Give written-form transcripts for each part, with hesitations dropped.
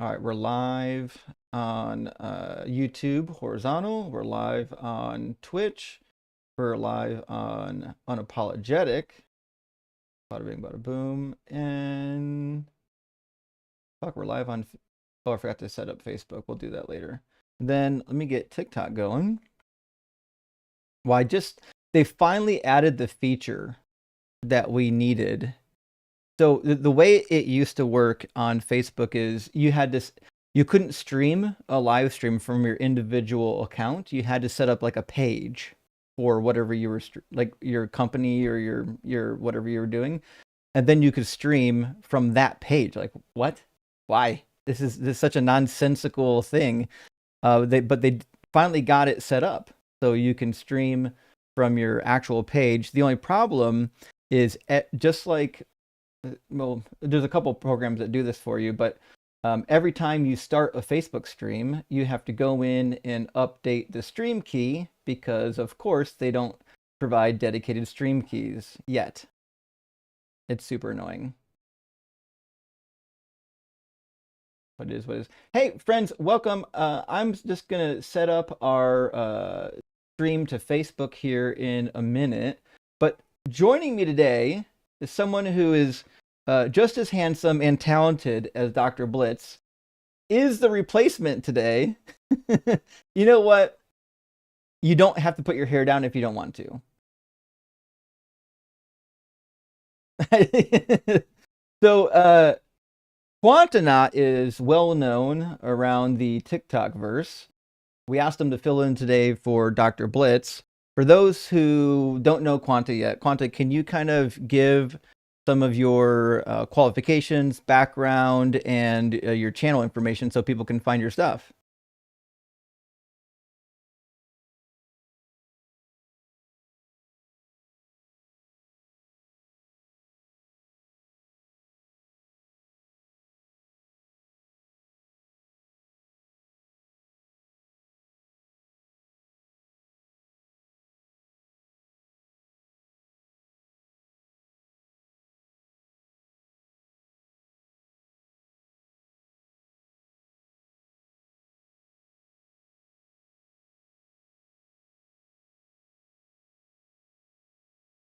All right, we're live on YouTube horizontal. We're live on Twitch. We're live on Unapologetic. Bada bing, bada boom. And fuck, we're live on. Oh, I forgot to set up Facebook. We'll do that later. Then let me get TikTok going. Well, they finally added the feature that we needed. So the way it used to work on Facebook is you couldn't stream a live stream from your individual account. You had to set up like a page for whatever you were like your company or your whatever you were doing, and then you could stream from that page. Like what? Why? This is such a nonsensical thing. They finally got it set up so you can stream from your actual page. The only problem is just like well, there's a couple programs that do this for you, but every time you start a Facebook stream, you have to go in and update the stream key because, of course, they don't provide dedicated stream keys yet. It's super annoying. What is what is? Hey, friends, welcome. I'm just gonna set up our stream to Facebook here in a minute, but joining me today is someone who is just as handsome and talented as Dr. Blitz, is the replacement today. You know what? You don't have to put your hair down if you don't want to. So, Quantanaut is well known around the TikTok verse. We asked him to fill in today for Dr. Blitz. For those who don't know Quanta yet, Quanta, can you kind of give some of your qualifications, background, and your channel information so people can find your stuff?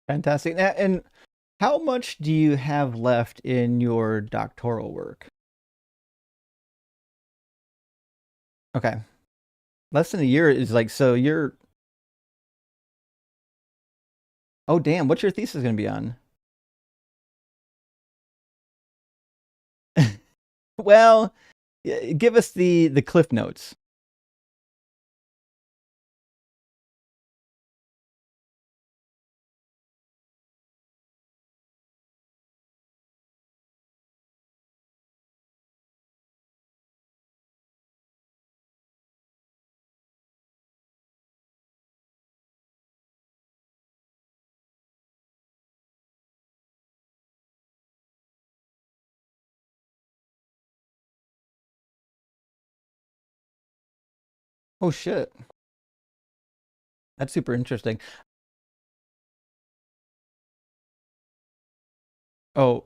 Fantastic. And how much do you have left in your doctoral work? Okay. Less than a year is like, so you're, oh, damn, what's your thesis going to be on? Well, give us the cliff notes. Oh, shit. That's super interesting. Oh,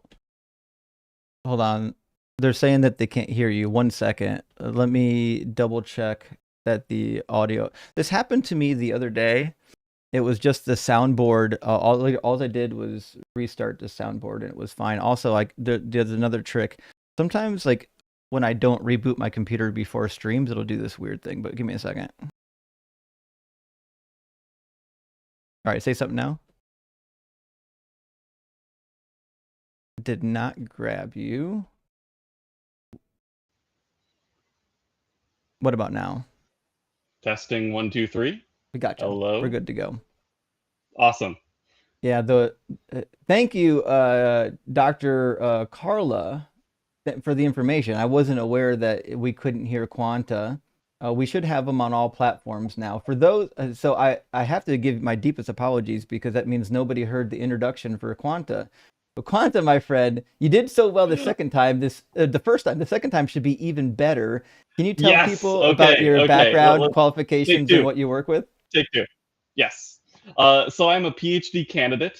hold on. They're saying that they can't hear you. 1 second. Let me double check that the audio. This happened to me the other day. It was just the soundboard. All I did was restart the soundboard and it was fine. Also, like there's another trick. Sometimes, like when I don't reboot my computer before streams, it'll do this weird thing. But give me a second. All right, say something now. Did not grab you. What about now? Testing 1, 2, 3. We got you. Hello. We're good to go. Awesome. Yeah. Thank you, Dr. Carla, for the information. I wasn't aware that we couldn't hear Quanta. We should have them on all platforms now. For those, so I have to give my deepest apologies because that means nobody heard the introduction for Quanta. But Quanta, my friend, you did so well the second time. The first time, the second time should be even better. Can you tell Yes. people about Okay. your Okay. background, Take qualifications, and two. what you work with? Take two. Yes. So I'm a PhD candidate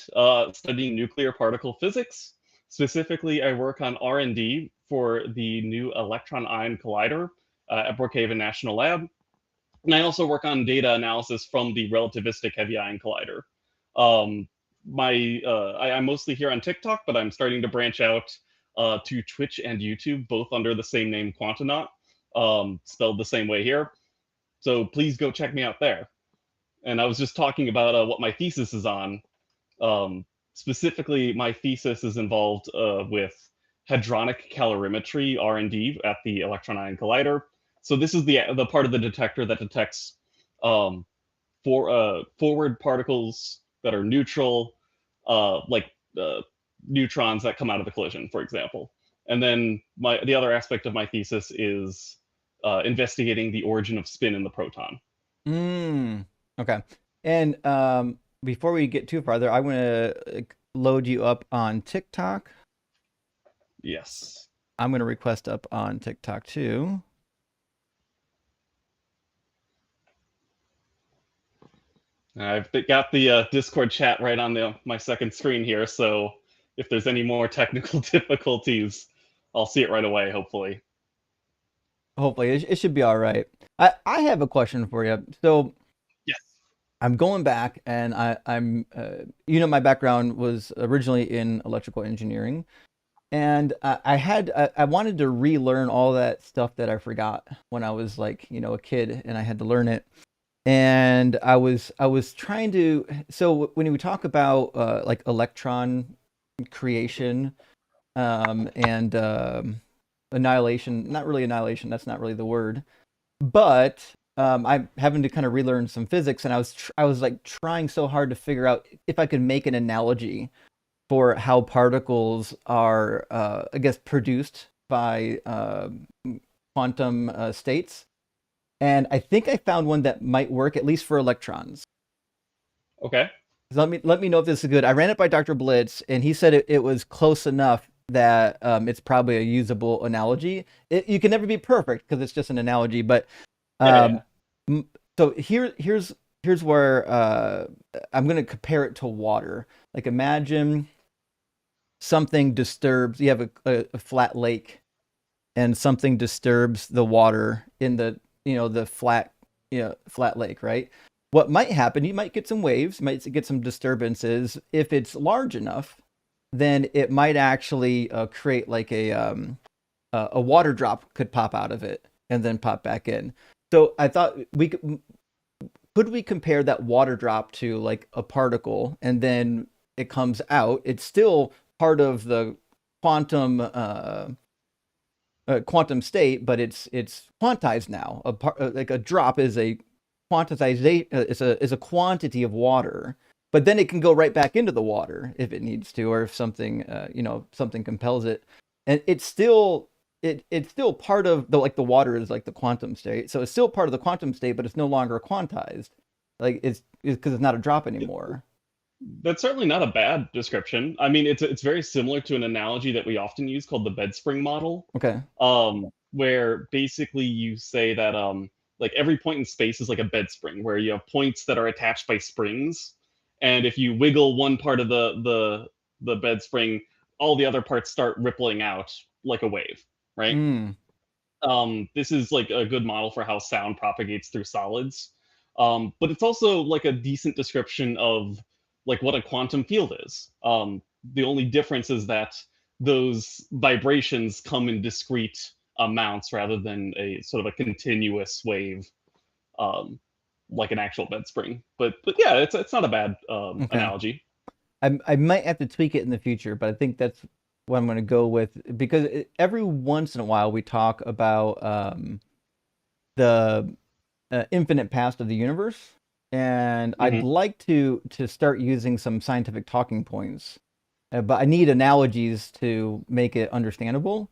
studying nuclear particle physics. Specifically, I work on R&D for the new electron ion collider at Brookhaven National Lab. And I also work on data analysis from the relativistic heavy ion collider. Um, I'm mostly here on TikTok, but I'm starting to branch out to Twitch and YouTube, both under the same name, Quantanaut, spelled the same way here. So please go check me out there. And I was just talking about what my thesis is on. Um, Specifically, my thesis is involved with hadronic calorimetry R&D at the electron ion collider. So this is the part of the detector that detects um, forward particles that are neutral, like neutrons that come out of the collision, for example. And then the other aspect of my thesis is investigating the origin of spin in the proton. Okay. And before we get too farther, I want to load you up on TikTok. Yes. I'm going to request up on TikTok too. I've got the Discord chat right on my second screen here, so if there's any more technical difficulties, I'll see it right away, hopefully. Hopefully, it should be all right. I have a question for you. So Yes. I'm going back, and I'm my background was originally in electrical engineering, and I wanted to relearn all that stuff that I forgot when I was like a kid, and I had to learn it. And I was trying to. So when we talk about like electron creation and annihilation, not really annihilation, that's not really the word, but I'm having to kind of relearn some physics, and I was like trying so hard to figure out if I could make an analogy for how particles are, I guess, produced by quantum states. And I think I found one that might work, at least for electrons. Okay. So let me know if this is good. I ran it by Dr. Blitz, and he said it was close enough that it's probably a usable analogy. You can never be perfect because it's just an analogy, but Yeah, yeah. um, so here's where I'm going to compare it to water. Like imagine something disturbs. You have a flat lake, and something disturbs the water in the flat lake, right? What might happen? You might get some waves, might get some disturbances. If it's large enough, then it might actually create like a water drop could pop out of it and then pop back in. So I thought could we compare that water drop to like a particle and then it comes out? It's still part of the quantum quantum state, but it's quantized now. Like a drop is a quantization is a quantity of water, but then it can go right back into the water if it needs to, or if something something compels it, and it's still part of the, like, the water is like the quantum state, so it's still part of the quantum state, but it's no longer quantized, like it's because it's not a drop anymore. That's certainly not a bad description. I mean, it's very similar to an analogy that we often use called the bed spring model, Okay. where basically you say that like every point in space is like a bed spring, where you have points that are attached by springs, and if you wiggle one part of the bed spring, all the other parts start rippling out like a wave, right? Mm. This is like a good model for how sound propagates through solids. But it's also like a decent description of like what a quantum field is. The only difference is that those vibrations come in discrete amounts rather than a sort of a continuous wave, um, like an actual bed spring. But yeah, it's not a bad Okay. analogy. I might have to tweak it in the future, but I think that's what I'm going to go with, because every once in a while we talk about the infinite past of the universe, and I'd Hmm. like to start using some scientific talking points, but I need analogies to make it understandable.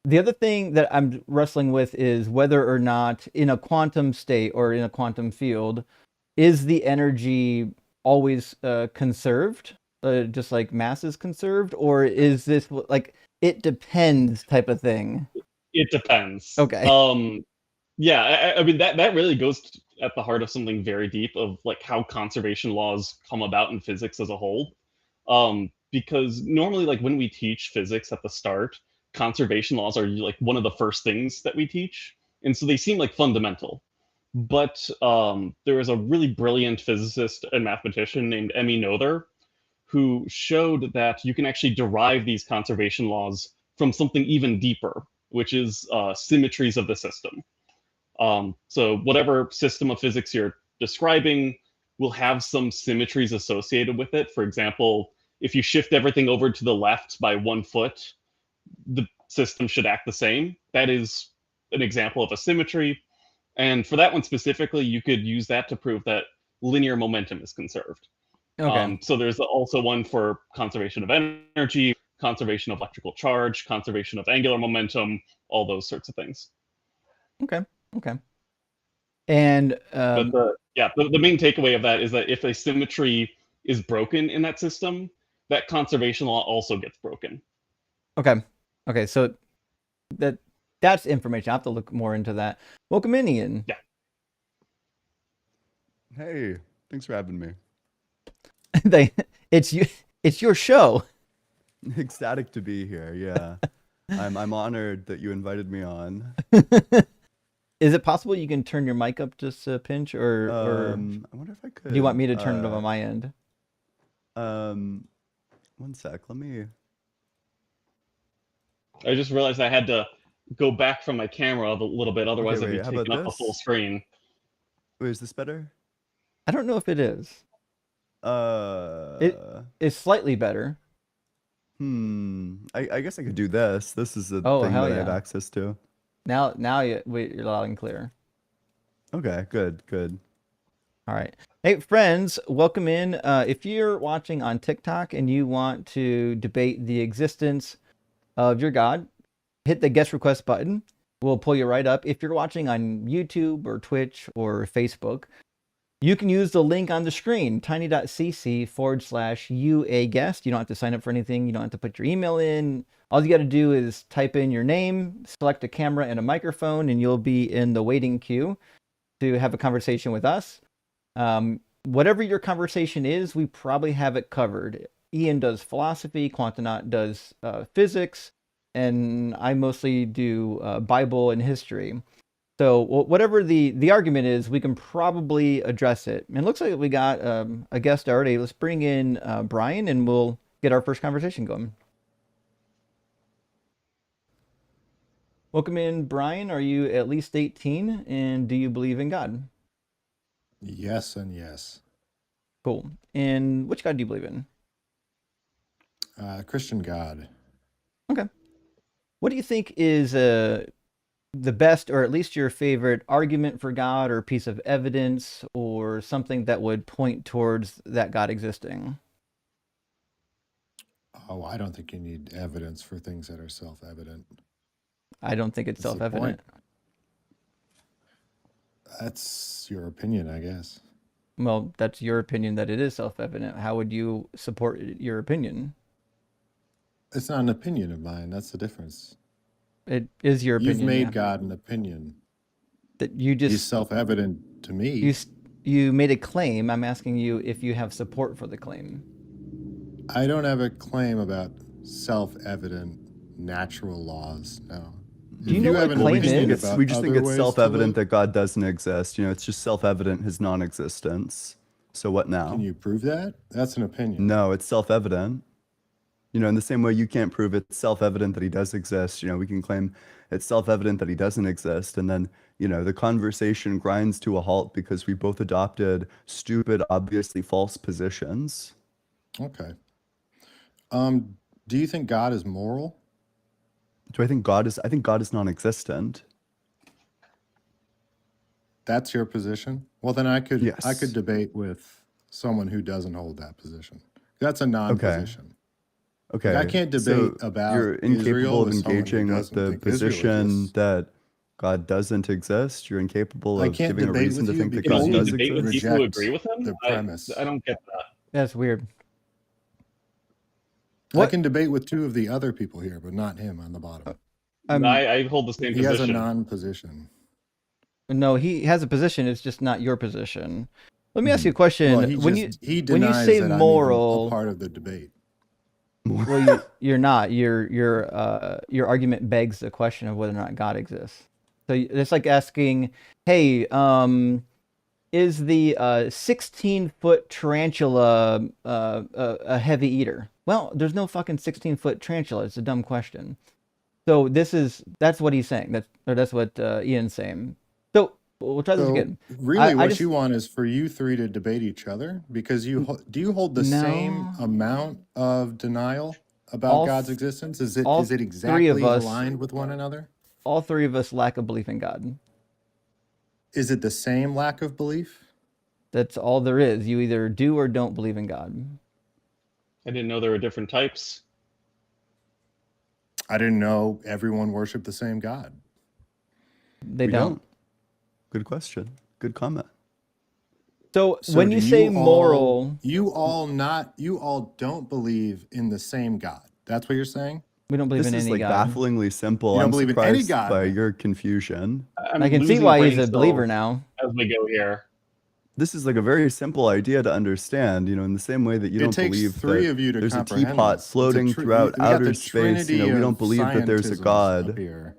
The other thing that I'm wrestling with is whether or not in a quantum state or in a quantum field, is the energy always conserved, just like mass is conserved, or is this like it depends type of thing? It depends. Okay. Yeah, I mean that really goes at the heart of something very deep of like how conservation laws come about in physics as a whole. because normally, like when we teach physics at the start, conservation laws are like one of the first things that we teach, and so they seem like fundamental. But there was a really brilliant physicist and mathematician named Emmy Noether who showed that you can actually derive these conservation laws from something even deeper, which is symmetries of the system. So whatever system of physics you're describing will have some symmetries associated with it. For example, if you shift everything over to the left by 1 foot, the system should act the same. That is an example of a symmetry. And for that one specifically, you could use that to prove that linear momentum is conserved. Okay. So there's also one for conservation of energy, conservation of electrical charge, conservation of angular momentum, all those sorts of things. Okay. Okay. And But the main takeaway of that is that if a symmetry is broken in that system, that conservation law also gets broken. okay. Okay. So that's information. I have to look more into that. Welcome in, Ian. Yeah. Hey, thanks for having me. It's you. It's your show. Ecstatic to be here. Yeah, I'm honored that you invited me on. Is it possible you can turn your mic up just a pinch, or I wonder if I could. do you want me to turn it up on my end? One sec. Let me. I just realized I had to go back from my camera a little bit, otherwise Okay, I'd be wait, how taking about up the full this? screen. Wait, is this better? I don't know if it is. It's slightly better. I guess I could do this. This is the Oh, thing hell that I have yeah. access to. Now you're loud and clear. Okay, good. All right. Hey, friends, welcome in. If you're watching on TikTok and you want to debate the existence of your God, hit the guest request button. We'll pull you right up. If you're watching on YouTube or Twitch or Facebook, you can use the link on the screen, tiny.cc/UA guest. You don't have to sign up for anything. You don't have to put your email in. All you got to do is type in your name, select a camera and a microphone, and you'll be in the waiting queue to have a conversation with us. Whatever your conversation is, we probably have it covered. Ian does philosophy, Quantanaut does physics, and I mostly do Bible and history. So whatever the argument is, we can probably address it. And it looks like we got a guest already. Let's bring in Brian, and we'll get our first conversation going. Welcome in, Brian. Are you at least 18, and do you believe in God? Yes and yes. Cool. And which God do you believe in? Christian God. Okay. What do you think is the best, or at least your favorite argument for God, or piece of evidence, or something that would point towards that God existing? Oh, I don't think you need evidence for things that are self-evident. I don't think it's That's the self-evident. That's your opinion, I guess. Well, that's your opinion that it is self-evident. How would you support your opinion? It's not an opinion of mine. That's the difference. It is your You've opinion, made yeah. God an opinion. That you He's just self-evident to me. you made a claim. I'm asking you if you have support for the claim. I don't have a claim about self-evident natural laws. No. Do you know what a claim is? We just think other it's ways to self-evident live, that God doesn't exist. You know, it's just self-evident his non-existence. So what now? can you prove that? That's an opinion. No, it's self-evident. You know, in the same way you can't prove it's self-evident that he does exist, you know, we can claim it's self-evident that he doesn't exist. And then, you know, the conversation grinds to a halt because we both adopted stupid, obviously false positions. Okay. Do you think God is moral? I think God is non-existent. That's your position? Well, then I could Yes. debate with someone who doesn't hold that position. That's a non-position. Okay. Like, I can't So debate about you're Israel incapable of with someone who engaging with doesn't the think Israel position exists. that God doesn't exist. You're incapable I of can't giving a debate reason with to you think that You can because God only does debate with exist. people who reject agree with him? the premise. I don't get that. That's weird. I What? can debate with two of the other people here, but not him on the bottom. I hold the same He has a position. non-position. No, he has a position. It's just not your position. Let me ask you a question. Well, he when you denies say that I'm even moral, a part of the debate. Well, you're not. Your argument begs the question of whether or not God exists. So it's like asking, hey, is the 16-foot tarantula a heavy eater? Well, there's no fucking 16-foot tarantula. It's a dumb question. So that's what he's saying. That's what Ian's saying. So we'll try this So again. really, I what just you want is for you three to debate each other because do you hold the same no. amount of denial about All God's th- existence? Is all it three of exactly us, aligned with one another? all three of us lack a belief in God. Is it the same lack of belief? That's all there is. You either do or don't believe in God. I didn't know there were different types. I didn't know everyone worshiped the same God. They We don't. don't. Good question. Good comment. So So when do you say moral, you all don't believe in the same God. That's what you're saying? we don't believe This in is any like God. bafflingly simple. You don't I'm believe in any surprised God, by then? your confusion. I'm I can see losing why he's brain a believer cells now. as we go here. This is like a very simple idea to understand, in the same way that you It don't takes believe three that of you to there's a comprehend teapot this. floating throughout We got the outer space. trinity We don't of believe that there's a scientisms up God. here.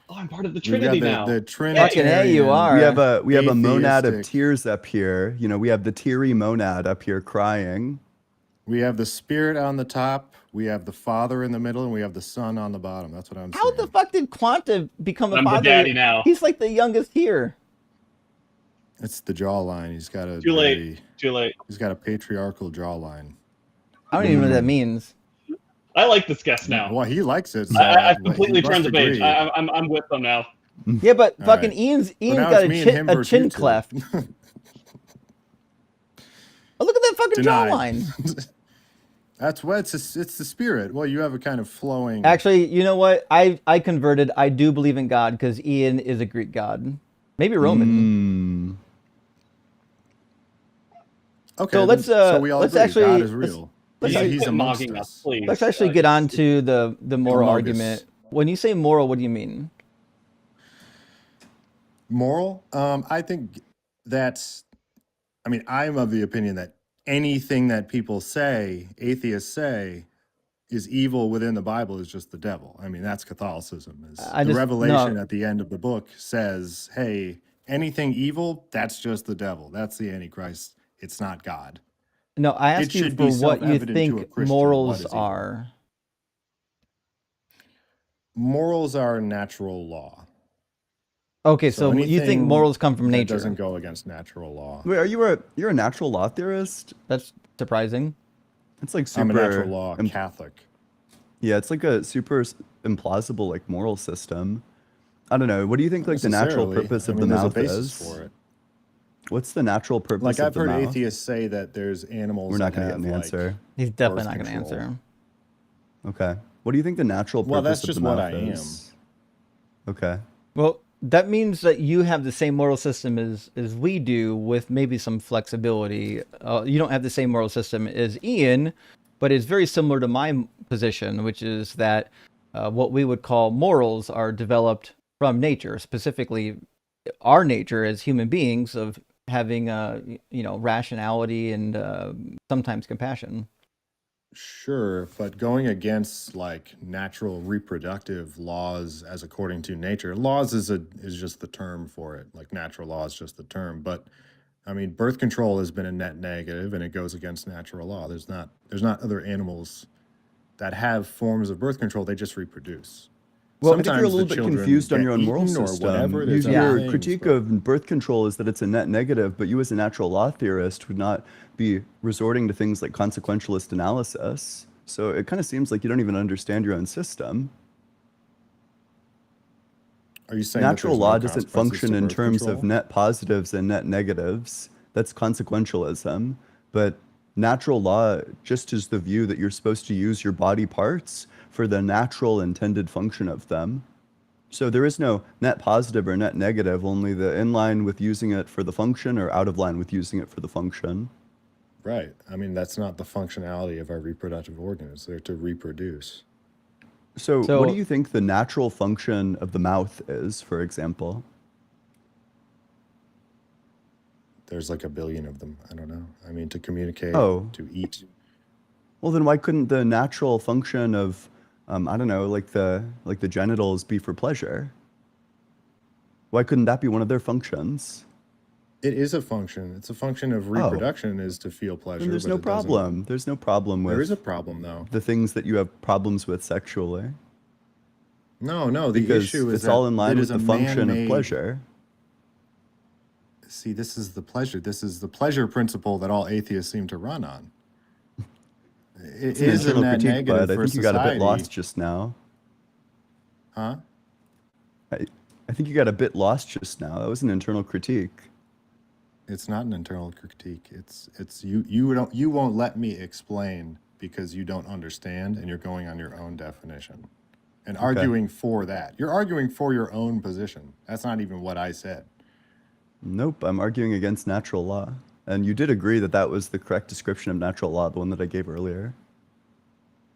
Oh, I'm part of the We've got Trinity now. the Yay. Fucking hey, you Trinitarian, are. We have a monad of atheistic. tears up here. We have the teary monad up here crying. We have the Spirit on the top. We have the Father in the middle, and we have the Son on the bottom. That's what I'm How the saying. fuck did Quanta become a I'm the father? daddy now. He's like the youngest here. It's the jawline. He's got Too late. He's got a patriarchal jawline. I don't even know what that means. I like this guest now. Well, he likes it, so I've he completely turned must the page. agree. I'm with them now. Yeah, but All fucking right. Ian's Well, now got it's me and him a versus chin you two. cleft. Oh, look at that fucking Denied. jawline. That's what it's the Spirit. Well, you have a kind of flowing. Actually, you know what? I converted. I do believe in God because Ian is a Greek god, maybe Roman. Okay, So so we all let's agree actually God is real. let's Guys, actually- He's quit amongst mogging us, us. please. let's actually get on to the moral Homogus. argument. When you say moral, what do you mean? Moral? I think that's. I mean, I'm of the opinion that anything that people say, atheists say, is evil within the Bible is just the devil. I mean, that's Catholicism. Revelation at the end of the book says, hey, anything evil, that's just the devil. That's the Antichrist. It's not God. No, I It asked you should for be what you self-evident to a think Christian what morals is evil. are. Morals are natural law. Okay, so you think anything morals come from that nature? doesn't go against natural law. Wait, you're a natural law theorist? That's surprising. It's like super. I'm a natural law Catholic. Yeah, it's like a super implausible like moral system. I don't know. What do you think like the natural Necessarily. purpose I of mean, the there's a mouth basis is? for it. What's the natural purpose Like of I've the heard mouth? atheists say that there's animals We're not that going to have get an like answer. He's definitely birth not going to control. answer. Okay. What do you think the natural Well, purpose that's of just the what mouth I am. is? Okay. Well, that means that you have the same moral system as we do, with maybe some flexibility. You don't have the same moral system as Ian, but it's very similar to my position, which is that what we would call morals are developed from nature, specifically our nature as human beings of having rationality and sometimes compassion. Sure, but going against like natural reproductive laws as according to nature, laws is just the term for it. Like natural law is just the term. But I mean, birth control has been a net negative, and it goes against natural law. There's not other animals that have forms of birth control. They just reproduce. Well, I think you're a Sometimes little the bit children confused on get your own moral eaten or system. whatever. There's Yeah. other Your things, critique but of birth control is that it's a net negative, but you as a natural law theorist would not be resorting to things like consequentialist analysis. So it kind of seems like you don't even understand your own system. are you saying that Natural there's law no doesn't consequences function to in birth terms of control? net positives and net negatives. That's consequentialism. But natural law just is the view that you're supposed to use your body parts for the natural intended function of them. So there is no net positive or net negative, only the in line with using it for the function or out of line with using it for the function. Right. I mean, that's not the functionality of our reproductive organs. They're to reproduce. So what So do you think the natural function of the mouth is, for example? There's like a billion of them. I don't know. I mean, to communicate, Oh, to eat. Well, then why couldn't the natural function of, I don't know, like the genitals be for pleasure? Why couldn't that be one of their functions? It is a function. It's a function of Oh, reproduction is to feel then pleasure, there's but no it doesn't. problem. There's no problem There is a with problem, though. the things that you have problems with sexually, No, the because issue is it's all that in line it with is a the function of man-made. pleasure. See, this is the pleasure. This is the pleasure principle that all atheists seem to run on. It It's an is a internal net critique, negative but I for think you got a bit society. lost just now. Huh? I think you got a bit lost just now. That was an internal critique. It's not an internal critique. It's you won't let me explain because you don't understand and you're going on your own definition and Okay. arguing for that. You're arguing for your own position. That's not even what I said. Nope, I'm arguing against natural law. And you did agree that that was the correct description of natural law, the one that I gave earlier.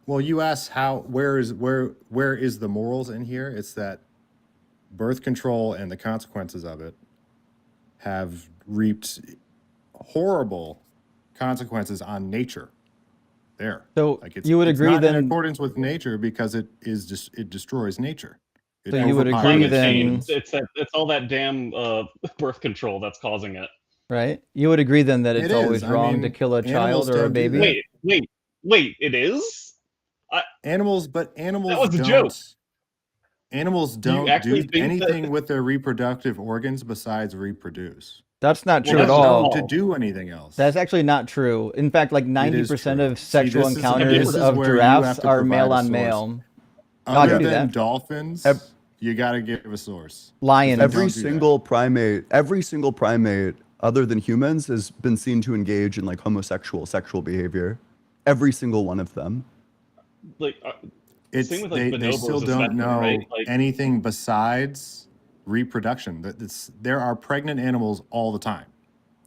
Well, you asked where is the morals in here? It's that birth control and the consequences of it have reaped horrible consequences on nature. There, So like it's you would it's agree not in then? accordance with nature because it destroys nature. It So you would agree Climate then, change. It's all that damn birth control that's causing it. right? You would agree then that It it's always is. I wrong to mean, kill a animals child or a don't do baby? that. Wait, it is? Animals, but That animals was a joke. animals Do you don't actually do think anything that? with their reproductive organs besides reproduce. That's not Well, true They at that's don't all. know to all. do anything else. That's actually not true. In fact, like It is 90% true. of See, sexual this is encounters this is of where you giraffes have to are male provide a on source. male. No, I Other can do than that. Ev- dolphins, you got to give a source. Because they Lions. Every don't do that. single primate other than humans has been seen to engage in like homosexual sexual behavior. Every single one of them. Like, same It's with like they still bonobos, don't etc., right? know Like, anything besides reproduction. There are pregnant animals all the time.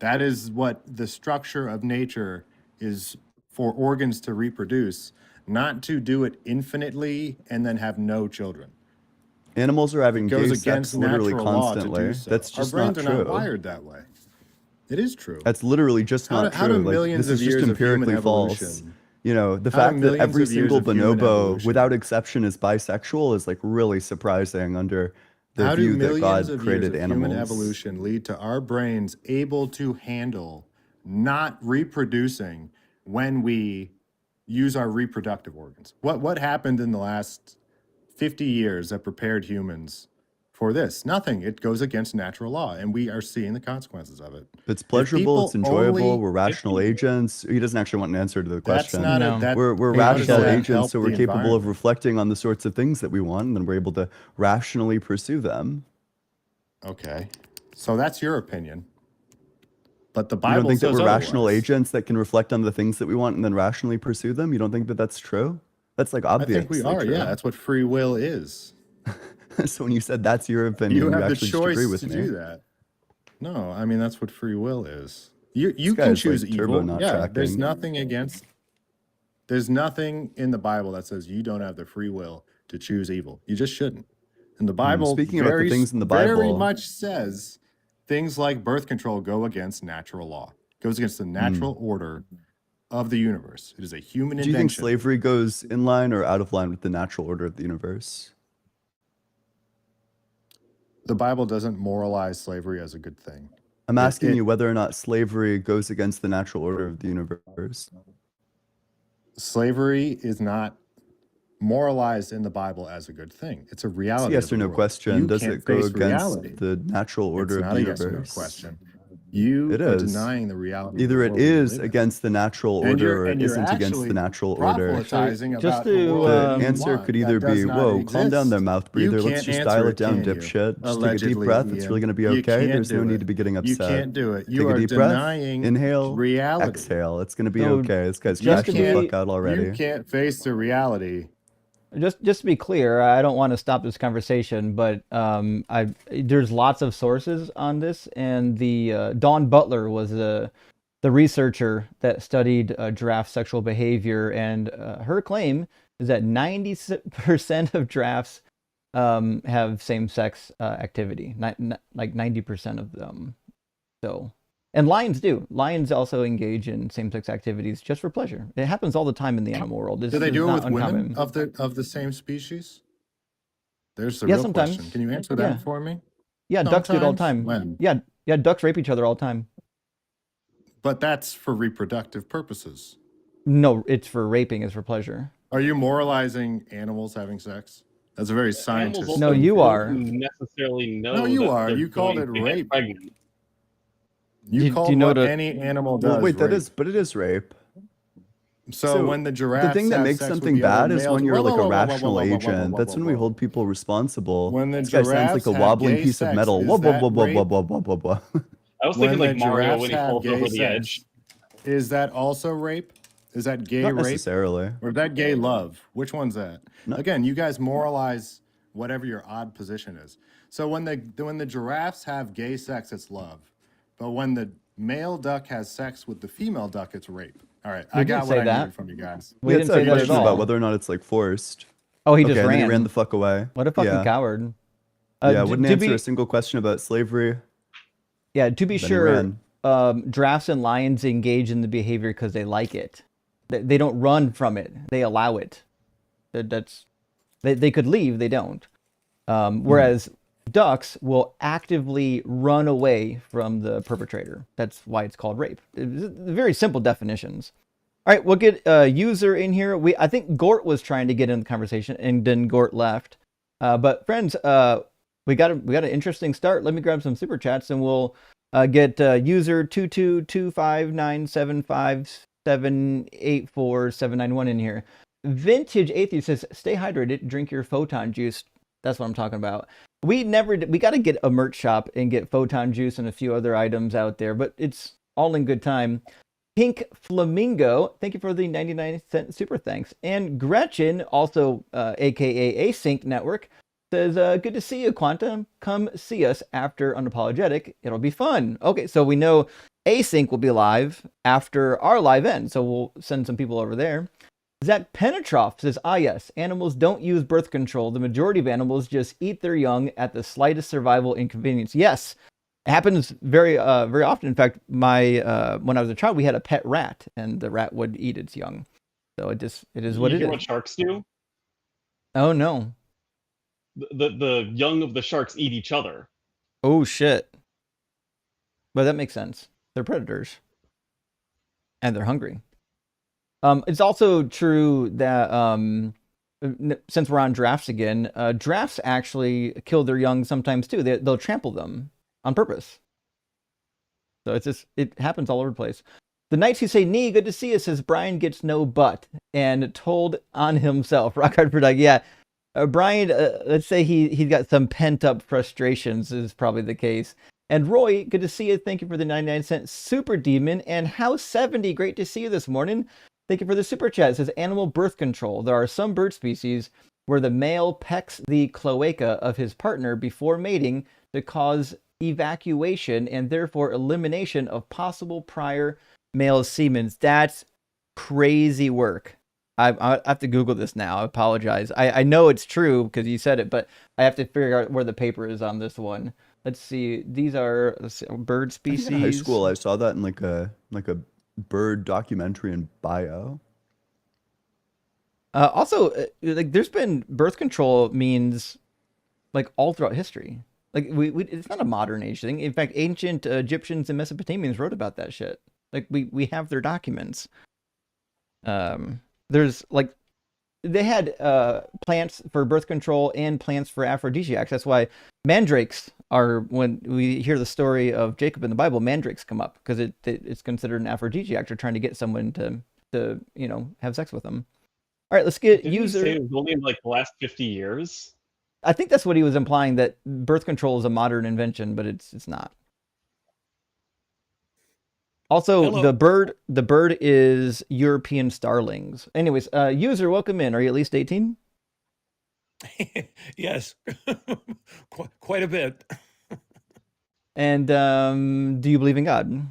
That is what the structure of nature is, for organs to reproduce, not to do it infinitely and then have no children. Animals are It having goes gay sex against literally natural law to do constantly. so. That's Our just not brains are not true. wired that way. It is true. That's literally just How not do true. Like, millions this is of just years of human empirically false. evolution? You know, the How do fact that millions every of years single of human bonobo, without evolution? exception, is bisexual is like really surprising under the How do view that millions God of years created of human animals. evolution lead to our brains able to handle not reproducing when we use our reproductive organs? What happened in the last 50 years that prepared humans for this? Nothing. It goes against natural law, and we are seeing the consequences of it. It's If pleasurable, it's people enjoyable, only, we're rational agents. He doesn't actually want an answer to the that's question. not a, No. that, We're Hey, how does rational shut that up. agents, help so the we're capable of environment? reflecting on the sorts of things that we want, and then we're able to rationally pursue them. Okay. So that's your opinion. But the You don't Bible think that says we're rational otherwise. agents that can reflect on the things that we want and then rationally pursue them? You don't think that that's true? That's like I think we obviously are. Yeah, true. that's what free will is. So when you said that's your You opinion, you have the actually just agree choice with to me. do that. No, I mean that's what free will is. You This guy can is choose like turbo evil. not Yeah, there's tracking. nothing against. There's nothing in the Bible that says you don't have the free will to choose evil. You just shouldn't. And the Bible Speaking about the things in the very Bible, much says things like birth control go against natural law. Goes against the natural order of the universe. It is a human do you think invention. slavery goes in line or out of line with the natural order of the universe? The Bible doesn't moralize slavery as a good thing. I'm It asking it you whether or not slavery goes against the natural order of the universe. slavery is not moralized in the Bible as a good thing. It's a It's a reality yes of or the no world. question. You Does can't it go face against reality. the natural It's order of not the a yes or no universe? question. You It are is. denying the reality of the Either it world we is live in. against the natural And order or it you're isn't against the actually natural order. proselytizing just about a to world The that you answer want could that either does be, not whoa, calm down there, exist. mouth You breather. Let's can't just answer dial it, it down, can you? dipshit. Just take a deep Allegedly, breath. It's really Ian. going to be You okay. can't There's no do need it. to be getting You upset. can't do it. Take You a are deep breath. denying Inhale. reality. Exhale. It's going to be So okay. This guy's You just to crashing the fuck be out you already. can't face the reality. just to be clear, I don't want to stop this conversation, but there's lots of sources on this, and the Dawn Butler was the researcher that studied giraffe sexual behavior, and her claim is that 90% of giraffes have same-sex activity, like 90% of them. So And lions do. Lions also engage in same-sex activities just for pleasure. It happens all the time in the animal world. Do they It's do it not with women uncommon. of the same species? There's the Yeah, real question. sometimes. Can you answer Yeah. that for me? Yeah, ducks do it all the Sometimes. time. When? Yeah, ducks rape each other all the time. But that's for reproductive purposes. No, it's for raping, it's for pleasure. Are you moralizing animals having sex? That's a very Animals scientist. also No, you don't are. necessarily know No, you that are. they're You called going it to get rape. pregnant. You Do called you know what what any animal Well, does wait, rape. but it is rape. So when the the giraffes thing that have makes sex with something the other bad is males, when you're whoa, like whoa, a whoa, whoa, whoa, rational whoa, whoa, whoa, agent. whoa, That's whoa, when we whoa. hold people responsible. When the This guy sounds like giraffes a have wobbling gay piece of sex, metal. Whoa, is whoa, that whoa, whoa, whoa, rape? whoa, whoa, whoa, whoa. I was When thinking the like Mario giraffes when he have falls gay over the sex, edge. is that also rape? Is that gay Not rape? necessarily. Or is that gay love? Which one's that? No. Again, you guys moralize whatever your odd position is. So when the giraffes have gay sex, it's love. But when the male duck has sex with the female duck, it's rape. All right, We I didn't got say what I that. needed from you guys. We Yeah, didn't it's say a that at question about all. whether or not it's like forced. Oh, he Okay, just and then he ran. ran the fuck away. What a fucking Yeah. coward. Yeah, d- wouldn't to answer be a single question about slavery. Yeah, to be Then he sure, ran. giraffes and lions engage in the behavior because they like it. They don't run from it. They allow it. They could leave. They don't. Whereas ducks will actively run away from the perpetrator. That's why it's called rape. Very simple definitions. All right, we'll get a user in here. I think Gort was trying to get in the conversation, and then Gort left. But friends, we got an interesting start. Let me grab some super chats, and we'll get user 2222597578471 in here. Vintage Atheist says, "Stay hydrated. Drink your photon juice." That's what I'm talking about. We got to get a merch shop and get photon juice and a few other items out there, but it's all in good time. Pink Flamingo, thank you for the 99-cent super thanks. And Gretchen, also aka Async Network, says, "Good to see you, Quantum. Come see us after Unapologetic. It'll be fun." Okay, so we know Async will be live after our live end, so we'll send some people over there. Zach Penetroff says, yes, animals don't use birth control. The majority of animals just eat their young at the slightest survival inconvenience. Yes, it happens very often. In fact, when I was a child, we had a pet rat, and the rat would eat its young. So it is what You it hear is. what sharks do? Oh, no. The young of the sharks eat each other. Oh, shit. But that makes sense. They're predators. And they're hungry. It's also true that since we're on giraffes again, giraffes actually kill their young sometimes too. They'll trample them on purpose. So it happens all over the place. The Knights Who Say Knee, good to see you, says Brian gets no butt and told on himself. Rock hard for Doug. Yeah. Brian, let's say he's got some pent up frustrations is probably the case. And Roy, good to see you. Thank you for the 99-cent super demon. And House 70, great to see you this morning. Thank you for the super chat. It says animal birth control. There are some bird species where the male pecks the cloaca of his partner before mating to cause evacuation and therefore elimination of possible prior male semen. That's crazy work. I have to Google this now. I apologize. I know it's true because you said it, but I have to figure out where the paper is on this one. Let's see. These are bird I species. think in high school I saw that in like a bird documentary in bio. Also, like there's been birth control means like all throughout history. Like it's not a modern age thing. In fact, ancient Egyptians and Mesopotamians wrote about that shit. Like we have their documents. There's like they had plants for birth control and plants for aphrodisiacs. That's why mandrakes are, when we hear the story of Jacob in the Bible, mandrakes come up because it's considered an aphrodisiac. They're trying to get someone to have sex with them. All right, let's get Didn't user. he say it was only in like the last 50 years? I think that's what he was implying, that birth control is a modern invention, but it's not. Also, Hello. the bird is European starlings. Anyways, user, welcome in. Are you at least 18? Yes, quite a bit. And do you believe in God?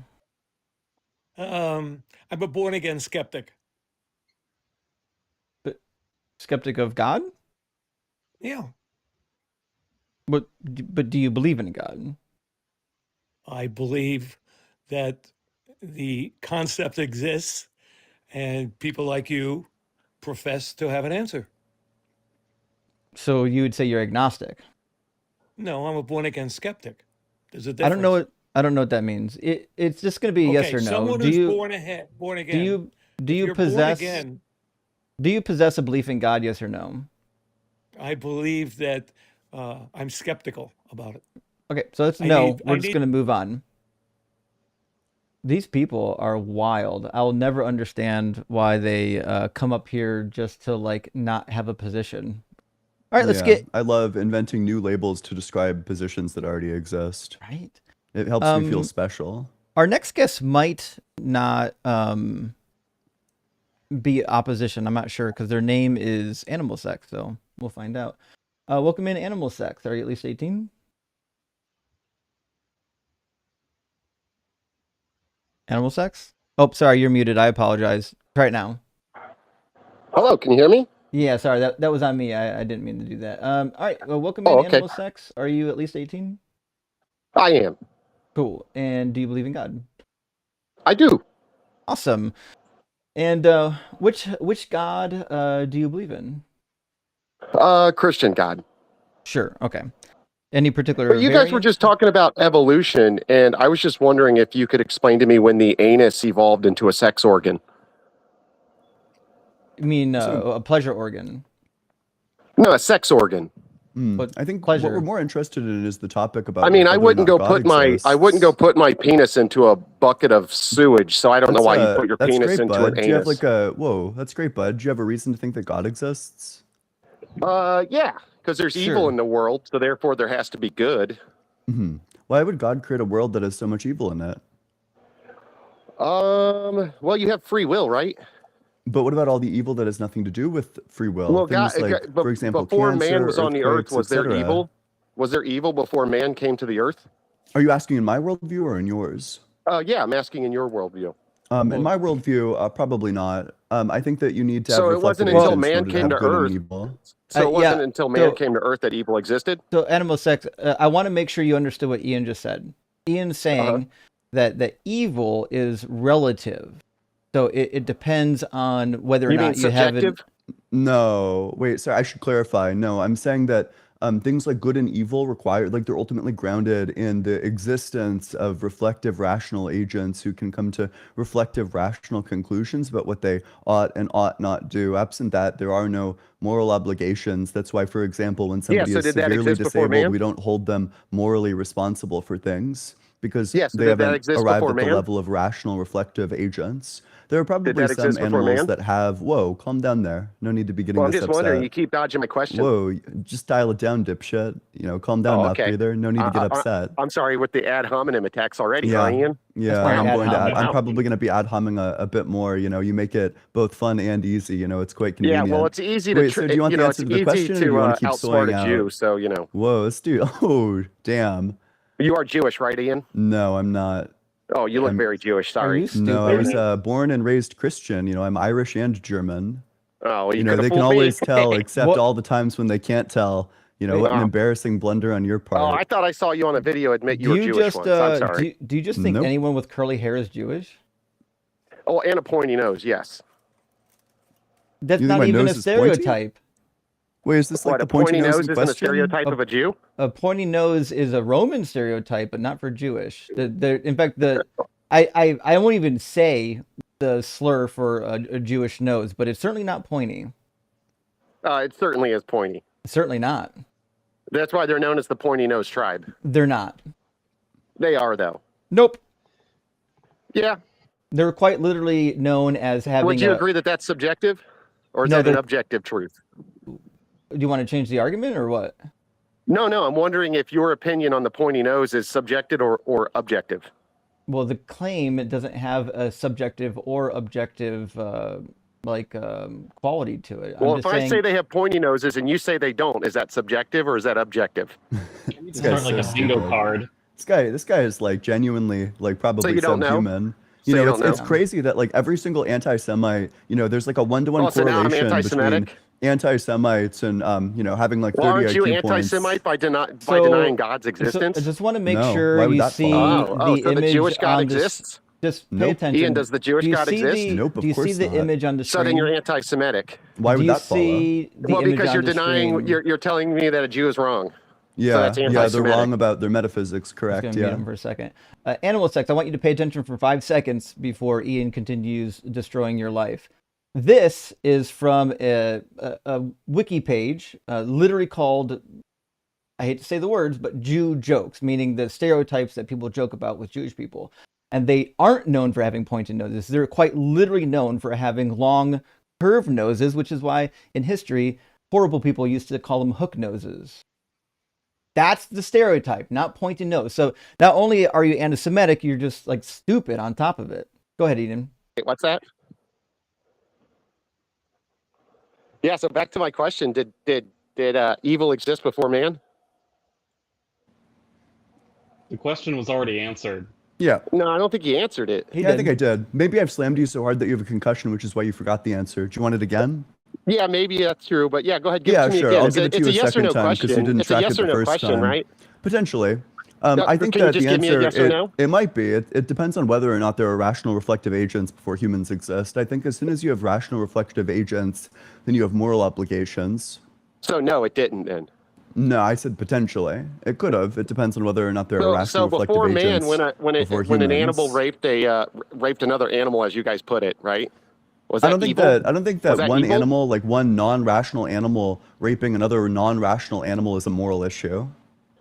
I'm a born again skeptic. Skeptic of God? Yeah, But do you believe in God? I believe that the concept exists and people like you profess to have an answer. So you would say you're agnostic. No, I'm a born again skeptic. There's a difference. I don't know what that means. It's just going to be a yes or no. Someone Do who's you born again. do if you you're born possess again, do you possess a belief in God? Yes or no? I believe that I'm skeptical about it. Okay, so that's I no. need- We're I just need- going to move on. These people are wild. I'll never understand why they come up here just to like not have a position. All right, let's Yeah, get I love inventing new labels to describe positions that already exist. right. It helps me feel special. Our next guest might not be opposition. I'm not sure because their name is Animal Sex, so we'll find out. Welcome in, Animal Sex. Are you at least 18? Animal Sex? Oh, sorry, you're muted. I apologize. Try it now. Hello, can you hear me? Yeah, sorry, that was on me. I didn't mean to do that. All right, well, welcome Oh, in, okay. Animal Sex. Are you at least 18? I am. Cool. And do you believe in God? I do. Awesome. And which God do you believe in? Christian God. Sure. Okay. Any particular But you guys were variant? just talking about evolution, and I was just wondering if you could explain to me when the anus evolved into a sex organ. You mean a pleasure organ? No, a sex organ. But I think pleasure. what we're more interested in is the topic about. I mean, whether or not God I wouldn't go exists. put my penis into a bucket of sewage, so I don't know why you put your That's penis great, into bud. an Do you have anus. like a whoa? That's great, bud. Do you have a reason to think that God exists? Yeah, because there's evil Sure. in the world, so therefore there has to be good. Why would God create a world that has so much evil in it? Well, you have free will, right? But what about all the evil that has nothing to do with free will? Well, Things God, like, for example, before cancer, man was on the earth, earthquakes, was there etc. evil? Was there evil before man came to the earth? Are you asking in my worldview or in yours? Yeah, I'm asking in your worldview. In my worldview, probably not. I think that you need to have So it reflective wasn't until agents in man order to came have to good and Earth. evil. So it wasn't yeah, until man so- came to Earth that evil existed? So, Animal Sex, I want to make sure you understood what Ian just said. Ian's saying that evil is relative. So it depends on whether or You mean not you have it. subjective? No, wait, sorry, I should clarify. No, I'm saying that things like good and evil require, like they're ultimately grounded in the existence of reflective rational agents who can come to reflective rational conclusions about what they ought and ought not do. Absent that, there are no moral obligations. That's why, for example, when somebody so is did that severely exist before disabled, man? we don't hold them morally responsible for things because Yeah, so they did that haven't exist arrived before at the man? level of rational reflective agents. There are probably that some exist before animals man? that have, whoa, calm down there. No need to be getting Well, I'm this just wondering. upset. You keep dodging my question. Whoa, just dial it down, dipshit. Calm down, Oh, mouth okay. breather. No need to get upset. I'm sorry with the ad hominem attacks already, huh, Yeah, Ian? yeah. fine, I'm ad going to. hominem. I'm probably going to be ad homming a bit more. You make it both fun and easy. It's quite Yeah, convenient. well, it's easy to. Wait, so do you want the answer to the question, or do you want to keep outsmart soying a Jew. out? So Whoa, let's do. Oh, damn. you are Jewish, right, Ian? No, I'm not. Oh, you look I'm- very Jewish. Are Sorry. you No, I stupid? was born and raised Christian. I'm Irish and German. Oh, well, you could have They can fooled me. always tell, except What- all the times when they can't tell. What an Wow. embarrassing blunder on your part. Oh, I thought I saw you on a video admit you Do were you Jewish just once. I'm sorry. do you just think Nope. anyone with curly hair is Jewish? Oh, and a pointy nose. Yes. That's You think not my even a nose is pointy? stereotype. Wait, is this like What, the a pointy nose in isn't a question? stereotype of a Jew? A pointy nose is a Roman stereotype, but not for Jewish. In fact, I won't even say the slur for a Jewish nose, but it's certainly not pointy. It certainly is pointy. Certainly not. That's why they're known as the pointy nose tribe. They're not. They are, though. Nope. Yeah. They're quite literally known as having. Would you agree that that's subjective? Or is No, that an they're- objective truth? Do you want to change the argument or what? No. I'm wondering if your opinion on the pointy nose is subjective or objective. Well, the claim it doesn't have a subjective or objective quality to it. Well, I'm if just I saying, say they have pointy noses and you say they don't, is that subjective or is that objective? You need to This guy's start like so a bingo stupid. card. This guy is like genuinely like probably you don't know? subhuman. You So know, you it's don't it's know. crazy that like every single anti-Semite, you know, there's like a one-to-one Oh, so now I'm correlation between anti-Semitic. anti-Semites and you know, having like Well, 30 aren't you IQ points. anti-Semite by So, denying God's so I existence? just want to make No, sure why would you that see follow? Oh, the so the image Jewish God on this. exists? Just pay Nope. attention. Ian, does the Jewish Do you God see exist? Nope, of do you see course the not. image on the So then you're screen? anti-Semitic. Why Do would you that follow? see the Well, image because on you're the denying, screen? you're telling me that a Jew is wrong. Yeah, that's yeah, they're anti-Semitic. wrong about their metaphysics, I'm correct? just gonna mute Yeah. him for a second. Animal sex. I want you to pay attention for 5 seconds before Ian continues destroying your life. This is from a wiki page, literally called, I hate to say the words, but Jew jokes, meaning the stereotypes that people joke about with Jewish people. And they aren't known for having pointed noses. They're quite literally known for having long, curved noses, which is why in history, horrible people used to call them hook noses. That's the stereotype, not pointed nose. So not only are you anti-Semitic, you're just like stupid on top of it. Go ahead, Eden. Wait, what's that? Yeah, so back to my question. Did evil exist before man? The question was already answered. Yeah. No, I don't think you answered it. He Yeah, I think I did. did. Maybe I've slammed you so hard that you have a concussion, which is why you forgot the answer. Do you want it again? Yeah, maybe that's true, but yeah, go ahead, give it Yeah, to me sure. again. I'll It's give a, it to it's you a a yes or second no time because you question. didn't It's a track yes it or the no first question, time. right? Potentially. No, I think can you that just the give me a answer, yes or no? it might be. It depends on whether or not there are rational reflective agents before humans exist. I think as soon as you have rational reflective agents, then you have moral obligations. So no, it didn't then. No, I said potentially. It could have. It depends on whether or not there are So, rational so reflective before agents man, before when an animal humans. raped another animal, as you guys put it, right? Was I that don't think evil? that I don't think Was that that one evil? animal, like one non-rational animal raping another non-rational animal is a moral issue.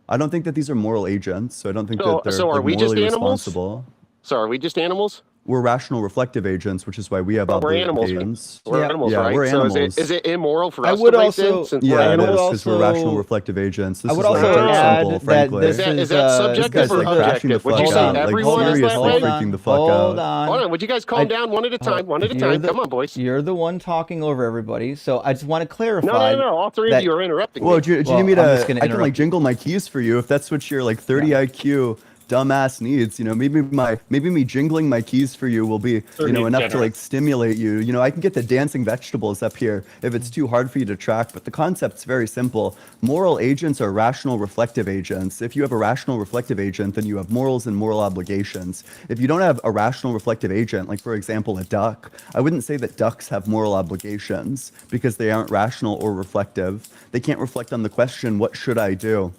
I don't think that these are moral agents, so I don't think that they're So are like we just morally animals? responsible. So are we just animals? We're rational reflective agents, which is why we have Well, we're animals. obligations. We're Yeah. animals, Yeah, right? we're So is animals. it immoral for I us to would rape then, also, since we're Yeah, it I would animals? is because we're rational also, reflective agents. I This would is like also dirt add simple, that frankly. this Is that This subjective guy's or like crashing the objective? Would fuck you say out, like everyone is that seriously way? freaking the fuck Hold out. Hold on. on, would you guys calm down one at a time? One at a You're time. the- Come on, boys. You're the one talking over everybody, so I just want to No, clarify. no. All three of that- you are interrupting Well, me. do you Well, need me I'm just to? gonna I can like interrupt you. jingle my keys for you if that's what your like 30 IQ dumbass needs. You know, maybe me jingling my keys for you will be enough to generous. like stimulate you. You know, I can get the dancing vegetables up here if it's too hard for you to track. But the concept's very simple. Moral agents are rational reflective agents. If you have a rational reflective agent, then you have morals and moral obligations. If you don't have a rational reflective agent, like for example a duck, I wouldn't say that ducks have moral obligations because they aren't rational or reflective. They can't reflect on the question, what should I do?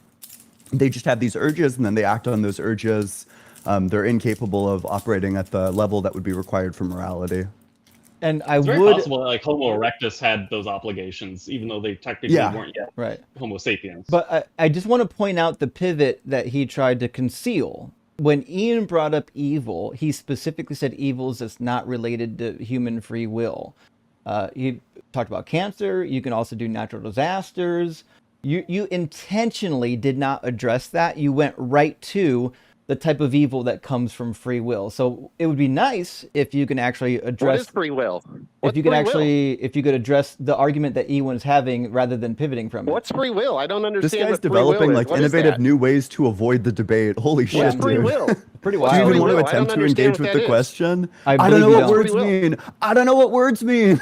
They just have these urges and then they act on those urges. They're incapable of operating at the level that would be required for morality. And I It's very would, possible that like Homo erectus had those obligations, even though they technically Yeah. weren't yet right. Homo sapiens. But I just want to point out the pivot that he tried to conceal. When Ian brought up evil, he specifically said evils that's not related to human free will. He talked about cancer. You can also do natural disasters. You intentionally did not address that. You went right to the type of evil that comes from free will. So it would be nice if you can actually What address is free will? if What's you could free will? if you could address the argument that Ewan is having rather than pivoting from it. What's free will? I don't This understand guy's what free will developing is. like What is innovative that? new ways to avoid the debate. Holy What's shit, free dude. will? Pretty Do What's you wild. even free want to will? I don't attempt to understand engage what with that the is. question? I don't believe know you what don't. words Free will. mean. I don't know what words mean.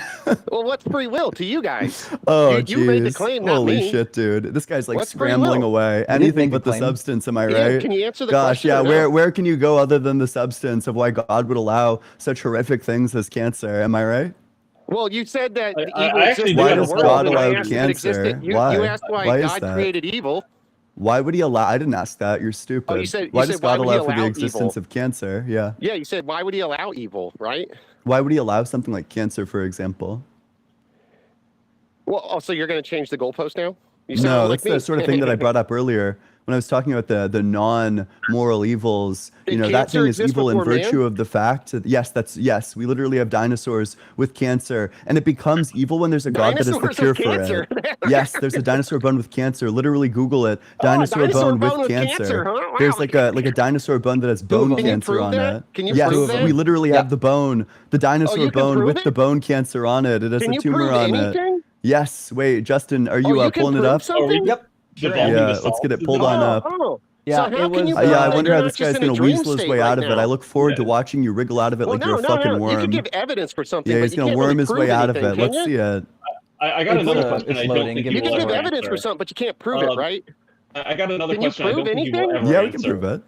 Well, what's free will to you guys? Oh, you made the jeez. claim, not Holy me. shit, dude. This guy's like What's free scrambling will? away. did Anything make a but the claim. substance, am I Ian, right? can you answer the Gosh, question yeah. or no? Where can you go other than the substance of why God would allow such horrific things as cancer? Am I right? Well, you said that the I evil actually existed do Why in the does have a world, God and I allow asked if it existed. cancer? You Why? asked why Why is God that? created evil. Why would he allow? I didn't ask that. You're stupid. Oh, you said Why does why God would he allow for the allow existence evil? of cancer? Yeah. Yeah, you said why would he allow evil, right? Why would he allow something like cancer, for example? Well, oh, so you're going to change the goalpost now? You sound No, like that's me. the sort of thing that I brought up earlier when I was talking about the non-moral evils. Did You know, that cancer thing is exist evil in before man? virtue of the fact that yes, we literally have dinosaurs with cancer, and it becomes evil when there's a god that is the Dinosaurs cure with for cancer. it. Yes, there's a dinosaur bone with cancer. Literally Google it. Oh, Dinosaur, dinosaur bone with cancer. huh? Wow. There's like a dinosaur bone that has bone Google it. Can you cancer prove on that? it. Can you yes, prove that? we literally Yeah. have the bone, the dinosaur you can bone prove with it? the bone cancer on it. It has Can a you tumor prove on it. anything? Yes. Wait, Justin, are you You can pulling it prove up? something? Yep. Devolving Yeah, to let's get it solves pulled is on not- up. Oh, Yeah, So how it can was. you Yeah, I prove wonder you're how not this just guy's in a gonna dream weasel his state way right out of it. I now? look forward Yeah. to watching you wriggle out of it Well, like you're a fucking You can worm. give evidence for something, Yeah, but he's you gonna can't worm really his prove way out of anything, it. can Let's you? see it. I got It's, another question. it's I don't loading. think Give you me You will can one give ever second. evidence for answer. something, but you can't prove it, Um, right? I got another Can you question. I prove don't think you will anything? ever Yeah, we can answer. prove it.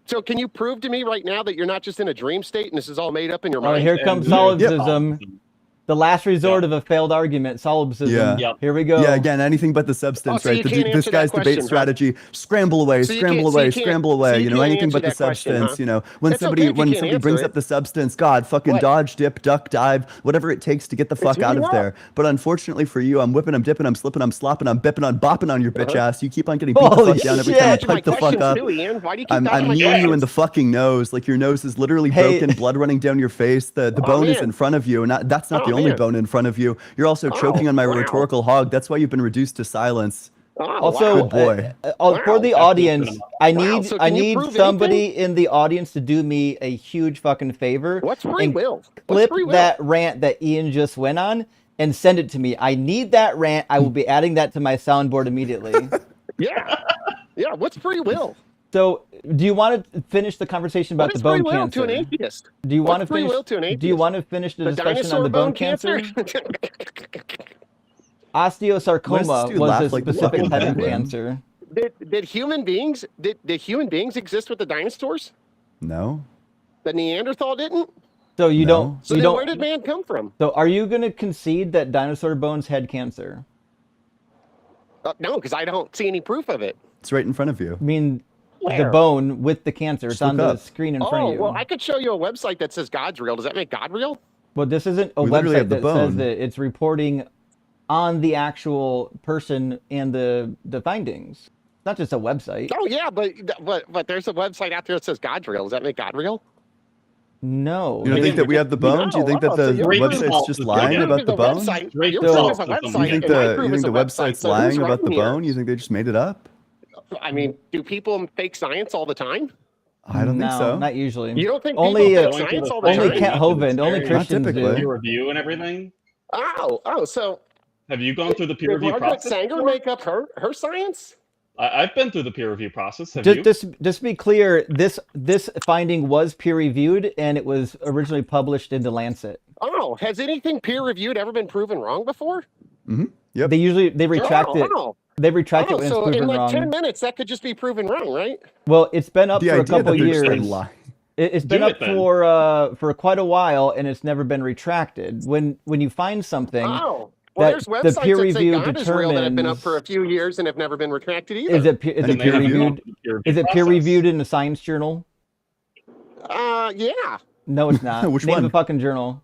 So can you prove to me right now that you're not just in a dream state and this is all made up in your Oh, mind? here comes And there's solipsism. The last resort Yep. of a failed argument, solipsism. Yeah. Yep. Here we go. Yeah, again, anything but the Oh, substance, so right? you can't This answer that guy's debate question, huh? strategy: scramble away, So you scramble can't- so you away, can't- scramble so away. you You know, can't anything answer but the that question, substance. huh? You know, when That's okay somebody if you when can't somebody answer brings it. up the substance, God, fucking What? dodge, dip, duck, dive, whatever it takes to get the fuck who out you of are. there. But unfortunately for you, I'm whipping, I'm dipping, I'm slipping, I'm slopping, I'm bipping, I'm bopping on your bitch Uh-huh. ass. You keep on getting beat the Holy fuck down every shit. time you Dodging my pipe the fuck questions up. too, Ian. Why do you keep I'm dodging my kneeing you in questions? the fucking nose. Like your nose is literally Hey. broken, blood running down your face. The Oh, bone is man. in front of you, and that's not Oh, the only man. bone in front of you. You're also choking Oh, on my wow. rhetorical hog. That's why you've been reduced to silence. Oh, Also, Good boy. for Wow. the That's audience, enough. I Wow, need so I can you need prove somebody anything? in the audience to do me a huge fucking favor What's free and will? What's clip free will? that rant that Ian just went on and send it to me. I need that rant. I will be adding that to my soundboard immediately. Yeah. Yeah, what's free will? So, do you want to finish the conversation about What the is free bone will cancer? to an atheist? Do you want to What's free finish? will to an atheist? Do you want to finish the The discussion dinosaur on the bone cancer? Osteosarcoma dude was laugh a like the specific fucking type of penguin? cancer. Did human beings exist with the dinosaurs? No. The Neanderthal didn't? So you No. don't. So you then don't. where did man come from? So are you going to concede that dinosaur bones had cancer? No, because I don't see any proof of it. It's right in front of you. I mean, the Where? bone with the cancer. It's Just on look the up. screen in front Oh, of you. well, I could show you a website that says God's real. Does that make God real? Well, this isn't a We literally website have the that says bone. that it's reporting on the actual person and the findings. It's not just a website. Oh, yeah, but there's a website out there that says God's real. Does that make God real? No. You don't think that we have the bone? Do you think that so the you're website's proving- just You're lying Yeah, about the bone? Website, Great you're So- proving it's a solipsism. website. You think and my the proof you is think a the website, website's so who's lying about the writing here? bone? You think they just made it up? I mean, do people fake science all the time? I don't think No, so. not usually. You don't think Only, people uh, fake science all the only time? Kent Hovind, only Christians typically. do. Peer review and everything. Oh, so Have you gone through the peer did review Margaret process? Sanger before? make up her science? I've been through the peer review process. Have you? Just to be clear, this finding was peer reviewed and it was originally published in the Lancet. Oh, has anything peer reviewed ever been proven wrong before? Yep. They retract it. They retract it when it's so proven in like wrong. 10 minutes, that could just be proven wrong, right? Well, it's been up The for a idea couple that they're just years. lying. It's been Do up it then. for quite a while, and it's never been retracted. When you find something, Oh, well, that there's the websites peer that say review God is real that have been up determines- for a few years and have never been retracted either. is it And peer they haven't reviewed? gone through the peer review Is it peer process. reviewed in a science journal? Yeah. No, it's not. Which Name one? the fucking journal.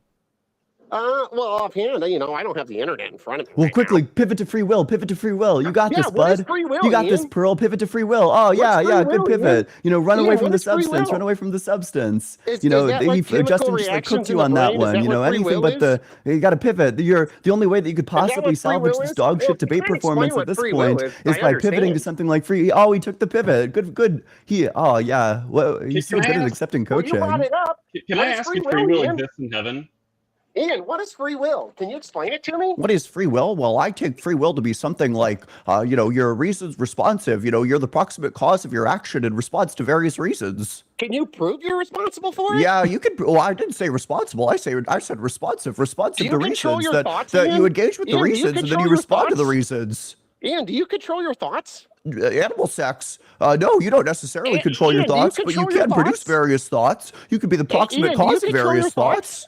Well, offhand, I don't have the internet in front of me. Well, right quickly, now. pivot to free will. Pivot to free will. You got Yeah, this, what is bud. free will, You got this, Ian? Pearl. Pivot to free will. Oh, yeah, free yeah. Good will, pivot. Ian? Run away Ian, from what the is free substance. will? Run away from the substance. Is that like chemical Justin just reactions cooked in you the on that brain? Is one. that what free Anything will but is? you got to pivot. The only way that you could that possibly what free salvage will this is? dog Well, shit debate try to explain performance what at this free will point is. is I by pivoting to understand. something like free. Oh, he took the pivot. Good. Oh, yeah. Well, he's so Can I good at ask- accepting Well, you brought coaching. it up. Can What I is ask free if free will, will Ian? exists in heaven? Ian, what is free will? Can you explain it to me? What is free will? Well, I take free will to be something like, your reasons responsive. You're the proximate cause of your action in response to various reasons. Can you prove you're responsible for it? Yeah, you could. Well, I didn't say responsible. I said responsive. Responsive Do you to control reasons your that, thoughts, that Ian? you engage with the Ian, do you reasons and then control you your respond to the thoughts? reasons. Ian, do you control your thoughts? Animal sex. No, you don't necessarily control your Ian, do you thoughts, but you control your can produce thoughts? various thoughts. You could be the proximate Ian, do you cause of control your various thoughts? thoughts.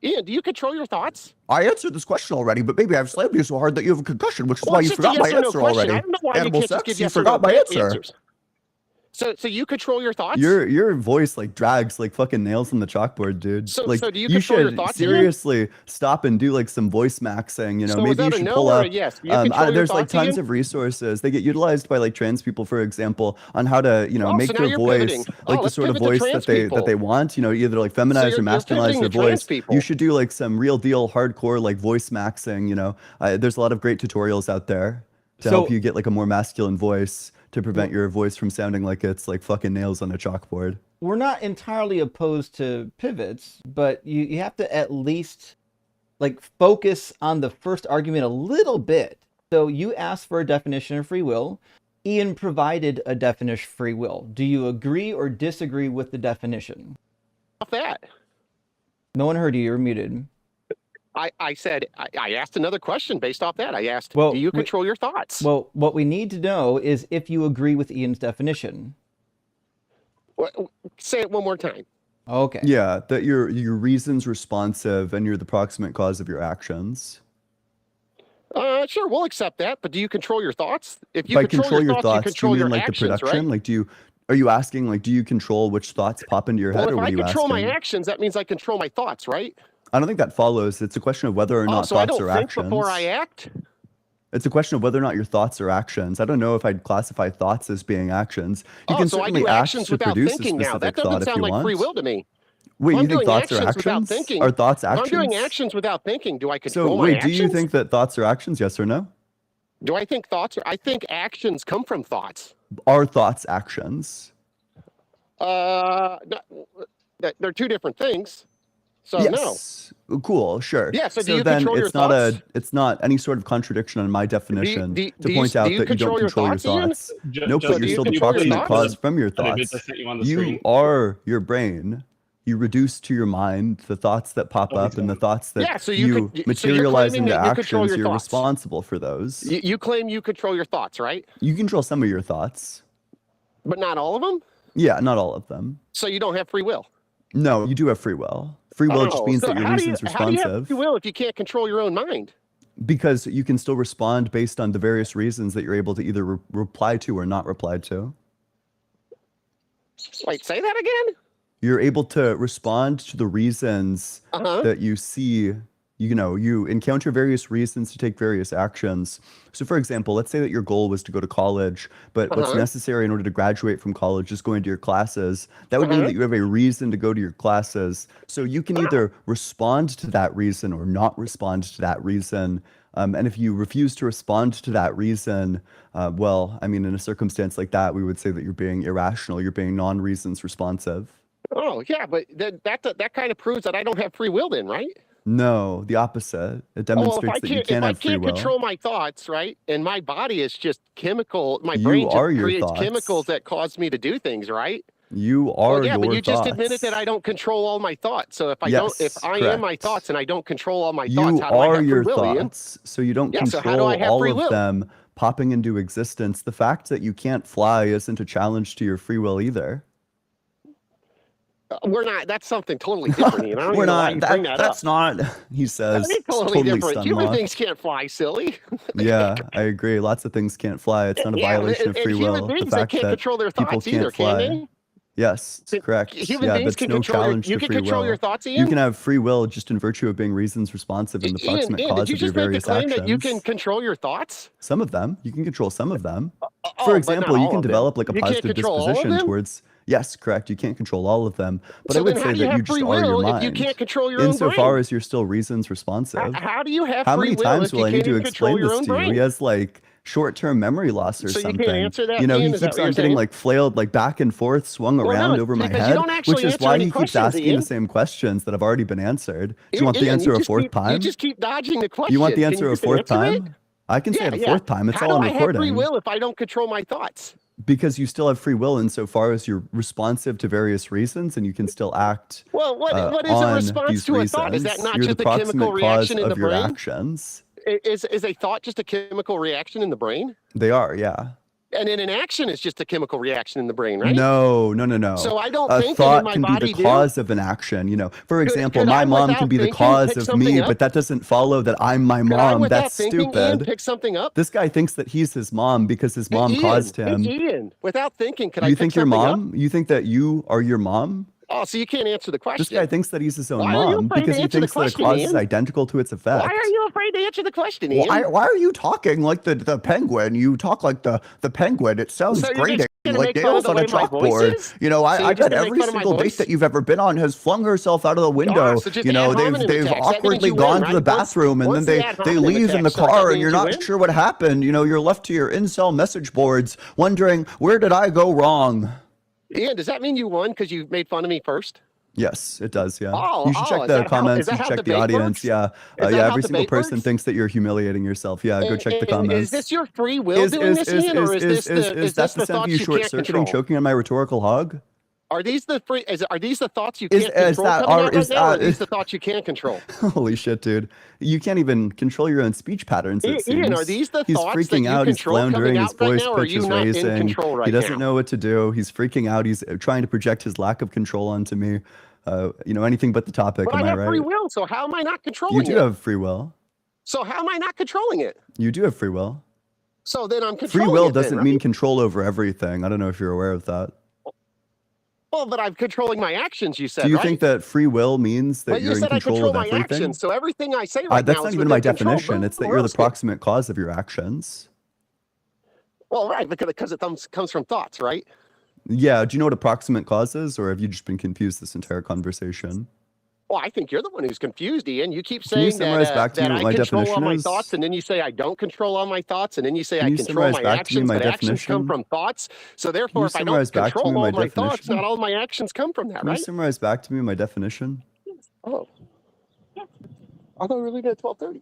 Ian, do you control your thoughts? I answered this question already, but maybe I've slammed you so hard that you have a concussion, which is Well, why it's you just a forgot yes my or no answer question. already. I don't know why Animal you can't just sex, give you yes or no forgot my answer. answers. So you control your thoughts? Your voice like drags like fucking nails on the chalkboard, dude. So- like so do you control your should thoughts, Ian? seriously stop and do like some voice maxing. So is Maybe that you a should no pull or a up. yes? Do you control your there's like thoughts, tons Ian? of resources. They get utilized by like trans people, for example, on how to Oh, make so now their you're voice pivoting. like the let's sort of pivot to voice trans that people. they want. Either like feminize you're or masculinize pivoting their to trans voice. people. You should do like some real deal hardcore like voice maxing. There's a lot of great tutorials out there to help So- you get like a more masculine voice to prevent your voice from sounding like it's like fucking nails on a chalkboard. We're not entirely opposed to pivots, but you have to at least like focus on the first argument a little bit. So you asked for a definition of free will. Ian provided a definition of free will. Do you agree or disagree with the definition? Off that. No one heard you. You're muted. I said, I asked another question based off that. I asked, Well, do you control your thoughts? Well, what we need to know is if you agree with Ian's definition. Say it one more time. Okay. Yeah, that your reason's responsive and you're the proximate cause of your actions. Sure, we'll accept that. But do you control your thoughts? If you By control your thoughts, you do control you your mean like actions, the production? right? Like, are you asking like, do you control which thoughts pop into your head, Well, or if what I are you control asking? my actions, that means I control my thoughts, right? I don't think that follows. It's a question of whether or not So I thoughts don't are think actions. before I act? It's a question of whether or not your thoughts are actions. I don't know if I'd classify thoughts as being actions. You can So I certainly do act actions to without produce a thinking now. That specific thought doesn't if sound you like want. free will to me. Wait, If you I'm think doing thoughts are actions without actions? thinking, Are thoughts if actions? I'm doing actions without thinking, do I So control my wait, actions? do you think that thoughts are actions? Yes or no? Do I think thoughts are? I think actions come from thoughts. Are thoughts actions? No, they're two different things. So no. Yes. Cool. Sure. Yeah, so do So you then control your it's not thoughts? it's not any sort of contradiction on my definition do to you- point out do you that you don't control your control your thoughts, Ian? thoughts. No, Just but do you're you still the control your proximate thoughts? cause from your But if thoughts. I sent you on the You screen. are your brain. You reduce to your mind the thoughts that pop Oh, up and the thoughts that Yeah, so you could- so you're materialize claiming into that you control actions. your You're thoughts. responsible for those. You claim you control your thoughts, right? You control some of your thoughts. But not all of them? Yeah, not all of them. So you don't have free will? No, you do have free will. Free will just means so that your how do you- reason's How do you have responsive. free will if you can't control your own mind? Because you can still respond based on the various reasons that you're able to either reply to or not reply to. Wait, say that again? You're able to respond to the reasons that you see. You encounter various reasons to take various actions. So for example, let's say that your goal was to go to college, but what's necessary in order to graduate from college is going to your classes. That would mean that you have a reason to go to your classes. So you can either respond to that reason or not respond to that reason. And if you refuse to respond to that reason, well, I mean, in a circumstance like that, we would say that you're being irrational. You're being non-reasons responsive. Oh, yeah, but that kind of proves that I don't have free will then, right? No, the opposite. It Well, demonstrates that you can't have free if I can't will. control my thoughts, right, and my body is just chemical, my You brain are just your creates thoughts. chemicals that cause me to do things, right? You are Well, yeah, but your you just admitted that thoughts. I don't control all my thoughts. So if I Yes, I am my correct. thoughts and I don't control all my You thoughts, how do I are have free your will, Ian? thoughts, so you don't Yeah, so how do control I have all free of will? them popping into existence. The fact that you can't fly isn't a challenge to your free will either. We're not. That's something totally different, Ian. I don't We're even know why not. you bring that That's up. not. He says. It's totally different. stun Human locked. beings can't fly, silly. Yeah, I agree. Lots of things can't fly. It's not a violation of and free human will. The beings, they fact can't that control their people thoughts either, can't can fly. they? Yes, correct. Human Yeah, beings that's can no control challenge you to can free control will. your thoughts, Ian? You can have free will just in virtue of being reasons responsive and the proximate Ian, cause did you of your just make the various claim actions. that you can control your thoughts? Some of them. You can control some of them. Oh, For but not example, you all can of them. develop like a You can't positive control all of disposition them? towards. Yes, correct. You can't control all of them. But I So would then how say do you that you have just free are your will if mind. you can't control your own Insofar brain? as you're still reasons responsive. How do you have How free many will times if will you I need can't to even control explain your this own to you? He brain? has like short-term memory loss or So you something. can't answer that, You know, Ian? he Is that keeps what on you're getting saying? like flailed like back and forth, swung Well, no, around it's over my because you head, don't actually which is answer why any he keeps questions, asking Ian. the same questions that have already been answered. Do you want the Ian, answer a just fourth You time? just keep dodging the question. You want the Can answer you a just fourth answer it? time? I can say it a Yeah. fourth time. It's How all do on I have free recording. will if I don't control my thoughts? Because you still have free will insofar as you're responsive to various reasons and you can still act Well, what is a on response these to a reasons. thought? Is that not You're the just a chemical proximate cause reaction in the of your brain? actions. Is a thought just a chemical reaction in the brain? They are, yeah. And then an action is just a chemical reaction in the brain, right? No. So I don't A think, and thought then my can be body the do? cause of an action. You know, for example, could my I, mom without can be the thinking, cause pick of something me, up? but that doesn't follow that I'm my Could I, mom. without That's thinking, Ian, stupid. pick something up? This guy thinks that he's his mom because his mom Ian, caused him. Ian, without thinking, could I You pick think your something up? mom? You think that you are your mom? Oh, so you can't answer the question. This guy thinks that he's his own Why are you mom afraid to because he answer the thinks that a question, cause is Ian? identical to its effect. Why are you afraid to answer the question, Ian? Why are you talking like the penguin? You talk like the penguin. It sounds So you're great. just gonna Like make fun of nails the on a way my voice chalkboard. is? You know, So I you're just bet gonna make every fun of my single date voice? that you've ever been on has flung herself out of the window. so just You ad know, hominem they've attacks. That means awkwardly you gone win, to the right? bathroom and What's then the ad they hominem leave in the attack? So that car and means you're you not win? sure what happened. You know, you're left to your incel message boards wondering, where did I go wrong? Ian, does that mean you won because you made fun of me first? Yes, it does. Yeah. Oh, You should check is the that how comments. You should how check the debate audience. works? Yeah. Is that Yeah. how Every single debate person works? thinks that you're humiliating yourself. Yeah. Go check the And is comments. this your free will doing this, Ian, or is this Is that the the sound of thoughts you you short can't circuiting, control? choking on my rhetorical hog? Are these the are these the thoughts you Is can't is control that coming are out right is now, or are these the thoughts you can control? Holy shit, dude! You can't even control your own speech patterns. It Ian, are seems these the he's thoughts that freaking you out. He's control coming floundering. His out right voice now, or are pitch you is not in raising. control right He doesn't now? know what to do. He's freaking out. He's trying to project his lack of control onto me. Anything but the topic. But Am I I have free right? will, so how am I not You controlling do it? have free will. So how am I not controlling it? You do have free will. So then I'm Free controlling will it then, doesn't right? mean control over everything. I don't know if you're aware of that. Well, but I'm controlling my actions, you Do said, you right? think that free will means that But you you're in said I control control of my everything? actions, so everything I say right That's now not is even my within control. definition. It's that Boom, you're the roasted. proximate cause of your actions. Well, right, because it comes from thoughts, right? Yeah. Do you know what a proximate cause is, or have you just been confused this entire conversation? Well, I think you're the one who's confused, Ian. You keep Can you saying that summarize back to me that what I my control all definition my is? thoughts, and then you say I don't control all my thoughts, and then you say Can I you control summarize my back to me actions, my but actions come definition? from thoughts. So Can therefore, you if I don't summarize back to me control my all my thoughts, definition? not all my actions come from that, Can you right? summarize back to me my definition? Oh, I thought we were leaving at 12:30.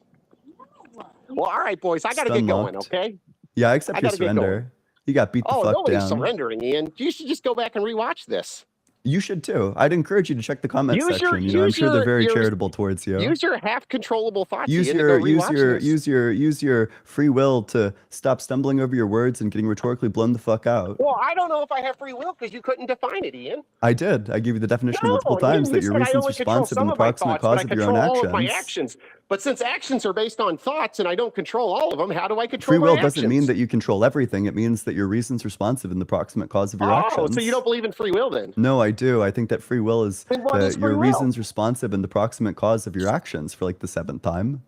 Well, all right, boys, I got to get going. Stunlocked. Okay, Yeah, I I accept your got to get going. surrender. You got beat the Oh, fuck nobody's down. surrendering, Ian. You should just go back and rewatch this. You should too. I'd encourage you to check the comment Use your section. I'm use sure they're your very your charitable towards you. use your half controllable thoughts, Use Ian, to go your use rewatch your this. use your free will to stop stumbling over your words and getting rhetorically blown the fuck out. Well, I don't know if I have free will because you couldn't define it, Ian. I did. I gave you the definition multiple No, times you that your said I reason's only control responsive some and the of my proximate thoughts, but cause I of your own control all of my actions. actions. But since actions are based on thoughts and I don't control all of them, how do I control Free will my doesn't mean actions? that you control everything. It means that your reason's responsive and the proximate cause of your Oh, actions. so you don't believe in free will then? No, I do. I think that free will is Then what is your free will? reason's responsive and the proximate cause of your actions for like the 7th time.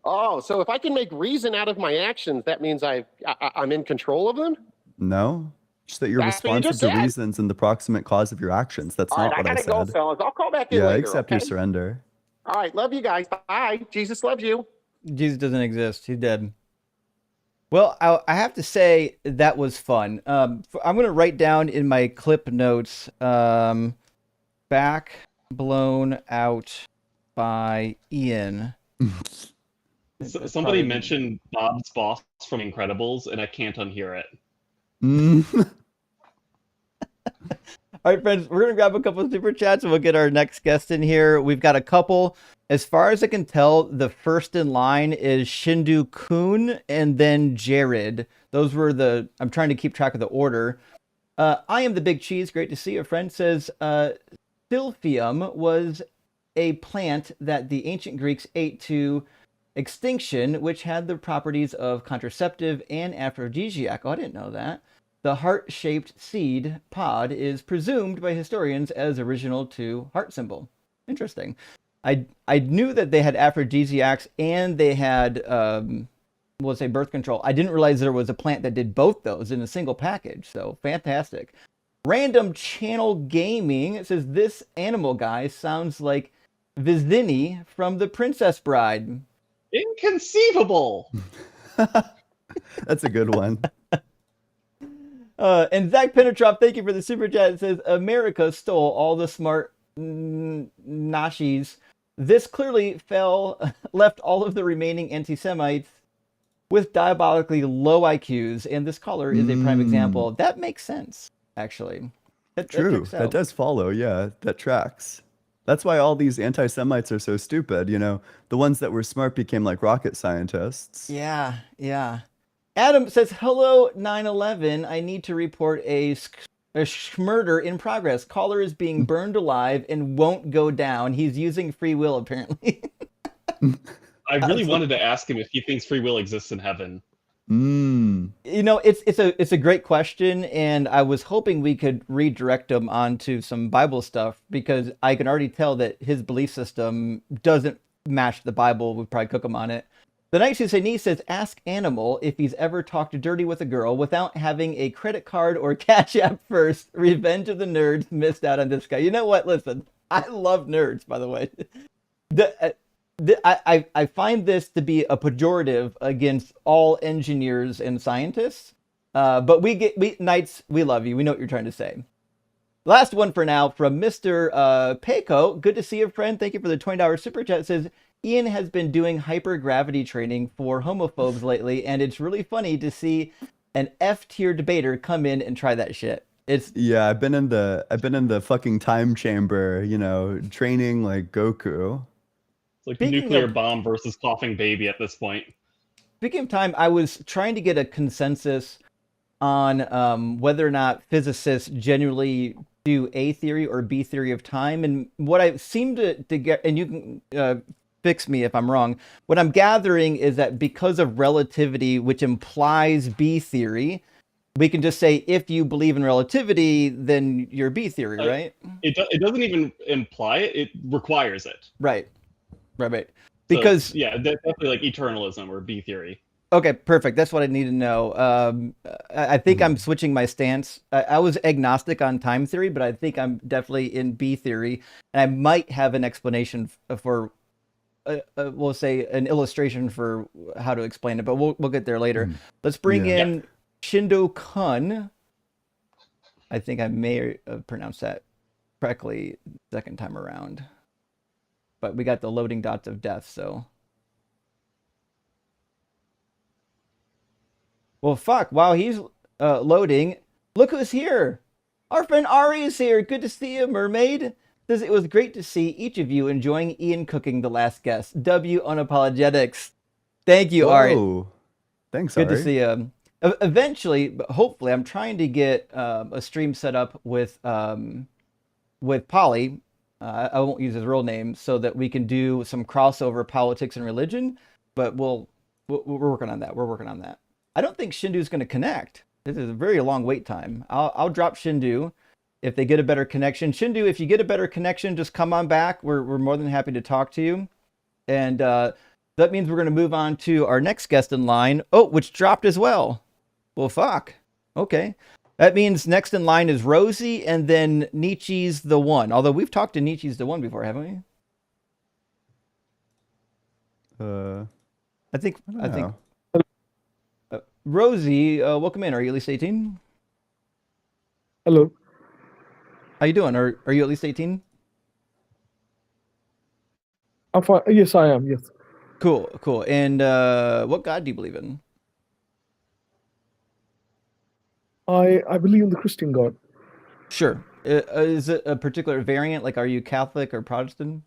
Oh, so if I can make reason out of my actions, that means I'm in control of them? No, just that you're That's what you responsive just to said. reasons and the proximate cause of your actions. That's All right, not I what I gotta go, said. fellas. I'll call back in Yeah, I later, accept okay? your surrender. All right, love you guys. Bye. Jesus loves you. Jesus doesn't exist. He's dead. Well, I have to say that was fun. I'm going to write down in my clip notes, back blown out by Ian. So, somebody mentioned Bob's boss from Incredibles, and I can't unhear it. All right, friends, we're going to grab a couple of super chats and we'll get our next guest in here. We've got a couple. As far as I can tell, the first in line is Shindu Kun and then Jared. Those were I'm trying to keep track of the order. I am the Big Cheese. Great to see you. A friend says Silphium was a plant that the ancient Greeks ate to extinction, which had the properties of contraceptive and aphrodisiac. Oh, I didn't know that. The heart-shaped seed pod is presumed by historians as original to heart symbol. Interesting. I knew that they had aphrodisiacs and they had, we'll say birth control. I didn't realize there was a plant that did both those in a single package. So fantastic. Random Channel Gaming, it says this animal guy sounds like Vizini from The Princess Bride. Inconceivable! That's a good one. And Zach Penetrop, thank you for the super chat. It says America stole all the smart Nashis. This clearly left all of the remaining anti-Semites with diabolically low IQs, and this caller is a prime example. That makes sense, actually. True. That does follow. Yeah, that tracks. That's why all these anti-Semites are so stupid. The ones that were smart became like rocket scientists. Yeah. Adam says, hello, 9/11. I need to report a murder in progress. Caller is being burned alive and won't go down. He's using free will, apparently. I really wanted to ask him if he thinks free will exists in heaven. It's a great question, and I was hoping we could redirect him onto some Bible stuff, because I can already tell that his belief system doesn't match the Bible. We'd probably cook him on it. The Night Susanese says, ask Animal if he's ever talked dirty with a girl without having a credit card or Cash App first. Revenge of the Nerds missed out on this guy. You know what? Listen, I love nerds, by the way. I find this to be a pejorative against all engineers and scientists. But Knights, we love you. We know what you're trying to say. Last one for now from Mr. Payco. Good to see you, friend. Thank you for the $20 super chat. It says, Ian has been doing hypergravity training for homophobes lately, and it's really funny to see an F-tier debater come in and try that shit. Yeah, I've been in the fucking time chamber, training like Goku. It's like Speaking nuclear of- bomb versus coughing baby at this point. Speaking of time, I was trying to get a consensus on whether or not physicists generally do A theory or B theory of time. And what I seem to get, and you can fix me if I'm wrong, what I'm gathering is that because of relativity, which implies B theory, we can just say if you believe in relativity, then you're B theory, right? It doesn't even imply it; it requires it. Right. Because so yeah, definitely like eternalism or B theory. Okay, perfect. That's what I need to know. I think I'm switching my stance. I was agnostic on time theory, but I think I'm definitely in B theory, and I might have an explanation for, we'll say, an illustration for how to explain it. But we'll get there later. Let's bring in Shindo Kun. I think I may have pronounced that correctly second time around, but we got the loading dots of death, so. Well, fuck. While he's loading, look who's here. Our friend Ari is here. Good to see you, Mermaid. Says it was great to see each of you enjoying Ian cooking the last guest. W Unapologetics. Thank you, Ari. Thanks, Good Ari. to see you. Eventually, hopefully, I'm trying to get a stream set up with Polly. I won't use his real name, so that we can do some crossover politics and religion. But we're working on that. We're working on that. I don't think Shindu's going to connect. This is a very long wait time. I'll drop Shindu if they get a better connection. Shindu, if you get a better connection, just come on back. We're more than happy to talk to you. And that means we're going to move on to our next guest in line. Oh, which dropped as well. Well, fuck. Okay. That means next in line is Rosie and then Nietzsche's the One. Although we've talked to Nietzsche's the One before, haven't we? I think. Rosie, welcome in. Are you at least 18? Hello. How you doing? Are you at least 18? I'm fine. Yes, I am. Yes. Cool. And what God do you believe in? I believe in the Christian God. Sure. Is it a particular variant? Like, are you Catholic or Protestant?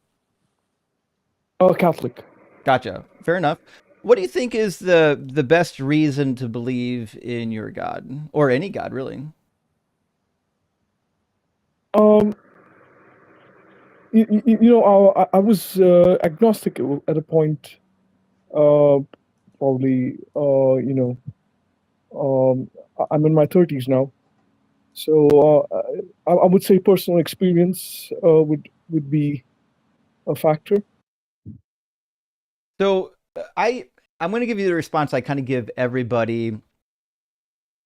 Catholic. Gotcha. Fair enough. What do you think is the best reason to believe in your God, or any God, really? I was agnostic at a point. Probably. I'm in my 30s now, so I would say personal experience would be a factor. So I'm going to give you the response I kind of give everybody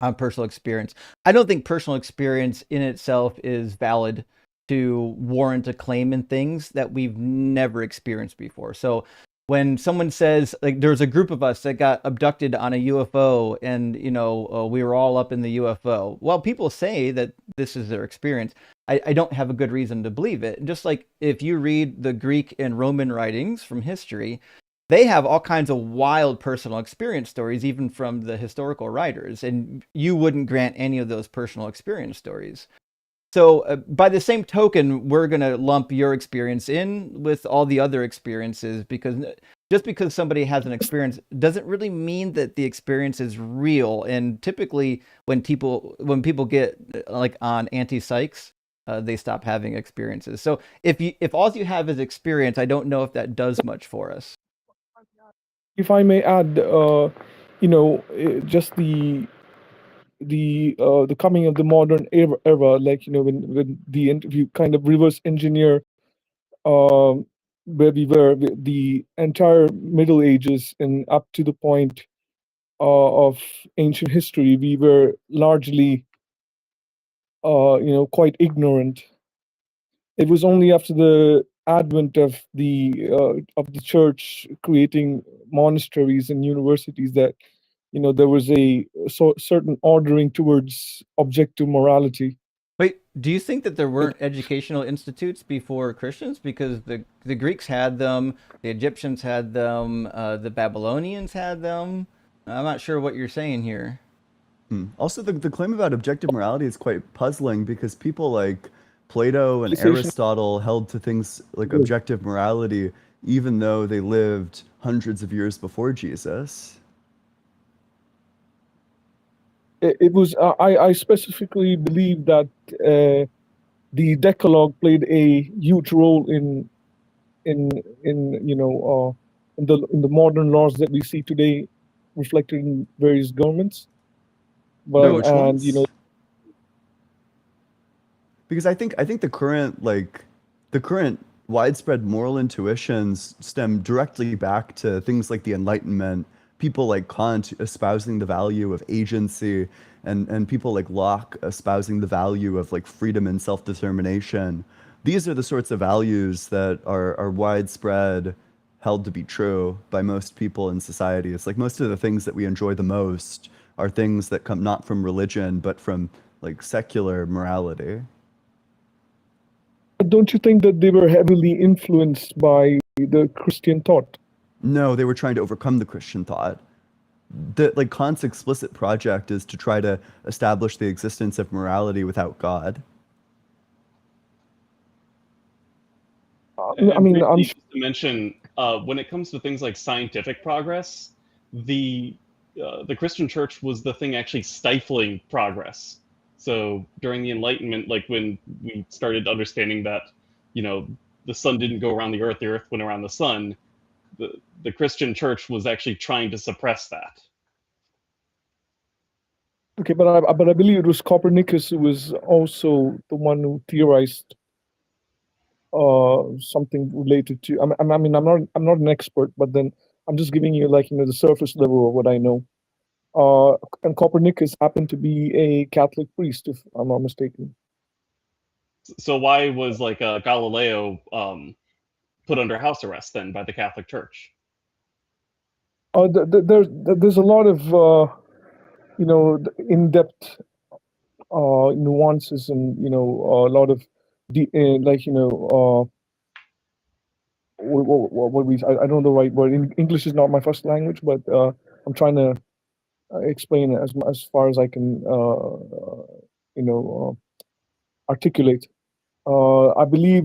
on personal experience. I don't think personal experience in itself is valid to warrant a claim in things that we've never experienced before. So when someone says, like, there's a group of us that got abducted on a UFO and, we were all up in the UFO. Well, people say that this is their experience. I don't have a good reason to believe it. And just like if you read the Greek and Roman writings from history, they have all kinds of wild personal experience stories, even from the historical writers, and you wouldn't grant any of those personal experience stories. So by the same token, we're going to lump your experience in with all the other experiences, because just because somebody has an experience doesn't really mean that the experience is real. And typically when people get like on anti-psychs, they stop having experiences. So if all you have is experience, I don't know if that does much for us. If I may add, just the coming of the modern era, like when the interview kind of reverse engineer where we were the entire Middle Ages and up to the point of ancient history, we were largely quite ignorant. It was only after the advent of the church creating monasteries and universities that there was a certain ordering towards objective morality. Wait, Do you think that there weren't educational institutes before Christians? Because the Greeks had them, the Egyptians had them, the Babylonians had them. I'm not sure what you're saying here. Also, the claim about objective morality is quite puzzling because people like Plato and Civilization. Aristotle held to things like Good. objective morality, even though they lived hundreds of years before Jesus. It was I specifically believe that the Decalogue played a huge role in you know in the modern laws that we see today reflected in various governments. No, But which and you know ones? Because I think the current widespread moral intuitions stem directly back to things like the Enlightenment, people like Kant espousing the value of agency, and people like Locke espousing the value of like freedom and self-determination. These are the sorts of values that are widespread, held to be true by most people in society. It's like most of the things that we enjoy the most are things that come not from religion, but from like secular morality. don't you think that they were heavily influenced by the Christian thought? No, they were trying to overcome the Christian thought. Like Kant's explicit project is to try to establish the existence of morality without God. I And mean, I'm briefly, sure just to mention, when it comes to things like scientific progress, the Christian Church was the thing actually stifling progress. So during the Enlightenment, like when we started understanding that, the sun didn't go around the earth went around the sun, the Christian Church was actually trying to suppress that. okay, but I believe it was Copernicus who was also the one who theorized something related to. I mean, I'm not an expert, but then I'm just giving you like the surface level of what I know. And Copernicus happened to be a Catholic priest, if I'm not mistaken. So why was like Galileo put under house arrest then by the Catholic Church? There's a lot of in-depth nuances and a lot of what we I don't know the right word. English is not my first language, but I'm trying to explain it as far as I can articulate. I believe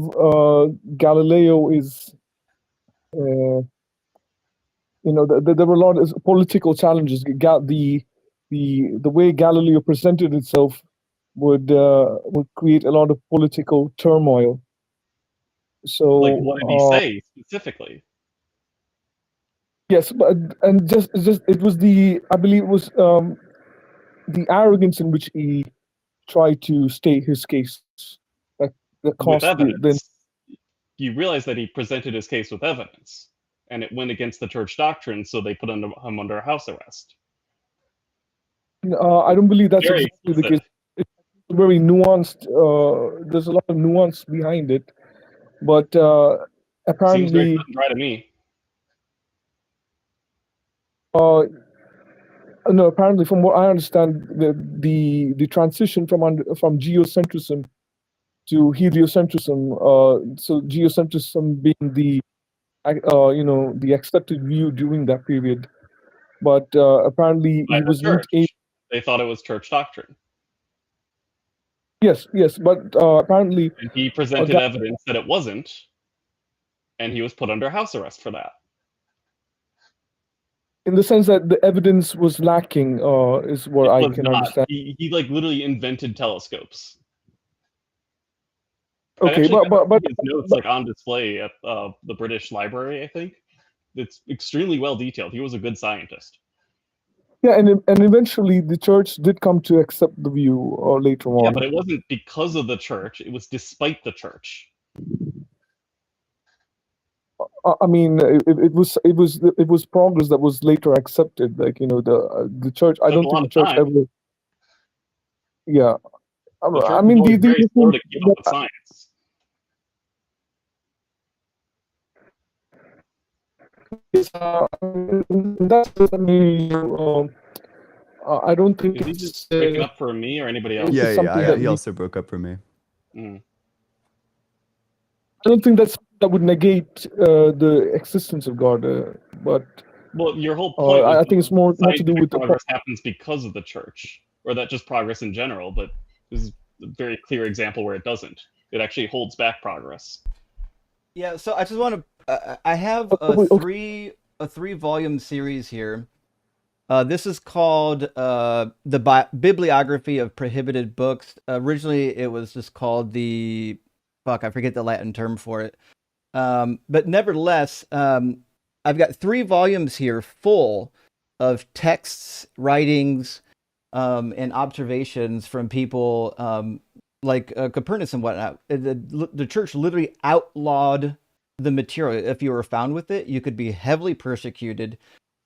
Galileo is there were a lot of political challenges. The way Galileo presented itself would create a lot of political turmoil. So Like, what did he say specifically? yes, but and just it was I believe it was the arrogance in which he tried to state his case that With caused evidence. You realize that he presented his case with evidence, and it went against the church doctrine, so they put him under house arrest. I don't believe that's Very exactly the explicit. case. It's very nuanced. There's a lot of nuance behind it, but Seems very apparently, cut and dry to me. no. Apparently, from what I understand, the transition from geocentrism to heliocentrism. So geocentrism being the the accepted view during that period, but apparently By he the was not able. church. They thought it was church doctrine. Yes, but apparently, And he presented evidence that it wasn't, and he was put under house arrest for that. in the sense that the evidence was lacking, is what It I was can not. understand. He like literally invented telescopes. Okay, but His notes like on display at the British Library, I think. It's extremely well detailed. He was a good scientist. yeah, and eventually the church did come to accept the view later Yeah, on. but it wasn't because of the church. It was despite the church. I mean, it was progress that was later accepted. Like the church. I Took a don't think lot the of church time. ever. Yeah, The church I was mean always very slow to keep up with science. That's I mean, I don't think Is he just it's breaking up for me or anybody else? it's something Yeah. that He we. also broke up for me. Mm. I don't think that would negate the existence of God, but Well, your whole point was I that think it's more to do scientific with the progress happens because of the church, or that just progress in general, but this is a very clear example where it doesn't. It actually holds back progress. Yeah, so I just want to. I have Okay. a 3 volume series here. This is called the Bibliography of Prohibited Books. Originally, it was just called the fuck. I forget the Latin term for it. But nevertheless, I've got 3 volumes here full of texts, writings, and observations from people like Copernicus and whatnot. The church literally outlawed the material. If you were found with it, you could be heavily persecuted.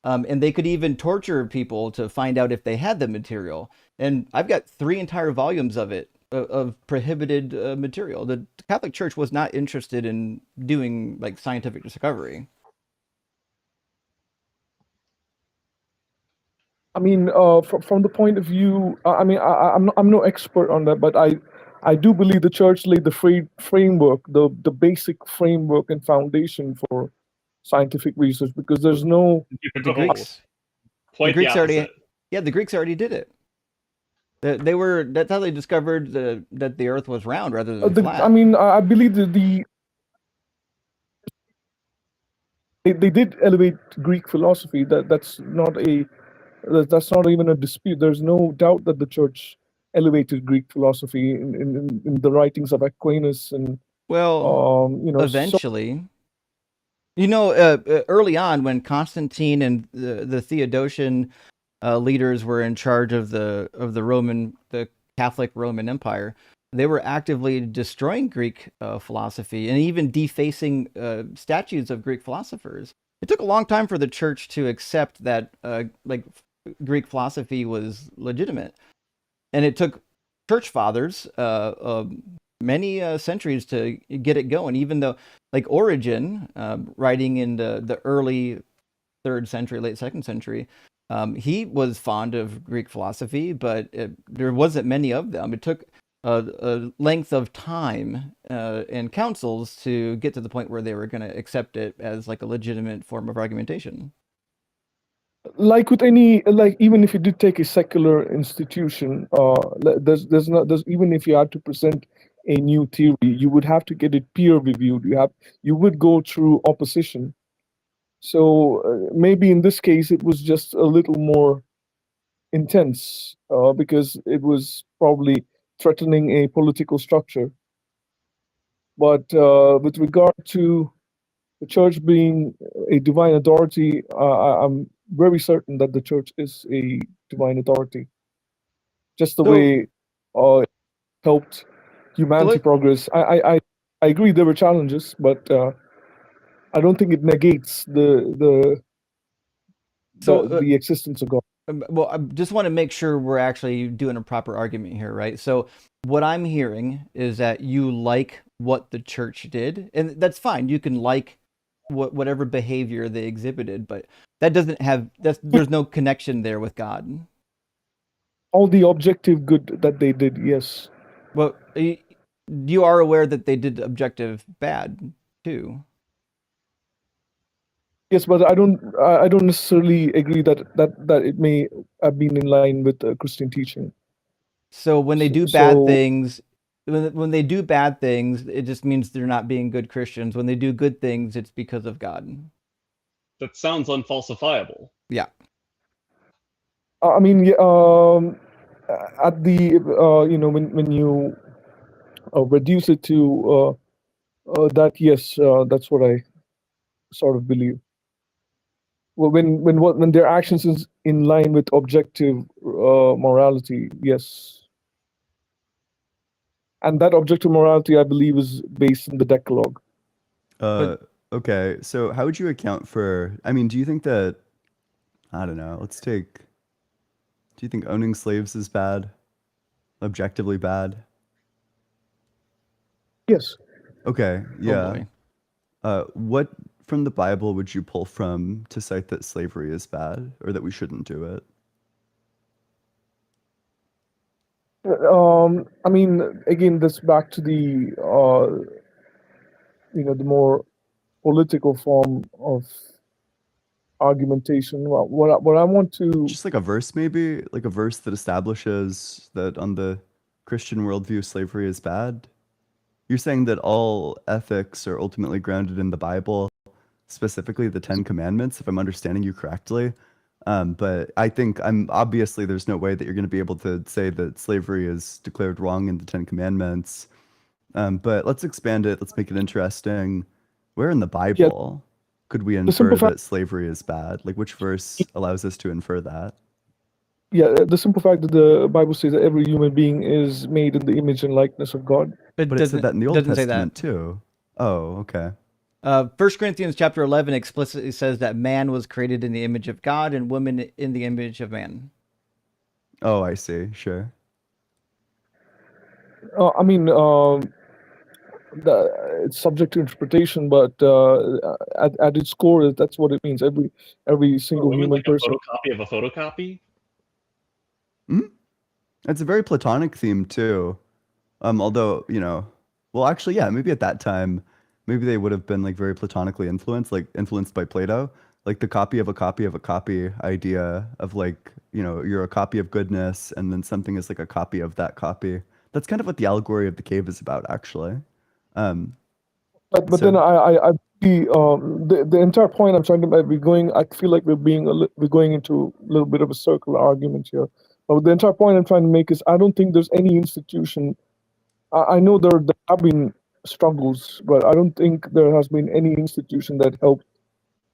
And they could even torture people to find out if they had the material. And I've got 3 entire volumes of it, of prohibited material. The Catholic Church was not interested in doing like scientific discovery. I mean, from the point of view, I mean, I'm no expert on that, but I do believe the church laid the framework, the basic framework and foundation for scientific research, because there's no. But the No, Greeks, quite the already, opposite. yeah, the Greeks already did it. That's how they discovered that the Earth was round rather than I flat. mean, I believe that they did elevate Greek philosophy. That's not even a dispute. There's no doubt that the church elevated Greek philosophy in the writings of Aquinas and Well, so eventually, early on when Constantine and the Theodosian leaders were in charge of the Catholic Roman Empire, they were actively destroying Greek philosophy and even defacing statues of Greek philosophers. It took a long time for the church to accept that Greek philosophy was legitimate, and it took church fathers many centuries to get it going. Even though, like Origen, writing in the early 3rd century, late 2nd century, he was fond of Greek philosophy, but there wasn't many of them. It took a length of time and councils to get to the point where they were going to accept it as like a legitimate form of argumentation. like with any, like even if you did take a secular institution, there's even if you had to present a new theory, you would have to get it peer reviewed. You would go through opposition. So maybe in this case it was just a little more intense because it was probably threatening a political structure. But with regard to the church being a divine authority, I'm very certain that the church is a divine authority. Just the So, way it helped so humanity let, progress. I agree there were challenges, but I don't think it negates so the existence of God. well, I just want to make sure we're actually doing a proper argument here, right? So, what I'm hearing is that you like what the church did, and that's fine. You can like whatever behavior they exhibited, but that doesn't have there's no connection there with God. All the objective good that they did, yes. Well, you are aware that they did objective bad too. Yes, but I don't necessarily agree that it may have been in line with Christian teaching. So when they do bad So things, when they do bad things, it just means they're not being good Christians. When they do good things, it's because of God. That sounds unfalsifiable. Yeah. I mean, at the when you reduce it to that, yes, that's what I sort of believe. Well, when their actions is in line with objective morality, yes, and that objective morality, I believe, is based in the Decalogue. But Okay, so how would you account for, I mean, do you think that, I don't know, do you think owning slaves is bad? Objectively bad? Yes. Okay, oh yeah. boy. What from the Bible would you pull from to cite that slavery is bad or that we shouldn't do it? I mean, again, this back to the the more political form of argumentation. What I want to Just like a verse, maybe like a verse that establishes that on the Christian worldview, slavery is bad. You're saying that all ethics are ultimately grounded in the Bible, specifically the Ten Commandments, if I'm understanding you correctly. But I think I'm obviously there's no way that you're going to be able to say that slavery is declared wrong in the Ten Commandments. But let's expand it. Let's make it interesting. Where in the yeah Bible could we the simple infer fact that slavery is bad? Like which verse allows us to infer that? the simple fact that the Bible says that every human being is made in the image and likeness of God. But But it said that in the Old doesn't say that. Testament too. Oh, okay. 1 Corinthians chapter 11 explicitly says that man was created in the image of God and woman in the image of man. Oh, I see. Sure. I mean, it's subject to interpretation, but at its core, that's what it means. Every Are single women human like a person. photocopy of a photocopy? It's a very Platonic theme too. Although, well, actually, yeah, maybe at that time, maybe they would have been like very platonically influenced, like influenced by Plato, like the copy of a copy of a copy idea of like, you're a copy of goodness, and then something is like a copy of that copy. That's kind of what the allegory of the cave is about, actually. Um, But then so the entire point I'm trying to make, I feel like we're going into a little bit of a circular argument here. But the entire point I'm trying to make is I don't think there's any institution. I know there have been struggles, but I don't think there has been any institution that helped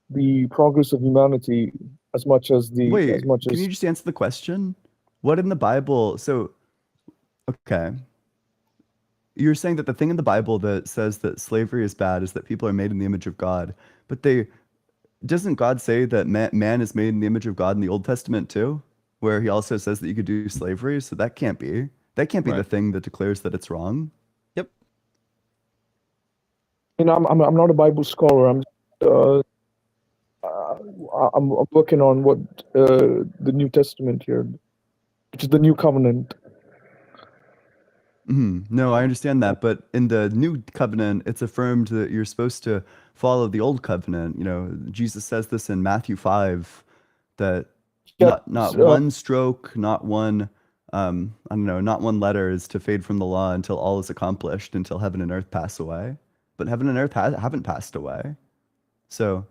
the progress of humanity as much as wait, can you just answer the question? What in the Bible? So, okay. You're saying that the thing in the Bible that says that slavery is bad is that people are made in the image of God, but doesn't God say that man is made in the image of God in the Old Testament too, where he also says that you could do slavery? So that can't be the Right. thing that declares that it's wrong. Yep. I'm not a Bible scholar. I'm working on what the New Testament here, which is the New Covenant. No, I understand that, but in the new covenant, it's affirmed that you're supposed to follow the old covenant. Jesus says this in Matthew 5 that Yes, not one stroke, not one I don't know, not one letter is to fade from the law until all is accomplished, until heaven and earth pass away. But heaven and earth haven't passed away. So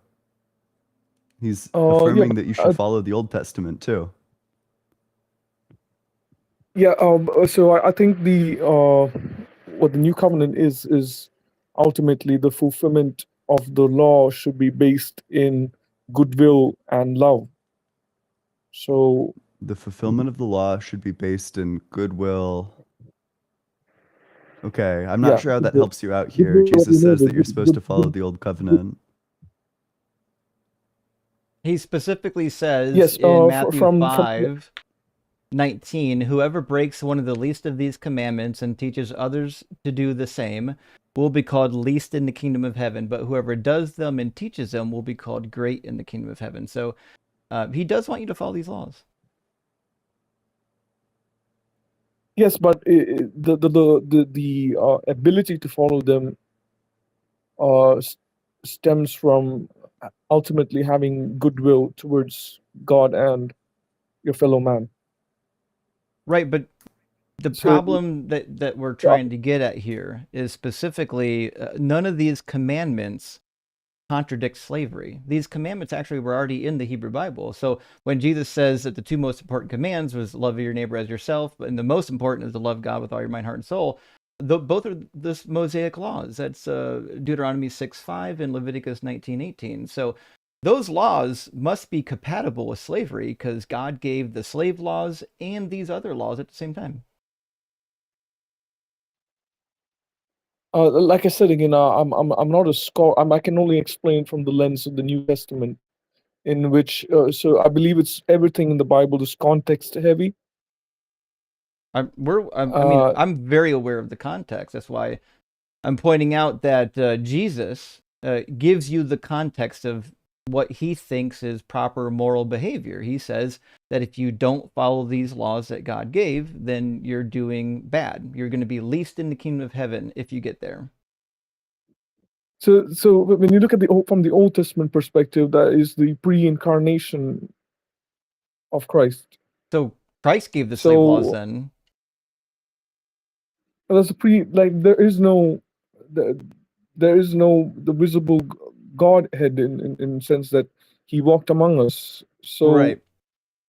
he's yeah, affirming that you should follow the Old Testament too. yeah. So I think what the New Covenant is ultimately the fulfillment of the law should be based in goodwill and love. So The fulfillment of the law should be based in goodwill. Okay, I'm not sure how that helps you out here. Jesus says that you're supposed to follow the old covenant. He specifically says Yes, in Matthew from 5:19, whoever breaks one of the least of these commandments and teaches others to do the same will be called least in the kingdom of heaven, but whoever does them and teaches them will be called great in the kingdom of heaven. So he does want you to follow these laws. Yes, but the ability to follow them stems from ultimately having goodwill towards God and your fellow man. Right, but the problem that we're trying to get at here is specifically none of these commandments contradict slavery. These commandments actually were already in the Hebrew Bible. So when Jesus says that the two most important commands was love your neighbor as yourself, and the most important is to love God with all your mind, heart, and soul, both are this Mosaic laws. That's Deuteronomy 6:5 and Leviticus 19:18. So those laws must be compatible with slavery because God gave the slave laws and these other laws at the same time. Like I said again, I'm not a scholar. I can only explain from the lens of the New Testament, in which so I believe it's everything in the Bible is context heavy. I mean, I'm very aware of the context. That's why I'm pointing out that Jesus gives you the context of what he thinks is proper moral behavior. He says that if you don't follow these laws that God gave, then you're doing bad. You're going to be least in the kingdom of heaven if you get there. So when you look at from the Old Testament perspective, that is the pre-incarnation of Christ. So Christ gave the slave laws So then. there's there is no the visible Godhead in sense that he walked among us. So Right.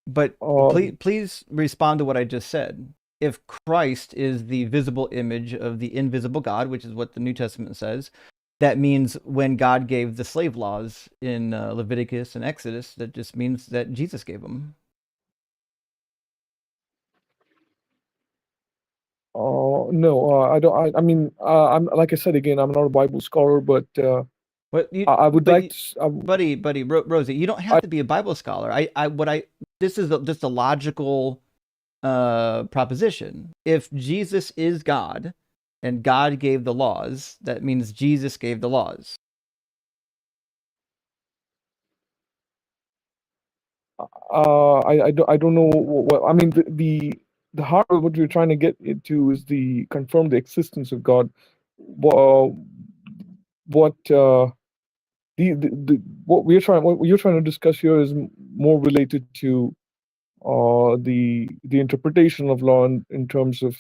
But um, please respond to what I just said. If Christ is the visible image of the invisible God, which is what the New Testament says, that means when God gave the slave laws in Leviticus and Exodus, that just means that Jesus gave them. no, I don't. I mean, I'm like I said again, I'm not a Bible scholar, but But you, I would but like you, to. buddy, Rosie, you don't have to be a Bible scholar. This is just a logical proposition. If Jesus is God and God gave the laws, that means Jesus gave the laws. I don't know what I mean. The heart of what you're trying to get into is the confirm the existence of God. What what you're trying to discuss here is more related to the interpretation of law in terms of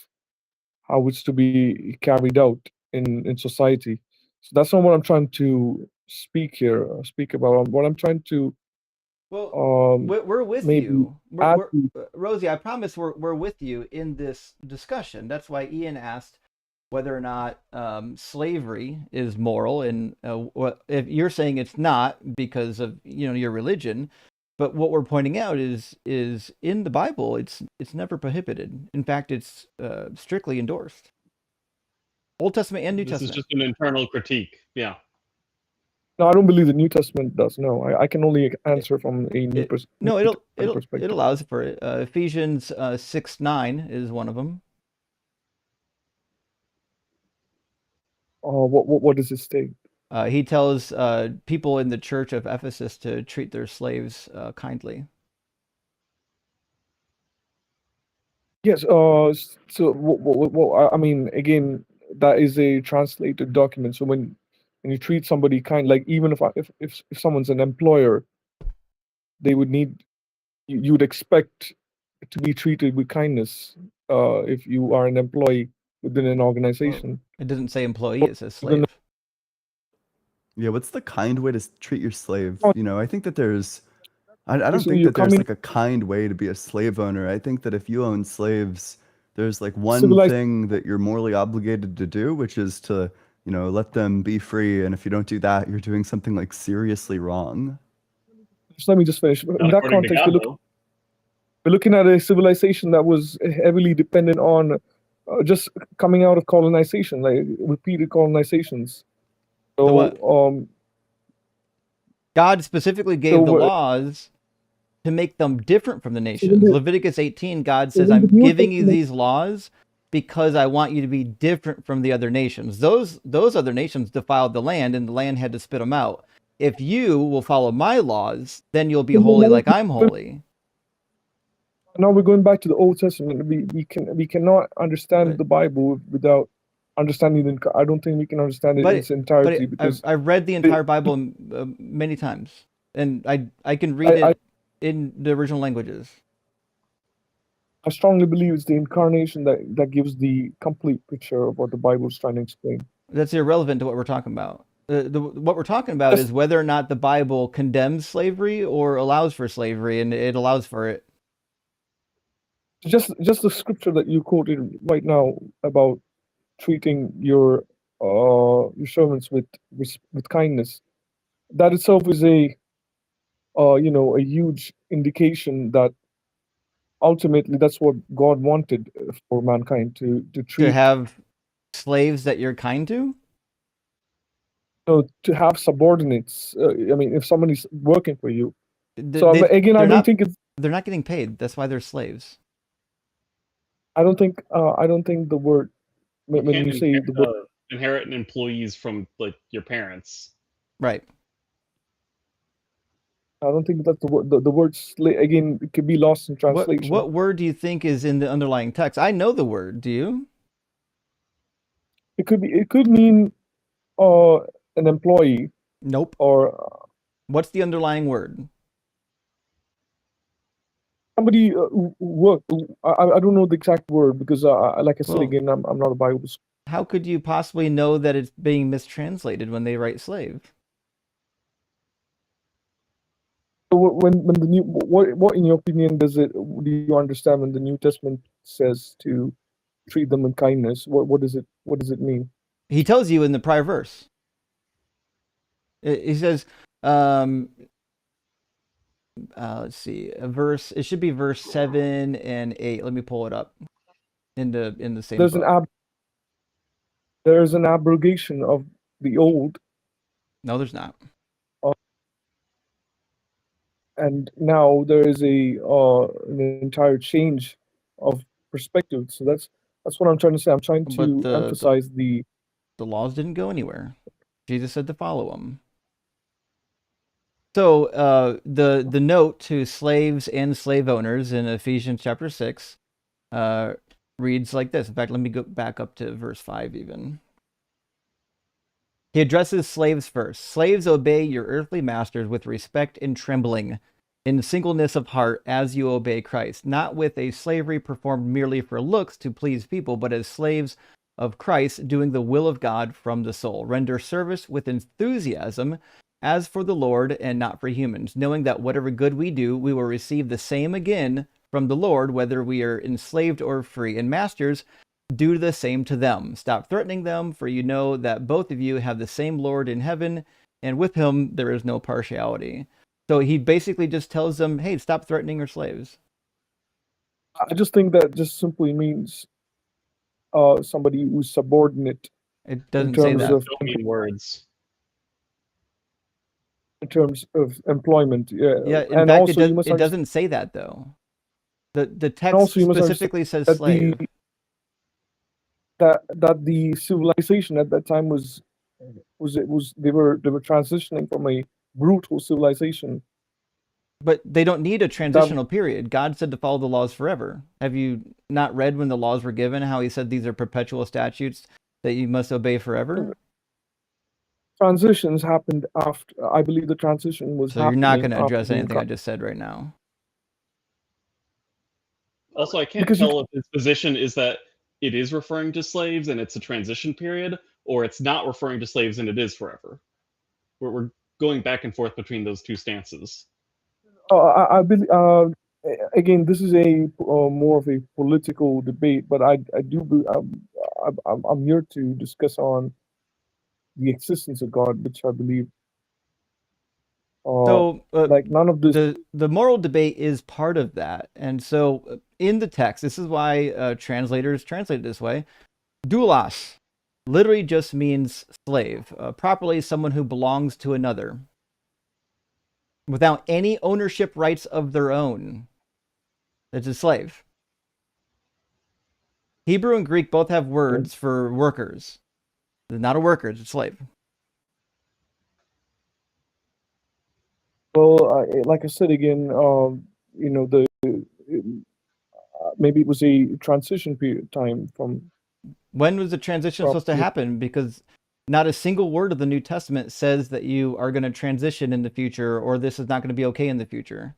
how it's to be carried out in society. So that's not what I'm trying to speak about. What I'm trying to Well, um we're with maybe you. add to. Rosie, I promise we're with you in this discussion. That's why Ian asked whether or not slavery is moral, and if you're saying it's not because of your religion. But what we're pointing out is in the Bible, it's never prohibited. In fact, it's strictly endorsed. Old Testament and New This is Testament. just an internal critique. Yeah. No, I don't believe the New Testament does. No, I can only answer from a New No, Testament it perspective. allows for it. Ephesians 6:9 is one of them. What does it state? He tells people in the church of Ephesus to treat their slaves kindly. Yes. So I mean, again, that is a translated document. So when you treat somebody kind, like even if someone's an employer, they would need you would expect to be treated with kindness. If you are an employee within an Well, organization, it doesn't say employee; it says even slave. Yeah, what's the kind way to treat your slave? though I think that I don't so think you that come there's in like a kind way to be a slave owner. I think that if you own slaves, there's like one civilized. thing that you're morally obligated to do, which is to, let them be free. And if you don't do that, you're doing something like seriously wrong. Just let me just finish. In Not that according to context, God, though. we're looking at a civilization that was heavily dependent on just coming out of colonization, like repeated colonizations. So what? So, God specifically gave the laws to make them different from the so nations. Leviticus 18, God says, in the "I'm New giving you Testament, these laws because I want you to be different from the other nations." Those other nations defiled the land, and the land had to spit them out. If you will follow my laws, then you'll be in the holy New like I'm Testament, holy. now we're going back to the Old Testament. We cannot understand But the Bible without understanding it. I don't think we can understand it in its entirety because I've read the the, entire Bible many times, and I can read I it in the original languages. I strongly believe it's the incarnation that gives the complete picture of what the Bible is trying to explain. That's irrelevant to what we're talking about. What we're talking about Just is whether or not the Bible condemns slavery or allows for slavery, and it allows for it. just the scripture that you quoted right now about treating your servants with kindness. That itself is a huge indication that ultimately that's what God wanted for mankind to To treat, have slaves that you're kind to, to have subordinates. I mean, if somebody's working for you. they, So again, I they're don't not think it's. they're not getting paid. That's why they're slaves. I don't think. I don't think the word You when can't you say the word. inherit employees from like your parents. Right. I don't think that's the word. The word again, it could be lost in translation. What word do you think is in the underlying text? I know the word. Do you? It could be. It could mean an employee Nope. or What's the underlying word? somebody who worked. I don't know the exact word because, like I said Well, again, I'm not a Bible scholar. how could you possibly know that it's being mistranslated when they write slave? So when the new what in your opinion do you understand when the New Testament says to treat them with kindness? What does it mean? He tells you in the prior verse. He says, let's see, a verse. It should be verse 7 and 8. Let me pull it up in the same There's book. there's an abrogation of the old. No, there's not. And now there is an entire change of perspective. So that's what I'm trying to say. I'm trying But to emphasize the laws didn't go anywhere. Jesus said to follow them. So the note to slaves and slave owners in Ephesians chapter 6 reads like this. In fact, let me go back up to verse 5 even. He addresses slaves first. Slaves, obey your earthly masters with respect and trembling, in singleness of heart, as you obey Christ, not with a slavery performed merely for looks to please people, but as slaves of Christ, doing the will of God from the soul. Render service with enthusiasm, as for the Lord and not for humans, knowing that whatever good we do, we will receive the same again from the Lord, whether we are enslaved or free. And masters, do the same to them. Stop threatening them, for you know that both of you have the same Lord in heaven, and with him there is no partiality. So he basically just tells them, hey, stop threatening your slaves. I just think that just simply means somebody who's subordinate. It doesn't say that. Don't mean words. In terms of employment, Yeah, in and fact, also you must it doesn't say that though. The text also you must specifically says that slave. that the civilization at that time was they were transitioning from a brutal civilization. But they don't need a transitional period. God said to follow the laws forever. Have you not read when the laws were given how he said these are perpetual statutes that you must obey forever? Transitions happened after. I believe the transition was. So you're not going to address anything I just said right now. Also, I can't tell if his position is that it is referring to slaves and it's a transition period, or it's not referring to slaves and it is forever. We're going back and forth between those two stances. I believe. Again, this is a more of a political debate, but I do. I'm here to discuss on the existence of God, which I believe. So like none of this. The moral debate is part of that, and so in the text, this is why translators translate it this way. Doulos literally just means slave. Properly, someone who belongs to another without any ownership rights of their own. It's a slave. Hebrew and Greek both have words for workers. It's not a worker, it's a slave. Well, like I said again, you know, maybe it was a transition period time from. When was the transition supposed to happen? Because not a single word of the New Testament says that you are going to transition in the future, or this is not going to be okay in the future.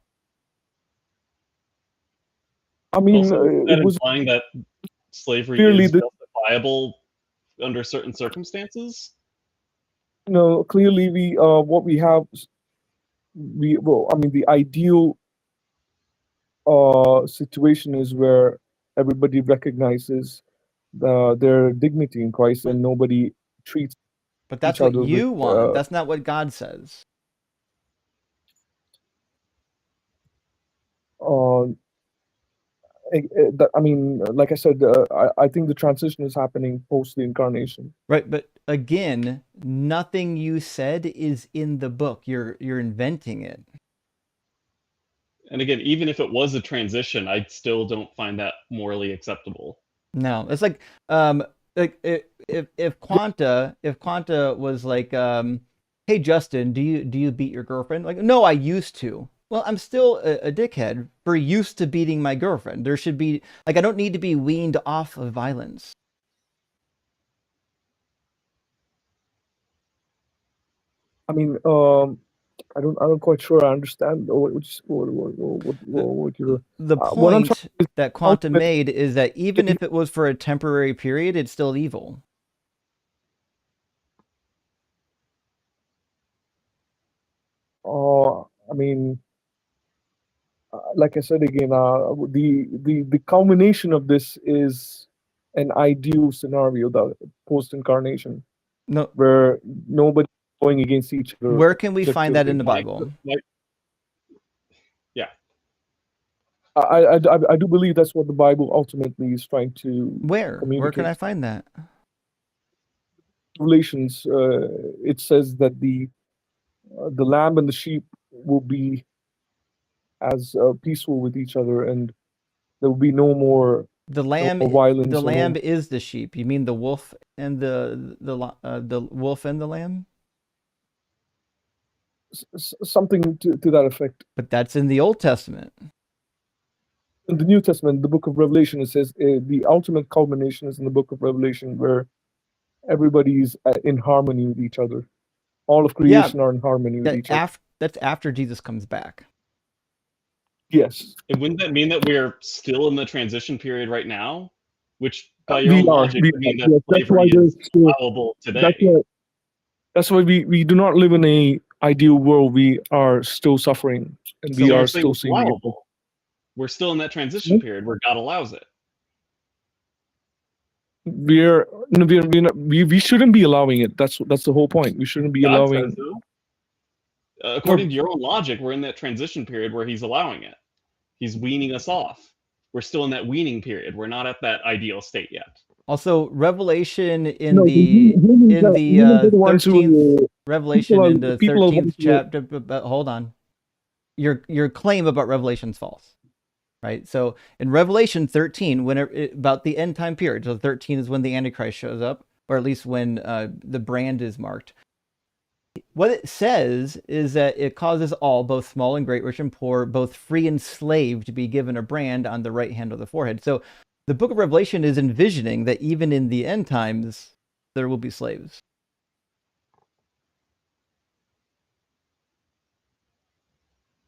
I mean, also, it was implying that slavery is justifiable under certain circumstances. No, clearly we what we have. I mean, the ideal situation is where everybody recognizes their dignity in Christ and nobody treats. But that's what you want. That's not what God says. I mean, like I said, I think the transition is happening post the incarnation. Right, but again, nothing you said is in the book. You're inventing it. And again, even if it was a transition, I still don't find that morally acceptable. No, it's like if Quanta was like, hey Justin, do you beat your girlfriend? Like, no, I used to. Well, I'm still a dickhead for used to beating my girlfriend. There should be, like, I don't need to be weaned off of violence. I mean, I'm quite sure I understand what you're. The What I'm trying point that Quantum ultimate- made is that even if it was for a temporary period, it's still evil. I mean, like I said again, the culmination of this is an ideal scenario, the post incarnation, No, where nobody going against each other. where can we find that in the Bible? Yeah. I do believe that's what the Bible ultimately is trying to Where can I find that? Revelations, it says that the lamb and the sheep will be as peaceful with each other, and there will be no more The lamb, violence. the lamb is the sheep. You mean the wolf and the wolf and the lamb? Something to that effect. But that's in the Old Testament. In the New Testament, the book of Revelation, it says the ultimate culmination is in the book of Revelation, where everybody's in harmony with each other. All of creation are in harmony with each other. That's after Jesus comes back. Yes. And wouldn't that mean that we're still in the transition period right now? Which, by your own logic, would mean that slavery is allowable today. That's why we do not live in a ideal world. We are still suffering, and So we when are you say still it's seeing. allowable, we're still in that transition period where God allows it. We shouldn't be allowing it. That's the whole point. We shouldn't be God allowing. says so. According to your own logic, we're in that transition period where He's allowing it. He's weaning us off. We're still in that weaning period. We're not at that ideal state yet. Also, Revelation in the 13th Revelation in the 13th chapter. But hold on, your claim about Revelation's false, right? So in Revelation 13, about the end time period, so 13 is when the Antichrist shows up, or at least when the brand is marked. What it says is that it causes all, both small and great, rich and poor, both free and slave, to be given a brand on the right hand of the forehead. So the book of Revelation is envisioning that even in the end times, there will be slaves.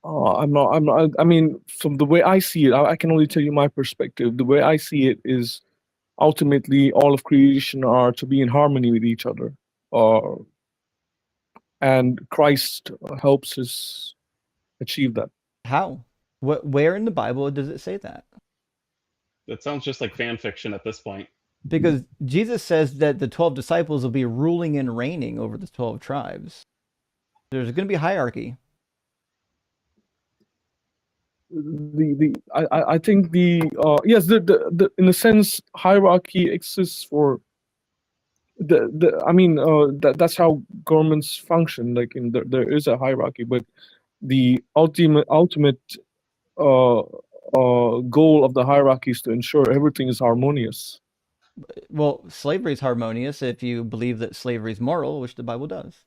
I'm not. I mean, from the way I see it, I can only tell you my perspective. The way I see it is, ultimately, all of creation are to be in harmony with each other. And Christ helps us achieve that. How? Where in the Bible does it say that? That sounds just like fan fiction at this point. Because Jesus says that the 12 disciples will be ruling and reigning over the 12 tribes. There's going to be hierarchy. I think yes, the in a sense, hierarchy exists for that's how governments function. Like there is a hierarchy, but the ultimate goal of the hierarchy is to ensure everything is harmonious. Well, slavery is harmonious if you believe that slavery is moral, which the Bible does.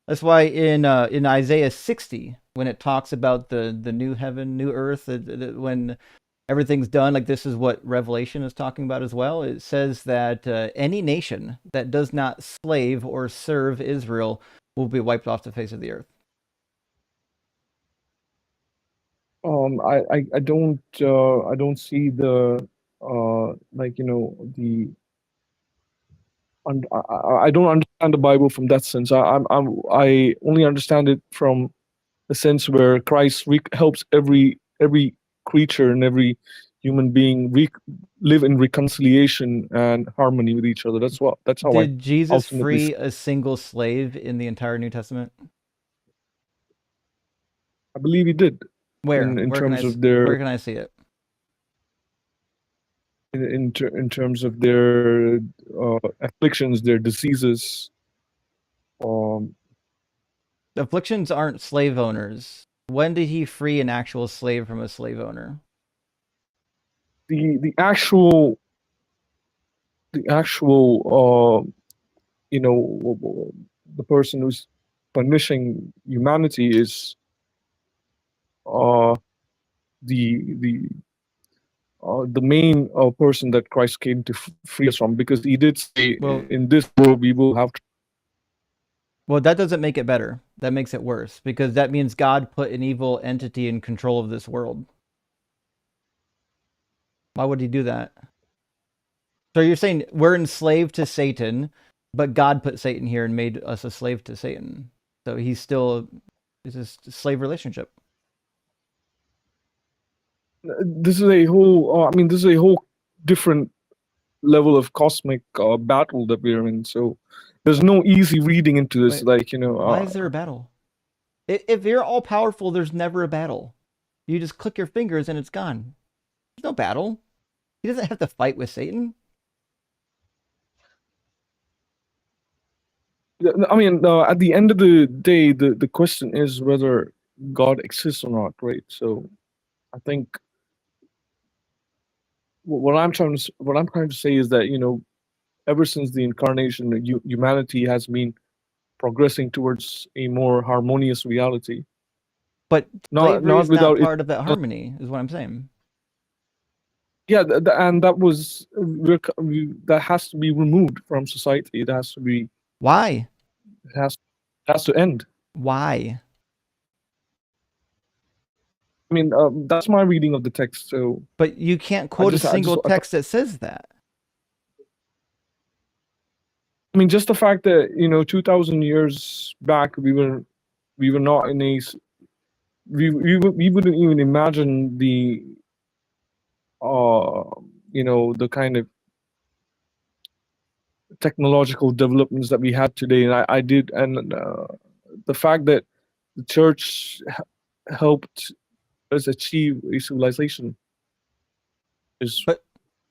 That's why in Isaiah 60, when it talks about the new heaven, new earth, when everything's done, like this is what Revelation is talking about as well. It says that any nation that does not slave or serve Israel will be wiped off the face of the earth. I don't see the I don't understand the Bible from that sense. I only understand it from a sense where Christ helps every creature and every human being live in reconciliation and harmony with each other. That's how. Did Jesus free a single slave in the entire New Testament? I believe He did. Where? In terms of where can I see it? In terms of their afflictions, their diseases. Afflictions aren't slave owners. When did He free an actual slave from a slave owner? The actual the person who's punishing humanity is the main person that Christ came to free us from, because he did say, Well, in this world we will have. well, that doesn't make it better. That makes it worse, because that means God put an evil entity in control of this world. Why would he do that? So you're saying we're enslaved to Satan, but God put Satan here and made us a slave to Satan. So he's still, it's a slave relationship. This is a whole. This is a whole different level of cosmic battle that we're in. So there's no easy reading into this. Wait, Like, why is there a battle? If you're all powerful, there's never a battle. You just click your fingers and it's gone. There's no battle. He doesn't have to fight with Satan. At the end of the day, the question is whether God exists or not, right? So I think what I'm trying to say is that ever since the incarnation, humanity has been progressing towards a more harmonious reality. But Not slavery is not without part of that harmony, is what I'm saying. Yeah, and that was that has to be removed from society. It has to be. Why? It has to end. Why? That's my reading of the text. So, but you can't quote a single text that says that. Just the fact that 2,000 years back we were not in a we wouldn't even imagine the the kind of technological developments that we had today, and I did, and the fact that the church helped us achieve a civilization is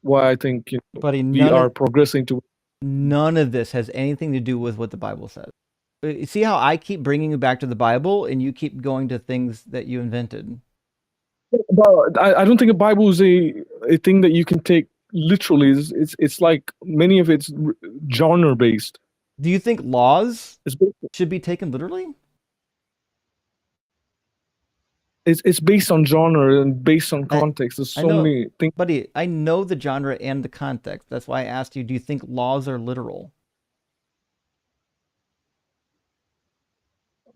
why I think we are progressing to. None of this has anything to do with what the Bible says. See how I keep bringing you back to the Bible and you keep going to things that you invented? But I don't think the Bible is a thing that you can take literally. It's like many of it's genre based. Do you think laws should be taken literally? It's based on genre and based on context. There's so many things. Buddy, I know the genre and the context. That's why I asked you, do you think laws are literal?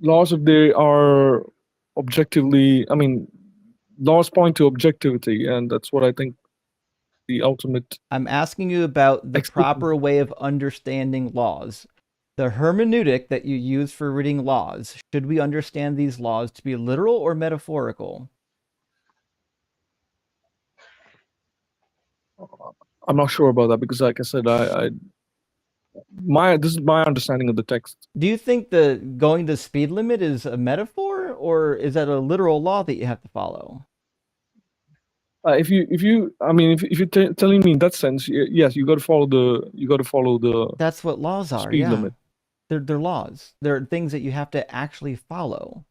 Laws, if they are objectively, laws point to objectivity, and that's what I think the ultimate. I'm asking you about the proper way of understanding laws. The hermeneutic that you use for reading laws, should we understand these laws to be literal or metaphorical? I'm not sure about that because, like I said, this is my understanding of the text. Do you think going the speed limit is a metaphor, or is that a literal law that you have to follow? If you're telling me in that sense, yes, you got to follow the. That's what laws are. Speed limit. They're laws. They're things that you have to actually follow.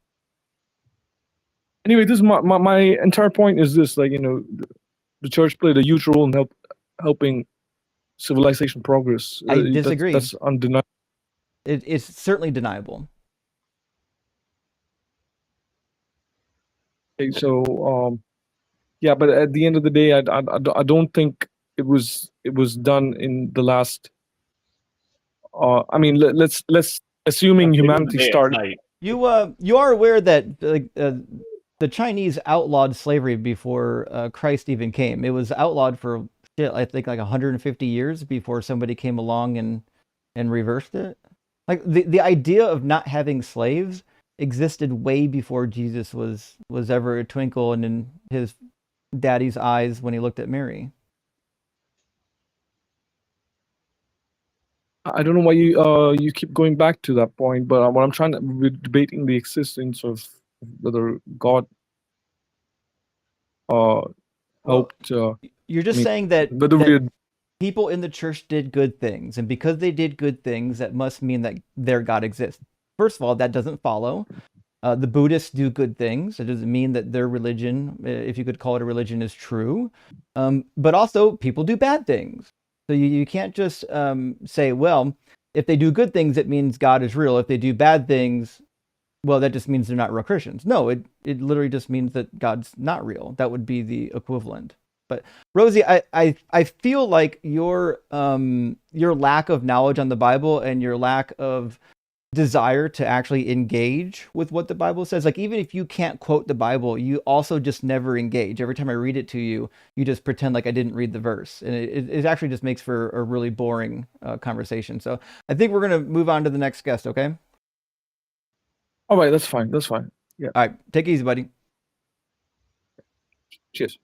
Anyway, this is my entire point is this: the church played a huge role in helping civilization progress. I disagree. That's undeniable. It's certainly deniable. Okay, so yeah, but at the end of the day, I don't think it was done in the last. Let's assuming humanity started. You are aware that the Chinese outlawed slavery before Christ even came. It was outlawed for I think like 150 years before somebody came along and reversed it. Like the idea of not having slaves existed way before Jesus was ever a twinkle in his daddy's eyes when he looked at Mary. I don't know why you keep going back to that point, but what I'm trying to, we're debating the existence of whether God helped. You're just saying that people in the church did good things, and because they did good things, that must mean that their God exists. First of all, that doesn't follow. The Buddhists do good things. It doesn't mean that their religion, if you could call it a religion, is true. But also, people do bad things. So you can't just say, well, if they do good things, it means God is real. If they do bad things, well, that just means they're not real Christians. No, it literally just means that God's not real. That would be the equivalent. But Rosie, I feel like your lack of knowledge on the Bible and your lack of desire to actually engage with what the Bible says, like even if you can't quote the Bible, you also just never engage. Every time I read it to you, you just pretend like I didn't read the verse, and it actually just makes for a really boring conversation. So I think we're gonna move on to the next guest. Okay. All right, that's fine. That's fine. Yeah. All right, take it easy, buddy. Cheers.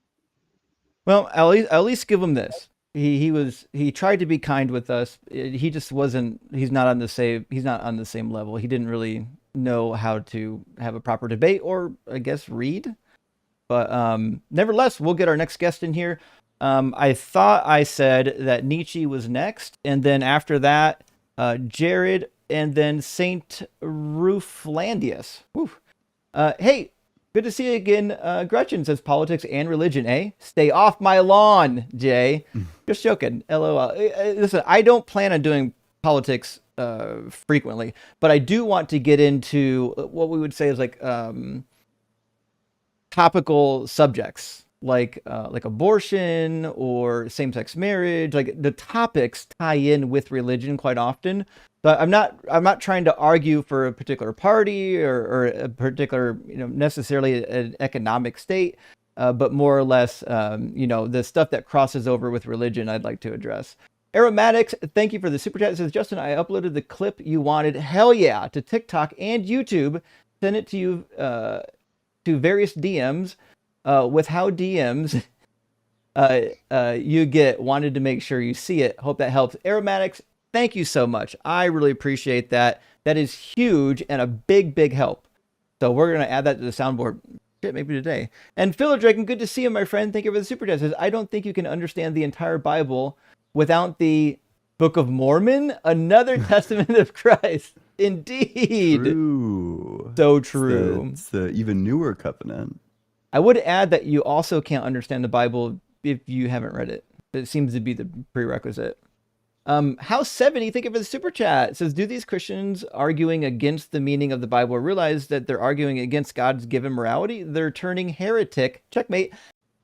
Well, at least give him this. He tried to be kind with us. He just wasn't. He's not on the same level. He didn't really know how to have a proper debate, or I guess read. But nevertheless, we'll get our next guest in here. I thought I said that Nietzsche was next, and then after that, Jared, and then Saint Ruflandius. Hey, good to see you again. Gretchen says politics and religion, eh? Stay off my lawn, Jay. Just joking. LOL. Listen, I don't plan on doing politics frequently, but I do want to get into what we would say is like topical subjects, like abortion or same-sex marriage. Like the topics tie in with religion quite often. But I'm not trying to argue for a particular party or a particular, necessarily an economic state, but more or less, the stuff that crosses over with religion I'd like to address. Aromatics, thank you for the super chat. It says, Justin, I uploaded the clip you wanted. Hell yeah, to TikTok and YouTube. Send it to you to various DMs with how DMs you get. Wanted to make sure you see it. Hope that helps. Aromatics, thank you so much. I really appreciate that. That is huge and a big, big help. So we're going to add that to the soundboard. Shit, maybe today. And Philip Draken, good to see you, my friend. Thank you for the super chat. Says, I don't think you can understand the entire Bible without the Book of Mormon, another testament of Christ. Indeed. True. So true. It's the even newer covenant. I would add that you also can't understand the Bible if you haven't read it. It seems to be the prerequisite. House 70, thank you for the super chat. It says, do these Christians arguing against the meaning of the Bible realize that they're arguing against God's given morality? They're turning heretic. Checkmate.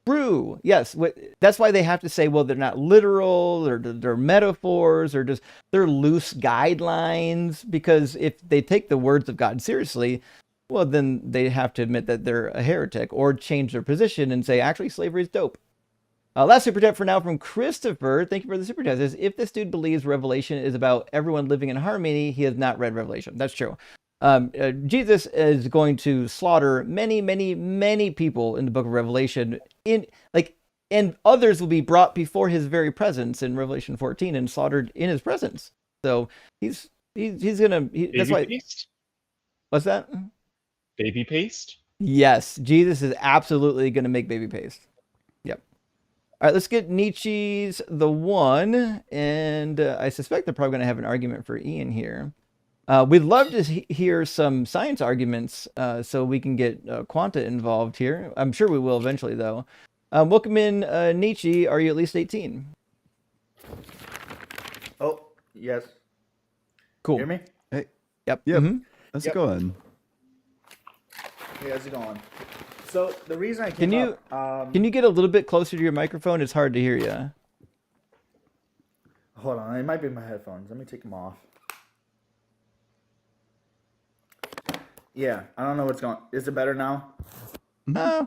True. Yes. That's why they have to say, well, they're not literal, or they're metaphors, or just they're loose guidelines. Because if they take the words of God seriously, well, then they have to admit that they're a heretic or change their position and say, actually, slavery is dope. Last super chat for now from Christopher. Thank you for the super chat. Says, if this dude believes Revelation is about everyone living in harmony, he has not read Revelation. That's true. Jesus is going to slaughter many, many, many people in the book of Revelation, and others will be brought before his very presence in Revelation 14 and slaughtered in his presence. So he's gonna. That's why. Paste? What's that? Baby paste? Yes, Jesus is absolutely going to make baby paste. Yep. All right, let's get Nietzsche's The One, and I suspect they're probably going to have an argument for Ian here. We'd love to hear some science arguments so we can get Quanta involved here. I'm sure we will eventually, though. Welcome in, Nietzsche. Are you at least 18? Oh, yes. Cool. Hear me? Hey, Yep. yep. Mhm. How's Yep. it going? Hey, how's it going? So the reason I Can came you up, can you get a little bit closer to your microphone? It's hard to hear you. hold on, it might be my headphones. Let me take them off. Yeah, I don't know what's going. Is it better now? Yeah,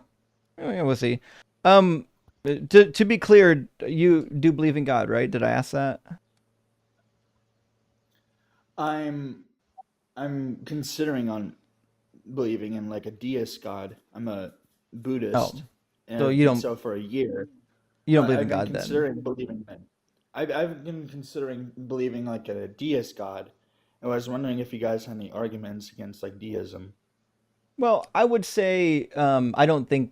we'll see. To be clear, you do believe in God, right? Did I ask that? I'm considering on believing in like a deist God. I'm a Buddhist. And so I've you been don't- so for a year. You don't But believe I've in been God, then? considering believing in. I've been considering believing like a deist God. I was wondering if you guys had any arguments against like deism. Well, I would say I don't think.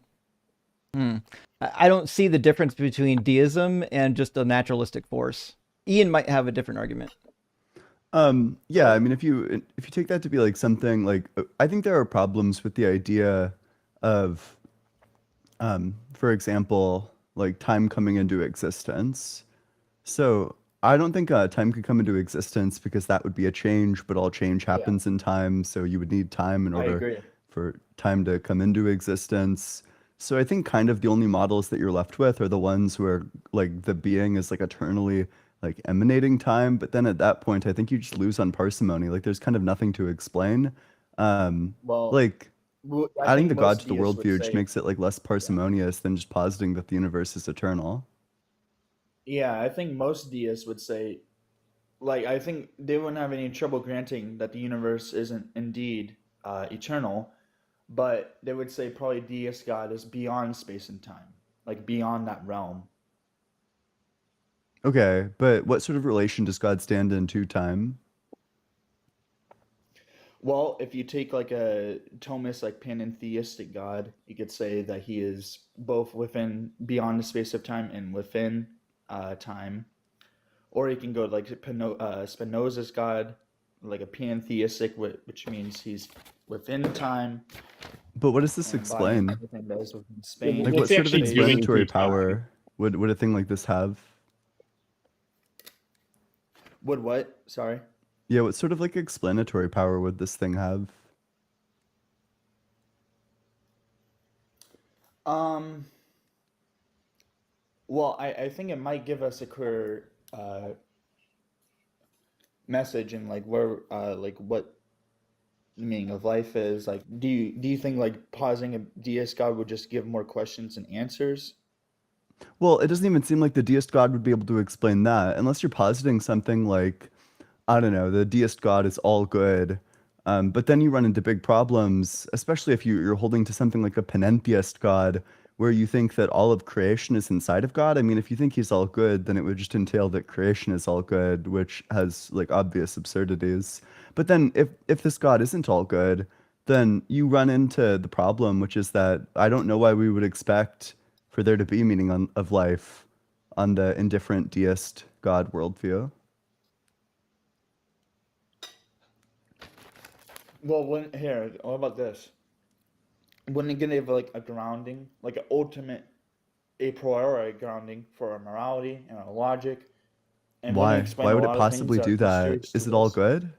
I don't see the difference between deism and just a naturalistic force. Ian might have a different argument. Yeah, I mean, if you take that to be like something like, I think there are problems with the idea of, for example, like time coming into existence. So I don't think time could come into existence because that would be a change, but all change Yeah, happens in time, so you would need time in I order agree. for time to come into existence. So I think kind of the only models that you're left with are the ones where like the being is like eternally like emanating time, but then at that point I think you just lose on parsimony. Like there's kind of nothing to explain. Well, Like I adding think the God most to the deists would worldview just say, makes it like less yeah. parsimonious than just positing that the universe is eternal. Yeah, I think most deists would say, like, I think they wouldn't have any trouble granting that the universe isn't indeed eternal, but they would say probably deist God is beyond space and time, like beyond that realm. Okay, but what sort of relation does God stand in to time? Well, if you take like a Thomist, like panentheistic God, you could say that he is both within, beyond the space of time and within time. Or you can go like Spinoza's God, like a pantheistic, which means he's within time But what does this and embodying explain? everything that is within Yeah, Spain, Like, What's what he sort of actually space. doing explanatory through time? power would a thing like this have? Would what? Sorry. Yeah, what sort of like explanatory power would this thing have? Um. Well, I think it might give us a clear message and like what the meaning of life is. Like, do you think like pausing a deist God would just give more questions and answers? Well, it doesn't even seem like the deist god would be able to explain that unless you're positing something like, I don't know, the deist god is all good. But then you run into big problems, especially if you're holding to something like a panentheist god, where you think that all of creation is inside of God. I mean, if you think he's all good, then it would just entail that creation is all good, which has like obvious absurdities. But then if this God isn't all good, then you run into the problem, which is that I don't know why we would expect for there to be meaning of life on the indifferent deist God worldview. Well, what about this? Wouldn't it give like a grounding, like an ultimate a priori grounding for our morality and our logic, and wouldn't it Why? explain Why a would it lot of things possibly that are do that? mysterious Is to it all us? good?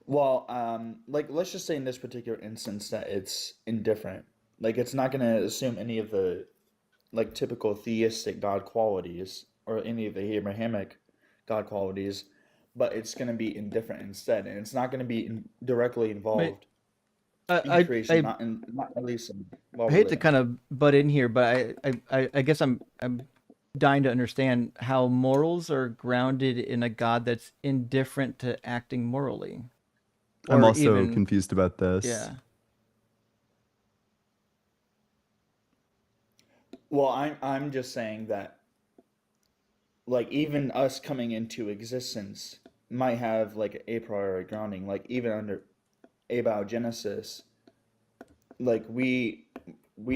Well, like let's just say in this particular instance that it's indifferent. Like it's not going to assume any of the like typical theistic God qualities or any of the Abrahamic God qualities, but it's going to be indifferent instead, and it's not going to be directly Wait, involved in I, creation, I not at least while I we're hate to living. kind of butt in here, but I guess I'm dying to understand how morals are grounded in a God that's indifferent to acting morally, I'm or also even confused about this. yeah. Well, I'm just saying that like even us coming into existence might have like a priori grounding, like even under abiogenesis, like we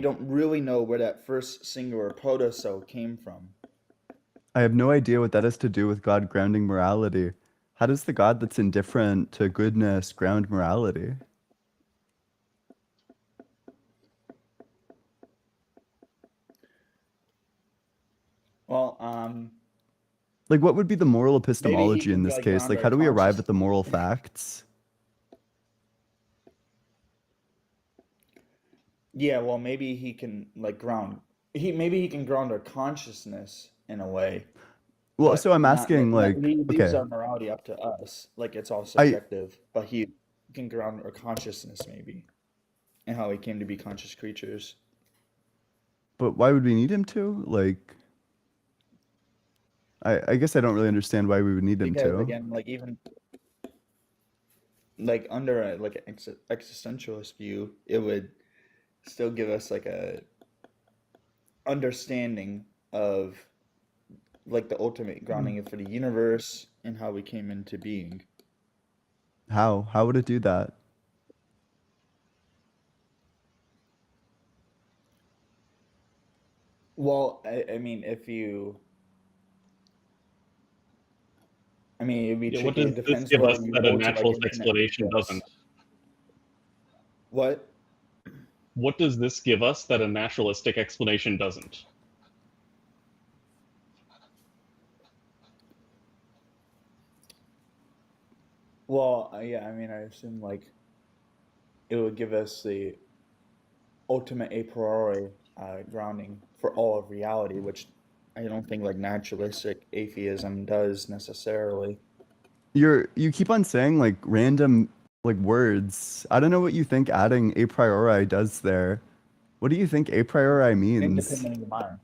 don't really know where that first singular protocell came from. I have no idea what that has to do with God grounding morality. How does the God that's indifferent to goodness ground morality? Well, Like, what would be the moral maybe he epistemology in can this like case? ground Like, our how do we arrive conscious. at the moral facts? Yeah, well, maybe he can like ground. Maybe he can ground our consciousness in a way, Well, so but I'm asking, not like, he leaves okay, our morality up to us. Like it's all I, subjective, but he can ground our consciousness maybe and how we came to be conscious creatures. but why would we need him to? Like, I guess I don't really understand why we would need him Because to. again, like even like under a like an existentialist view, it would still give us like a understanding of like the ultimate grounding for the universe and how we came into being. How? How would it do that? Well, I mean, if you, I mean, it'd be Yeah, what tricky. does It this depends give whether us you that a hold to like naturalist infinite explanation regress. doesn't? What? What does this give us that a naturalistic explanation doesn't? Well, yeah, I mean, I assume like it would give us the ultimate a priori grounding for all of reality, which I don't think like naturalistic atheism does necessarily. You keep on saying like random like words. I don't know what you think adding a priori does there. What do you think a priori means? Independent of the mind.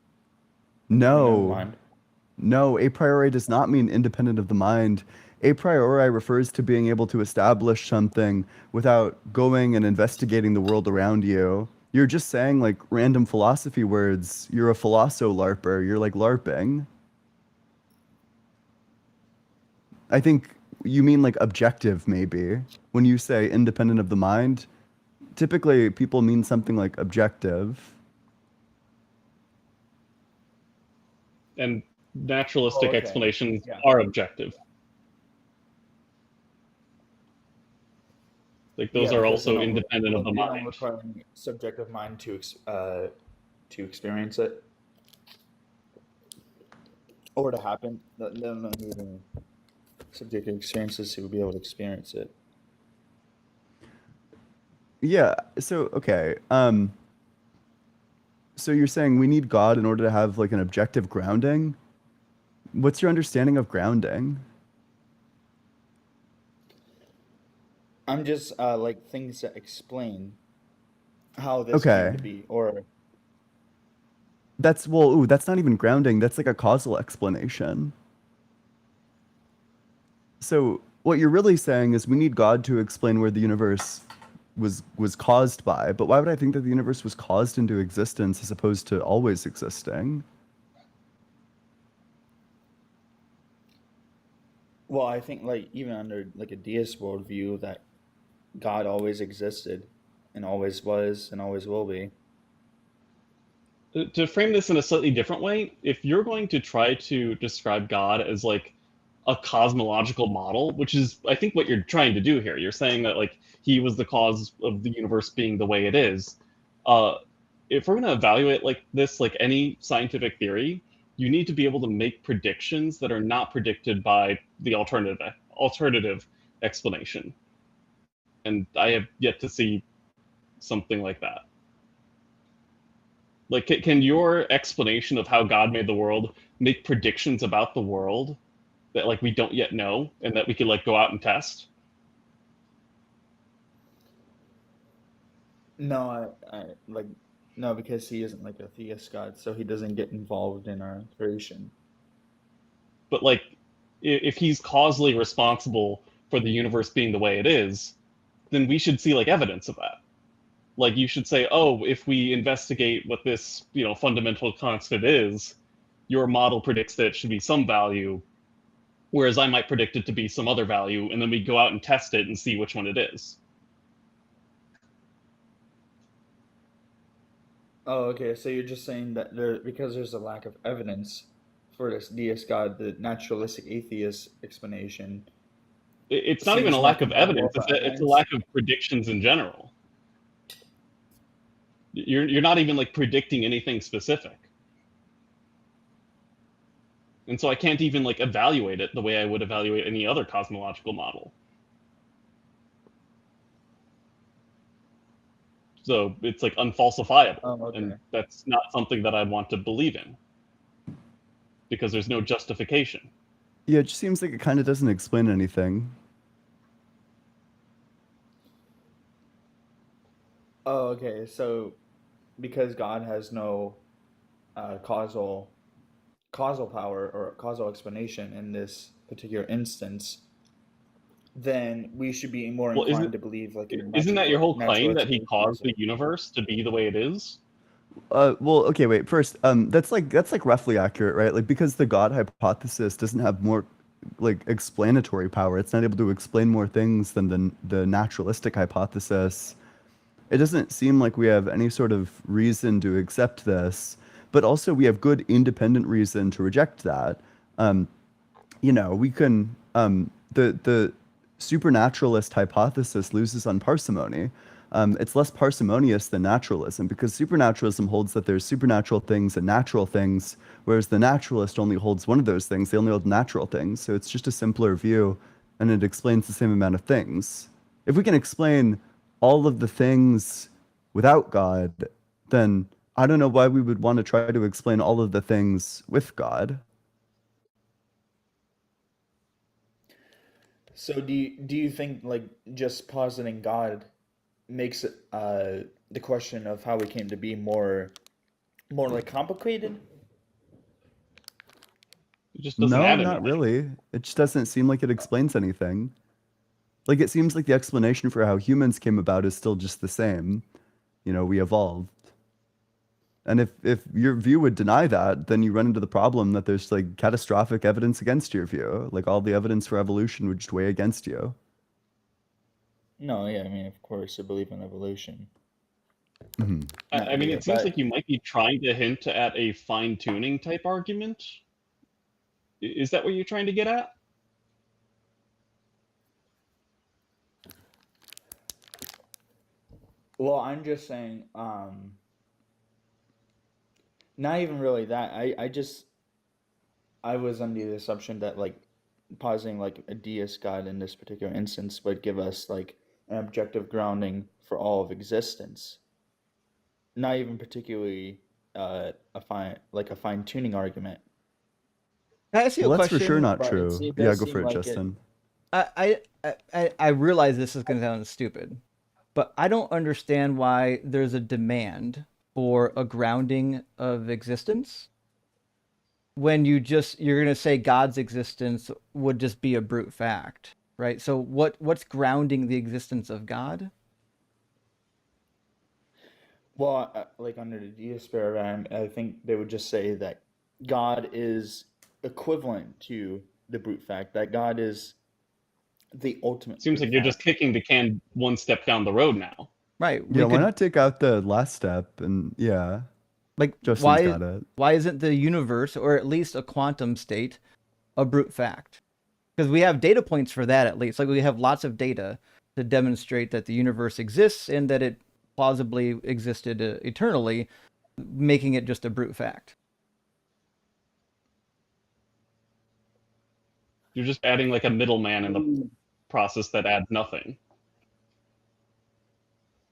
Independent of the No. mind. No, a priori does not mean independent of the mind. A priori refers to being able to establish something without going and investigating the world around you. You're just saying like random philosophy words. You're a philoso-larper. You're like LARPing. I think you mean like objective, maybe. When you say independent of the mind, typically people mean something like objective. And Oh, naturalistic okay. explanations Yeah. are objective. Like those Yeah, are because also independent of the they don't mind. require any subjective mind to experience it or to happen. They don't need any subjective experiences to be able to experience it. Yeah, so okay. So you're saying we need God in order to have like an objective grounding? What's your understanding of grounding? I'm just like things that explain how this Okay. came to be, or That's well, ooh, that's not even grounding. That's like a causal explanation. So what you're really saying is we need God to explain where the universe was caused by. But why would I think that the universe was caused into existence as opposed to always existing? well, I think like even under like a deist worldview that God always existed and always was and always will be. To frame this in a slightly different way, if you're going to try to describe God as like a cosmological model, which is I think what you're trying to do here, you're saying that like he was the cause of the universe being the way it is. Uh, if we're going to evaluate like this, like any scientific theory, you need to be able to make predictions that are not predicted by the alternative explanation. And I have yet to see something like that. Like, can your explanation of how God made the world make predictions about the world that like we don't yet know and that we could like go out and test? No, I like no, because he isn't like a theist God, so he doesn't get involved in our creation. But like, if he's causally responsible for the universe being the way it is, then we should see like evidence of that. Like, you should say, oh, if we investigate what this fundamental constant is, your model predicts that it should be some value, whereas I might predict it to be some other value, and then we go out and test it and see which one it is. Oh, okay. So you're just saying that because there's a lack of evidence for this deist God, the naturalistic atheist explanation It's not even seems a more lack of compatible evidence, with our it's a evidence. lack of predictions in general. You're not even like predicting anything specific. And so I can't even like evaluate it the way I would evaluate any other cosmological model. So it's like unfalsifiable. Oh, okay. And that's not something that I want to believe in because there's no justification. Yeah, it just seems like it kind of doesn't explain anything. Oh, okay. So because God has no causal power or causal explanation in this particular instance, then we should be more Well, inclined to believe like in a isn't that your whole claim that naturalistic he caused the atheism. universe to be the way it is? Well, okay, wait. First, that's like roughly accurate, right? Like because the God hypothesis doesn't have more like explanatory power. It's not able to explain more things than the naturalistic hypothesis. It doesn't seem like we have any sort of reason to accept this, but also we have good independent reason to reject that. We can the supernaturalist hypothesis loses on parsimony. It's less parsimonious than naturalism because supernaturalism holds that there's supernatural things and natural things, whereas the naturalist only holds one of those things. They only hold natural things. So it's just a simpler view. and it explains the same amount of things. If we can explain all of the things without God, then I don't know why we would want to try to explain all of the things with God. So do you think like just positing God makes it the question of how we came to be more like complicated? It just doesn't No, add not anything. really. It just doesn't seem like it explains anything. Like, it seems like the explanation for how humans came about is still just the same. You know, we evolved. And if your view would deny that, then you run into the problem that there's like catastrophic evidence against your view. Like, all the evidence for evolution would just weigh against you. No, yeah, I mean, of course, I believe in evolution. Mhm. I mean, Yeah, it seems but like you might be trying to hint at a fine-tuning type argument. Is that what you're trying to get at? well, I'm just saying, not even really that. I was under the assumption that like positing like a deist God in this particular instance would give us like an objective grounding for all of existence. Not even particularly a fine tuning argument. Can I ask you Well, a that's for sure question? not But true. it Yeah, does go seem for it, like it. Justin. I realize this is going to sound stupid, but I don't understand why there's a demand for a grounding of existence when you're going to say God's existence would just be a brute fact, right? So what's grounding the existence of God? Well, like under the deist paradigm, I think they would just say that God is equivalent to the brute fact. That God is the ultimate Seems brute like you're just fact. kicking the can one step down the road now. Right. Yeah, We why could not take out the last step? And yeah, like Justin's got it. why isn't the universe or at least a quantum state a brute fact? Because we have data points for that at least. Like we have lots of data to demonstrate that the universe exists and that it plausibly existed eternally, making it just a brute fact. You're just adding like a middleman in the process that adds nothing.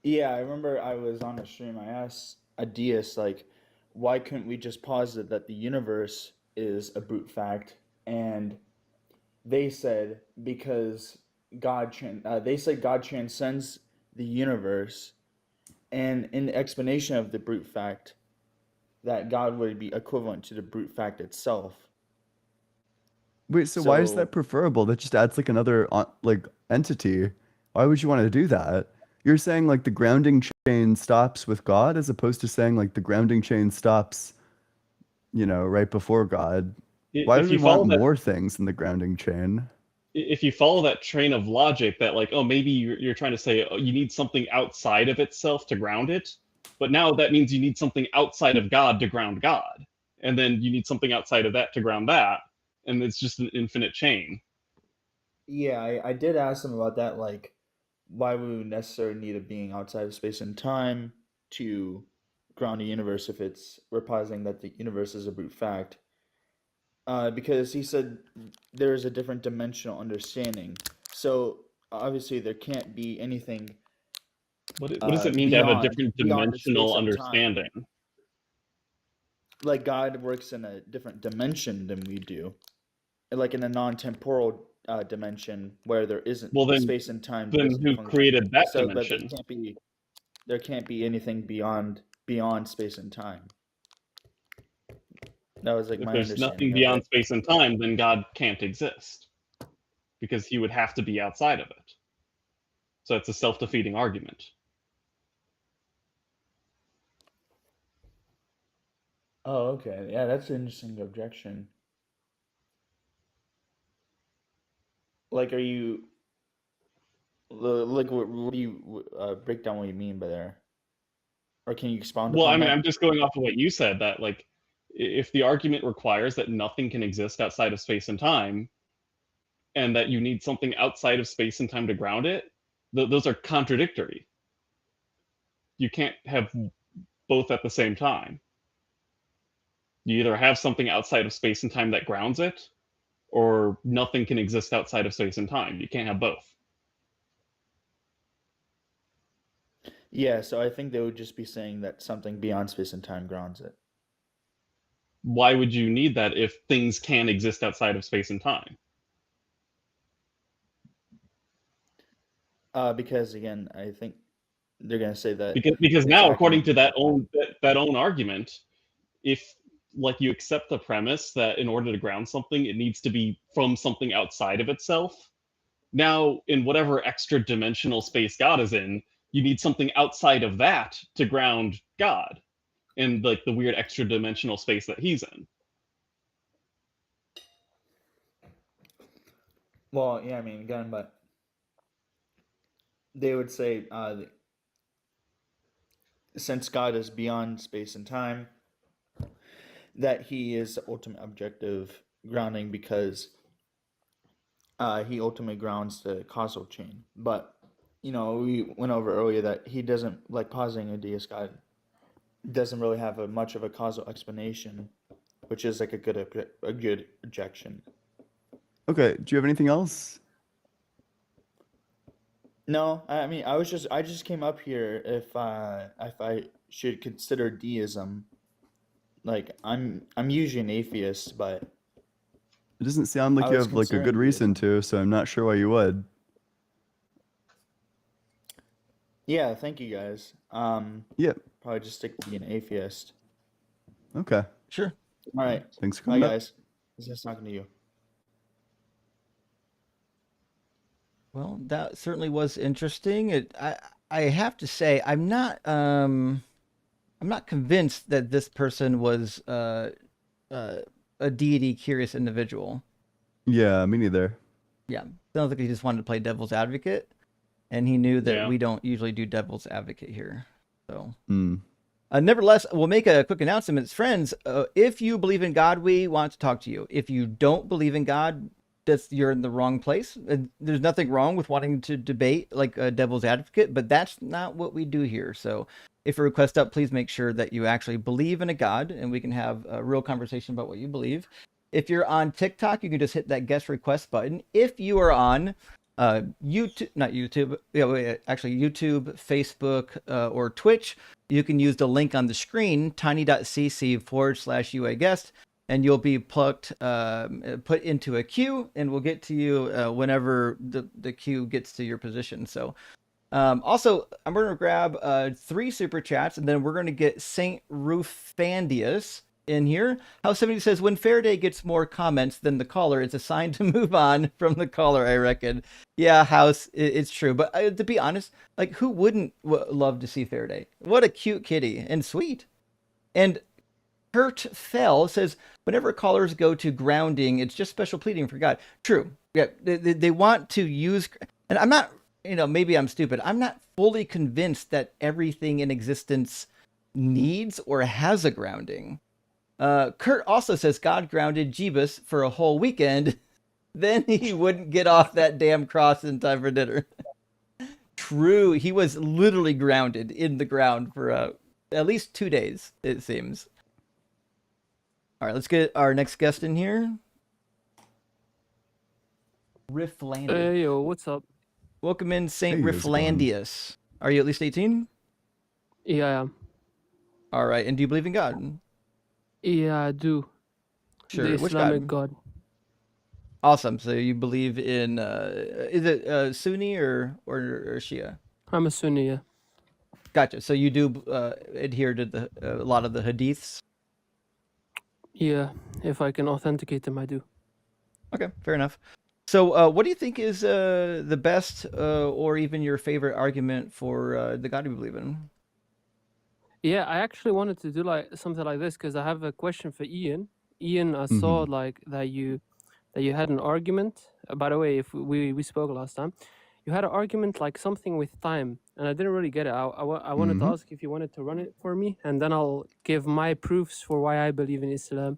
Yeah, I remember I was on a stream. I asked a deist like, why couldn't we just posit that the universe is a brute fact? And they said because they said God transcends the universe, and in the explanation of the brute fact, that God would be equivalent to the brute fact itself. Wait, so why is that So preferable? That just adds like another like entity. Why would you want to do that? You're saying like the grounding chain stops with God as opposed to saying like the grounding chain stops, you know, right before God. Why would If we you want follow that, more things in the grounding chain? if you follow that train of logic, that like, oh, maybe you're trying to say, oh, you need something outside of itself to ground it, but now that means you need something outside of God to ground God, and then you need something outside of that to ground that, and it's just an infinite chain. yeah, I did ask them about that. Like, why would we necessarily need a being outside of space and time to ground the universe if it's we're positing that the universe is a brute fact? Because he said there is a different dimensional understanding. So obviously there can't be anything What does it mean to have a different beyond the space dimensional of time. understanding? Like God works in a different dimension than we do, like in a non-temporal dimension where there isn't Well, space and time then doesn't who function. created that So, but dimension? there can't be anything beyond space and time. That was like If my there's nothing understanding of beyond it. space and time, then God can't exist because he would have to be outside of it. So it's a self-defeating argument. Oh, okay. Yeah, that's an interesting objection. Like, are you like what do you break down what you mean by there, or can you expound Well, I upon mean, that? I'm just going off of what you said, that like if the argument requires that nothing can exist outside of space and time, and that you need something outside of space and time to ground it, those are contradictory. You can't have both at the same time. You either have something outside of space and time that grounds it, or nothing can exist outside of space and time. You can't have both. Yeah, so I think they would just be saying that something beyond space and time grounds it. Why would you need that if things can exist outside of space and time? Because again, I think they're gonna say that Because it's now, acting. according to that own argument, if like you accept the premise that in order to ground something, it needs to be from something outside of itself. Now, in whatever extra dimensional space God is in, you need something outside of that to ground God in like the weird extra dimensional space that he's in. Well, yeah, I mean, again, but they would say since God is beyond space and time, that he is the ultimate objective grounding because he ultimately grounds the causal chain. But we went over earlier that he doesn't like positing a deist God doesn't really have much of a causal explanation, which is like a good objection. Okay, do you have anything else? No, I mean I just came up here if I should consider deism. Like I'm usually an atheist, but It doesn't sound like I you was have like a good considering reason deism. to, so I'm not sure why you would. Yeah, thank you guys. Yeah. Probably just stick to being an atheist. Okay. Sure. All right, Thanks for bye coming up. guys. It's nice talking to you. Well, that certainly was interesting. I have to say I'm not convinced that this person was a deity curious individual. Yeah, me neither. Yeah, sounds like he just wanted to play devil's advocate, and he knew that Yeah. we don't usually do devil's advocate here. So, Mm. nevertheless, we'll make a quick announcement, friends. If you believe in God, we want to talk to you. If you don't believe in God, you're in the wrong place. There's nothing wrong with wanting to debate like a devil's advocate, but that's not what we do here. So, if a request up, please make sure that you actually believe in a God, and we can have a real conversation about what you believe. If you're on TikTok, you can just hit that guest request button. If you are on YouTube, not YouTube, actually YouTube, Facebook, or Twitch, you can use the link on the screen, tiny.cc/UA guest, and you'll be put into a queue, and we'll get to you whenever the queue gets to your position. So, also, I'm going to grab 3 super chats, and then we're going to get Saint Rufandius in here. House 70 says, when Faraday gets more comments than the caller, it's a sign to move on from the caller, I reckon. Yeah, House, it's true. But to be honest, like, who wouldn't love to see Faraday? What a cute kitty and sweet. And Kurt Fell says, whenever callers go to grounding, it's just special pleading for God. True. Yeah, they want to use, and I'm not, maybe I'm stupid. I'm not fully convinced that everything in existence needs or has a grounding. Kurt also says God grounded Jeebus for a whole weekend, then he wouldn't get off that damn cross in time for dinner. True, he was literally grounded in the ground for at least 2 days, it seems. All right, let's get our next guest in here. Rifflandius. Hey, yo, what's up? Welcome in, Saint Hey, how's it going? Rifflandius. Are you at least 18? Yeah, I am. All right, and do you believe in God? Yeah, I do. Sure. The Which Islamic God? God. Awesome. So you believe in is it Sunni or Shia? I'm a Sunni, yeah. Gotcha. So you do adhere to a lot of the hadiths? Yeah, if I can authenticate them, I do. Okay, fair enough. So what do you think is the best or even your favorite argument for the God you believe in? Yeah, I actually wanted to do like something like this because I have a question for Ian. Ian, I saw like that you had an argument. By the way, if we spoke last time, you had an argument like something with time, and I didn't really get it. I wanted to ask if you wanted to run it for me, and then I'll give my proofs for why I believe in Islam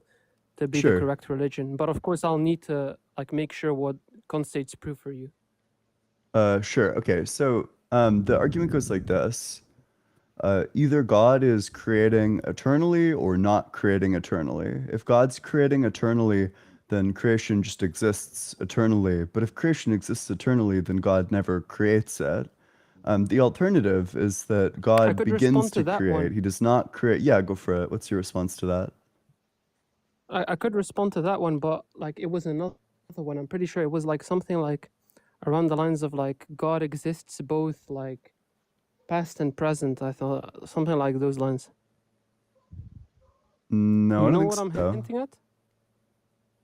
to be the Sure. correct religion. But of course, I'll need to like make sure what constitutes proof for you. Sure. Okay. So the argument goes like this. Either God is creating eternally or not creating eternally. If God's creating eternally, then creation just exists eternally. But if creation exists eternally, then God never creates it. The alternative is that I God could begins respond to to that create. one. He does not create. Yeah, go for it. What's your response to that? I could respond to that one, but like it was another one. I'm pretty sure it was like something like around the lines of like God exists both like past and present. I thought something like those lines. No, You I don't know think what I'm so. hinting at?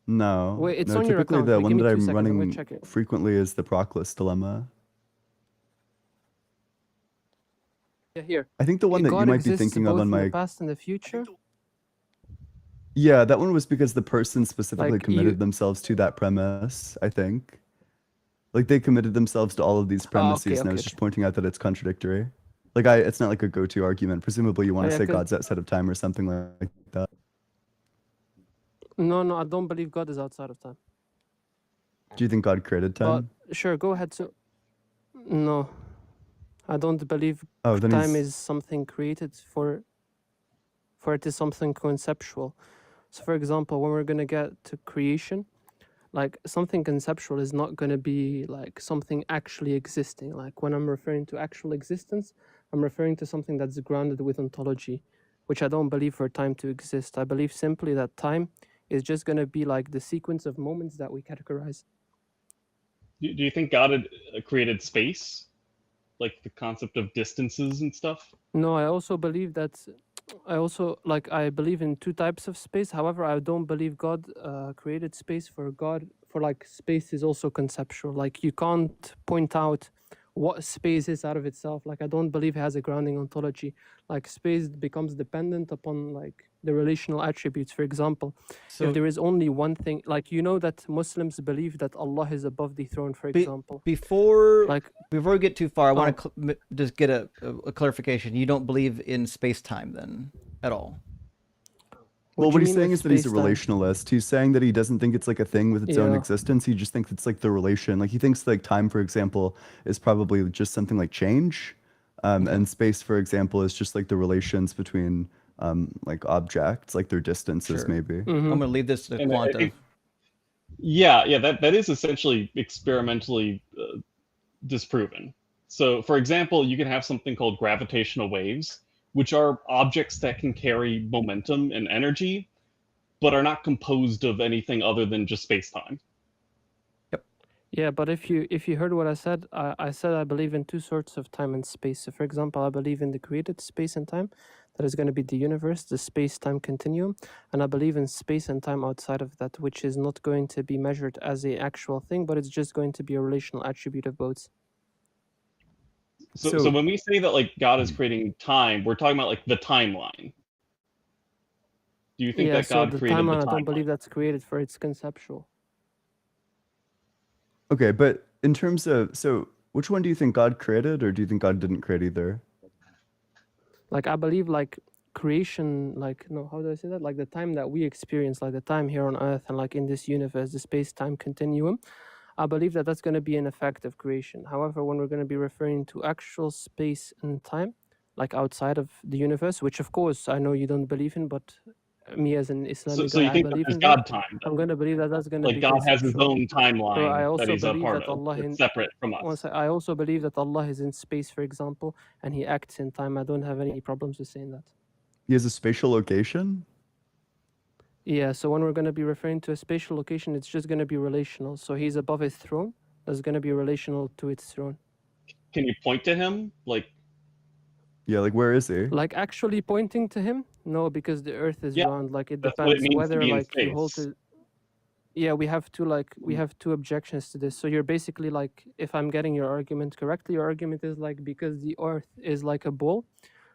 No. Wait, it's No, on your typically account. the Wait, one give me that 2 I'm seconds. I'm gonna running check it. frequently is the Proclus dilemma. Yeah, here. I think the one that you God might be exists thinking of both on in the my past and the future. Yeah, that one was because the person specifically Like committed you. themselves to that premise, I think. Like they committed themselves to all of these Oh, premises, and I was okay. just pointing out that it's contradictory. Like it's not like a go-to argument. Presumably you want Oh, to yeah, say 'cause God's outside of time or something like that. no, I don't believe God is outside of time. Do you think God created But time? sure, go ahead. So, no, I don't believe Oh, then time he's is something created for it is something conceptual. So, for example, when we're gonna get to creation, like something conceptual is not gonna be like something actually existing. Like when I'm referring to actual existence, I'm referring to something that's grounded with ontology, which I don't believe for time to exist. I believe simply that time is just gonna be like the sequence of moments that we categorize. Do you think God had created space, like the concept of distances and stuff? No, I also believe that I believe in two types of space. However, I don't believe God created space. For like space is also conceptual. Like you can't point out what space is out of itself. Like I don't believe it has a grounding ontology. Like space becomes dependent upon like the relational attributes. For example, So if there is only one thing, like you know that Muslims believe that Allah is above the throne, for example. before Like we get too far, I oh, want to just get a clarification. You don't believe in space-time then at all? Well, what do what you he's mean saying with is that he's a space-time? relationalist. He's saying that he doesn't think it's like a thing with its own Yeah. existence. He just thinks it's like the relation. Like he thinks like time, for example, is probably just something like change. And space, for example, is just like the relations between like objects, like their distances, Sure. maybe. Mm-hmm. I'm going to leave this to And I Quanta. think, yeah, that is essentially experimentally disproven. So, for example, you can have something called gravitational waves, which are objects that can carry momentum and energy, but are not composed of anything other than just space-time. Yeah, but if you heard what I said, I said I believe in two sorts of time and space. So, for example, I believe in the created space and time, that is going to be the universe, the space-time continuum, and I believe in space and time outside of that, which is not going to be measured as a actual thing, but it's just going to be a relational attribute of both. So when we say that like God is creating time, we're talking about like the timeline. Do you think Yeah, that so God the created the timeline, I don't timeline? believe that's created for it's conceptual. Okay, but in terms of, so which one do you think God created, or do you think God didn't create either? Like I believe like creation, like no, how do I say that? Like the time that we experience, like the time here on Earth and like in this universe, the space-time continuum, I believe that that's going to be an effect of creation. However, when we're going to be referring to actual space and time, like outside of the universe, which of course I know you don't believe in, but me as an Islamic So you guy, I think that believe there's in that. God time? I'm going to believe that that's going to Like be God has his conceptual. own So I timeline that also he's a believe part that of. Allah It's in separate from us. I also believe that Allah is in space, for example, and He acts in time. I don't have any problems with saying that. He has a spatial location? Yeah, so when we're going to be referring to a spatial location, it's just going to be relational. So He's above His throne. That's going to be relational to its throne. Can you point to him? Like, Yeah, like where is he? Like actually pointing to Him? No, because the Earth is yeah, round. Like it that's what it depends means to whether be in like you hold space. to. Yeah, we have two objections to this. So you're basically like, if I'm getting your argument correctly, your argument is like because the Earth is like a ball.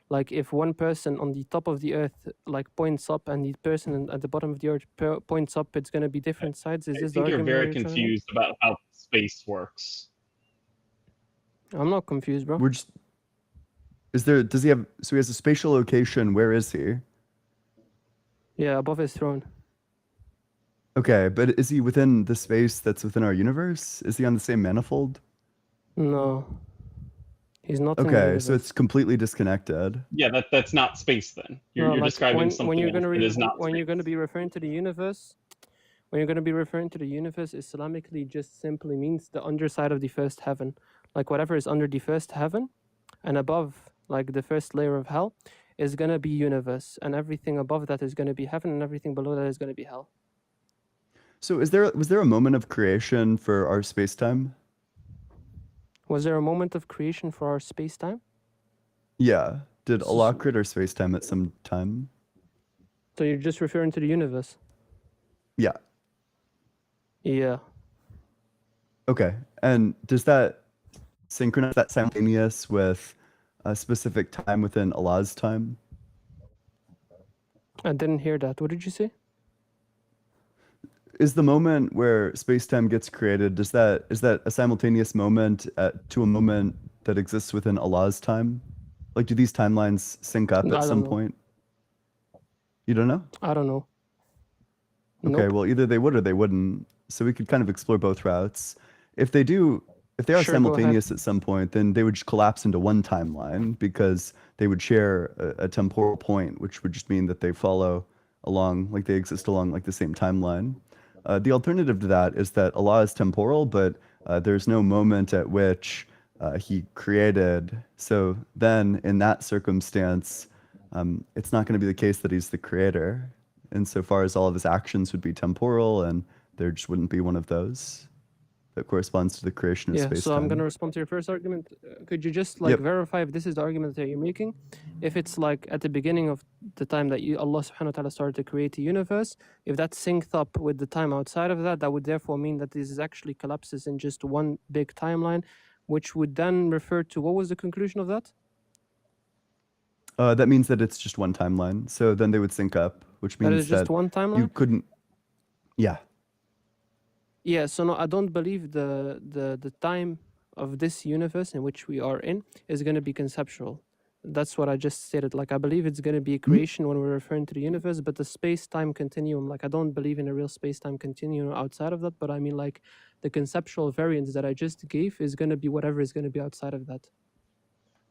Like if one person on the top of the Earth like points up and the person at the bottom of the Earth points up, it's going to be different sides. Is I this the think you're argument that very you're trying to make? confused about how space works. I'm not confused, bro. We're just, does he have, so he has a spatial location, where is he? Yeah, above his throne. Okay, but is he within the space that's within our universe? Is he on the same manifold? No, he's not in the Okay, universe. so it's completely disconnected. Yeah, that's not space then. You're No, like describing when something you're else gonna that is not when space. you're gonna be referring to the universe, when you're going to be referring to the universe, Islamically just simply means the underside of the first heaven. Like whatever is under the first heaven and above, like the first layer of hell, is going to be universe. And everything above that is going to be heaven, and everything below that is going to be hell. So was there a moment of creation for our space-time? Was there a moment of creation for our space-time? Yeah. Did Allah create our space-time at some time? So you're just referring to the universe? Yeah. Yeah. Okay. And does that synchronize, that simultaneous with a specific time within Allah's time? I didn't hear that. What did you say? Is the moment where space-time gets created, is that a simultaneous moment to a moment that exists within Allah's time? Like, do these timelines sync up at some point? You don't know? I don't know. Okay, Nope. well, either they would or they wouldn't. So we could kind of explore both routes. If they are Sure, go ahead. simultaneous at some point, then they would just collapse into one timeline because they would share a temporal point, which would just mean that they follow along, like they exist along like the same timeline. The alternative to that is that Allah is temporal, but there's no moment at which he created. So then in that circumstance, it's not going to be the case that he's the creator, insofar as all of his actions would be temporal, and there just wouldn't be one of those that corresponds to the creation of Yeah, space-time. so I'm going to respond to your first argument. Could you just like Yep. verify if this is the argument that you're making? If it's like at the beginning of the time that Allah subhanahu wa ta'ala started to create the universe, if that's synced up with the time outside of that, that would therefore mean that this is actually collapses in just one big timeline, which would then refer to, what was the conclusion of that? That means that it's just one timeline. So then they would sync up, which That means is just that one you timeline? couldn't. Yeah. Yeah, so no, I don't believe the time of this universe in which we are in is going to be conceptual. That's what I just stated. Like, I believe it's going to be creation when we're referring to the universe, but the space-time continuum, like, I don't believe in a real space-time continuum outside of that, but I mean, like, the conceptual variance that I just gave is going to be whatever is going to be outside of that.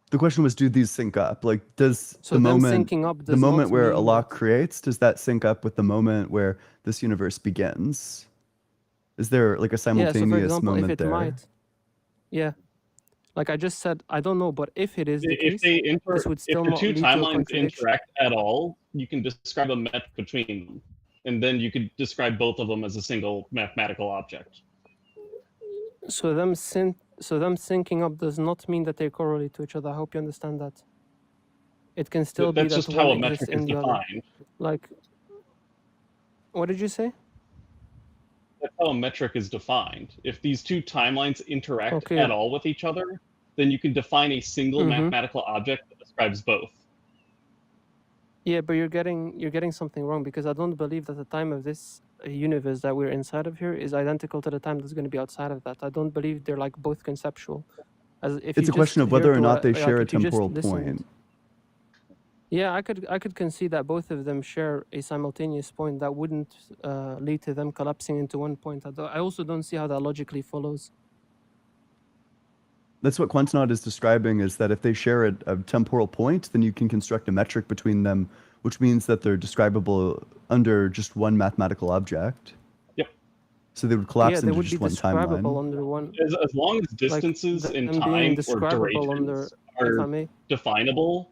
The question was, do these sync up? Like, does So the them moment, syncing up the does moment not where mean Allah that- creates, does that sync up with the moment where this universe begins? Is there like a Yeah, so simultaneous for example, if moment it there? might, yeah, like I just said, I don't know, but if it is the If case, this would if still the not two lead to a timelines contradiction. interact at all, you can describe a metric between them, and then you could describe both of them as a single mathematical object. So them syncing up does not mean that they correlate to each other. I hope you understand that. It can still be That's that just how a one exists metric is in the other. defined. Like, what did you say? That's how a metric is defined. If these two timelines interact Okay. at all with each other, then you can define a single Mhm. mathematical object that describes both. Yeah, but you're getting something wrong, because I don't believe that the time of this universe that we're inside of here is identical to the time that's going to be outside of that. I don't believe they're like both conceptual. As if It's you a question just of whether hear or to not what- they like, share a if you just temporal listened- point. Yeah, I could concede that both of them share a simultaneous point that wouldn't lead to them collapsing into one point. I also don't see how that logically follows. That's what Quantinaud is describing, is that if they share a temporal point, then you can construct a metric between them, which means that they're describable under just one mathematical object. Yep. So they would collapse Yeah, they into would be just one describable timeline. under one. As long as distances Like, in them being time or describable under, durations if I are may. definable,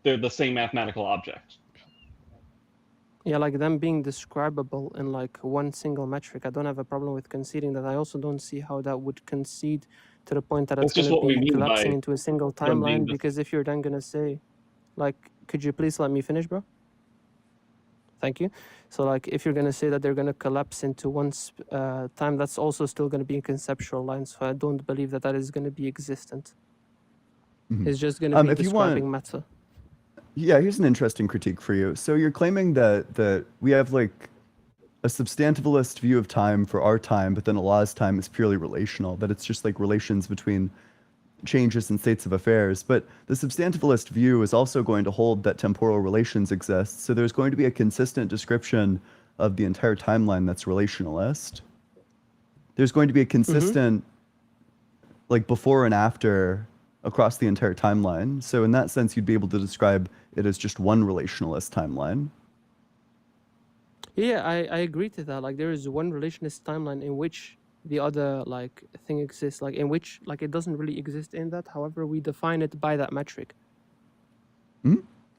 they're the same mathematical object. Yeah, like them being describable in like one single metric. I don't have a problem with conceding that. I also don't see how that would concede to the point that That's it's just going what we to be mean collapsing by into a single them being timeline. dis- Because if you're then going to say, like, could you please let me finish, bro? Thank you. So, like, if you're going to say that they're going to collapse into one time, that's also still going to be a conceptual line. So I don't believe that that is going to be existent. Mhm. It's just going to be If you want- describing matter. Yeah, here's an interesting critique for you. So you're claiming that we have like a substantivalist view of time for our time, but then Allah's time is purely relational, that it's just like relations between changes and states of affairs. But the substantivalist view is also going to hold that temporal relations exist. So there's going to be a consistent description of the entire timeline that's relationalist. There's going to be a consistent like before and after across the entire timeline. So in that sense, you'd be able to describe it as just one relationalist timeline. Yeah, I agree to that. Like there is one relationist timeline in which the other like thing exists, like in which like it doesn't really exist in that. However, we define it by that metric.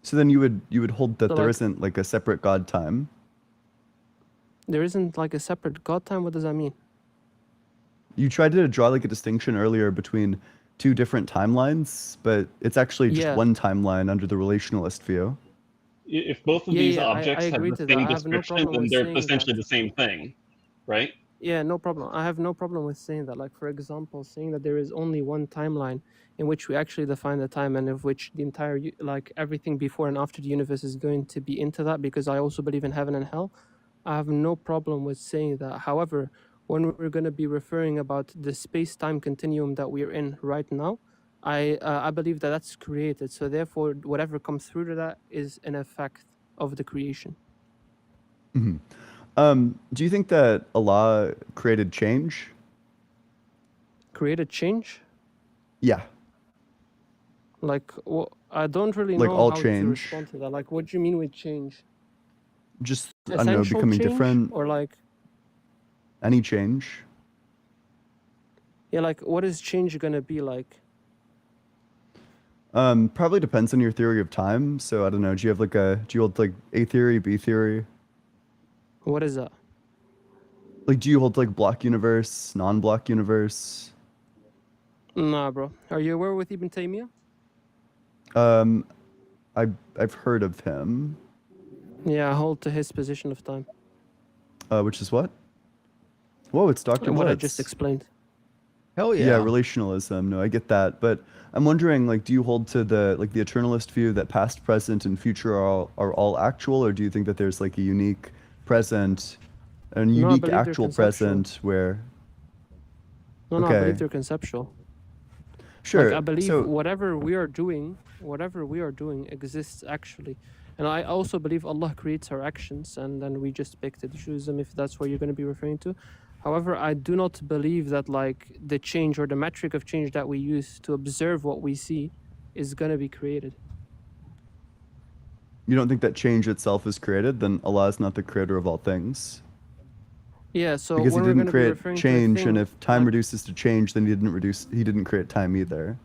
So then you would hold that So there like isn't like a separate God time. there isn't like a separate God time. What does that mean? You tried to draw like a distinction earlier between two different timelines, but it's actually just Yeah, one timeline under the relationalist view. If both of yeah, these yeah. I objects have agree the to that. same I have no description, problem then with they're saying that. essentially the same thing, right? Yeah, no problem. I have no problem with saying that. Like, for example, saying that there is only one timeline in which we actually define the time and of which the entire, like, everything before and after the universe is going to be into that, because I also believe in heaven and hell. I have no problem with saying that. However, when we're going to be referring about the space-time continuum that we're in right now, I believe that that's created. So therefore, whatever comes through to that is an effect of the creation. Do you think that Allah created change? Created change? Yeah, Like, well, I don't really like know all how to change, respond to that. Like, what do you mean with change? just I don't know, Essential becoming change, different, or like, any change. yeah, like, what is change gonna be like? Probably depends on your theory of time. So I don't know. Do you hold like A theory, B theory? What is that? Like, do you hold like block universe, non-block universe? Nah, bro. Are you aware with Ibn Taymiyyah? Um, I've heard of him. Yeah, I hold to his position of time. Which is what? Whoa, it's Dr. What I just Blitz. explained. Hell Yeah, yeah. relationalism. No, I get that, but I'm wondering, like, do you hold to the eternalist view that past, present, and future are all actual, or do you think that there's like a unique present, and No, I unique believe they're actual conceptual. present where? No, I believe Okay, they're conceptual. Like, sure. I believe So, whatever we are doing exists actually. And I also believe Allah creates our actions and then we just pick to choose them if that's what you're going to be referring to. However, I do not believe that like the change or the metric of change that we use to observe what we see is going to be created. you don't think that change itself is created? Then Allah is not the creator of all things, Yeah, so because He when we're going didn't to be create referring to a change, and thing if time like reduces to change, then He didn't create time either.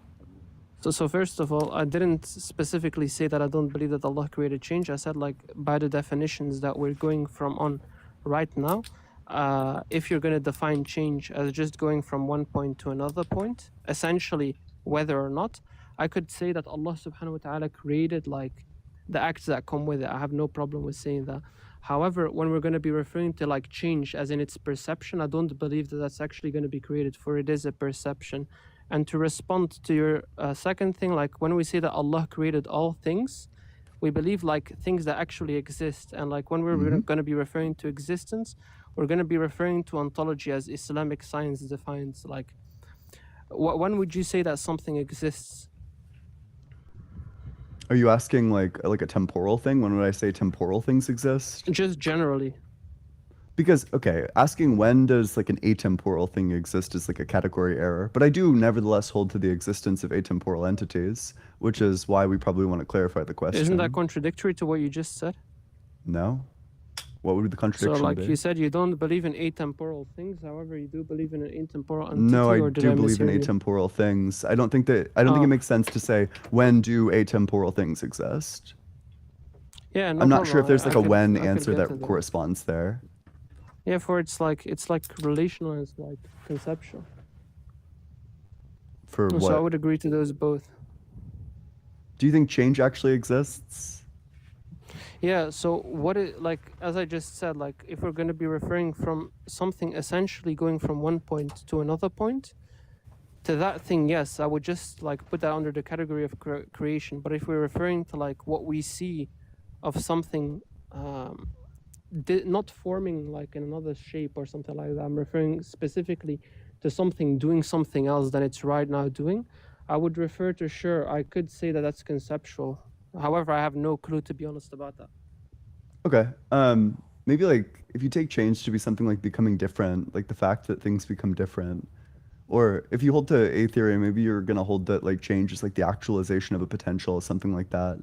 so first of all, I didn't specifically say that I don't believe that Allah created change. I said like by the definitions that we're going from on right now, if you're going to define change as just going from one point to another point, essentially whether or not, I could say that Allah subhanahu wa ta'ala created like the acts that come with it. I have no problem with saying that. However, when we're going to be referring to like change as in its perception, I don't believe that that's actually going to be created, for it is a perception. And to respond to your second thing, like when we say that Allah created all things, we believe like things that actually exist. And like when we're going to be referring to existence, we're going to be referring to ontology as Islamic science defines. Like, when would you say that something exists? Are you asking like a temporal thing? When would I say temporal things exist? Just generally. Because, okay, asking when does like an atemporal thing exist is like a category error. But I do nevertheless hold to the existence of atemporal entities, which is why we probably want to clarify the question. Isn't that contradictory to what you just said? No? What would the So contradiction like be? you said, you don't believe in atemporal things. However, you do believe in an atemporal entity, No, I or did do I believe in mishear you? atemporal things. I don't think it makes sense to say when do atemporal things exist. Yeah, no I'm not sure if problem. there's like a when I could answer get to that that. corresponds there. Yeah, for it's like relational and it's like conceptual. For So I what? would agree to those both. Do you think change actually exists? Yeah, so what it like, as I just said, like if we're going to be referring from something essentially going from one point to another point, to that thing, yes, I would just like put that under the category of creation. But if we're referring to like what we see of something not forming like in another shape or something like that, I'm referring specifically to something doing something else than it's right now doing, I would refer to, sure, I could say that that's conceptual. However, I have no clue, to be honest, about that. Okay. Maybe like if you take change to be something like becoming different, like the fact that things become different, or if you hold to A theory, maybe you're gonna hold that like change is like the actualization of a potential, something like that.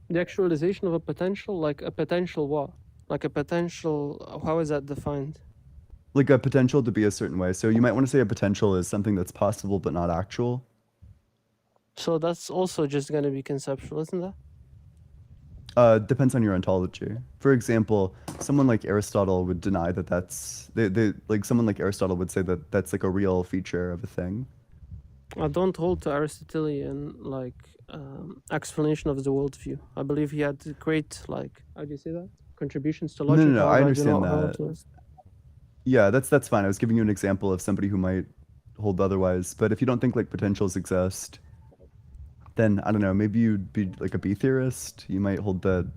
The actualization of a potential, like a potential what? Like a potential, how is that defined? Like a potential to be a certain way. So you might want to say a potential is something that's possible but not actual. So that's also just going to be conceptual, isn't that? Depends on your ontology. For example, someone like Aristotle would deny that that's like someone like Aristotle would say that that's like a real feature of a thing. I don't hold to Aristotelian like explanation of the worldview. I believe he had great like how do you say that contributions to No, logic. no, no. I However, I do understand not hold that. to it. Yeah, that's fine. I was giving you an example of somebody who might hold otherwise. But if you don't think like potentials exist, then I don't know. Maybe you'd be like a B theorist. You might hold that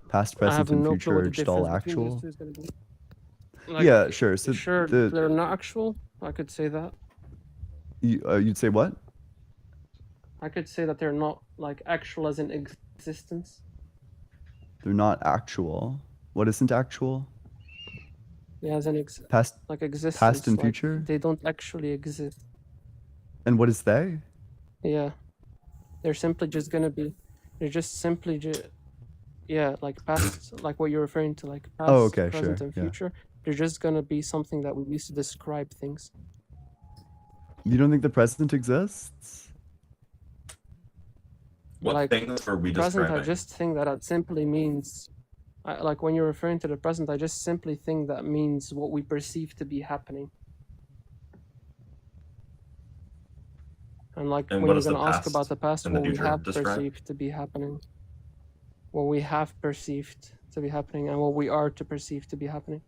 past, I have present, and no clue what future the are just all difference between these actual. two is going to be. Like, Yeah, sure. So sure, the they're not actual. I could say that. you'd say what? I could say that they're not like actual as in existence. They're not actual. What isn't actual? Yeah, as in Past, like existence. past and like, future. they don't actually exist. And what is they? Yeah, they're simply just gonna be. They're just simply yeah, like past, like what you're referring to, like past, Oh, okay, present, sure, and yeah. future. They're just gonna be something that we use to describe things. You don't think the present exists? What Like things are we present, I describing? just think that it simply means, like when you're referring to the present, I just simply think that means what we perceive to be happening. And like And when what you're is the gonna ask past about the past, and the what we future have describe? perceived to be happening. What we have perceived to be happening, and what we are to perceive to be happening.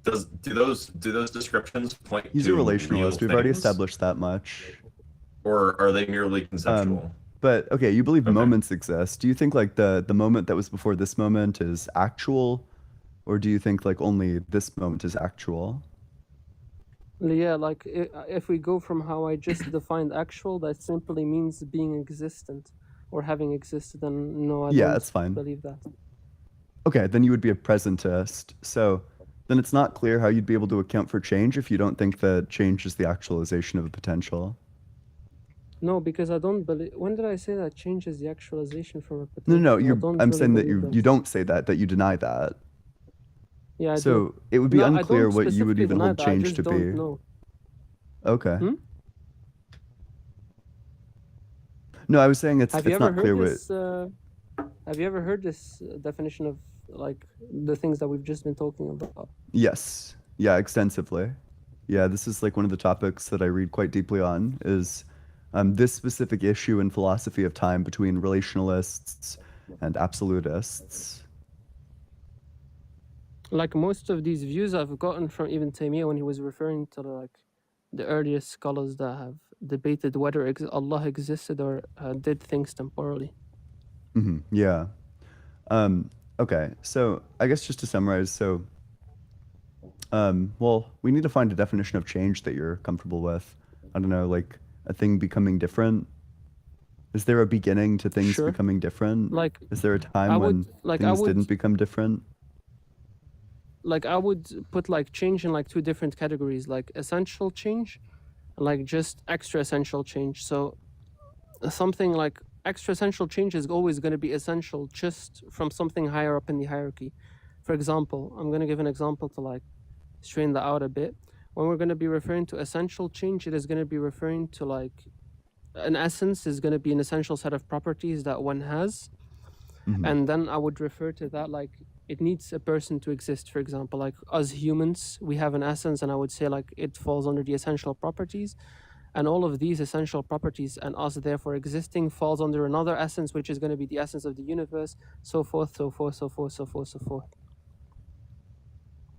Do those descriptions point He's a to real relationalist. We've already things, established that much. or are they merely conceptual? But okay, you believe Okay. moments exist. Do you think like the moment that was before this moment is actual, or do you think like only this moment is actual? Yeah, like if we go from how I just defined actual, that simply means being existent or having existed, and no, I Yeah, don't that's fine. believe that. Okay, then you would be a presentist. So then it's not clear how you'd be able to account for change if you don't think that change is the actualization of a potential. No, because I don't believe. When did I say that change is the actualization from a No, potential? no, I don't I'm really saying that believe you don't say that you deny that. Yeah, I do. So it would be No, I unclear don't what you would specifically even deny hold that. I change just to don't be. know. Okay. Hmm? No, I was saying it's Have you it's ever not clear heard what. this? Have you ever heard this definition of like the things that we've just been talking about? Yes. Yeah, extensively. Yeah, this is like one of the topics that I read quite deeply on is this specific issue in philosophy of time between relationalists and absolutists. Like most of these views I've gotten from Ibn Taymiyyah when he was referring to like the earliest scholars that have debated whether Allah existed or did things temporally. Yeah. Okay, so I guess just to summarize, so well, we need to find a definition of change that you're comfortable with. I don't know, like a thing becoming different. Is there a beginning to things Sure. becoming different? Like Is there a time when things didn't become different? Like I would put like change in like two different categories, like essential change, like just extra essential change. So something like extra essential change is always going to be essential just from something higher up in the hierarchy. For example, I'm going to give an example to like strain that out a bit. When we're going to be referring to essential change, it is going to be referring to like an essence is going to be an essential set of properties that one has. And then I would refer to that like it needs a person to exist. For example, like us humans, we have an essence, and I would say like it falls under the essential properties. And all of these essential properties and us therefore existing falls under another essence, which is going to be the essence of the universe, so forth, so forth, so forth, so forth, so forth.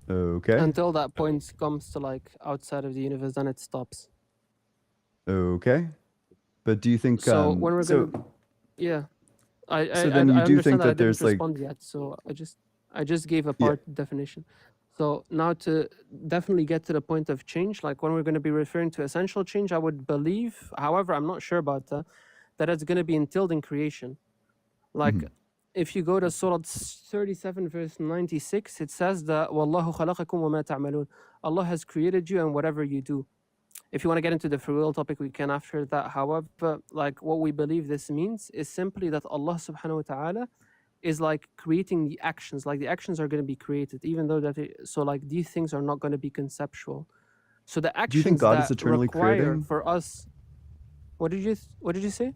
Okay. Until that point comes to like outside of the universe, then it stops. Okay. But do you think So when we're so gonna, yeah, I then you do understand think that I that there's didn't like respond yet, so I just gave a part definition. So now to definitely get to the point of change, like when we're going to be referring to essential change, I would believe, however, I'm not sure about that, that it's going to be entailed in creation. Like if you go to Surah 37 verse 96, it says that وَاللَّهُ خَلَقَكُمْ وَمَا تَعْمَلُونَ. Allah has created you and whatever you do. If you want to get into the free will topic, we can after that. However, like what we believe this means is simply that Allah subhanahu wa ta'ala is like creating the actions. Like the actions are going to be created, even though so like these things are not going to be conceptual. So the Do you think actions God that is eternally require creating? for us. What did you say?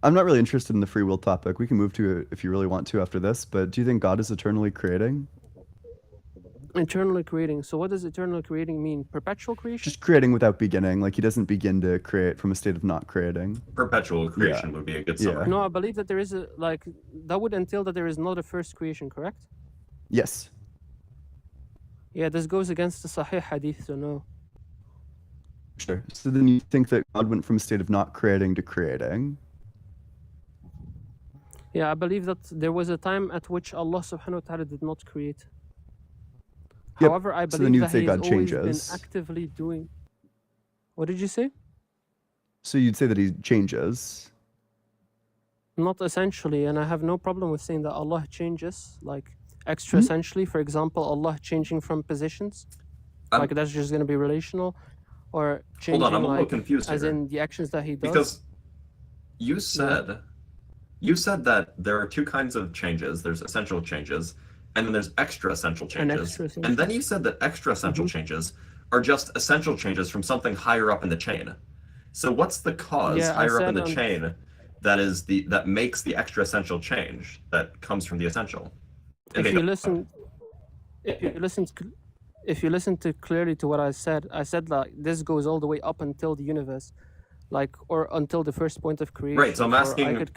I'm not really interested in the free will topic. We can move to it if you really want to after this, but do you think God is eternally creating? Eternally creating. So what does eternally creating mean? Perpetual creation? Just creating without beginning. Like he doesn't begin to create from a state of not creating. Perpetual creation would be a good summary. No, I believe that there is a, like, that would entail that there is not a first creation, correct? Yes. Yeah, this goes against the Sahih Hadith, so no. Sure. So then you think that God went from a state of not creating to creating? Yeah, I believe that there was a time at which Allah subhanahu wa ta'ala did not create. Yep. However, I So then believe you'd that say he has God always changes. been actively doing. What did you say? So you'd say that he changes. Not essentially, and I have no problem with saying that Allah changes, like extra essentially. For example, Allah changing from positions, like that's just going to be relational, or changing Hold on, I'm a little like confused as here. in the actions that he does. Because you said that there are two kinds of changes. There's essential changes, and then there's extra essential changes. And then you said that extra essential changes are just essential changes from something higher up in the chain. So what's the cause higher up in the chain that makes the extra essential change that comes from the essential? If you listen clearly to what I said like this goes all the way up until the universe, like, or until the first point of creation. Right. So I'm asking if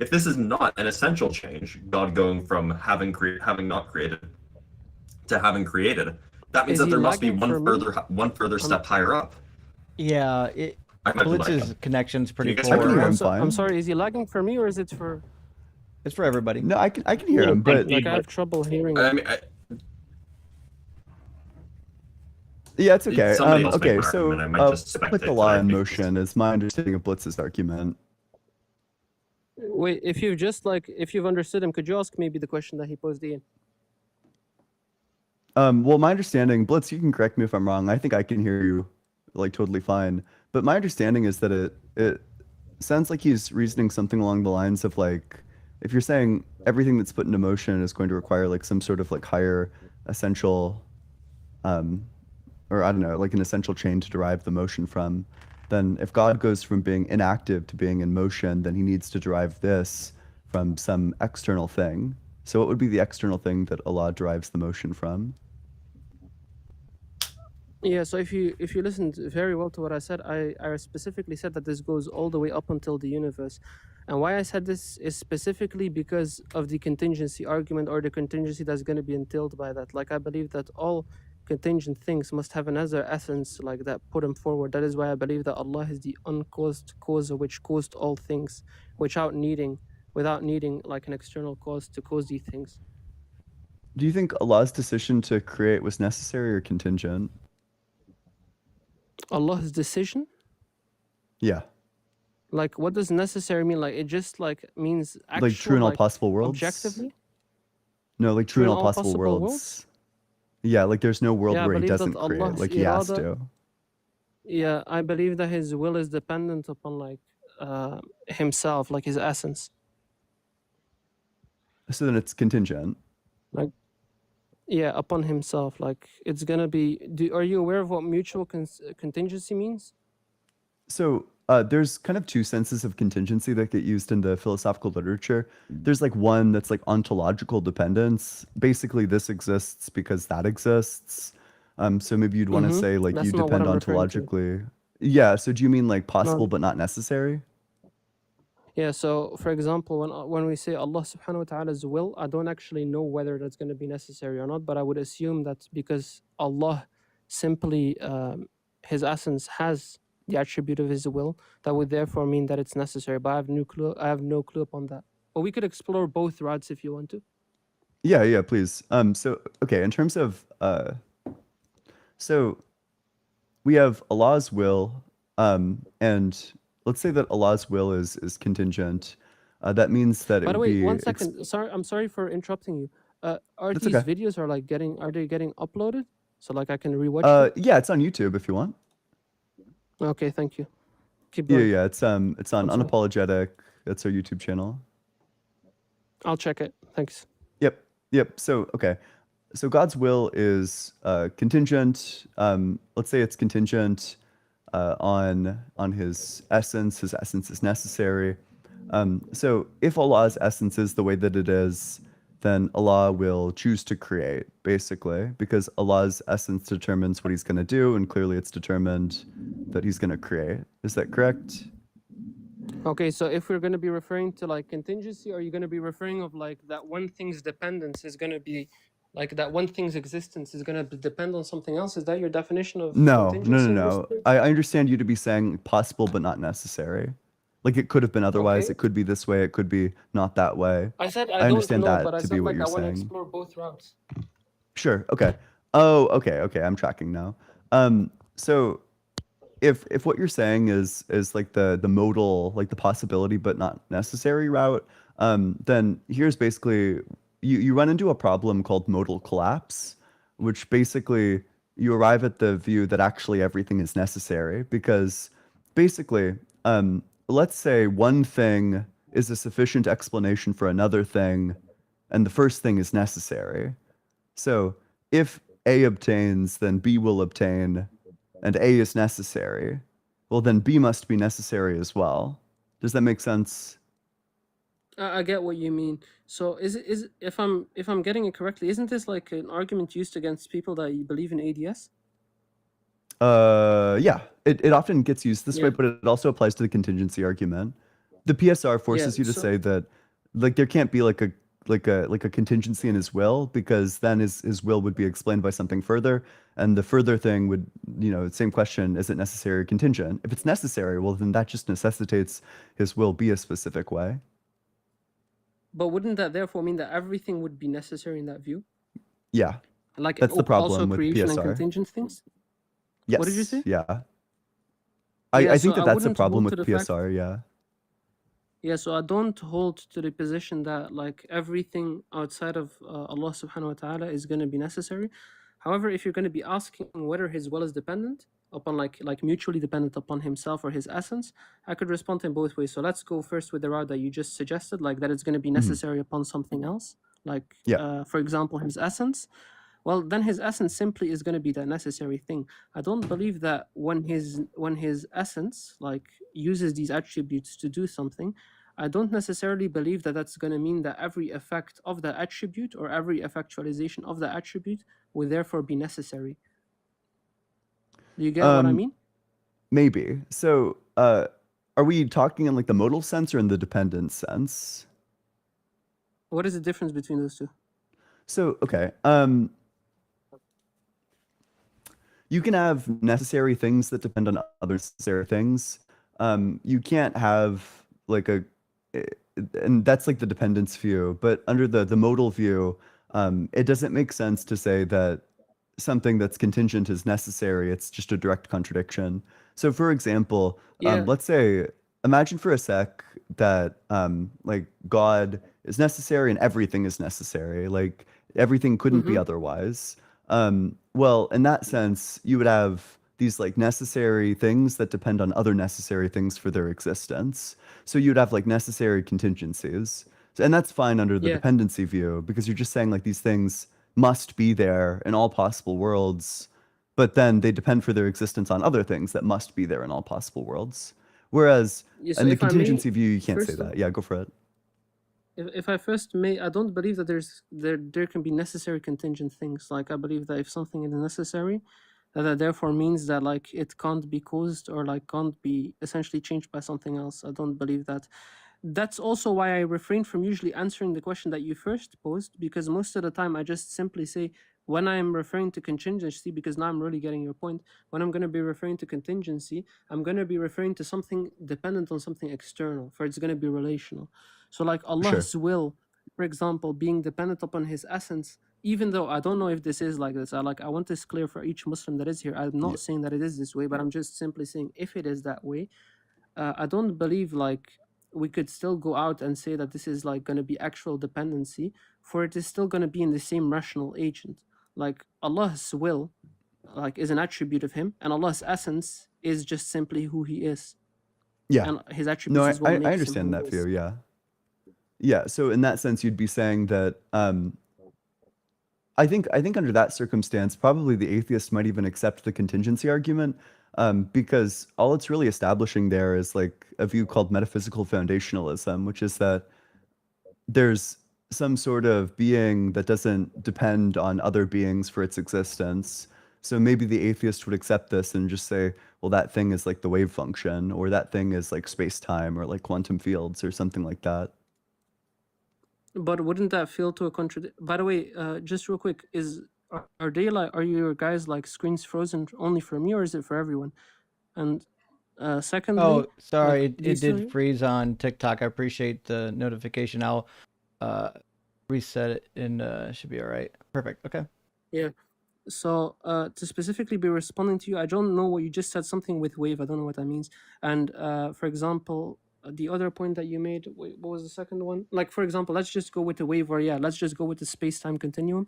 this is not an essential change, God going from having not created to having created, that means that there must be one further step higher up. Yeah, Blitz's connection's pretty poor. I can hear him fine. I'm sorry, is he lagging for me or is it for? It's for everybody. No, I can hear him, but like I have trouble hearing. Yeah, it's okay. Okay, so put the law in motion is my understanding of Blitz's argument. Wait, if you've understood him, could you ask maybe the question that he posed, Ian? Well, my understanding, Blitz, you can correct me if I'm wrong. I think I can hear you like totally fine. But my understanding is that it sounds like he's reasoning something along the lines of like, if you're saying everything that's put into motion is going to require like some sort of like higher essential, or I don't know, like an essential chain to derive the motion from, then if God goes from being inactive to being in motion, then he needs to derive this from some external thing. So what would be the external thing that Allah derives the motion from? Yeah, so if you listened very well to what I said, I specifically said that this goes all the way up until the universe. And why I said this is specifically because of the contingency argument, or the contingency that's going to be entailed by that. Like, I believe that all contingent things must have another essence like that put them forward. That is why I believe that Allah is the uncaused causer which caused all things without needing like an external cause to cause these things. Do you think Allah's decision to create was necessary or contingent? Allah's decision? Yeah. Like, what does necessary mean? Like, it just like means actual, like true in all possible worlds? Objectively? No, like true in all possible worlds. Yeah, like there's no world where he doesn't create, like he has to. Yeah, I believe that his will is dependent upon like himself, like his essence. So then it's contingent. Like, yeah, upon himself. Like, it's gonna be. Are you aware of what mutual contingency means? So there's kind of two senses of contingency that get used in the philosophical literature. There's like one that's like ontological dependence. Basically, this exists because that exists. So maybe you'd want to say like That's you not what depend I'm referring to. ontologically. Yeah. So do you mean like possible No. but not necessary? Yeah, so for example, when we say Allah subhanahu wa ta'ala's will, I don't actually know whether that's going to be necessary or not, but I would assume that because Allah simply, his essence has the attribute of his will, that would therefore mean that it's necessary, but I have no clue upon that. But we could explore both routes if you want to. Yeah, please. So okay, in terms of so we have Allah's will, and let's say that Allah's will is contingent. That means that By it the would way, be. one second. I'm sorry for interrupting you. Are That's these okay. videos are they getting uploaded? So like I can rewatch them? Yeah, it's on YouTube if you want. Okay, thank you. Keep Yeah, going. yeah. It's on I'm sorry. Unapologetic. That's our YouTube channel. I'll check it. Thanks. Yep. Yep. So okay. So God's will is contingent. Let's say it's contingent on His essence. His essence is necessary. So if Allah's essence is the way that it is, then Allah will choose to create, basically, because Allah's essence determines what He's going to do, and clearly it's determined that He's going to create. Is that correct? Okay, so if we're going to be referring to like contingency, are you going to be referring of like that one thing's dependence is going to be like that one thing's existence is going to depend on something else? Is that your definition of No, no, contingency no, in this no. case? I understand you to be saying possible but not necessary. Like it could have been otherwise. Okay. It could be this way. It could be not that way. I said I I don't understand know, but that I to be said what like you're I want to saying. explore both routes. Sure. Okay. Oh, okay. Okay. I'm tracking now. So if what you're saying is like the modal, like the possibility but not necessary route, then here's basically you run into a problem called modal collapse, which basically you arrive at the view that actually everything is necessary because basically, let's say one thing is a sufficient explanation for another thing, and the first thing is necessary. So if A obtains, then B will obtain, and A is necessary. Well, then B must be necessary as well. Does that make sense? I get what you mean. So is if I'm getting it correctly, isn't this like an argument used against people that believe in ADS? Yeah, it often gets used this way, Yeah. but it also applies to the contingency argument. The PSR forces you to so- say that like there can't be like a contingency in his will because then his will would be explained by something further, and the further thing would, same question, is it necessary or contingent? If it's necessary, well then that just necessitates his will be a specific way. But wouldn't that therefore mean that everything would be necessary in that view? Yeah, Like that's the problem also with creation and PSR. contingent things? Yes. What did you say? Yeah. Yeah, I so think that I that's a wouldn't problem hold with to the fact- PSR, yeah. Yeah, so I don't hold to the position that like everything outside of Allah subhanahu wa ta'ala is going to be necessary. However, if you're going to be asking whether his will is dependent upon like mutually dependent upon himself or his essence, I could respond in both ways. So let's go first with the route that you just suggested, like that it's going to be necessary upon something else, like Yeah. for example his essence. Well, then his essence simply is going to be that necessary thing. I don't believe that when his essence like uses these attributes to do something, I don't necessarily believe that that's going to mean that every effect of the attribute or every effectualization of the attribute will therefore be necessary. Do you get what I mean? Maybe. So, are we talking in like the modal sense or in the dependent sense? What is the difference between those two? So, okay. You can have necessary things that depend on other necessary things. You can't have like and that's like the dependence view, but under the modal view, it doesn't make sense to say that something that's contingent is necessary. It's just a direct contradiction. So, for example, Yeah. let's say, imagine for a sec that like God is necessary and everything is necessary. Like everything couldn't be otherwise. Well, in that sense, you would have these like necessary things that depend on other necessary things for their existence. So you'd have like necessary contingencies. So, and that's fine under the Yeah. dependency view because you're just saying like these things must be there in all possible worlds, but then they depend for their existence on other things that must be there in all possible worlds. Whereas Yeah, so in the if I may, contingency view, you can't say first of- that. Yeah, go for it. if I first may, I don't believe that there can be necessary contingent things. Like I believe that if something is necessary, that therefore means that like it can't be caused or like can't be essentially changed by something else. I don't believe that. That's also why I refrain from usually answering the question that you first posed, because most of the time I just simply say when I'm referring to contingency, because now I'm really getting your point, when I'm going to be referring to contingency, I'm going to be referring to something dependent on something external, for it's going to be relational. So like Allah's will, for example, being dependent upon his essence, even though I don't know if this is like this, I want this clear for each Muslim that is here. I'm not saying that it is this way, but I'm just simply saying if it is that way, I don't believe like we could still go out and say that this is like going to be actual dependency, for it is still going to be in the same rational agent. Like Allah's will like is an attribute of him, and Allah's essence is just simply who he is. Yeah. and his No, attributes is what I makes him understand who that he view. is. Yeah. Yeah. So in that sense, you'd be saying that I think under that circumstance, probably the atheist might even accept the contingency argument, because all it's really establishing there is like a view called metaphysical foundationalism, which is that there's some sort of being that doesn't depend on other beings for its existence. So maybe the atheist would accept this and just say, well, that thing is like the wave function, or that thing is like space-time, or like quantum fields, or something like that. But wouldn't that feel to a contradict? By the way, just real quick, are they like, are your guys like screens frozen only for me, or is it for everyone? And secondly, Oh, sorry, like, do you it still did freeze on TikTok. I appreciate the notification. I'll reset it and should be all right. Perfect. Okay. yeah. So to specifically be responding to you, I don't know what you just said, something with wave. I don't know what that means. And for example, the other point that you made, wait, what was the second one? Like, for example, let's just go with the wave, or yeah, let's just go with the space-time continuum.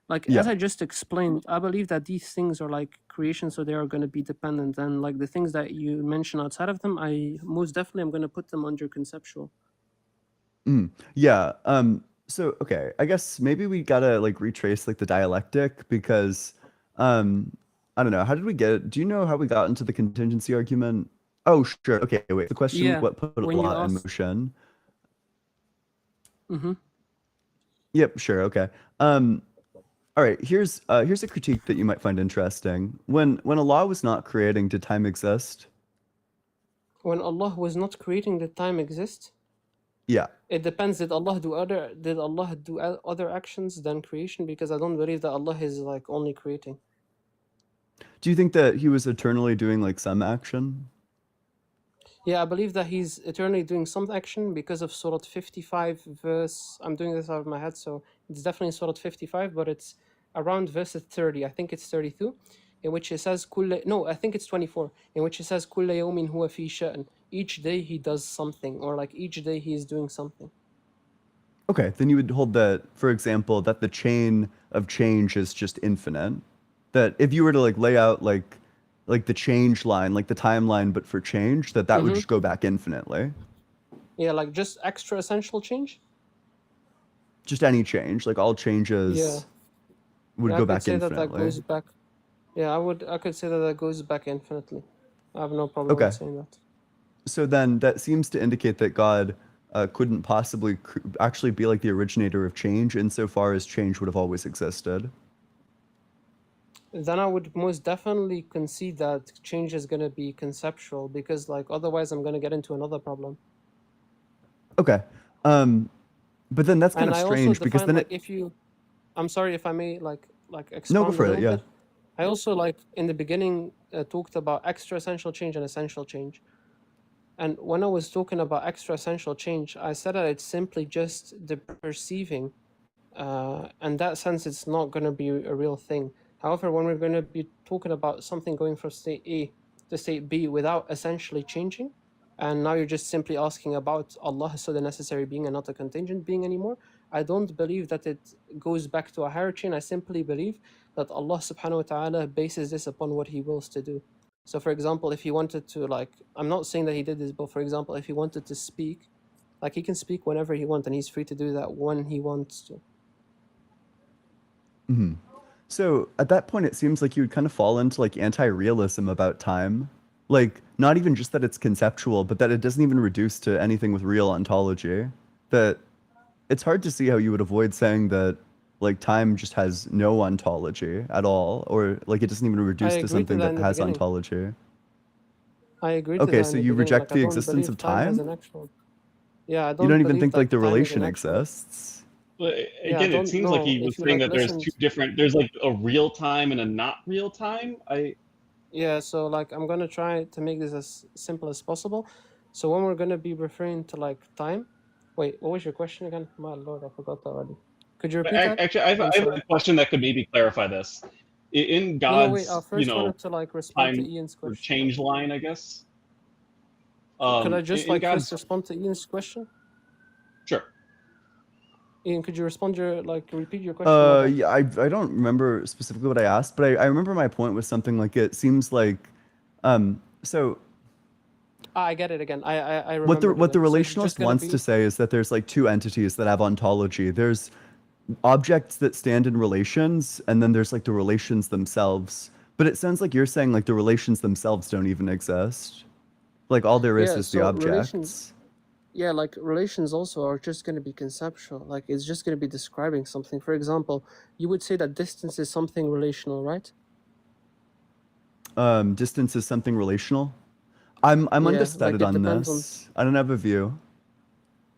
Like, as Yeah. I just explained, I believe that these things are like creation, so they are going to be dependent. And like the things that you mention outside of them, I most definitely am going to put them under conceptual. Yeah. So okay, I guess maybe we gotta like retrace like the dialectic because I don't know. How did we get do you know how we got into the contingency argument? Oh, sure. Okay, wait. The question was Yeah, what put a when you law in asked. motion? Mm-hmm. Yep, sure. Okay. All right, here's a critique that you might find interesting. When a law was not creating, did time exist? When Allah was not creating, did time exist? Yeah. It depends. Did Allah do other actions than creation? Because I don't believe that Allah is like only creating. Do you think that he was eternally doing like some action? Yeah, I believe that he's eternally doing some action because of Surah 55 verse. I'm doing this out of my head, so it's definitely Surah 55, but it's around verse 30. I think it's 32, in which it says no, I think it's 24, in which it says كُلَّ يَوْمٍ هُوَ فِي شَأْنٍ. Each day he does something, or like each day he is doing something. Okay, then you would hold that, for example, that the chain of change is just infinite. That if you were to like lay out like the change line, like the timeline, but for change, that would Mm-hmm. just go back infinitely. Yeah, like just extra essential change. Just any change, like all changes Yeah. would Yeah, I go could back say that infinitely. goes back. Yeah, I could say that goes back infinitely. I have no problem Okay. with saying that. So then that seems to indicate that God couldn't possibly actually be like the originator of change insofar as change would have always existed. Then I would most definitely concede that change is going to be conceptual, because like otherwise I'm going to get into another problem. Okay. But then that's kind And of I also strange because define then like if you, I'm sorry if I may like No, go expound a for it, little yeah. bit. I also like in the beginning talked about extra essential change and essential change. And when I was talking about extra essential change, I said that it's simply just the perceiving. In that sense, it's not going to be a real thing. However, when we're going to be talking about something going from state A to state B without essentially changing, and now you're just simply asking about Allah, so the necessary being and not a contingent being anymore, I don't believe that it goes back to a higher chain. I simply believe that Allah subhanahu wa ta'ala bases this upon what He wills to do. So for example, if He wanted to, like, I'm not saying that He did this, but for example, if He wanted to speak, like He can speak whenever He wants, and He's free to do that when He wants to. Mm-hmm. So at that point, it seems like you would kind of fall into like anti-realism about time. Like, not even just that it's conceptual, but that it doesn't even reduce to anything with real ontology. That it's hard to see how you would avoid saying that like time just has no ontology at all, or like it doesn't even reduce to something that has ontology. I agree to that. Okay, so you reject the I don't existence of believe time has time? an actual. Yeah, I You don't don't even believe think like that the time is an relation actual. exists? But Yeah, I again, it don't seems like know he if was you saying like that there's listened. two different. There's like a real time and a not real time. Yeah, so like I'm gonna try to make this as simple as possible. So when we're gonna be referring to like time, wait, what was your question again? My lord, I forgot already. Could you repeat that? Actually, I have a question that could maybe clarify this. In No, wait. I God's, first wanted to like respond to time Ian's or question. change line, I guess. Could I just In like God's, first respond to Ian's question? sure. Ian, could you repeat your question? Yeah, I don't remember specifically what I asked, but I remember my point was something like it seems like, so I get it again. I What the remembered it now. So it's relationalist just gonna wants to be say is that there's like two entities that have ontology. There's objects that stand in relations, and then there's like the relations themselves. But it sounds like you're saying like the relations themselves don't even exist. Like all there yeah. is the So relations, objects. yeah, like relations also are just gonna be conceptual. Like it's just gonna be describing something. For example, you would say that distance is something relational, right? Distance is something relational. I'm Yeah, like undecided it on depends on this. I don't have a view.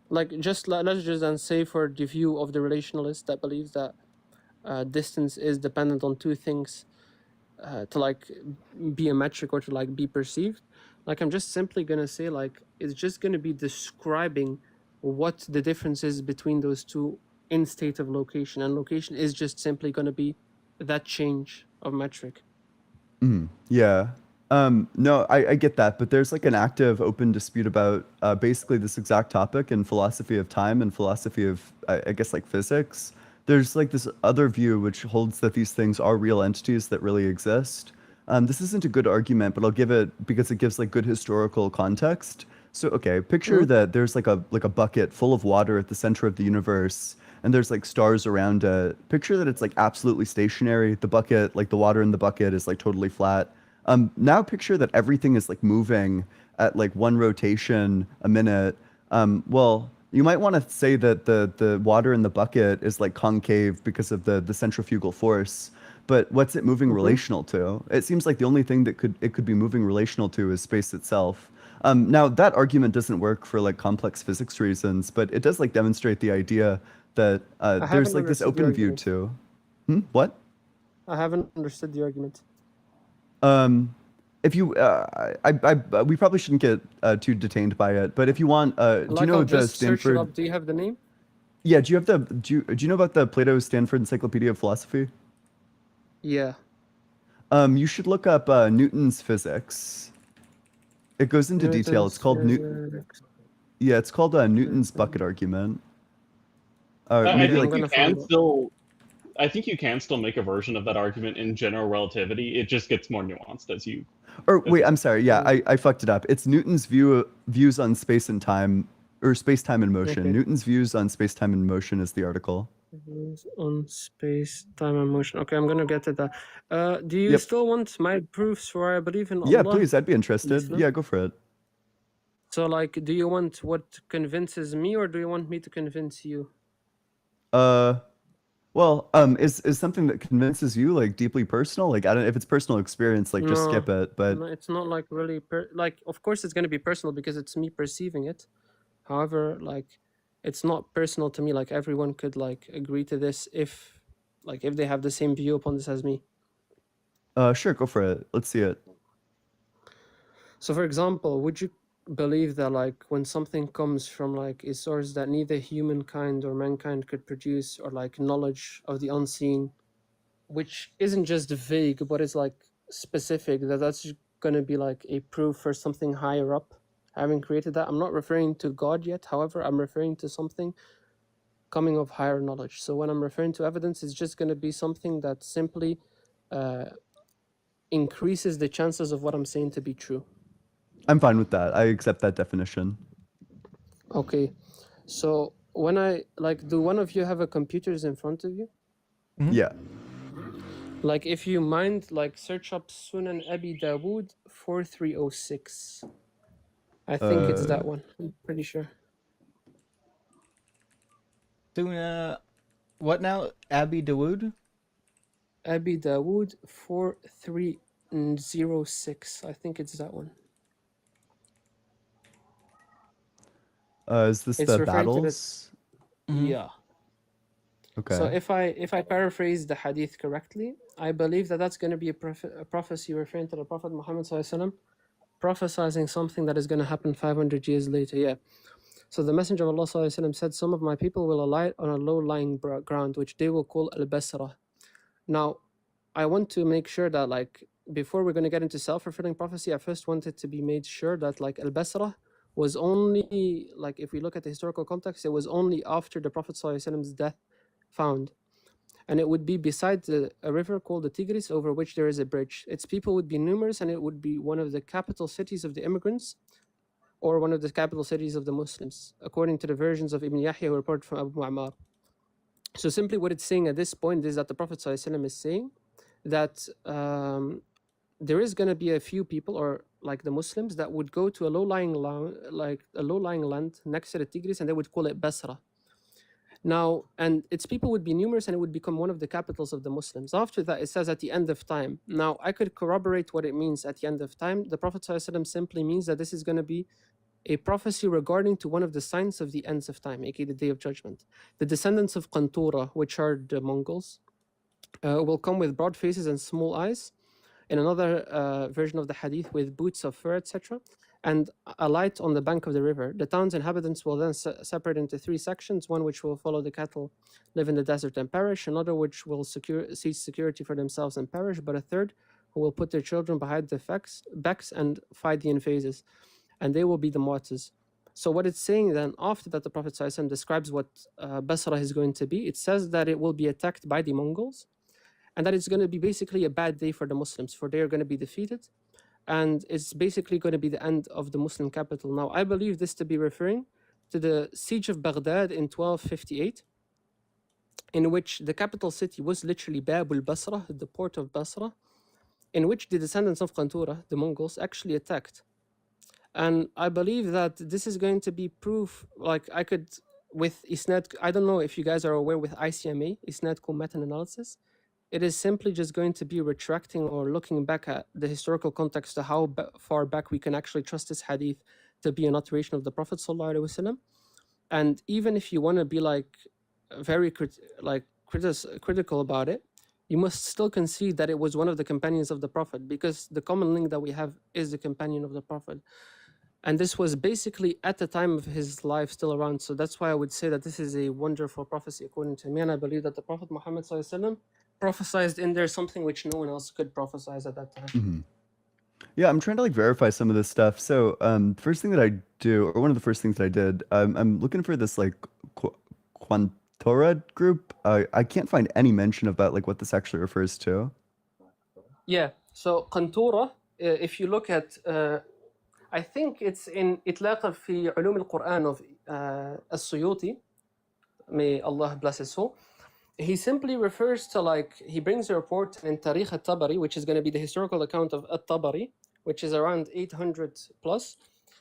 like just let's just then say for the view of the relationalist that believes that distance is dependent on two things to like be a metric or to like be perceived. Like I'm just simply gonna say like it's just gonna be describing what the difference is between those two in state of location, and location is just simply gonna be that change of metric. Yeah. No, I get that, but there's like an active open dispute about basically this exact topic in philosophy of time and philosophy of, I guess, like physics. There's like this other view which holds that these things are real entities that really exist. This isn't a good argument, but I'll give it because it gives like good historical context. So, okay, picture that there's like a bucket full of water at the center of the universe, and there's like stars around it. Picture that it's like absolutely stationary. The bucket, like the water in the bucket, is like totally flat. Now picture that everything is like moving at like one rotation a minute. Well, you might want to say that the water in the bucket is like concave because of the centrifugal force. But what's it moving relational to? It seems like the only thing that it could be moving relational to is space itself. Now that argument doesn't work for like complex physics reasons, but it does like demonstrate the idea that I there's haven't like this understood the open view argument. too. What? I haven't understood the argument. If you, we probably shouldn't get too detained by it, but if you want, do you Like know I'll the just search it Stanford? up. Do you have the name? Yeah, do you have do you know about the Plato Stanford Encyclopedia of Philosophy? Yeah. You should look up Newton's physics. It goes into detail. It's Newton's called physics. Yeah, it's called Newton's bucket argument. I Maybe think like you can still. I think you can still make a version of that argument in general relativity. It just gets more nuanced as you. Or wait, I'm sorry. Yeah, I fucked it up. It's Newton's views on space and time, or space, time, and motion. Okay. Newton's views on space, time, and motion is the article. Views on space, time, and motion. Okay, I'm gonna get to that. Do you still want my proofs for I believe in Allah? Yeah, please. I'd be interested. Islam? Yeah, go for it. So, like, do you want what convinces me, or do you want me to convince you? Well, is something that convinces you like deeply personal? Like, I don't if it's personal experience, like just skip it. But no, it's not like really like. Of course, it's gonna be personal because it's me perceiving it. However, like, it's not personal to me. Like, everyone could like agree to this if they have the same view upon this as me. Sure, go for it. Let's see it. So, for example, would you believe that like when something comes from like a source that neither humankind or mankind could produce, or like knowledge of the unseen, which isn't just vague but it's like specific, that's gonna be like a proof for something higher up having created that? I'm not referring to God yet, however, I'm referring to something coming of higher knowledge. So when I'm referring to evidence, it's just gonna be something that simply increases the chances of what I'm saying to be true. I'm fine with that. I accept that definition. Okay, so when I like, do one of you have a computers in front of you? Yeah. Like, if you mind, like, search up Sunan Abi Dawood 4306. I think it's that one. I'm pretty sure. Suna, what now? Abi Dawood? Abi Dawood 4306. I think it's that one. Is this It's the referring to battles? Yeah. Okay. So if I paraphrase the hadith correctly, I believe that that's going to be a prophecy referring to the Prophet Muhammad SAW, prophesizing something that is going to happen 500 years later. Yeah. So the Messenger of Allah SAW said, some of my people will alight on a low-lying ground, which they will call al-Basra. Now, I want to make sure that, like, before we're going to get into self-fulfilling prophecy, I first wanted to be made sure that, like, al-Basra was only, like, if we look at the historical context, it was only after the Prophet ﷺ's death found. And it would be beside a river called the Tigris, over which there is a bridge. Its people would be numerous, and it would be one of the capital cities of the immigrants or one of the capital cities of the Muslims, according to the versions of Ibn Yahya who reported from Abu Mu'ammar. So simply what it's saying at this point is that the Prophet ﷺ is saying that there is going to be a few people, or like the Muslims, that would go to a low-lying land next to the Tigris, and they would call it Basra. Now, and its people would be numerous, and it would become one of the capitals of the Muslims. After that, it says at the end of time. Now, I could corroborate what it means at the end of time. The Prophet ﷺ simply means that this is going to be a prophecy regarding to one of the signs of the ends of time, aka the Day of Judgment. The descendants of Qantura, which are the Mongols, will come with broad faces and small eyes. In another version of the hadith, with boots of fur, etc., and a light on the bank of the river. The town's inhabitants will then separate into 3 sections, one which will follow the cattle, live in the desert and perish, another which will seek security for themselves and perish, but a third who will put their children behind the backs and fight the invaders, and they will be the martyrs. So what it's saying then, after that the Prophet ﷺ describes what Basra is going to be, it says that it will be attacked by the Mongols, and that it's going to be basically a bad day for the Muslims, for they are going to be defeated, and it's basically going to be the end of the Muslim capital. Now, I believe this to be referring to the siege of Baghdad in 1258, in which the capital city was literally Bab al-Basra, the port of Basra, in which the descendants of Qantura, the Mongols, actually attacked. And I believe that this is going to be proof, like I could, with Isnad, I don't know if you guys are aware with ICMA, Isnad meta-analysis, it is simply just going to be retracting or looking back at the historical context to how far back we can actually trust this hadith to be an utteration of the Prophet ﷺ. And even if you want to be like very critical about it, you must still concede that it was one of the companions of the Prophet, because the common link that we have is the companion of the Prophet. And this was basically at the time of his life still around. So that's why I would say that this is a wonderful prophecy according to me. And I believe that the Prophet Muhammad ﷺ prophesied in there something which no one else could prophesize at that time. Mm-hmm. Yeah, I'm trying to like verify some of this stuff. So, first thing that I do, or one of the first things that I did, I'm looking for this like Quantora group. I can't find any mention about like what this actually refers to. Yeah. So Qantura, if you look at, I think it's in إطلاق في علوم القرآن of السيوطي. May Allah bless his soul. He simply refers to, like, he brings a report in Tarikh al-Tabari, which is going to be the historical account of al-Tabari, which is around 800 plus.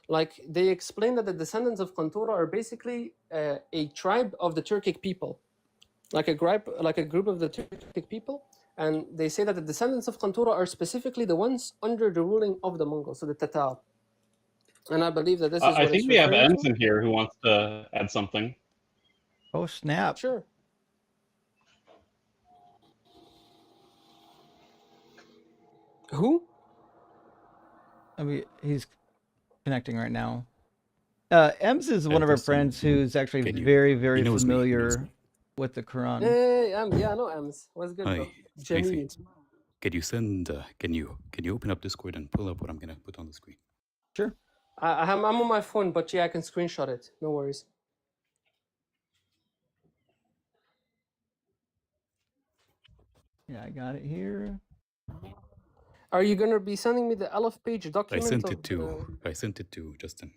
Like, they explain that the descendants of Qantura are basically a tribe of the Turkic people, like a group of the Turkic people. And they say that the descendants of Qantura are specifically the ones under the ruling of the Mongols, so the Tatar. And I believe that this is what I think it's we have referring Ensign here who wants to add something. Oh, snap. Sure. Who? I mean, he's connecting right now. Ems is one of our friends who's actually very, very familiar with the Quran. Hey, yeah, I know Ems. What's good, bro? Jamil. Can you send? Can you open up Discord and pull up what I'm gonna put on the screen? Sure. I'm on my phone, but yeah, I can screenshot it. No worries. Yeah, I got it here. Are you gonna be sending me the 11-page document? I sent it to Justin.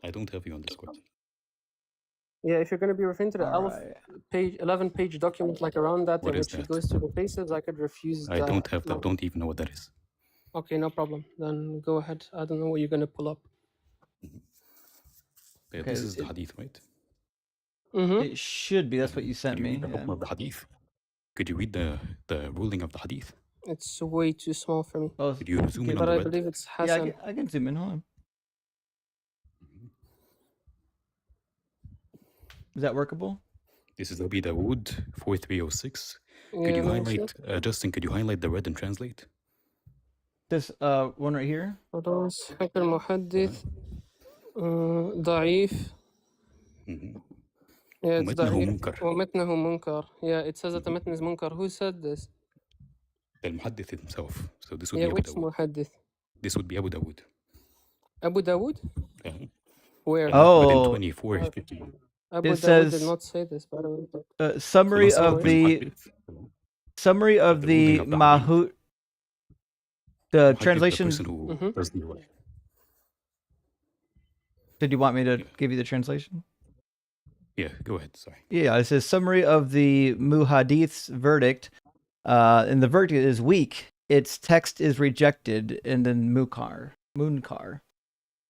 I don't have you on Discord. Yeah, if you're gonna be referring to the 11-page document, like around that, in which it goes through the paces, I could refuse. I don't have that. Don't even know what that is. Okay, no problem. Then go ahead. I don't know what you're gonna pull up. Yeah, this is the hadith, right? Mm-hmm. It should be. That's what you sent me. Of the hadith. Could you read the ruling of the hadith? It's way too small for me. Oh, could you zoom in on but the I red? believe it's Hassan. Yeah, I can zoom in. Hold on. Is that workable? This is Abi Dawood 4306. Could you highlight, Justin? Could you highlight the red and translate? This one right here. hold on. حكى المحدث ضعيف. Yeah, it's ضعيف. ومتنه منكر. Yeah, it says that the matn is munkar. Who said this? The Muhaddith himself. So this would be Abu which Dawood. Muhaddith? This would be Abu Dawood. Abu Dawood? Yeah. Where? Oh. Within 2450. Abu It Dawood says did not say this, by the way. summary of the Mahut. The translation. The person who does the Did you want me to give you the translation? Yeah, go ahead. Sorry. Yeah, it says summary of the Muhadith's verdict. And the verdict is weak. Its text is rejected, and then Munkar.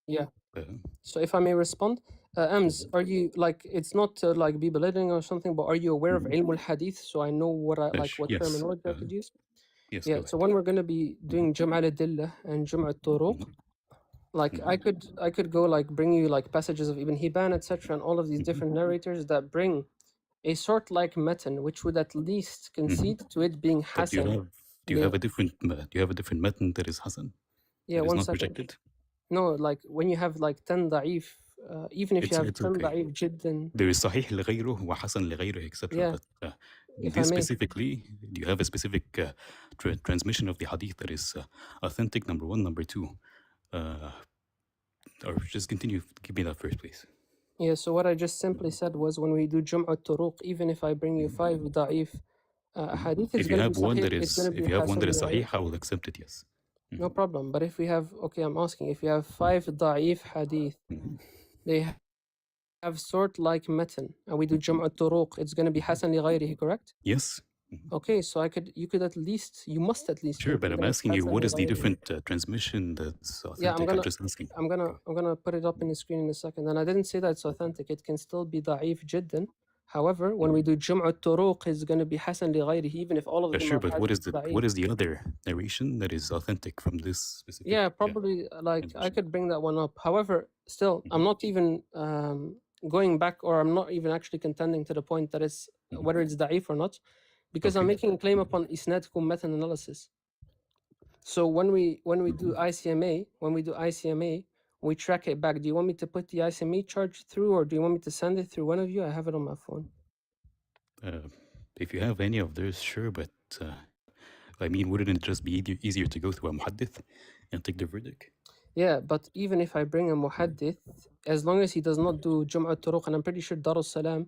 Yeah. Uh, So if I may respond, Ems, are you like it's not like be belittling or something, but are you aware of ilm al-hadith? So I know what what yes. terminology I could use. Yes, Yeah. go So ahead. when we're gonna be doing Jam' al-Adillah and Jam' al-Turuq, like I could go like bring you like passages of Ibn Hibban, etc., and all of these different narrators that bring a sort like matan, which would at least concede to it being But do you Hasan. have a different method that is Hasan? Yeah, That is one not second. rejected? No, like when you have like 10 da'if, even if you have It's 10 okay. da'if jiddan, There is Sahih لغيره وحسن لغيره, etc. yeah, But if I this may. specifically, do you have a specific transmission of the hadith that is authentic, number one? Number two, or just continue, give me that first, please. Yeah, so what I just simply said was when we do Jum'at Turuq, even if I bring you 5 da'if hadith, it's If you going to be have one sahih, that it's going is, to be if you have one that is hasan. Sahih, I will accept it. Yes. No problem. But if we have, okay, I'm asking, if you have 5 da'if hadith, they have sort like matan, and we do Jum'at Turuq, it's going to be hasan li ghayrihi, correct? Yes. Okay, so you must at least Sure, think but that I'm it's asking you, hasan what li is the ghayrihi. different transmission that's Yeah, authentic? I'm just asking. I'm gonna put it up in the screen in a second. And I didn't say that it's authentic. It can still be da'if jiddan. However, when we do Jum'at Turuq, it's gonna be hasan li ghayrihi, even if all of them Sure, are but what da'if. is the other narration that is authentic from this specific? Yeah, probably like I could bring that one up. However, still, I'm not even going back, or I'm not even actually contending to the point that it's whether it's da'if or not, because I'm making a claim upon isnadikum meta-analysis. So when we do ICMA, we track it back. Do you want me to put the ICMA charge through, or do you want me to send it through one of you? I have it on my phone. If you have any of those, sure, but I mean, wouldn't it just be easier to go through a muhaddith and take the verdict? Yeah, but even if I bring a muhaddith, as long as he does not do Jum'at Turuq, and I'm pretty sure Darus Salam.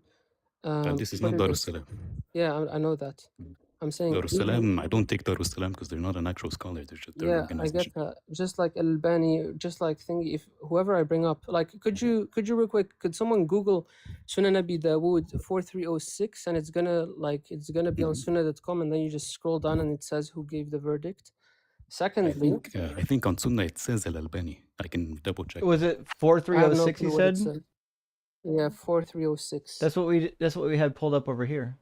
This is not Darus Salam. Yeah, I know that. I'm saying Darus Salam, I don't take Darus Salam because they're not an actual scholar. They're just an yeah, I organization. get that. Just like Al-Albani, just like thingy, if whoever I bring up, like, could you real quick, could someone Google Sunan Abi Dawood 4306, and it's gonna be on sunnah.com, and then you just scroll down and it says who gave the verdict. Secondly, I think on Sunnah it says Al-Albani. I can double check. Was it I have no 4306? clue You what it said. said. Yeah, 4306. That's what we had pulled up over here.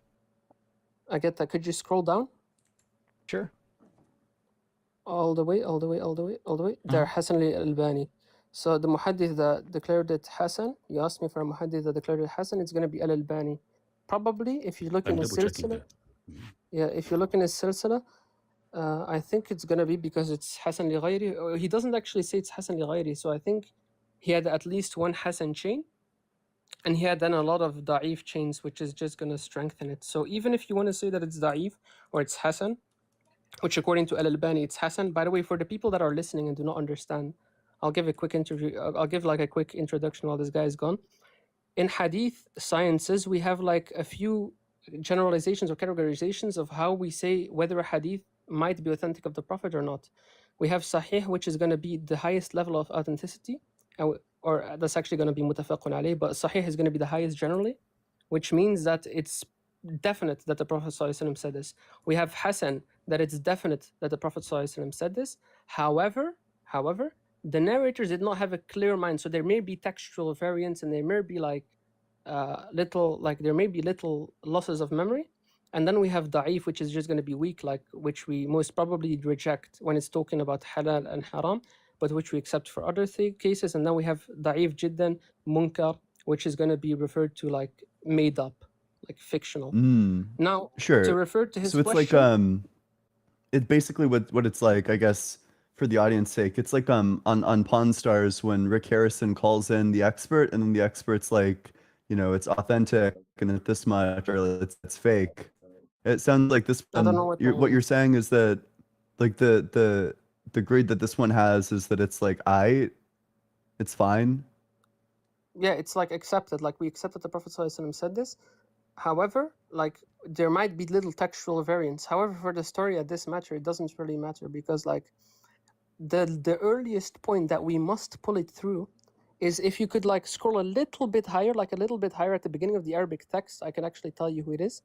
I get that. Could you scroll down? Sure. All the way. There, Hassan al-Albani. So the muhaddith that declared it Hassan, you asked me for a muhaddith that declared it Hassan, it's going to be al-Albani. Probably, if you look in the silsila, yeah, if you look in his silsila, I think it's going to be because it's Hassan li ghayri. He doesn't actually say it's Hassan li ghayri, so I think he had at least one Hassan chain, and he had then a lot of da'if chains, which is just going to strengthen it. So even if you want to say that it's da'if or it's Hassan, which according to Al-Albani, it's Hassan. By the way, for the people that are listening and do not understand, I'll give a quick interview. I'll give like a quick introduction while this guy is gone. In Hadith sciences, we have like a few generalizations or categorizations of how we say whether a Hadith might be authentic of the Prophet or not. We have Sahih, which is going to be the highest level of authenticity, or that's actually going to be mutafaqun alayh, but Sahih is going to be the highest generally, which means that it's definite that the Prophet ﷺ said this. We have Hasan, that it's definite that the Prophet ﷺ said this. However, the narrators did not have a clear mind, so there may be textual variants, and there may be like little losses of memory. And then we have da'if, which is just going to be weak, like which we most probably reject when it's talking about halal and haram, but which we accept for other cases. And then we have da'if jiddan, munkar, which is going to be referred to like made up, like fictional. Now, Sure. to refer to his So it's question, like it basically what it's like, I guess, for the audience sake, it's like on Pawn Stars when Rick Harrison calls in the expert, and then the expert's like, you know, it's authentic and it's this much, or it's fake. It sounds like this I don't know what that what you're means. saying is that like the grade that this one has is that it's like it's fine. Yeah, it's like accepted. Like we accept that the Prophet ﷺ said this. However, like there might be little textual variants. However, for the story at this matter, it doesn't really matter because like the earliest point that we must pull it through is if you could like scroll a little bit higher, like a little bit higher at the beginning of the Arabic text, I can actually tell you who it is.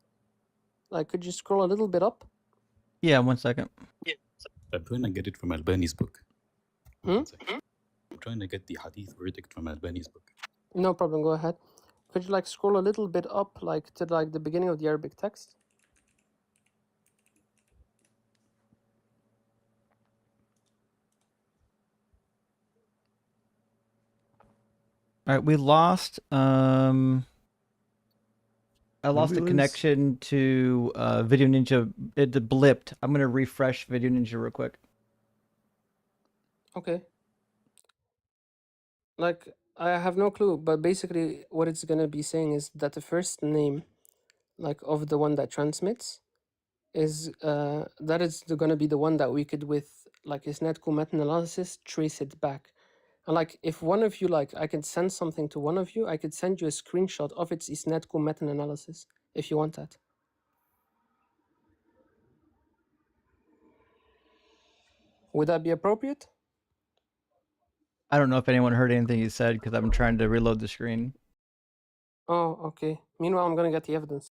Like, could you scroll a little bit up? Yeah, 1 second. I'm trying to get it from Albani's book. Hmm? 1 second. I'm trying to get the hadith verdict from Albani's book. No problem, go ahead. Could you like scroll a little bit up, like to like the beginning of the Arabic text? All right, we lost. I lost we the lose? connection to Video Ninja. It blipped. I'm gonna refresh Video Ninja real quick. Okay. Like, I have no clue, but basically what it's gonna be saying is that the first name, like of the one that transmits, is that is gonna be the one that we could with like isnetku meta-analysis trace it back. And like if one of you like I could send something to one of you, I could send you a screenshot of its isnetku meta-analysis if you want that. Would that be appropriate? I don't know if anyone heard anything you said because I'm trying to reload the screen. Oh, okay. Meanwhile, I'm gonna get the evidence.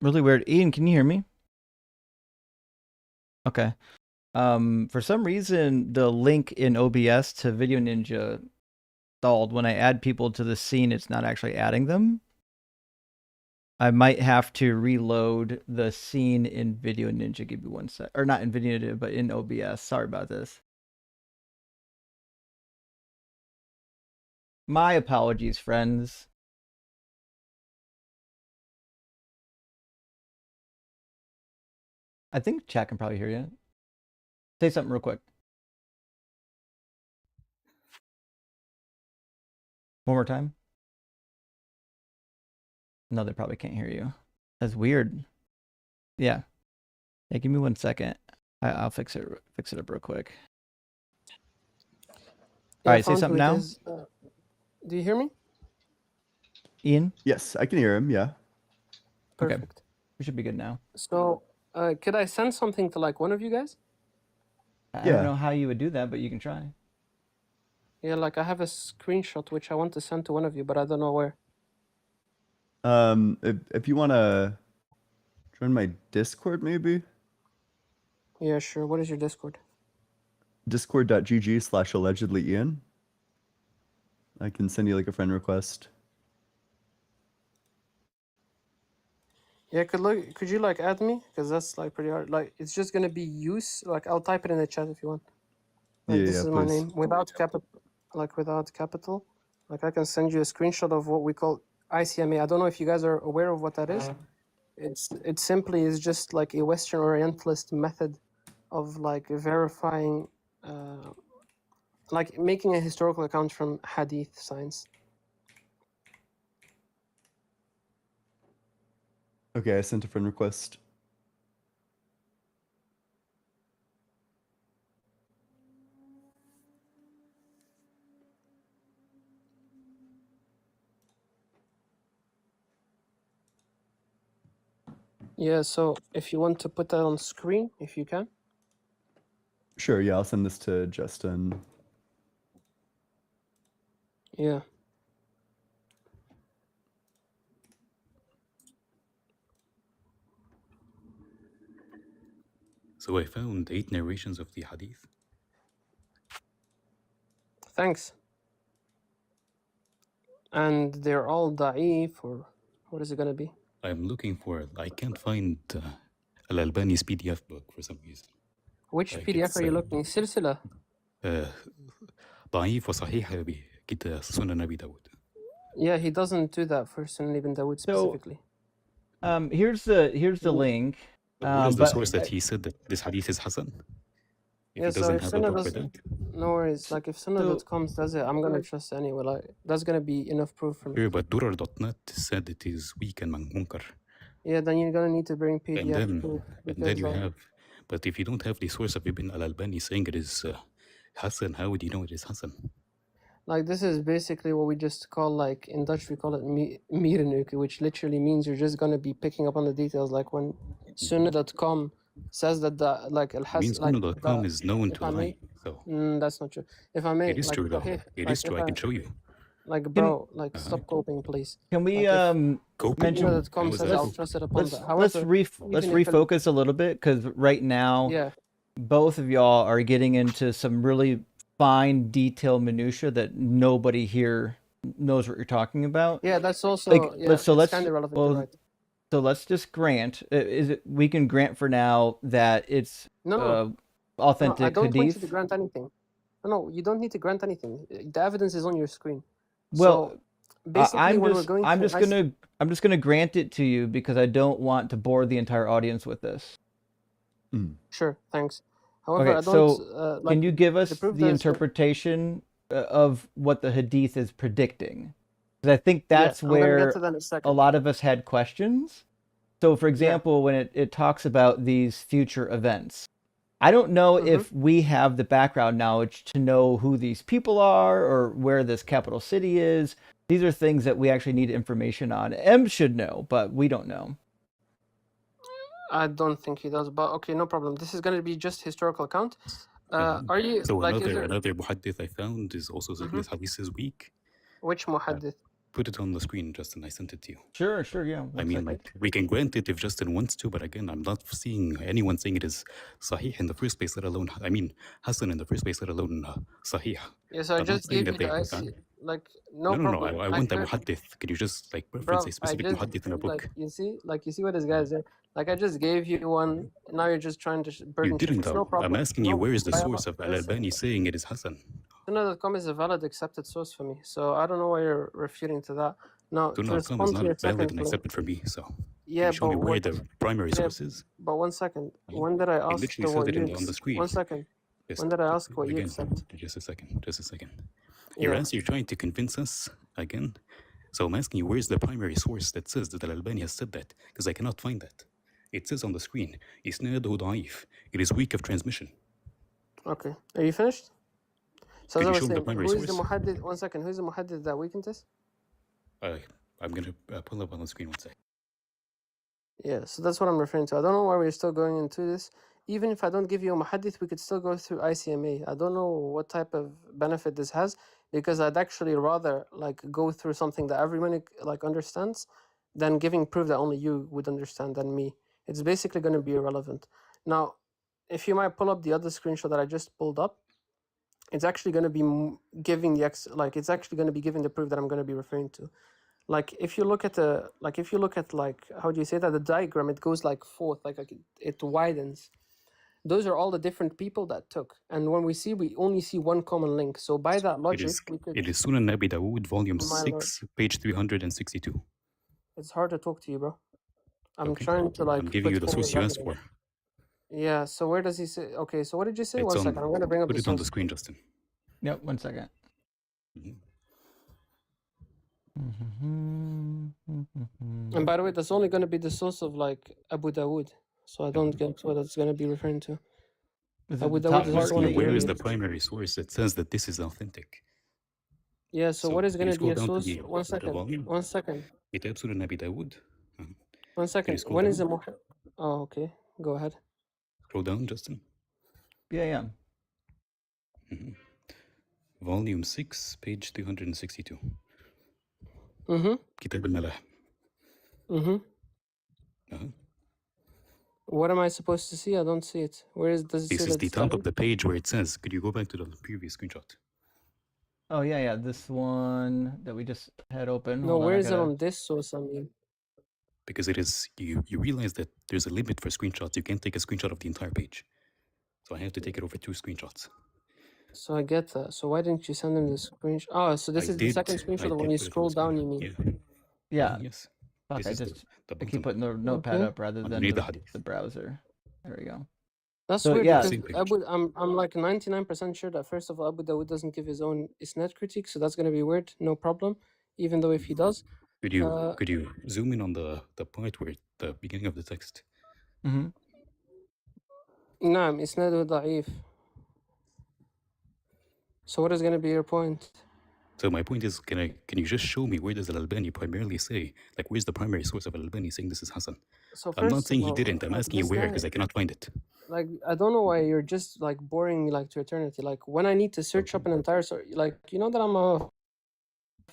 Really weird. Ian, can you hear me? Okay. For some reason, the link in OBS to Video Ninja stalled. When I add people to the scene, it's not actually adding them. I might have to reload the scene in Video Ninja. Give me 1 sec. Or not in Video Ninja, but in OBS. Sorry about this. My apologies, friends. I think chat can probably hear you. Say something real quick. One more time. No, they probably can't hear you. That's weird. Yeah. Yeah, give me 1 second. I'll fix it up real quick. All right, say something now. Do you hear me? Ian? Yes, I can hear him. Yeah. Perfect. Okay. We should be good now. So, could I send something to like one of you guys? I don't know how you would do that, but you can try. Yeah, like I have a screenshot which I want to send to one of you, but I don't know where. If you want to join my Discord, maybe? Yeah, sure. What is your Discord? Discord.gg/allegedly Ian. I can send you like a friend request. Yeah, could you like add me? Because that's like pretty hard. Like it's just gonna be use. Like I'll type it in the chat if you want. Like this is my please. name without capital. Like without capital. Like I can send you a screenshot of what we call ICMA. I don't know if you guys are aware of what that is. It simply is just like a Western Orientalist method of like verifying, like making a historical account from Hadith science. Okay, I sent a friend request. Yeah, so if you want to put that on screen, if you can. Sure, yeah, I'll send this to Justin. Yeah. So I found 8 narrations of the hadith. Thanks. And they're all da'if, or what is it going to be? I'm looking for it. I can't find Al-Albani's PDF book for some reason. Which PDF are you looking? سلسلة. ضعيف وصحيح كده سنن أبي داود. Yeah, he doesn't do that for Sunan Ibn Dawood specifically. Here's the link. What is the source that he said that this hadith is Hasan? If he doesn't have a book for that? No worries. Like if Sunnah.com does it, I'm gonna trust it anyway. Like that's gonna be enough proof for me. Sure, but Durar.net said it is weak and munkar. Yeah, then you're gonna need to bring PDF proof. And then you have, but if you don't have the source of Ibn al-Albani saying it is Hasan, how would you know it is Hasan? Like this is basically what we just call, like in Dutch we call it miereneuken, which literally means you're just gonna be picking up on the details. Like when Sunnah.com says that the like I mean, Sunnah.com is known to lie, so that's not true. If I may, it is like true though. Sahih, It like is true. I can show you. like Can- bro, like stop coping, please. Can we Like Coping? Sunnah.com How is says that I'll coping? trust it upon let's that. However, let's even if it- refocus a little bit, because right now yeah, both of y'all are getting into some really fine detailed minutia that nobody here knows what you're talking about. yeah, that's also Like, yeah, so it's let's kind of relevant. well, You're right. so let's just grant we can grant for now that it's No, authentic I don't want you hadith. to grant anything. No, you don't need to grant anything. The evidence is on your screen. Well, so basically, when we're going I'm through just gonna grant it to you because I don't want to bore the entire audience with this. Sure, thanks. However, Okay, I don't so like can you give us proof the that interpretation of what the hadith is predicting? Because I think Yeah, that's I'm gonna get where to that in a a second. lot of us had questions. So, for example, when it talks about these future events, I don't know if we have the background knowledge to know who these people are or where this capital city is. These are things that we actually need information on. M should know, but we don't know. I don't think he does, but okay, no problem. This is gonna be just historical account. Are you So like another muhaddith I found is also saying this hadith is weak. which muhaddith? Put it on the screen, Justin. I sent it to you. Sure, yeah. I mean, like, we can grant it if Justin wants to, but again, I'm not seeing anyone saying it is Sahih in the first place, let alone, I mean, Hassan in the first place, let alone Sahih. Yes, I I'm just not saying gave you that the they IC, like no No, problem. I want a muhaddith. Could you just, like, reference Bro, a specific muhaddith in a book? like you see what this guy is doing. Like I just gave you one. Now you're just trying to You burden. didn't, It's though. no problem. I'm asking you, where is the by source Allah, of Al-Albani saying it is Hassan? Sunnah.com is a valid accepted source for me, so I don't know why you're refuting to that. Now, to Sunnah.com is respond to not your valid second and claim, accepted for me, so yeah, can you show me but where what? the primary Yeah, source is? but 1 second. When did I It ask literally what says you it on the screen. 1 second. Just When did I ask what you again, accept? just a second. Yeah. You're trying to convince us again. So I'm asking you, where's the primary source that says that Al-Albani has said that? Because I cannot find that. It says on the screen, إسناده ضعيف. It is weak of transmission. Okay. Are you finished? So Could as I you was show me the saying, primary who is the source? muhaddith? 1 second. Who is the muhaddith that weakened this? I'm going to pull up on the screen one second. Yeah, so that's what I'm referring to. I don't know why we're still going into this. Even if I don't give you a muhaddith, we could still go through ICMA. I don't know what type of benefit this has, because I'd actually rather like go through something that everyone like understands than giving proof that only you would understand than me. It's basically going to be irrelevant. Now, if you might pull up the other screenshot that I just pulled up, it's actually going to be giving the it's actually going to be giving the proof that I'm going to be referring to. Like if you look at how do you say that, the diagram, it goes like forth, like it widens. Those are all the different people that took, and when we only see one common link. So by that logic, It is Sunan Abi Dawood, volume My 6, page 362. It's hard to talk to you, bro. I'm Okay. trying to I'm giving put you the source you asked for. Yeah. So where does he say? Okay. So what did you say? It's 1 second. I'm going to bring up put the it on the source. screen, Justin. Yep, 1 second. And by the way, that's only going to be the source of like Abu Dawood. So I don't get what it's going to be referring to. Is it Abu the Dawood top is part also when one it of the Where is earliest. the primary source that says that this is authentic? Yeah. So what is going to be scroll a down to source? the 1 second. volume? 1 second. Kitab Sunan Abi Dawood. 1 second. scroll When down? is the Oh, okay. Go ahead. Scroll down, Justin. Yeah. Volume 6, page 362. Kitab al-Malah. What am I supposed to see? I don't see it. Does it This say is that the it's top of the page where it says, could you go back to the previous screenshot? Oh yeah. This one that we just had open. No, Hold on, where I is it gotta- on this source? I mean, Because it is, you realize that there's a limit for screenshots. You can't take a screenshot of the entire page. So I have to take it over 2 screenshots. so I get that. So why didn't you send him the screenshot? Oh, so this is the second screenshot. When you scroll down, you mean? Yeah. Yes. Fuck, This I is the just I bottom. keep putting the notepad Okay. up rather than Underneath the hadith. the browser. There we go. That's So, weird yeah. because I'm like 99% sure that first of all Abu Dawud doesn't give his own isnad critique, so that's gonna be weird. No problem. Even though if he does, Could you zoom in on the part where the beginning of the text? نعم إسناده ضعيف. So what is gonna be your point? So my point is, can you just show me where does Al-Albani primarily say, like, where's the primary source of Al-Albani saying this is Hassan? So I'm not first saying of he all, didn't. I'm like asking you this where guy, because I cannot find it. like I don't know why you're just like boring me like to eternity. Like when I need to search up an entire like you know that I'm a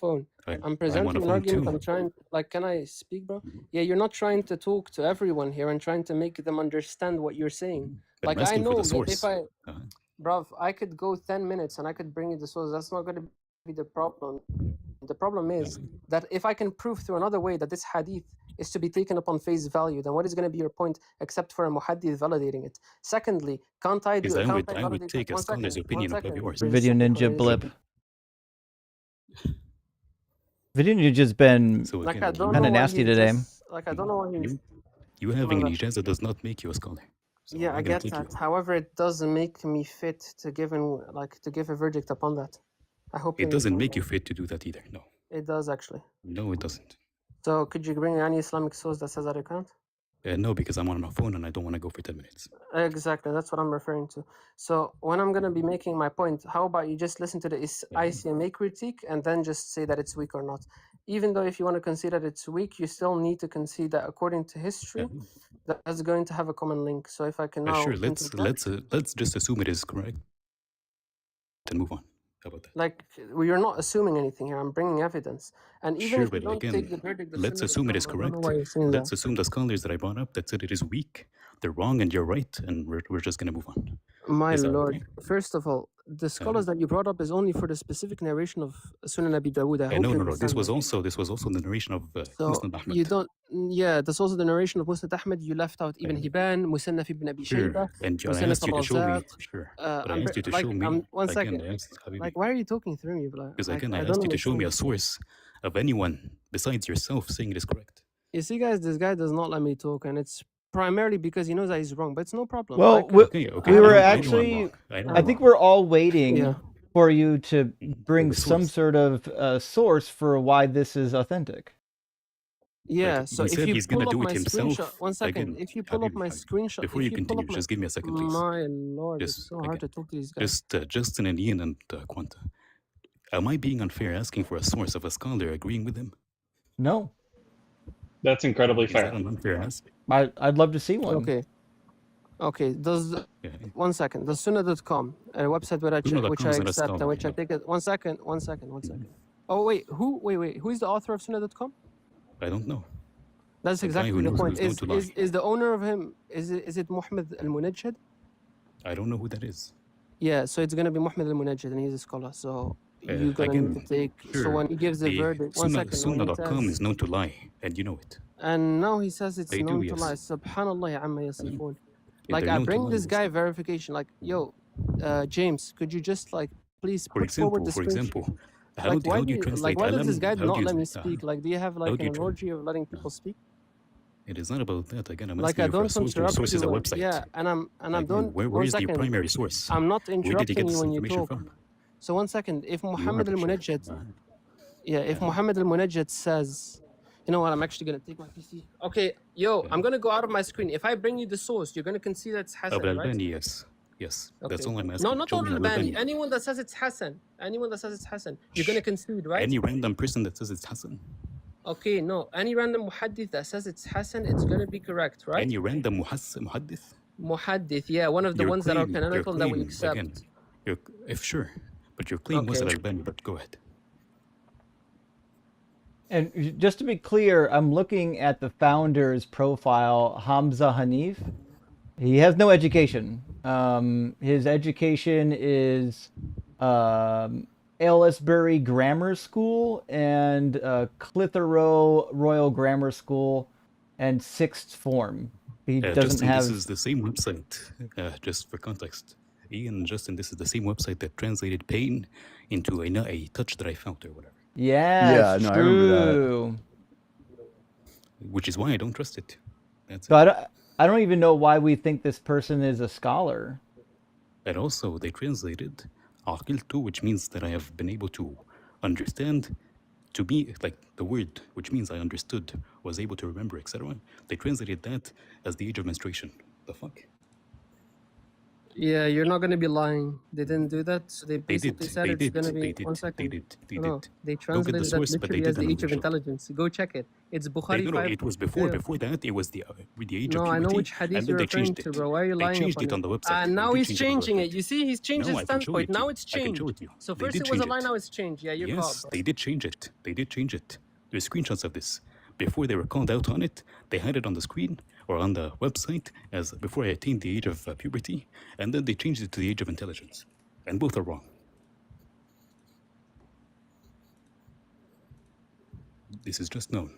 phone. I'm I'm on presenting a an phone argument. too. I'm trying. Like, can I speak, bro? Yeah, you're not trying to talk to everyone here and trying to make them understand what you're saying. But I'm Like I asking for know the that if source. Uh-huh. bruv, I could go 10 minutes and I could bring you the source. That's not going to be the problem. The problem is that if I can prove through another way that this hadith is to be taken upon face value, then what is going to be your point except for a muhaddith validating it? Secondly, can't I Because I would validate take a one scholar's second, opinion above yours. Video Ninja blip. Okay. Video Ninja's been So like again, I don't kind know of why nasty he today. just like I don't know why he. you having My an bad. ijaza does not make you a scholar. So Yeah, I'm I not gonna get take that. you. However, it doesn't make me fit to give a verdict upon that. I hope you It doesn't understand. make you fit to do that either. No. It does actually. No, it doesn't. So could you bring any Islamic source that says that it can't? No, because I'm on my phone and I don't want to go for 10 minutes. Exactly, that's what I'm referring to. So when I'm gonna be making my point, how about you just listen to the ICMA critique and then just say that it's weak or not? Even though if you want to concede that it's weak, you still need to concede that according to history, that's going to have a common link. So if I can now Sure, let's interject, let's just assume it is correct and move on. How about that? like you're not assuming anything here. I'm bringing evidence, and even Sure, if you but don't take the again, verdict, the let's Sunnah assume it is I don't know correct. why you're saying Let's that. assume the scholars that I brought up that said it is weak, they're wrong and you're right, and we're just gonna move on. My Is that lord, okay? first of all, the scholars that you brought up is only for the specific narration of Sunan Abi Dawood. I hope No, you no, no. understand that. This was also the narration of So Musnad Ahmad. you don't, yeah, that's also the narration of Musnad Ahmed. You left out Ibn Hibban, Musannaf ibn Abi Sure, Shayba, and I Musannaf asked you to show me. al-Razzaq. Sure, but I asked you to Like, show me. one Again, second. I asked Habibi. Like, why are you talking through me? Because Like, again, I I don't asked you to show me a understand. source of anyone besides yourself saying it is correct. You see, guys, this guy does not let me talk, and it's primarily because he knows that he's wrong, but it's no problem. Well, Okay, we were I know I'm actually, wrong. I know I I'm think wrong. we're all waiting Yeah. for you to bring the some source. sort of source for why this is authentic. Yeah, Like, so he if said you he's pull gonna up do my it himself. screenshot, one second. Again, If you pull up Habibi, my screenshot, before if you you pull continue, up my, just give me a second, please. my lord, it's Just so hard again, to talk to these guys. just Justin and Ian and Quanta. Am I being unfair asking for a source of a scholar agreeing with him? No, That's incredibly Is fair. that an unfair ask? I'd love to see one. Okay. Okay, one second. Does Sunnah.com, a website which I Sunnah.com is not a accept and scholar, which I no. take it. One second. Oh, wait, who is the author of Sunnah.com? I don't know. That's A guy exactly who the knows point. who's known to lie. Is the owner of him, is it Muhammad al-Munajjid? I don't know who that is. Yeah, so it's going to be Muhammad al-Munajjid and he's a scholar. So you're going to need to take, so sure. when he gives the verdict, one second. when he Sunnah.com says- is known to lie, and you know it. And now he says it's They do, known to yes. lie. Subhanallah ya amma yasifun. Yeah, Like they're I known to bring lie, this yes. guy verification. Like, yo, James, could you just like please For put forward example, the screenshot? how Like, do you translate why does alam? this guy How do not you let me tra- speak? Like, do you have how like do you an tra- allergy of letting people speak? It is not about that. Again, I'm Like asking I you for a don't source. Your interrupt source is a you. website. Yeah, and I'm Again, don't. where one is your second. primary source? I'm not Where did you interrupting get this you when you information talk. from? So one second. If Muhammad but sure. al-Munajjid, yeah, if Muhammad al-Munajjid says, you know what, I'm actually gonna take my PC. Okay, yo, I'm gonna go out of my screen. If I bring you the source, you're gonna concede that it's Hassan, right? Al-Albani, yes. Yes, that's Okay. all I'm asking. No, not Show all me Al-Albani. Al-Albani. Anyone that says it's Hassan. Anyone that says it's Hassan. You're gonna concede, right? Any random person that says it's Hassan. Okay, no. Any random muhaddith that says it's Hassan, it's gonna be correct, right? Any random muhaddith. Muhaddith, yeah, one of the Your ones that are claim- your canonical that we claim, accept. Again, if sure, but your claim was Okay. Al-Albani, but go ahead. And just to be clear, I'm looking at the founder's profile, Hamza Hanif. He has no education. His education is Aylesbury Grammar School and Clitheroe Royal Grammar School and sixth form. He doesn't Justin, have. this is the same website, just for context. Ian and Justin, this is the same website that translated pain into a touch that I felt or whatever. Yeah, no, I remember true. Which is why I don't trust it. That's So it. I don't even know why we think this person is a scholar. And also, they translated aqiltu, which means that I have been able to understand, to be like the word, which means I understood, was able to remember, etc. They translated that as the age of menstruation. The fuck? Yeah, you're not going to be lying. They didn't do that. So they basically said it's going to be They 1 second. did. No, they Go get the translated that source, but they literally as did the an age of official. intelligence. Go check it. It's Bukhari No, 5. it was before. Before that, it was the age No, of puberty. I know which And hadith then you're they referring changed to, it. bro. Why are you They lying changed upon it on the website. And They now did he's change it on the changing it. website. You see, he's changed No, his I can show standpoint. it to Now you. it's I can changed. show it to you. So They first did it was a change lie, it. now it's changed. Yeah, you're caught, Yes, bro. they did change it. They did change it. There's screenshots of this. Before they were called out on it, they had it on the screen or on the website as before I attained the age of puberty, and then they changed it to the age of intelligence. And both are wrong. This is just known.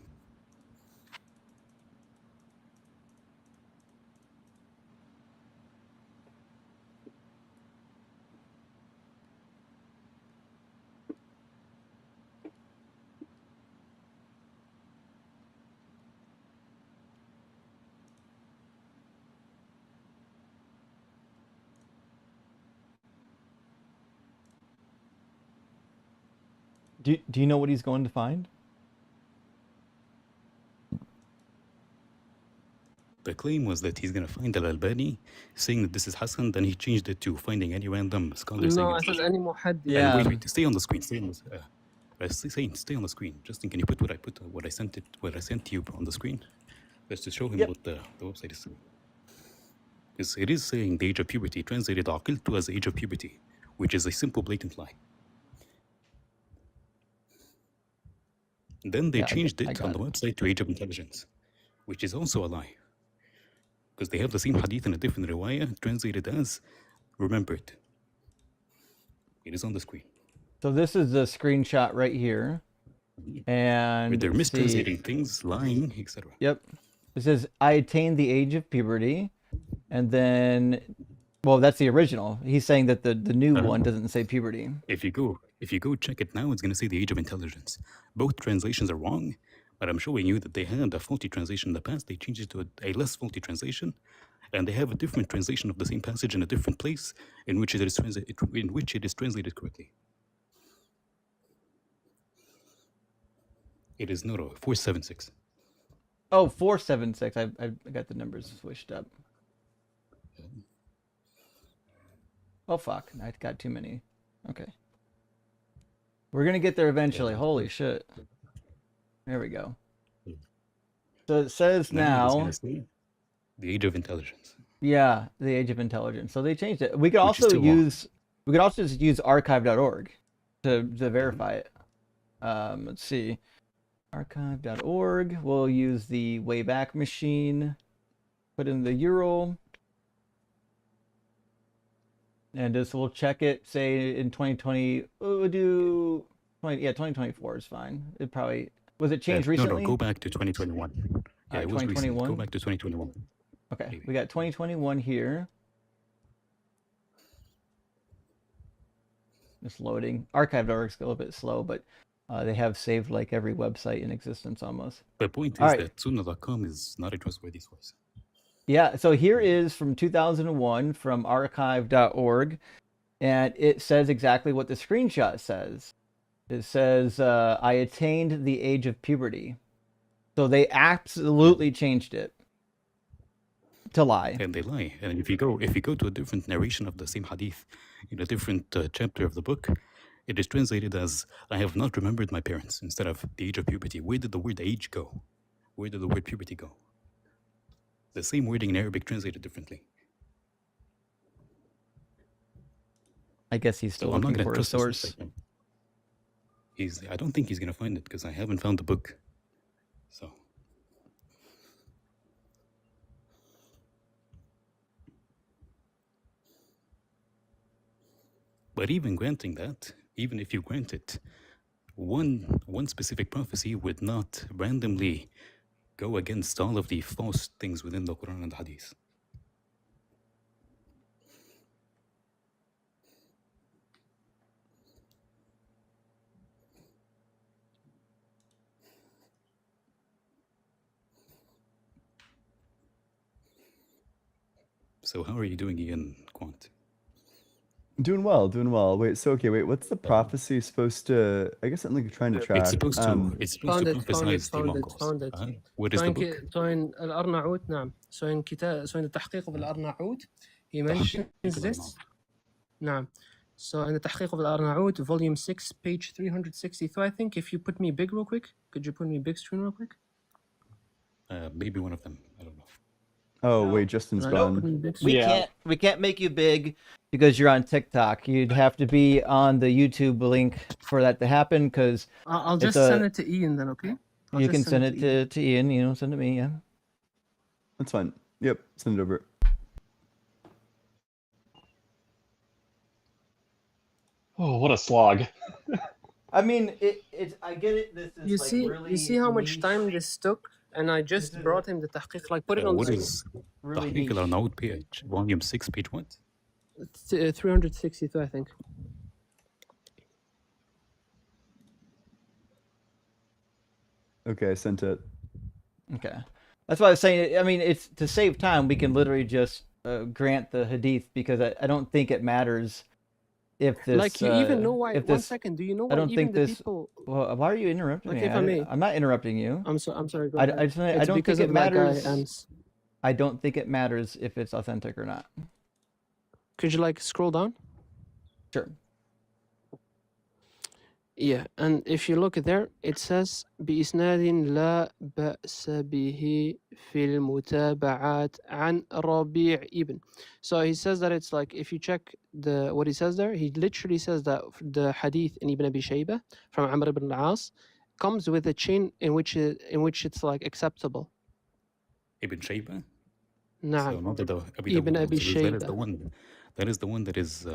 Do you know what he's going to find? The claim was that he's going to find Al-Albani saying that this is Hassan, then he changed it to finding any random scholar saying No, it's it says Hassan. any muhaddith. Yeah. And wait, stay on the screen. Stay on the, stay on the screen. Justin, can you put what I sent to you on the screen? Just to show him what the website is saying. Because it is saying the age of puberty, translated aqiltu as age of puberty, which is a simple, blatant lie. Then they changed it on the website to age of intelligence, which is also a lie. Because they have the same hadith in a different riwayah, translated as remembered. It is on the screen. So this is the screenshot right here. And where they're mistranslating things, lying, etc. Yep. It says, I attained the age of puberty. And then, well, that's the original. He's saying that the new one doesn't say puberty. If you go check it now, it's going to say the age of intelligence. Both translations are wrong, but I'm showing you that they had a faulty translation in the past. They changed it to a less faulty translation, and they have a different translation of the same passage in a different place in which it is translated correctly. It is 476. Oh, 476. I got the numbers switched up. Oh, fuck. I got too many. Okay. We're going to get there eventually. Holy shit. There we go. So it says now... The age of intelligence. Yeah, the age of intelligence. So they changed it. We could also use... We could also just use archive.org to verify it. Let's see. Archive.org. We'll use the Wayback Machine. Put in the URL. And just we'll check it, say in 2020, we'll do 2024 is fine. It probably, was it changed recently? No, go back to 2021. Yeah, it was 2021. Go back to 2021. Okay, maybe. We got 2021 here. Just loading. Archive.org is a little bit slow, but they have saved like every website in existence almost. The point is that Sunnah.com is not a trustworthy source. Yeah, so here is from 2001 from archive.org, and it says exactly what the screenshot says. It says, I attained the age of puberty. So they absolutely changed it to lie. And they lie. And if you go to a different narration of the same hadith in a different chapter of the book, it is translated as, I have not remembered my parents, instead of the age of puberty. Where did the word age go? Where did the word puberty go? The same wording in Arabic translated differently. I guess he's still looking for a source. I don't think he's going to find it because I haven't found the book. So. But even granting that, even if you grant it, one specific prophecy would not randomly go against all of the false things within the Quran and the Hadith. So how are you doing, Ian Quant? Doing well. Wait, what's the prophecy supposed to? I guess I'm like trying to track. It's supposed to prophesize the Mongols. What is the book? سواء الأرناؤوت نعم سواء التحقيق بالأرناؤوت he mentions this. نعم. So in the تحقيق بالأرناؤوط, volume 6, page 362, I think. If you put me big real quick, could you put me big screen real quick? Maybe one of them. I don't know. Oh wait, Justin's Like, gone. put me big We screen. can't make you big because you're on TikTok. You'd have to be on the YouTube link for that to happen. Because I'll just send it to Ian then, okay? You can send it to Ian. You know, send it to me. Yeah, That's fine. Yep, send it over. Oh, what a slog. I mean, it's. I get it. This is you see how much time this took, and I just brought him the tahqiq. Like, put it on What the is really تحقيق الأرناؤوط page? Volume 6, page what? 362, I think. Okay, I sent it. Okay, that's why I was saying. I mean, it's to save time. We can literally just grant the hadith because I don't think it matters if this. Like, you even know why? If One this, second. Do you know why I don't even think the this. people? Well, why are you interrupting Like, me? if I may. I'm not interrupting you. I'm sorry. Go ahead. I don't think it matters. Ams. I don't think it matters if it's authentic or not. Could you like scroll down? Sure. Yeah, and if you look there, it says بإسناد لا بأس به في المتابعات عن ربيع ibn. So he says that it's like, if you check what he says there, he literally says that the hadith in Ibn Abi Shaybah from Amr ibn al-As comes with a chain in which it's like acceptable. Ibn Shaybah? نعم. So not the Ibn Abi That is Shaybah. the one. That is the one that is.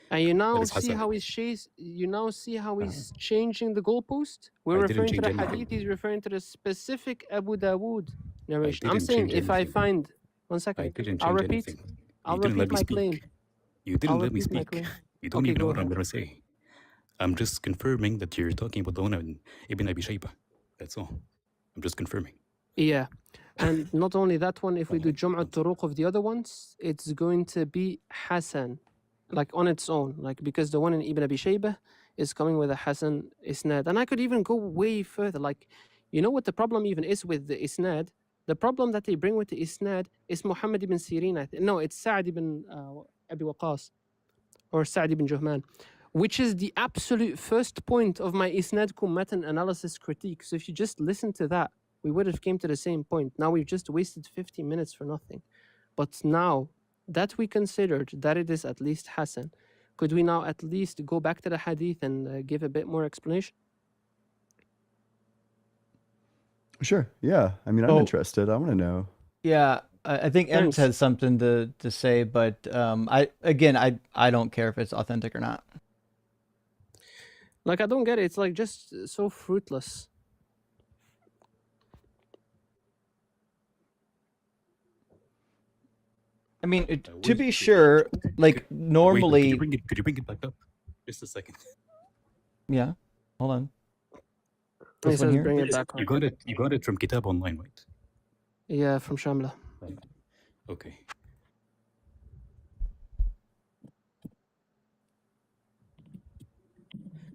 And you now that is see Hasan. how he's changing the goalpost. We're I didn't referring to the change anything. hadith. He's referring to the specific Abu Dawood narration. I'm didn't saying change if I anything. find one I second, didn't I'll change repeat. anything. I'll You didn't let repeat me my speak. claim. You didn't I'll let me repeat my speak. claim. You don't Okay, even know go what I'm ahead. going to say. I'm just confirming that you're talking about the one in Ibn Abi Shaybah. That's all. I'm just confirming. Yeah. And not only that one, if we do Jum'at Turuq of the other ones, it's going to be Hasan, like on its own, like because the one in Ibn Abi Shaybah is coming with a Hasan Isnad. And I could even go way further. Like, you know what the problem even is with the Isnad? The problem that they bring with the Isnad is Muhammad ibn Sirin. No, it's Sa'd ibn Abi Waqas or Sa'd ibn Juhman, which is the absolute first point of my Isnad Matan analysis critique. So if you just listen to that, we would have came to the same point. Now we've just wasted 50 minutes for nothing. But now that we considered that it is at least Hasan, could we now at least go back to the hadith and give a bit more explanation? Sure. Yeah. I mean, I'm interested. I want to know. Yeah, I think Ems has something to say, but I don't care if it's authentic or not. Like, I don't get it. It's like just so fruitless. I mean, to be sure, like normally. Wait, could you bring it back up? Just a second. Yeah, hold on. He says bring it back You got it from Kitab Online, right? Yeah, from Shamla. Okay.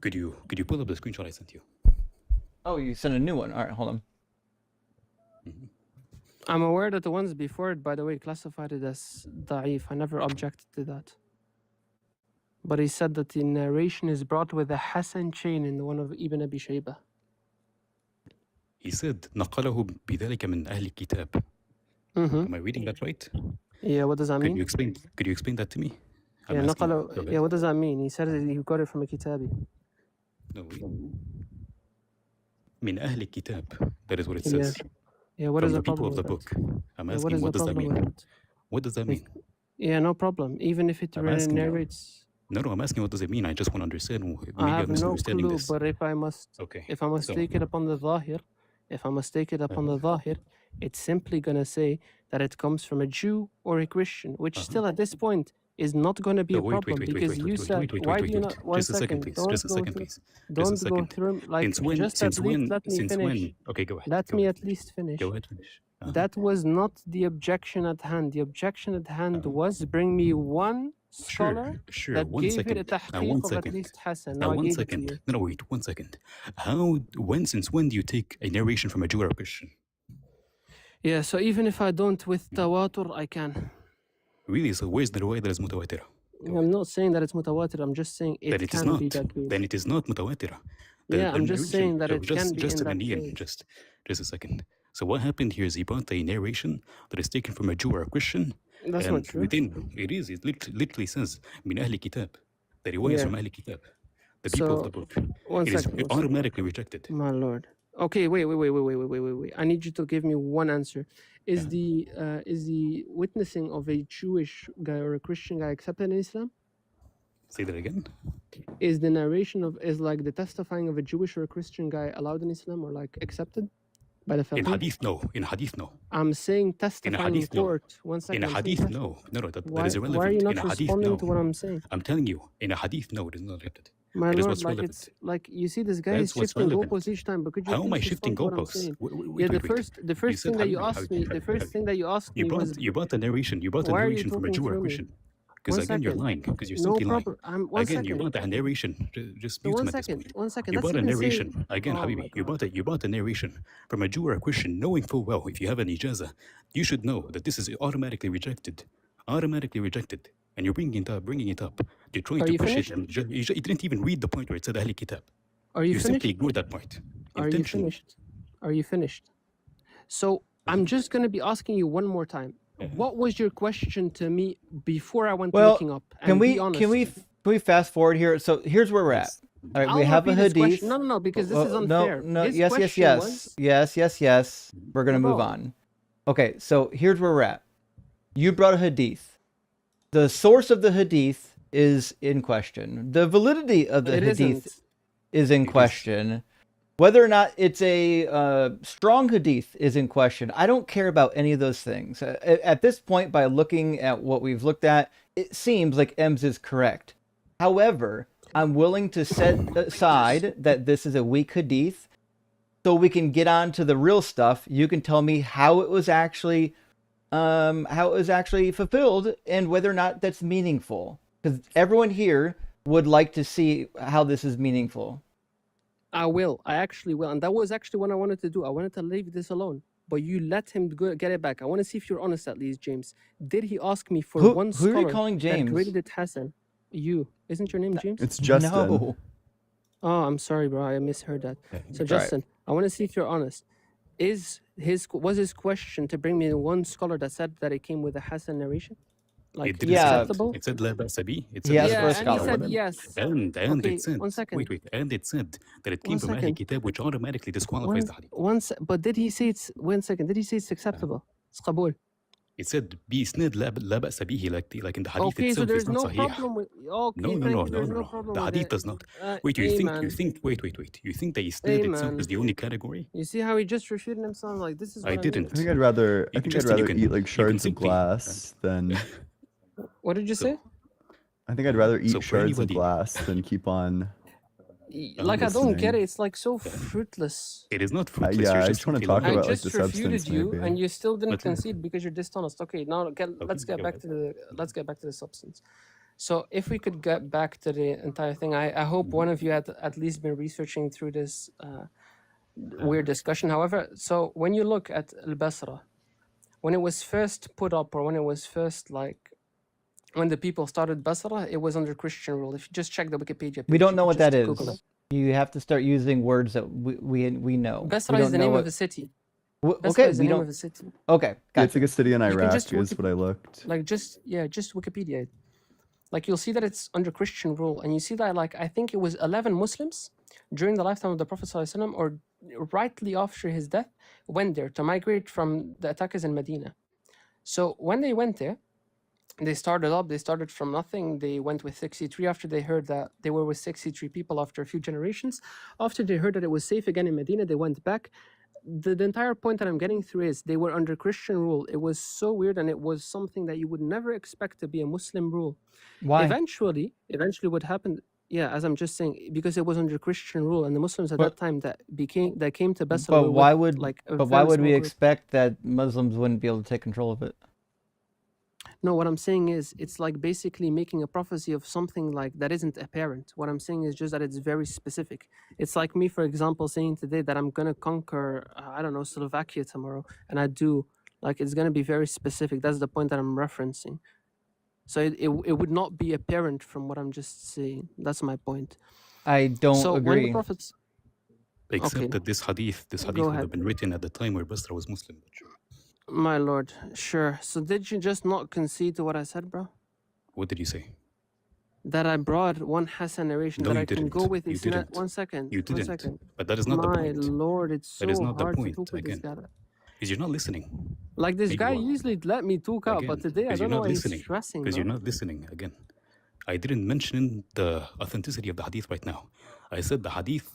Could you pull up the screenshot I sent you? Oh, you sent a new one. All right, hold on. I'm aware that the ones before it, by the way, classified it as da'if. I never objected to that. But he said that the narration is brought with a Hasan chain in the one of Ibn Abi Shaybah. He said, نقله بذلك من أهل الكتاب. Am I reading that right? Yeah, what does that mean? Could you explain that to me? Yeah, نقله, yeah, what does that mean? He said that he got it from a kitabi. No, wait. من أهل الكتاب. That is what it says. Yeah, what from is the the people problem of the with book. I'm asking, what what does that mean? What does that mean? Yeah, no problem. Even if it narrates. No, I'm asking what does it mean? I just want to understand. Maybe I have I'm misunderstanding no clue, this. but if I must take it upon the Zahir, it's simply going to say that it comes from a Jew or a Christian, which still at this point is not going to be a problem because you said, why do you not? One second, please. Just a second, please. Don't go through, like, just at least let me finish. Okay, go ahead. Let me at least finish. Go ahead, finish. That was not the objection at hand. The objection at hand was bring me one scholar that one gave second. it a tahqiq of at least Hasan. Now I gave it to you. No, wait, 1 second. Since when do you take a narration from a Jew or a Christian? Yeah, so even if I don't with tawatur, I can. Really? So where's the riwayah that is mutawatira? I'm not saying that it's mutawatir. I'm just saying it That it is can not. be that case. Then it is not mutawatira. Yeah, I'm just saying that it can be Just in a that minute, case. just a second. So what happened here is he brought a narration that is taken from a Jew or a Christian. That's not true. Within it is, it literally says min ahli kitab. The riwayah is Yeah. from ahli kitab, the people of the book. It is automatically rejected. My lord. Okay, wait. I need you to give me one answer. Is the witnessing of a Jewish guy or a Christian guy accepted in Islam? Say that again. Is the narration of like the testifying of a Jewish or a Christian guy allowed in Islam or like accepted by the In faqih? hadith, no. In hadith, no. I'm saying testifying in hadith, no. court. 1 second. In a I'm saying hadith, no. That why, is irrelevant. why are you not in a hadith, responding no. to what I'm saying? I'm telling you, in a hadith, no, it is not accepted. My It is lord, what's like relevant. it's like you see this guy is That's what's shifting relevant. goalposts each time. But could you How am I please shifting respond to what I'm goalposts? saying? Wait, Yeah, wait, the wait. first said thing that you how- asked me, the first thing that you asked me was you brought a narration. You brought a why are you narration from a talking Jew or a through me? Christian. Because 1 again, you're second. lying. Because you're No simply lying. problem. One Again, you second. brought a narration. Just So mute him one at this second. point. 1 second. You Let's brought a even say. narration. Again, Oh Habibi, my God. you brought a narration from a Jew or a Christian, knowing full well if you have an ijazah, you should know that this is automatically rejected. Automatically rejected. And you're bringing it up. You're trying Are to you push finished? it. And you didn't even read the point where it said Ahli Kitab. Are you You finished? simply ignored that point. Are you Intentionally. finished? Are you finished? So I'm just gonna be asking you one more time. What was your question to me before I went Well, looking up? can And we be honest. can we fast forward here? So here's where we're at. All right, we I'll have a repeat his hadith. question. No, because this is No, unfair. no, His yes. question was- Yes. We're gonna move Bro. on. Okay, so here's where we're at. You brought a hadith. The source of the hadith is in question. The validity of the It hadith isn't. is in question. Whether or not it's a strong hadith is in question. I don't care about any of those things. At this point, by looking at what we've looked at, it seems like Ems is correct. However, I'm willing to set aside that this is a weak hadith so we can get on to the real stuff. You can tell me how it was actually fulfilled and whether or not that's meaningful. Because everyone here would like to see how this is meaningful. I will. I actually will. And that was actually what I wanted to do. I wanted to leave this alone. But you let him get it back. I want to see if you're honest at least, James. Did he ask me for one Who are scholar you calling James? that graded Hassan? You. Isn't your name James? It's Justin. No. Oh, I'm sorry, bro. I misheard that. So It's all right. Justin, I want to see if you're honest. Was his question to bring me one scholar that said that it came with a Hassan narration? Like It didn't Yeah. acceptable? say it. It said La Ba'sa bi. It He asked La for a Ba'sa and bi he scholar. said Ramadan. yes. And Okay, it said, 1 second. wait, and it said that it came 1 from Ahli second. Kitab, which automatically disqualifies the hadith. But did he say it's 1 second? Did he say it's acceptable? It's qabul. It said بإسناد لا بأس به, like in the hadith Okay, so itself there's is not no sahih. problem with. Okay, No, thank you. There's no no. problem The with hadith it. does not. Wait, Hey, you man. think, wait. You think that Hey, isnad itself man. is the only category? You see how he just refuted himself? Like this is what I mean. didn't. I think I'd rather Justin, you can- eat like you can shards of simply- glass than What did you So- say? I think I'd rather eat So for shards of anybody- glass than keep on. Like I don't get listening. it. It's like so fruitless. It is not fruitless. yeah, you're I just just wanna simply talk lying. I about, like, just the refuted substance, you, maybe. and you still didn't But- concede because you're dishonest. Okay, now let's get go back ahead. let's get back to the substance. So if we could get back to the entire thing, I hope one of you had at least been researching through this weird discussion. However, so when you look at Al-Basra, when it was first put up, or when it was first when the people started Basra, it was under Christian rule. If you just check the Wikipedia page, We don't you know could what that just is. Google it. You have to start using words that we know. Basra We is don't the know name what- of a city. W- Basra Okay, is the we name don't. of a city. Okay, Yeah, it's gotcha. like a city in can Iraq just is what I looked. Like just Wikipedia it. Like you'll see that it's under Christian rule, and you see that I think it was 11 Muslims during the lifetime of the Prophet ﷺ, or rightly after his death, went there to migrate from the attackers in Medina. So when they went there, they started from nothing. They went with 63 after they heard that they were with 63 people after a few generations. After they heard that it was safe again in Medina, they went back. The entire point that I'm getting through is they were under Christian rule. It was so weird, and it was something that you would never expect to be a Muslim rule. Why? Eventually what happened, as I'm just saying, because it was under Christian rule, and the Muslims at But- that time that came to Basra. But were why with, would like a but why very would we small group. expect that Muslims wouldn't be able to take control of it? No, what I'm saying is it's like basically making a prophecy of something like that isn't apparent. What I'm saying is just that it's very specific. It's like me, for example, saying today that I'm gonna conquer, I don't know, Slovakia tomorrow, and I do. Like it's gonna be very specific. That's the point that I'm referencing. So it would not be apparent from what I'm just saying. That's my point. I don't So when the agree. prophets, Except okay, that this hadith go would ahead, have been written at the time where Basra was Muslim. But sure. my lord. Sure. So did you just not concede to what I said, bro? What did you say? That I brought one Hassan narration No, that you I can didn't. go with. You It's not. didn't. One second. You One didn't. second. But that is not the My point. lord, it's That is so not the hard to point. talk with this Again, guy. because you're not listening. Like this Maybe guy you are. usually let me talk out, but Again, today I because don't you're know not why he's listening. stressing, Because bro. you're not listening. Again, I didn't mention the authenticity of the hadith right now. I said the hadith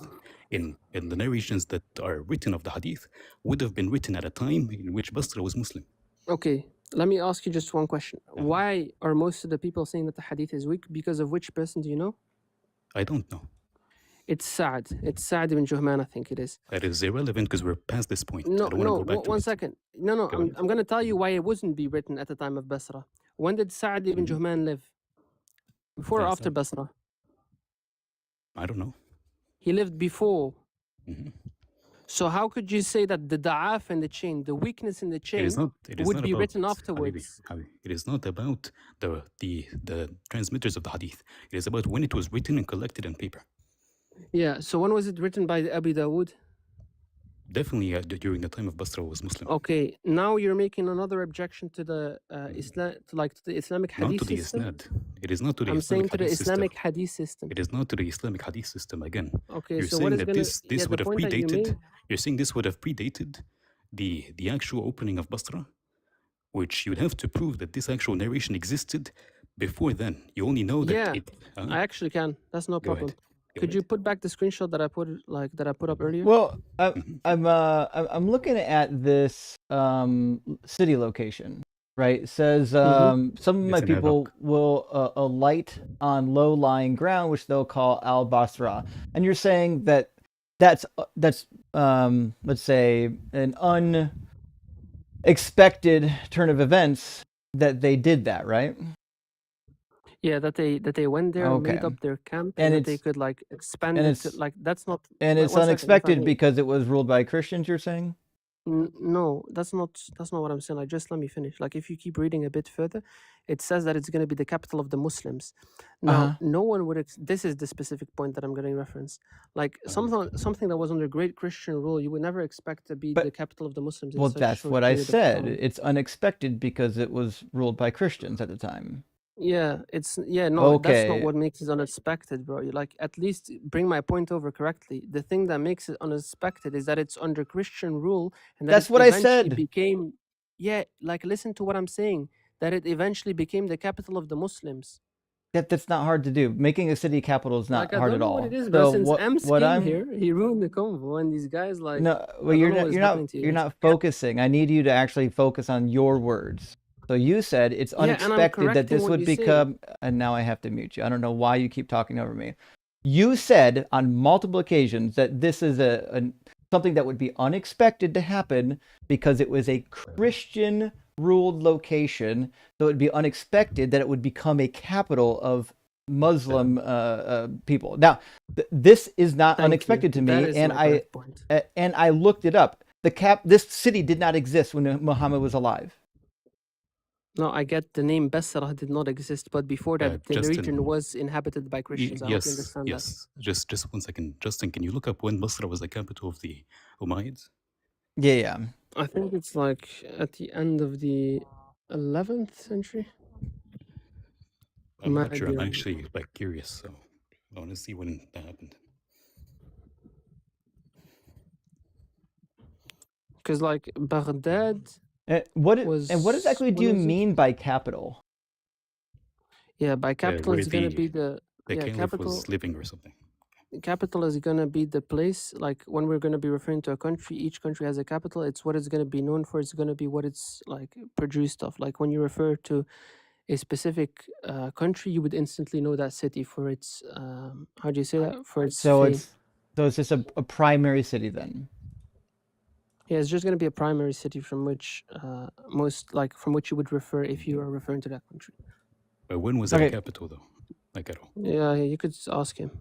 in the narrations that are written of the hadith would have been written at a time in which Basra was Muslim. Okay, let me ask you just one question. Uh-huh. Why are most of the people saying that the hadith is weak? Because of which person do you know? I don't know. It's Sa'd. It's Sa'd ibn Juhman, I think it is. That is irrelevant because we're past this point. I No, don't want to no, go back to one it. second. No, Go I'm ahead. going to tell you why it wouldn't be written at the time of Basra. When did Sa'd ibn Juhman live? Before or after Sa'd. Basra? I don't know. He lived before. hmm So how could you say that the da'af in the chain, the weakness in the It chain, is not. It is would not be about written Habibi. afterwards? It is not about the transmitters of the hadith. It is about when it was written and collected on paper. Yeah, so when was it written by Abu Dawood? Definitely during the time of Basra was Muslim. Okay, now you're making another objection to the Islam, to the Islamic Not hadith to the system. isnad. It is not to the I'm saying Islamic to the hadith system. Islamic hadith system. It is not to the Islamic hadith system. Again, Okay, you're so saying what is that gonna? this Yeah, the would have point that you predated. made. You're saying this would have predated the actual opening of Basra, which you'd have to prove that this actual narration existed before then. You only know that Yeah, it. I actually can. That's no Go problem. ahead. Go Could you ahead. put back the screenshot that I put up earlier? Well, Mhm. I'm looking at this city location, right? It says some of my It's an ad people hoc. will alight on low-lying ground, which they'll call Al Basra, and you're saying that that's let's say an unexpected turn of events that they did that, right? Yeah, that they went there, Okay, made up their camp, and and that they it's could like expand and it to, it's like that's not. and it's One second, if I unexpected may. because it was ruled by Christians. You're saying? No, that's not what I'm saying. Like, just let me finish. Like, if you keep reading a bit further, it says that it's going to be the capital of the Muslims. Now, no one would. This is the specific point that I'm going to reference. Like something that was under great Christian rule, you would never expect to be But the capital of the Muslims in well, such a that's short what I period of said. time. It's unexpected because it was ruled by Christians at the time. Yeah, that's not Okay, what makes it unexpected, bro. You like at least bring my point over correctly. The thing that makes it unexpected is that it's under Christian rule and that that's it what I eventually said. became, yeah, like listen to what I'm saying, that it eventually became the capital of the Muslims. That's not hard to do. Making a city capital is not Like I hard don't at know what all. it is, bro. So Since Ems what came I'm here, he ruined the convo, and these guys like no, well, I don't know what is happening to you you're guys. not focusing. I need you to actually focus on your words. So you said it's Yeah, and I'm unexpected that correcting this what would you say. become, and now I have to mute you. I don't know why you keep talking over me. You said on multiple occasions that this is something that would be unexpected to happen because it was a Christian ruled location. So it would be unexpected that it would become a capital of Muslim people. Now, this is not Thank you. unexpected to That me, is and my correct point. I looked it up. This city did not exist when Muhammad was alive. No, I get the name Basra did not exist, but before that, the region Justin. was inhabited by Christians. I hope you Yes, understand that. yes. Just 1 second. Justin, can you look up when Basra was the capital of the Umayyads? Yeah. I think it's like at the end of the 11th century. I'm not sure. I'm Maybe. actually like curious, so I want to see when that happened. Because like Baghdad What was. exactly do you when was it? mean by capital? Yeah, by capital where is gonna the be the caliph capital. was living or something. Capital is gonna be the place. Like when we're gonna be referring to a country, each country has a capital. It's what it's gonna be known for. It's gonna be what it's like produced of. Like when you refer to a specific country, you would instantly know that city for its how do you say that? For its So fame. it's just a primary city then. Yeah, it's just going to be a primary city from which from which you would refer if you are referring to that country. But when was it a capital though? Like at all? Yeah, you could ask him.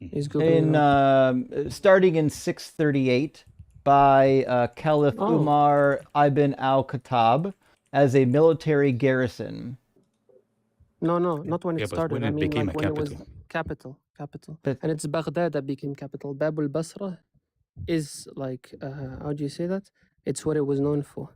He's googling it up. Starting in 638 by Caliph Umar ibn al-Khattab as a military garrison. No, not when it Yeah, but started. when I it mean, became like a when it was capital. capital. But And it's Baghdad that became capital. Bab al-Basra is like, how do you say that? It's what it was known for.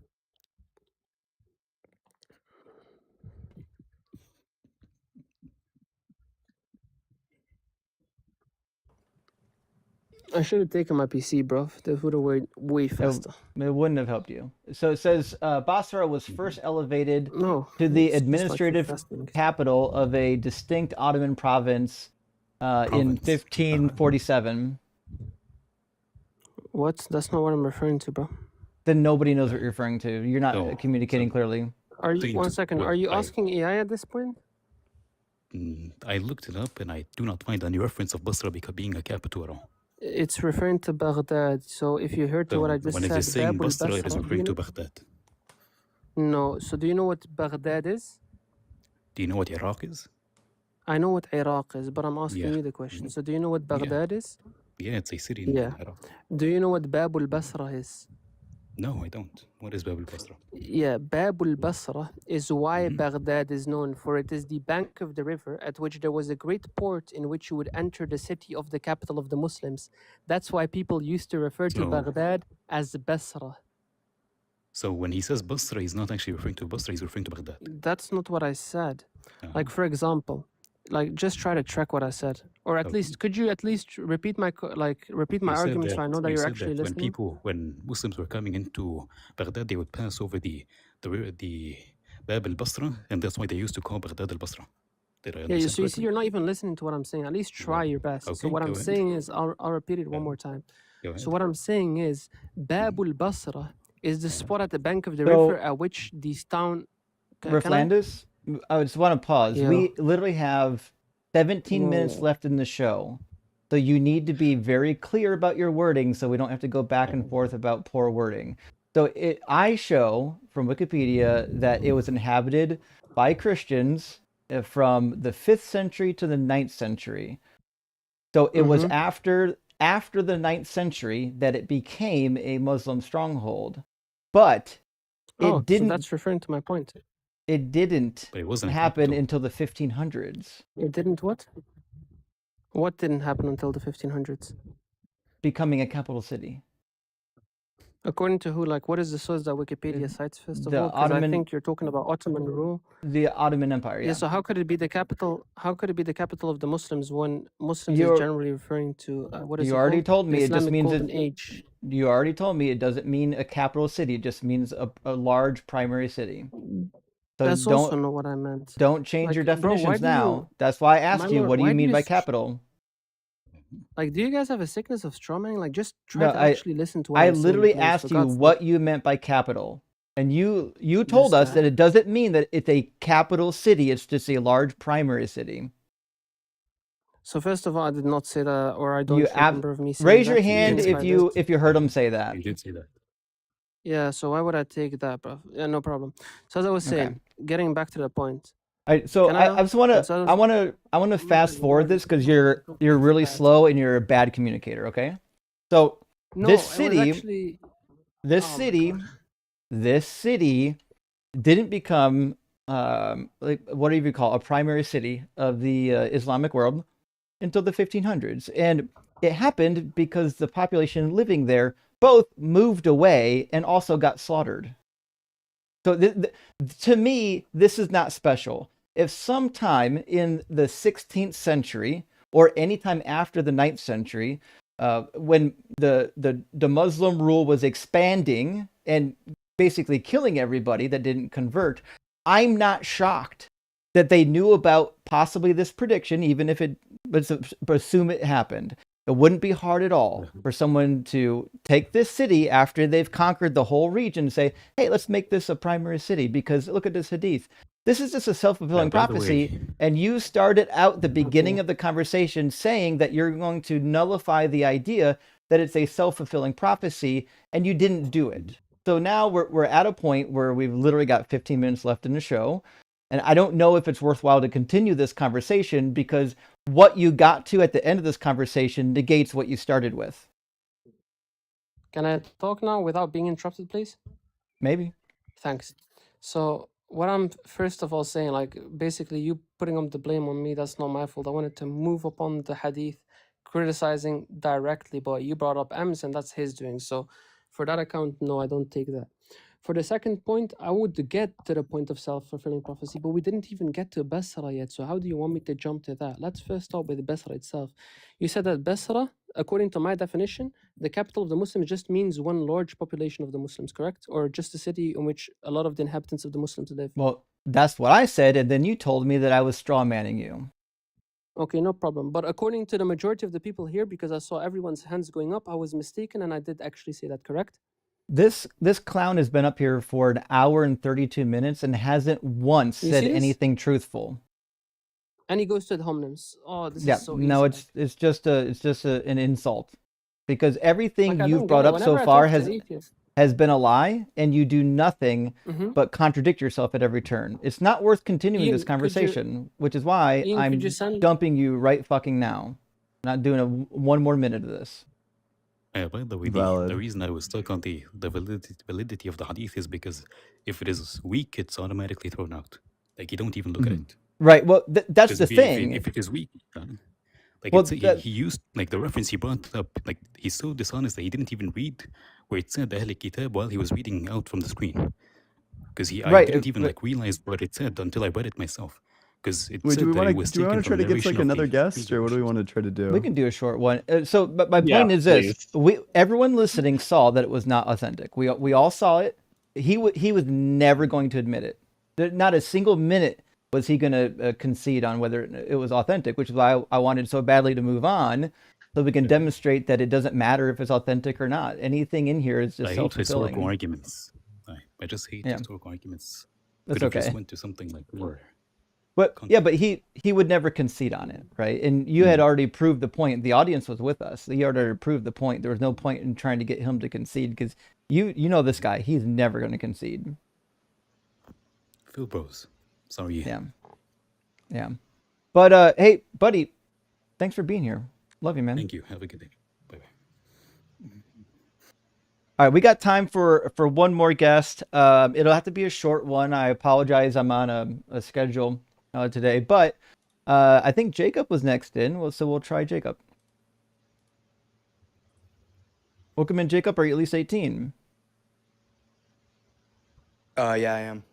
I should have taken my PC, bro. That would have went way faster. it wouldn't have helped you. So it says Basra was first elevated No, to the it's just like you're administrative fasting. capital of a distinct Ottoman province in Province. 1547. What? That's not what I'm referring to, bro. Then nobody knows what you're referring to. You're not No, communicating so clearly. Are you? thing One to- second. well, Are you I- asking AI at this point? I looked it up and I do not find any reference of Basra being a capital at all. It's referring to Baghdad. So if you heard to So what I just when it said, is saying Bab Basra, it is al-Basra, referring to Baghdad. No. So do you know what Baghdad is? Do you know what Iraq is? I know what Iraq is, but I'm asking Yeah. you the question. So do you know what Baghdad is? Yeah, it's a city in Yeah. Iraq. Do you know what Bab al-Basra is? No, I don't. What is Bab al-Basra? Yeah, Bab al-Basra is why Mhm. Baghdad is known for. It is the bank of the river at which there was a great port in which you would enter the city of the capital of the Muslims. That's why people used to refer to So- Baghdad as Basra. So when he says Basra, he's not actually referring to Basra, he's referring to Baghdad. That's not what I said. Uh-huh. Like, for example, like just try to track what I said, or at Okay. least could you at least repeat my You said argument so I know that you you're said actually that listening? when Muslims were coming into Baghdad, they would pass over the Bab al-Basra, and that's why they used to call Baghdad al-Basra. Did I Yeah, understand so you see, correctly? you're not even listening to what I'm saying. At least try your best. So Okay, what go I'm ahead. saying is, I'll repeat it one Yeah. more time. Go ahead. So what I'm saying is, Bab al-Basra is the spot at the bank of the So- river at which these town. Can I? Riflandis, I just want to pause. Yeah. We literally have 17 minutes Whoa. left in the show. So you need to be very clear about your wording so we don't have to go back and forth about poor wording. So I show from Wikipedia that it was inhabited by Christians from the 5th century to the 9th century. So it was after the 9th century that it became a Muslim stronghold. But Oh, it didn't so that's referring to my point. it didn't But it wasn't a happen capital. until the 1500s, It didn't what? What didn't happen until the 1500s? becoming a capital city. According to who? Like, what is the source that Wikipedia cites, first of the all? Because I Ottoman- think you're talking about Ottoman rule. The Ottoman Empire, Yeah. yeah. So how could it be the capital? How could it be the capital of the Muslims when Muslims You're- is generally referring to what is You it already called? told The me it just Islamic means golden it. age. You already told me it doesn't mean a capital city. It just means a large primary city. So That's don't also not what I meant. don't change your Like, bro, why definitions do you- now. That's why I asked My you, lord, what do why you do mean you by s- capital? Like, do you guys have a sickness of straw manning? Like, just try No, to actually listen to what I I'm saying, literally please, asked for you God's sake. what you meant by capital. And you told This us guy. that it doesn't mean that it's a capital city. It's just a large primary city. So first of all, I did not say that, or I don't You remember of me saying raise that. your You hand can if try you this. heard him say that. You did say that. Yeah. So why would I take that, bro? Yeah, no problem. So as I was Okay. saying, getting back to the point. So Can I I just want so to I want to fast forward this because you're really slow and you're a bad communicator. Okay, so No, this it was city actually. this Oh my city God. this city didn't become like what do you call a primary city of the Islamic world until the 1500s, and it happened because the population living there both moved away and also got slaughtered. So to me, this is not special. If sometime in the 16th century or any time after the 9th century, when the Muslim rule was expanding and basically killing everybody that didn't convert, I'm not shocked that they knew about possibly this prediction, even if it was assume it happened. It wouldn't be hard at all for someone to take this city after they've conquered the whole region and say, hey, let's make this a primary city because look at this hadith. This is just a self-fulfilling By the prophecy. way- And you started out the beginning of the conversation saying that you're going to nullify the idea that it's a self-fulfilling prophecy, and you didn't do it. So now we're at a point where we've literally got 15 minutes left in the show. And I don't know if it's worthwhile to continue this conversation because what you got to at the end of this conversation negates what you started with. Can I talk now without being interrupted, please? Maybe. Thanks. So what I'm first of all saying, like basically you putting on the blame on me, that's not my fault. I wanted to move upon the hadith, criticizing directly, but you brought up Ems and that's his doing. So for that account, no, I don't take that. For the second point, I would get to the point of self-fulfilling prophecy, but we didn't even get to Basra yet. So how do you want me to jump to that? Let's first start with Basra itself. You said that Basra, according to my definition, the capital of the Muslims just means one large population of the Muslims, correct? Or just a city in which a lot of the inhabitants of the Muslims live? Well, that's what I said, and then you told me that I was straw manning you. Okay, no problem. But according to the majority of the people here, because I saw everyone's hands going up, I was mistaken and I did actually say that, correct? This clown has been up here for an hour and 32 minutes and hasn't once You said see this? anything truthful. And he goes to the homonyms. Oh, this Yeah, is so no, easy. it's just an insult, because everything Like, I you've don't brought get it. up so Whenever I far talk to atheists. has been a lie, and you do nothing Mhm. but contradict yourself at every turn. It's not worth continuing this Ian, conversation, which is why Ian, could you I'm send? dumping you right fucking now. Not doing one more minute of this. By the way, the Valid. reason I was stuck on the validity of the hadith is because if it is weak, it's automatically thrown out. Like, you don't even look at it. Right. Well, that's Because the thing. if it is weak, like Well, he used, like, the reference he brought up, like, he's so dishonest that he didn't even read where it said Ahl Kitab while he was reading out from the screen. Because I Right, didn't even but- like realize what it said until I read it myself. Because it Wait, said do we that want it to was do we taken want to from try to get to narration like of another the guest, or what do we want to try to do? we can do a short one. But my Yeah, point is this: please. everyone listening saw that it was not authentic. We all saw it. He was never going to admit it. Not a single minute was he going to concede on whether it was authentic, which is why I wanted so badly to move on, so we can demonstrate that it doesn't matter if it's authentic or not. Anything in here is just I hate historical self-fulfilling. arguments. I just hate historical arguments. That's Could have okay. just went to something like more. But yeah, but he would never concede on it, right? And you had already proved the point. The audience was with us. He already proved the point. There was no point in trying to get him to concede, because you know this guy. He's never going to concede. Phil Bros. Sorry. Yeah. But hey, buddy, thanks for being here. Love you, man. Thank you. Have a good day. Bye bye. All right, we got time for one more guest. It'll have to be a short one. I apologize. I'm on a schedule today, but I think Jacob was next in, so we'll try Jacob. Welcome in, Jacob. Are you at least 18? Yeah, I am.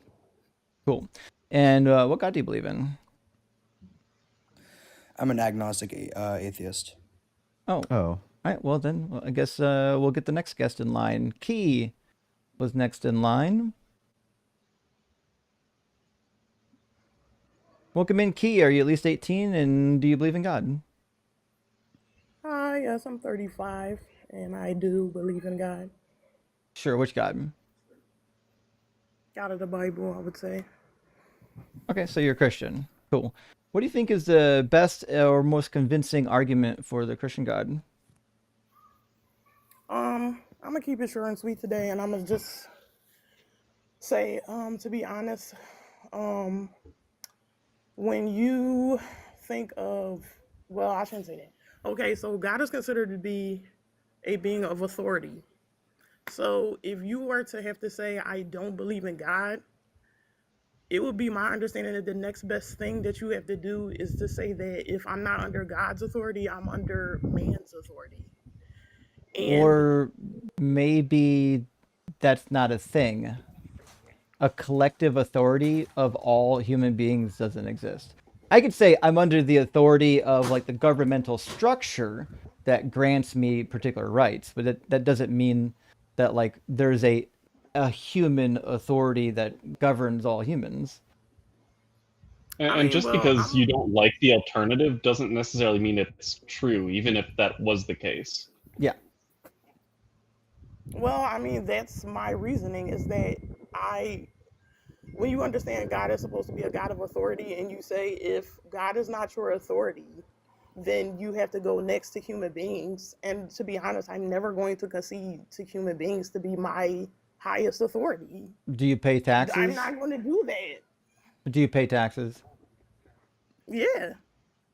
Cool. And what God do you believe in? I'm an agnostic atheist. Oh. All right. Well, then I guess we'll get the next guest in line. Key was next in line. Welcome in, Key. Are you at least 18? And do you believe in God? Hi, yes, I'm 35, and I do believe in God. Sure. Which God? God of the Bible, I would say. Okay, so you're a Christian. Cool. What do you think is the best or most convincing argument for the Christian God? I'm gonna keep it short and sweet today, and I'm gonna just say, to be honest, when you think of, well, I shouldn't say that. Okay, so God is considered to be a being of authority. So if you were to have to say, I don't believe in God, it would be my understanding that the next best thing that you have to do is to say that if I'm not under God's authority, I'm under man's authority. Or maybe that's not a thing. A collective authority of all human beings doesn't exist. I could say I'm under the authority of like the governmental structure that grants me particular rights, but that doesn't mean that like there's a human authority that governs all humans. And just because you don't like the alternative doesn't necessarily mean it's true, even if that was the case. Yeah. Well, I mean, that's my reasoning is that when you understand God is supposed to be a God of authority, and you say if God is not your authority, then you have to go next to human beings. And to be honest, I'm never going to concede to human beings to be my highest authority. Do you pay taxes? I'm not going to do that. Do you pay taxes? Yeah.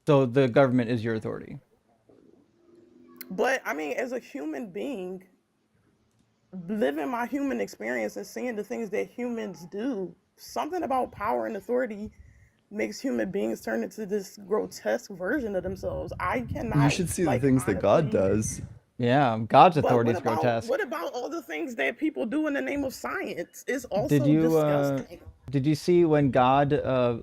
So the government is your authority. But I mean, as a human being, living my human experience and seeing the things that humans do something about power and authority makes human beings turn into this grotesque version of themselves. I cannot. You should see the like, things that God honestly- does. Yeah, God's But authority is grotesque. what about all the things that people do in the name of science? It's also Did you disgusting. did you see when God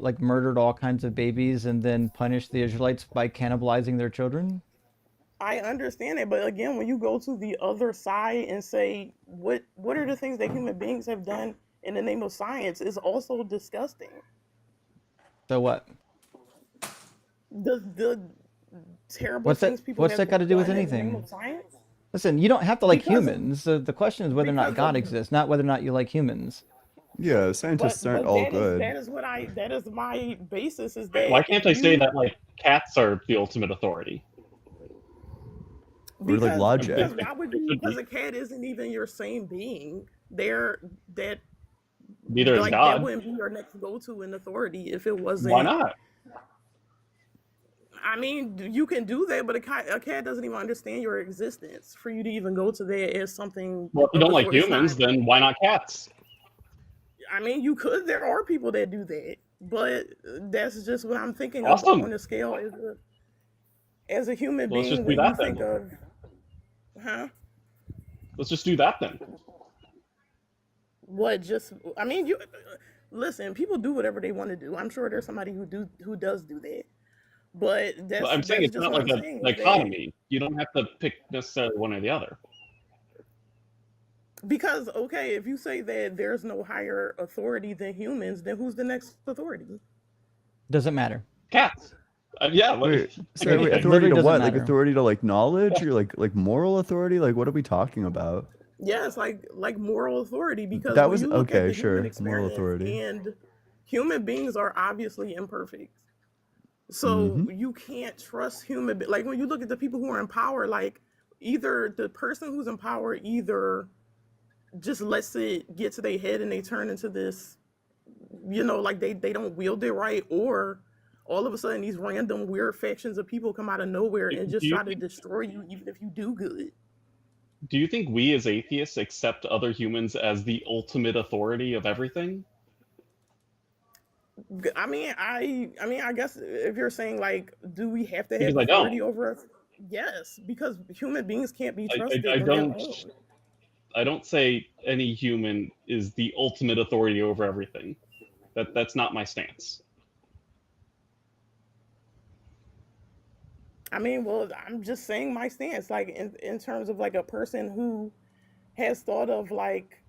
like murdered all kinds of babies and then punished the Israelites by cannibalizing their children? I understand it, but again, when you go to the other side and say what are the things that human beings have done in the name of science is also disgusting. So what? The terrible things people What's have that got to do with done in the name anything? of science. Listen, you don't have to like Because- humans. The question is whether or not because God of- exists, not whether or not you like humans. Yeah, scientists aren't all good. That is my basis. Is that Why can't I say that like cats are the ultimate authority? Or like logic. Because why would you? Because a cat isn't even your same being. They're that. Neither is like, God. That wouldn't be your next go-to in authority if it wasn't. Why not? I mean, you can do that, but a cat doesn't even understand your existence for you to even go to that as something. Well, if you don't like it's humans, not- then why not cats? I mean, you could. There are people that do that, but that's just what I'm thinking Awesome. of on the scale as a human Well, let's being. just do When you that then. think of, huh? Let's just do that then. What? Just? I mean, you listen. People do whatever they want to do. I'm sure there's somebody who does do that, but that's. But I'm saying that's it's just not what like I'm a saying, is that- dichotomy. You don't have to pick necessarily one or the other. Because okay, if you say that there's no higher authority than humans, then who's the next authority? Doesn't matter. Cats. Yeah. Wait, so It wait, authority literally to doesn't what? Like matter. authority to like knowledge or like moral authority? Like what are we talking about? Yeah, it's like moral authority, because That when was you look at okay, the human sure. Moral experience, authority. and human beings are obviously imperfect. So you can't trust like when you look at the people who are in power, like either the person who's in power either just lets it get to their head and they turn into this, like they don't wield it right, or all of a sudden these random weird factions of people come out of nowhere and just Do you try to destroy you even if you do good. Do you think we as atheists accept other humans as the ultimate authority of everything? I mean, I guess if you're saying like, do we have to have Because I authority don't. over us? Yes, because human beings can't be I trusted on their own. I don't say any human is the ultimate authority over everything. That's not my stance. I mean, well, I'm just saying my stance, like in terms of like a person who has thought of like,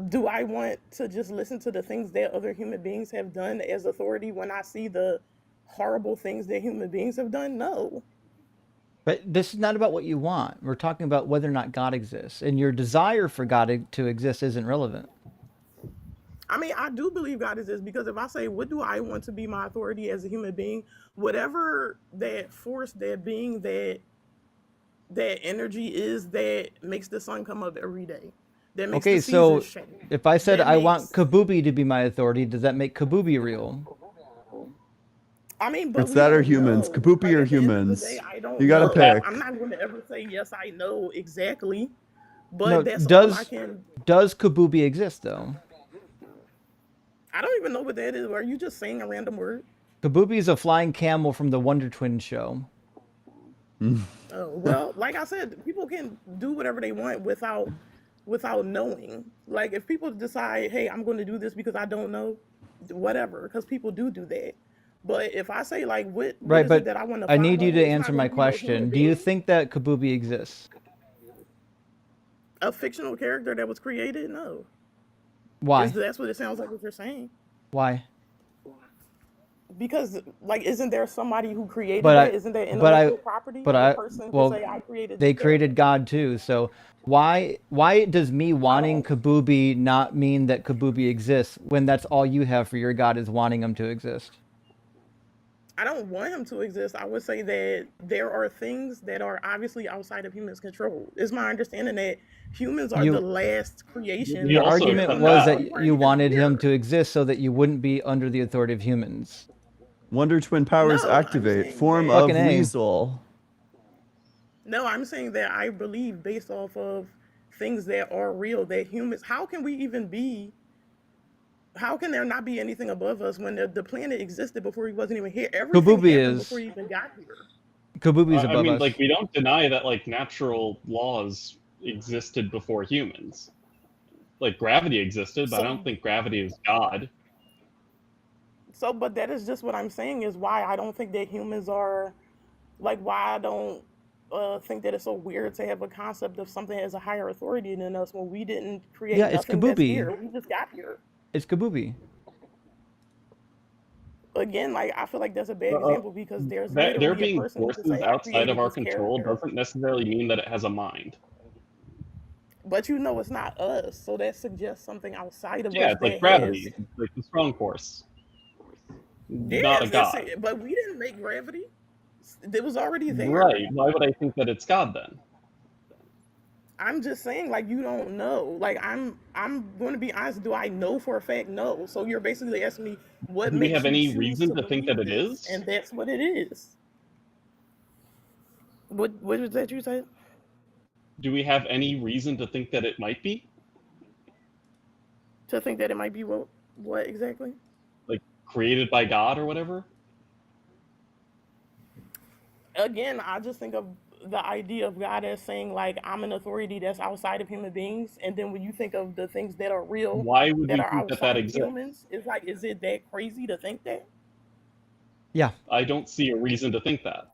do I want to just listen to the things that other human beings have done as authority when I see the horrible things that human beings have done? No. But this is not about what you want. We're talking about whether or not God exists. And your desire for God to exist isn't relevant. I mean, I do believe God exists, because if I say, what do I want to be my authority as a human being, whatever that force, that being, that energy is that makes the sun come up every day, that makes Okay, the so seasons change. if I said that I want makes- Kabubi to be my authority, does that make Kabubi real? I mean, but It's we that or don't humans. know. Kabubi Like, or at the end of the humans. day, I don't You gotta know. pick. I'm not going to ever say yes, I know exactly, but No, that's all I does can. Kabubi exist though? I don't even know what that is. Are you just saying a random word? Kabubi is a flying camel from the Wonder Twins show. Oh, well, like I said, people can do whatever they want without knowing. Like if people decide, hey, I'm going to do this because I don't know, whatever, because people do that. But if I say like, what Right, is it but that I want to I need you to it's not answer gonna my be no human question. Do you being. think that Kabubi exists? A fictional character that was created? No. Why? That's what it sounds like what you're saying. Why? Because like, isn't there somebody who created But that? Isn't that intellectual property? but The I, person well, can say, I created they this created God too. So why does me wanting Kabubi not mean that Kabubi exists when that's all you have for your God is wanting him to exist? I don't want him to exist. I would say that there are things that are obviously outside of humans' control. It's my understanding that humans are the last creation. Your also argument accept was that. that you wanted him to exist so that you wouldn't be under the authority of humans. Wonder Twin powers No, I'm activate. saying Form that- of Fucking A. weasel. No, I'm saying that I believe based off of things that are real, that humans, how can we even be How can there not be anything above us when the planet existed before he wasn't even here? Everything happened before he even got here. Kabubi's above I mean, us. like, we don't deny that, like, natural laws existed before humans. Like, gravity existed, but I don't think gravity is God. So, but that is just what I'm saying is why I don't think that humans are, like, why I don't think that it's so weird to have a concept of something as a higher authority than us when we didn't create Yeah, it's nothing that's Kabubi. here. We just got here. It's Kabubi. Again, like, I feel like that's a bad example because there's There literally a being person who can forces say, I outside of created our this control character. doesn't necessarily mean that it has a mind. But you know it's not us, so that suggests something outside of Yeah, us it's like that gravity. has. It's like the strong force. Not Yes, a god. but we didn't make gravity. It was already there. Right. Why would I think that it's God then? I'm just saying, like, you don't know. Like, I'm going to be honest. Do I know for a fact? No. So you're basically asking me what Do we makes have you any choose reason to to think believe that it this, is? and that's what it is. What was that you said? Do we have any reason to think that it might be? To think that it might be what exactly? Like, created by God or whatever? Again, I just think of the idea of God as saying, like, I'm an authority that's outside of human beings, and then when you think of the things that are real Why would that we are think that that outside of exists? humans, it's like, is it that crazy to think that? Yeah. I don't see a reason to think that.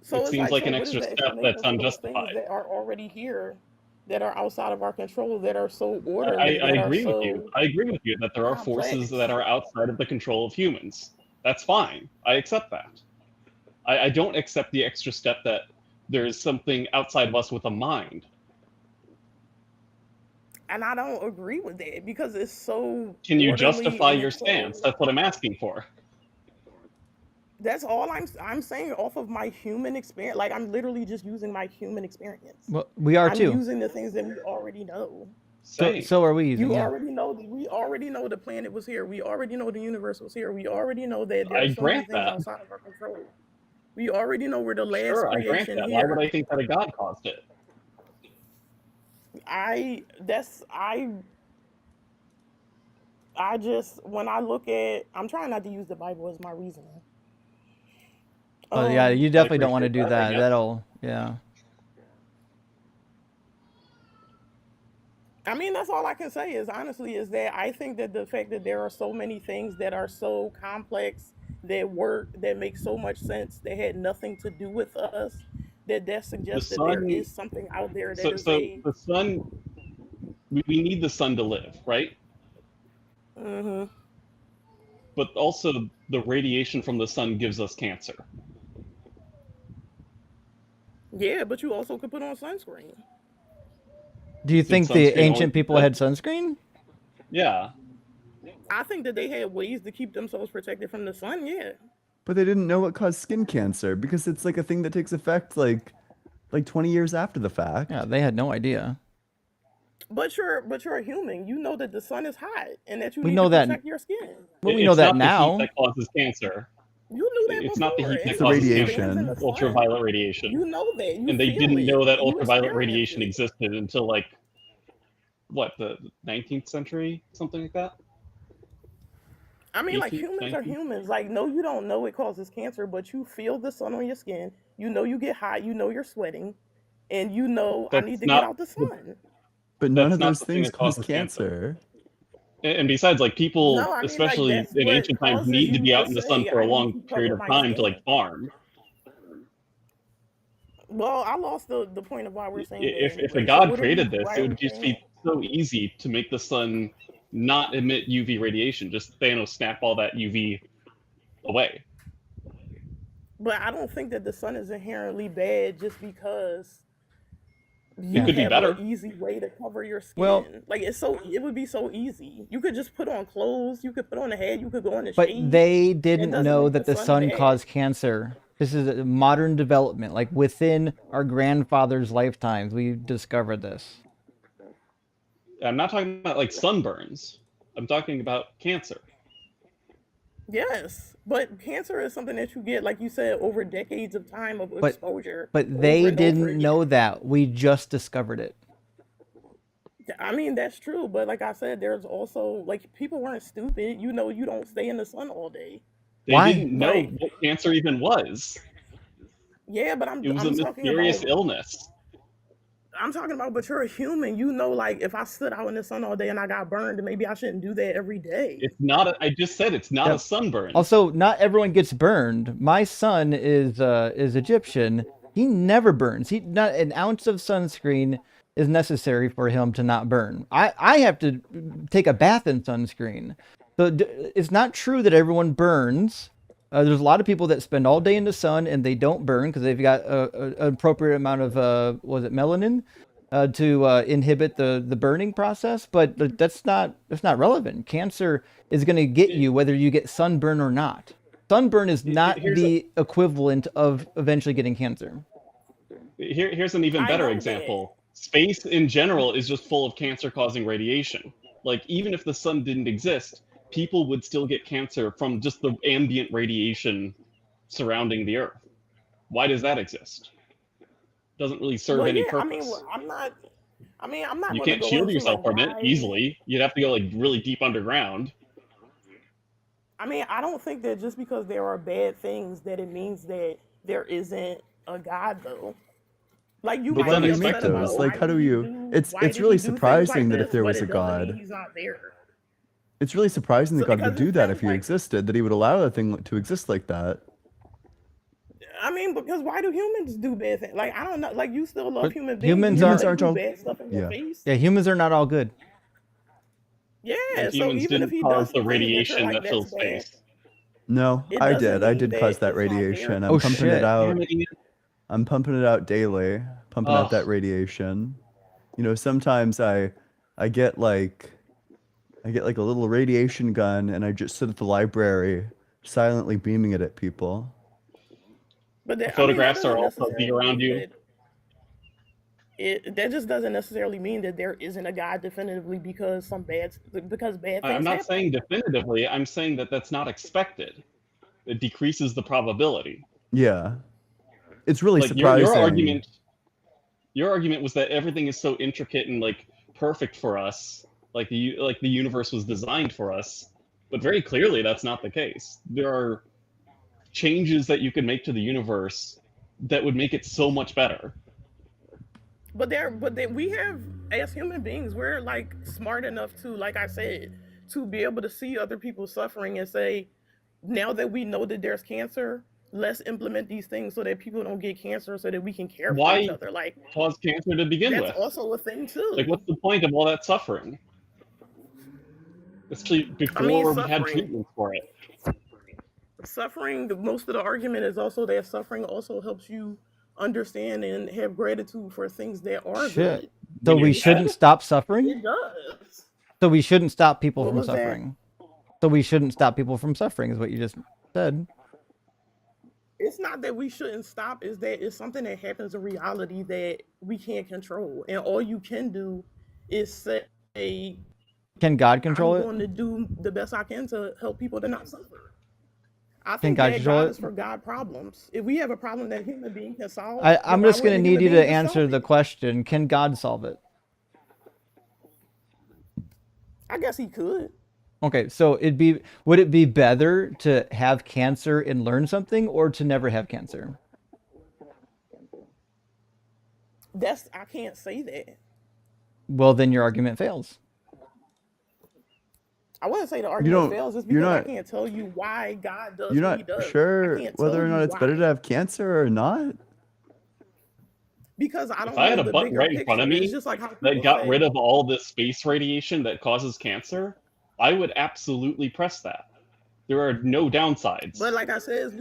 So It it's seems like, like so an what is extra the step that's explanation for those things unjustified. that are already here, that are outside of our control, that are so I orderly, that are agree with so you. I agree with you that there are forces complex? that are outside of the control of humans. That's fine. I accept that. I don't accept the extra step that there's something outside of us with a mind. And I don't agree with that because it's so Can you orderly justify and your it's stance? so. That's what I'm asking for. That's all I'm saying off of my human experience. Like, I'm literally just using my human experience. Well, we are I'm too. using the things that we already know. So are we using. You Yeah. already know. We already know the planet was here. We already know the universe was here. We already know that there I are so many grant things that. outside of our control. We already know we're the last Sure, I grant creation that. Why here. would I think that a god caused it? I just, when I look at, I'm trying not to use the Bible as my reasoning. Oh yeah, you definitely don't want to appreciate do that, I that. guess. That'll yeah. I mean, that's all I can say is honestly is that I think that the fact that there are so many things that are so complex, that work, that make so much sense, that had nothing to do with us, that suggests that there is something out there that is So a. the sun, we need the sun to live, right? Mm-hmm. But also the radiation from the sun gives us cancer. Yeah, but you also could put on sunscreen. Do you Did think the sunscreen ancient always people do had that? sunscreen? Yeah. I think that they had ways to keep themselves protected from the sun. Yeah. But they didn't know what caused skin cancer because it's like a thing that takes effect like 20 years after the fact. Yeah, they had no idea. But you're a human. You know that the sun is hot and that you We need know to that. protect your skin. Well, we know It's that not the heat now. that causes cancer. You knew that It's before. not the heat that It's the causes Anyone who stands in radiation. the sun, ultraviolet radiation. you know that. You And they feel didn't it. know that You ultraviolet experience radiation it. existed until like what, the 19th century, something like that. I mean, like, 18th, humans are 19th? humans. Like, no, you don't know it causes cancer, but you feel the sun on your skin. You know you get hot. You know you're sweating, and you know I need That's to get not out the sun. But none that's of not those the thing things that cause causes cancer. And besides, like, people, No, I mean, like, especially that's in what ancient times, causes need to you be to out in the sun say, for a I need long to period cover of my time to like skin. farm. Well, I lost the point of why we're saying that If a anyway. So god what are created we? this, Why it are we would just saying be so easy to make the sun not emit UV radiation. Just Thanos snap all that UV away. that? But I don't think that the sun is inherently bad just because you It could be have better. an easy way to cover your skin. Well- like, it would be so easy. You could just put on clothes. You could put on a hat. You could go in the But shade. they It didn't doesn't know make that the the sun sun bad. caused cancer. This is a modern development. Like within our grandfather's lifetimes, we discovered this. I'm not talking about like sunburns. I'm talking about cancer. Yes, but cancer is something that you get, like you said, over decades of time of exposure. But over they and over didn't again. know that. We just discovered it. I mean, that's true, but like I said, there's also like people weren't stupid. You know, you don't stay in the sun all day. They Why? didn't know Like, what cancer even was. yeah, but It was a I'm talking mysterious about illness. but you're a human. You know, like if I stood out in the sun all day and I got burned, maybe I shouldn't do that every day. It's not. I just said it's not a sunburn. Also, not everyone gets burned. My son is Egyptian. He never burns. He not an ounce of sunscreen is necessary for him to not burn. I have to take a bath in sunscreen. So it's not true that everyone burns. There's a lot of people that spend all day in the sun and they don't burn because they've got an appropriate amount of melanin to inhibit the burning process. But that's not relevant. Cancer is going to get you whether you get sunburn or not. Sunburn is not the equivalent of eventually getting cancer. Here's an even better example. Space in general is just full of cancer-causing radiation. Like, even if the sun didn't exist, people would still get cancer from just the ambient radiation surrounding the Earth. Why does that exist? Doesn't really serve any purpose. I'm not. I'm not. You gonna can't go shield into, yourself like, from it why- easily. You'd have to go like really deep underground. I mean, I don't think that just because there are bad things that it means that there isn't a God, though. Like you But might when be we upset make about those, why like, how do did he you? do- It's why it's did really he do things surprising like that if this, there but was it a doesn't mean God, he's not there. it's really surprising that So God would because do that if he existed, that he would allow a thing to exist like that. I mean, because why do humans do bad things? Like I don't know. Like you still love But human beings. humans even aren't- if they aren't do all- bad stuff in your yeah. face. Yeah, humans are not all good. Yeah. And So humans even if didn't he cause does the some things that you're radiation like, that that's fills bad, space. No, It I doesn't did. I mean did that cause that it's not there. radiation. I'm Oh, pumping shit. it out. Damn it, Ian. I'm pumping it out daily. Pumping out that radiation. You know, sometimes I get like a little radiation gun and I just sit at the library silently beaming it at people. But The photographs are also be around you. That just doesn't necessarily mean that there isn't a God definitively because bad things I'm not happen. saying definitively. I'm saying that that's not expected. It decreases the probability. Yeah. It's really Like surprising. your argument was that everything is so intricate and like perfect for us, like the universe was designed for us. But very clearly that's not the case. There are changes that you can make to the universe that would make it so much better. But we have, as human beings, we're like smart enough to, like I said, to be able to see other people suffering and say, now that we know that there's cancer, let's implement these things so that people don't get cancer, so that we can care for each other. Like cause cancer to begin that's with? also a thing too. Like, what's the point of all that suffering? Especially before we had treatments for it. Suffering, most of the argument is also that suffering also helps you understand and have gratitude for things that are Shit. good. So we shouldn't stop suffering? It does. So we shouldn't stop people What from was that? suffering. So we shouldn't stop people from suffering is what you just said. It's not that we shouldn't stop, is that it's something that happens in reality that we can't control. And all you can do is say, Can God control I'm it? going to do the best I can to help people to not suffer. I Can think God that control God it? is for God problems. If we have a problem that human being can solve, I'm then just why going to wouldn't a need you human to being just answer solve the it? question. Can God solve it? I guess he could. Okay, so would it be better to have cancer and learn something or to never have cancer? I can't say that. Well, then your argument fails. I wouldn't say the argument fails just you're because I not- can't tell you why God does You're what he not does. sure I can't whether tell or not you it's better why. to have cancer or not? Because I don't If I had know a the button bigger right in front of picture. me It's just like how that people got say, rid of all this space radiation that causes cancer, I would absolutely press that. There are no downsides. But like I said,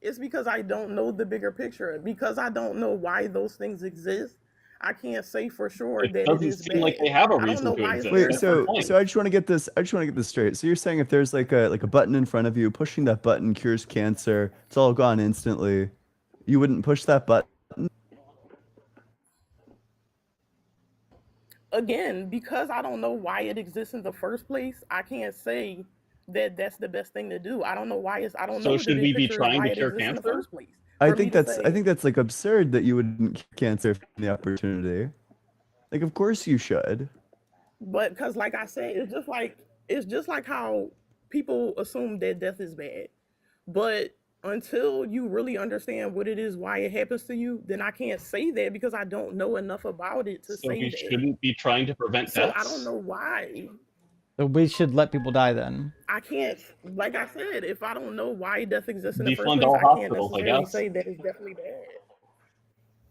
it's because I don't know the bigger picture. Because I don't know why those things exist, I can't say for sure It that it doesn't is seem bad. like they have a I don't reason know to why it's exist. there. Wait, That's the so point. I just want to get this. I just want to get this straight. So you're saying if there's like a button in front of you, pushing that button cures cancer, it's all gone instantly. You wouldn't push that button? Again, because I don't know why it exists in the first place, I can't say that that's the best thing to do. I don't know why I don't So know should the we big be picture is trying why to it cure exists in the cancer? first place. I For me think to that's say, like absurd that you wouldn't cure cancer from the opportunity. Like, of course you should. But because, like I said, it's just like how people assume that death is bad. But until you really understand what it is, why it happens to you, then I can't say that because I don't know enough about it to So say we that. shouldn't be trying to prevent So deaths? I don't know why. So we should let people die then. I can't, like I said, if I don't know why death exists in the first Defund place, all I can't hospitals, I necessarily guess. say that it's definitely bad.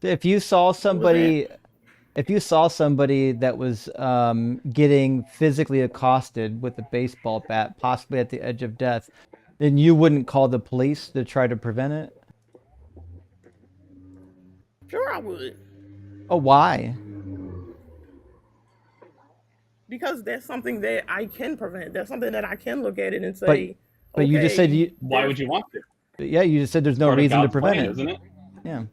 If you saw What was that? somebody, if you saw somebody that was getting physically accosted with a baseball bat, possibly at the edge of death, then you wouldn't call the police to try to prevent it? Sure, I would. Oh, why? Because that's something that I can prevent. That's something that I can look at it and But say, but you just said okay, you. Why there's would you want to? Yeah, you just said there's It's no part of reason to God's prevent plan, it. isn't it? Yeah.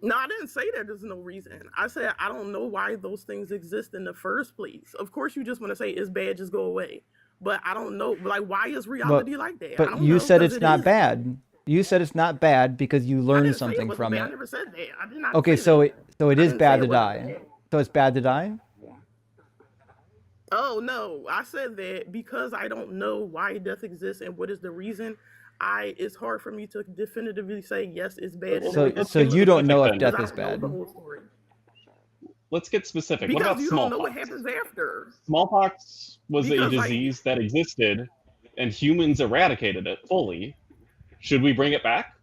No, I didn't say that there's no reason. I said I don't know why those things exist in the first place. Of course, you just want to say it's bad, just go away. But I don't know, like, why is But reality like that? I but don't you know, said because it's it not is. bad. You said it's not bad because you I learned didn't say it something wasn't from bad. I it. never said that. I did not Okay, say so that. it I is didn't say bad to it wasn't die. bad. So it's bad to die? Oh no, I said that because I don't know why death exists and what is the reason. It's hard for me to definitively say yes, it's bad. And then we Let's So get you don't specific know if then. death because I is don't know the bad. whole story. Let's get specific. What Because about you don't know what smallpox? happens after. Smallpox was a Because like disease that existed, and humans eradicated it fully. Should we bring it back?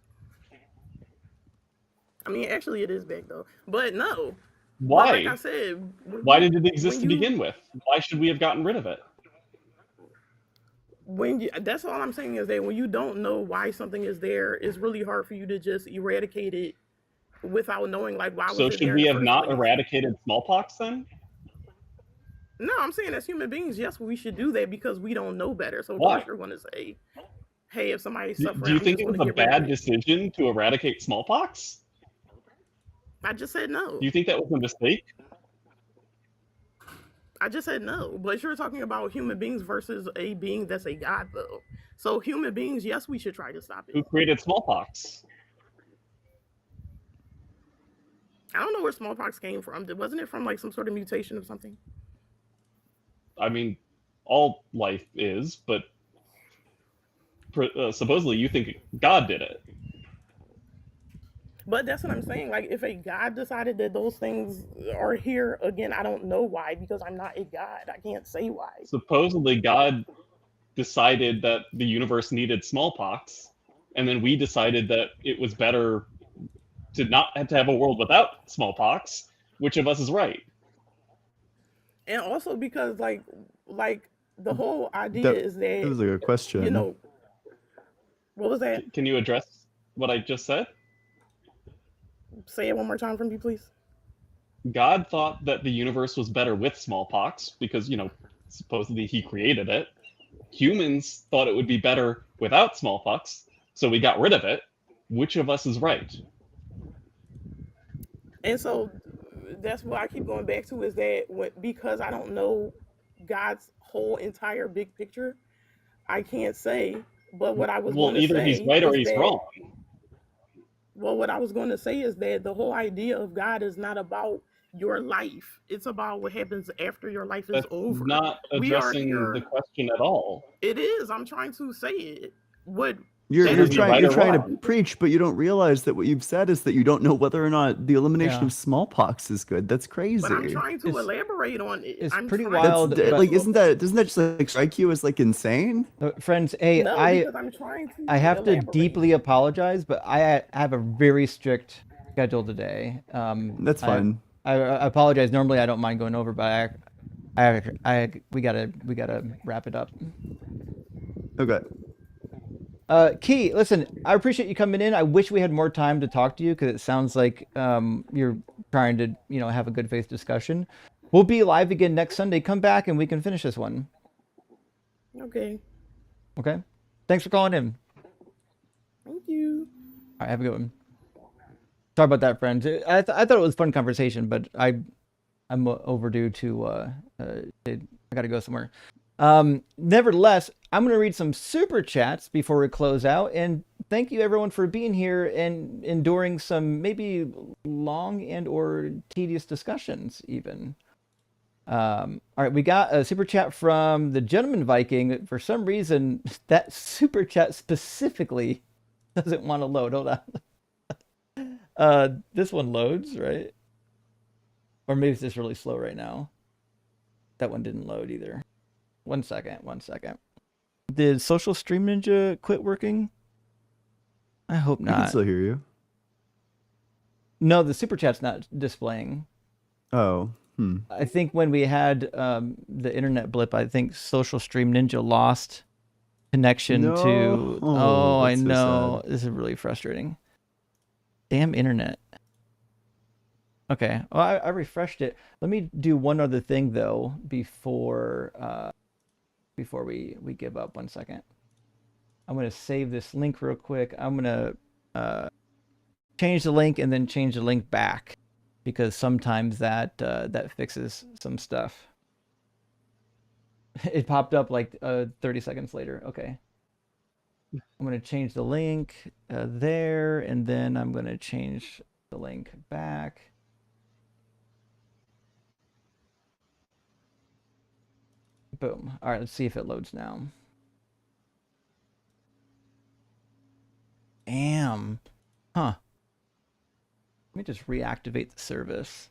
I mean, actually, it is big though. But no. But like I Why? said, Why did it exist when to you begin with? Why should we have gotten rid of it? that's all I'm saying is that when you don't know why something is there, it's really hard for you to just eradicate it without knowing like why was So it should there in we the have first not place. eradicated smallpox then? No, I'm saying as human beings, yes, we should do that because we don't know better. So of Why? course you're going to say, hey, if somebody's Do suffering, you I'm think just it going was to a get rid of bad it. decision to eradicate smallpox? I just said no. Do you think that was a mistake? I just said no. But you're talking about human beings versus a being that's a god, though. So human beings, yes, we should try to stop it. Who created smallpox? I don't know where smallpox came from. Wasn't it from like some sort of mutation or something? I mean, all life is, but supposedly you think God did it. But that's what I'm saying. Like, if a god decided that those things are here, again, I don't know why because I'm not a god. I can't say why. Supposedly God decided that the universe needed smallpox, and then we decided that it was better to not have to have a world without smallpox. Which of us is right? And also because like the whole idea That, is that was that, a good question. you know, what was that? Can you address what I just said? Say it one more time for me, please. God thought that the universe was better with smallpox because, supposedly he created it. Humans thought it would be better without smallpox, so we got rid of it. Which of us is right? And so that's what I keep going back to is that because I don't know God's whole entire big picture, I can't say. But what I was Well, going to either say he's right or is he's that, wrong. well, what I was going to say is that the whole idea of God is not about your life. It's about what happens after your life is That's over. not We are addressing the here. question at all. It is. I'm trying to say it. What You're that you're is the trying right you're or trying to wrong. preach, but you don't realize that what you've said is that you don't know whether or not the elimination Yeah. of smallpox is good. That's But I'm crazy. trying to It's elaborate on it. it's I'm pretty trying That's wild, to get but like to a doesn't that just like strike you as like insane? friends, hey, no, because I'm trying to I have to elaborate. deeply apologize, but I have a very strict schedule today. That's fine. I apologize. Normally I don't mind going over, but we gotta wrap it up. Okay. Key, listen, I appreciate you coming in. I wish we had more time to talk to you because it sounds like you're trying to have a good faith discussion. We'll be live again next Sunday. Come back and we can finish this one. Okay. Okay. Thanks for calling in. Thank you. All right, have a good one. Sorry about that, friends. I thought it was a fun conversation, but I'm overdue to I gotta go Nevertheless, I'm gonna read some super chats before we close out, and thank you everyone for being here and enduring some maybe long and or tedious discussions even. All right, we got a super chat from the Gentleman Viking. For some reason, that super chat specifically doesn't want to load. Hold on. This one loads, right? Or maybe it's just really slow right now. That one didn't load either. 1 second, 1 second. Did Social Stream Ninja quit working? I hope I not. can still hear you. No, the super chat's not displaying. Oh. I think when we had the internet blip, I think Social Stream Ninja lost connection to. Oh, I that's so know. sad. This is really frustrating. Damn internet. Okay. Well, I refreshed it. Let me do one other thing though before we give up. 1 second. I'm gonna save this link real quick. I'm gonna change the link and then change the link back, because sometimes that fixes some stuff. It popped up like 30 seconds later. Okay. I'm going to change the link there, and then I'm going to change the link back. Boom. All right, let's see if it loads now. Damn. Huh. Let me just reactivate the service.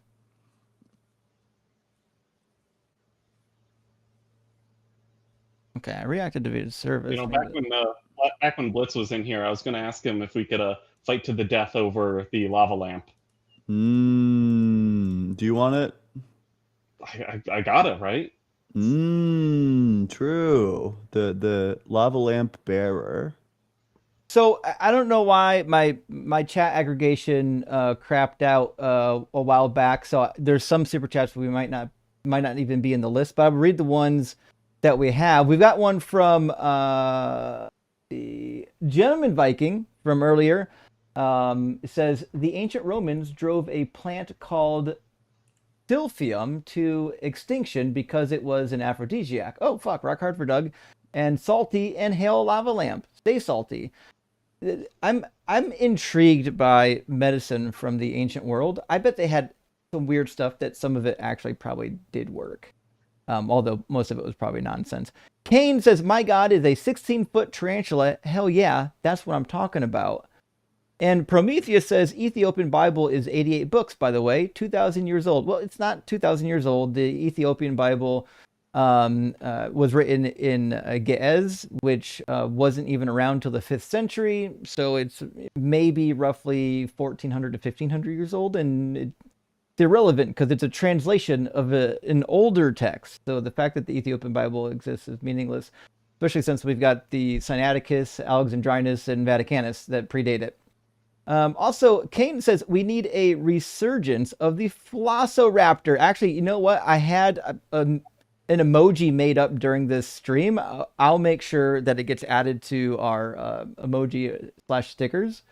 Okay, I reactivated the service. Back when Blitz was in here, I was going to ask him if we could fight to the death over the lava lamp. Do you want it? I got it, right? True. The lava lamp bearer. So I don't know why my chat aggregation crapped out a while back. So there's some super chats we might not even be in the list, but I'll read the ones that we have. We've got one from the Gentleman Viking from earlier. It says the ancient Romans drove a plant called silphium to extinction because it was an aphrodisiac. Oh fuck, rock hard for Doug. And salty, inhale lava lamp. Stay salty. I'm intrigued by medicine from the ancient world. I bet they had some weird stuff that some of it actually probably did work. Although most of it was probably nonsense. Kane says, my God is a 16-foot tarantula. Hell yeah, that's what I'm talking about. And Prometheus says, Ethiopian Bible is 88 books, by the way, 2,000 years old. Well, it's not 2,000 years old. The Ethiopian Bible was written in Ge'ez, which wasn't even around till the 5th century. So it's maybe roughly 1,400 to 1,500 years old. And it's irrelevant because it's a translation of an older text. So the fact that the Ethiopian Bible exists is meaningless, especially since we've got the Sinaiticus, Alexandrinus, and Vaticanus that predate it. Also, Kane says we need a resurgence of the Velociraptor. Actually, you know what? I had an emoji made up during this stream. I'll make sure that it gets added to our emoji/stickers.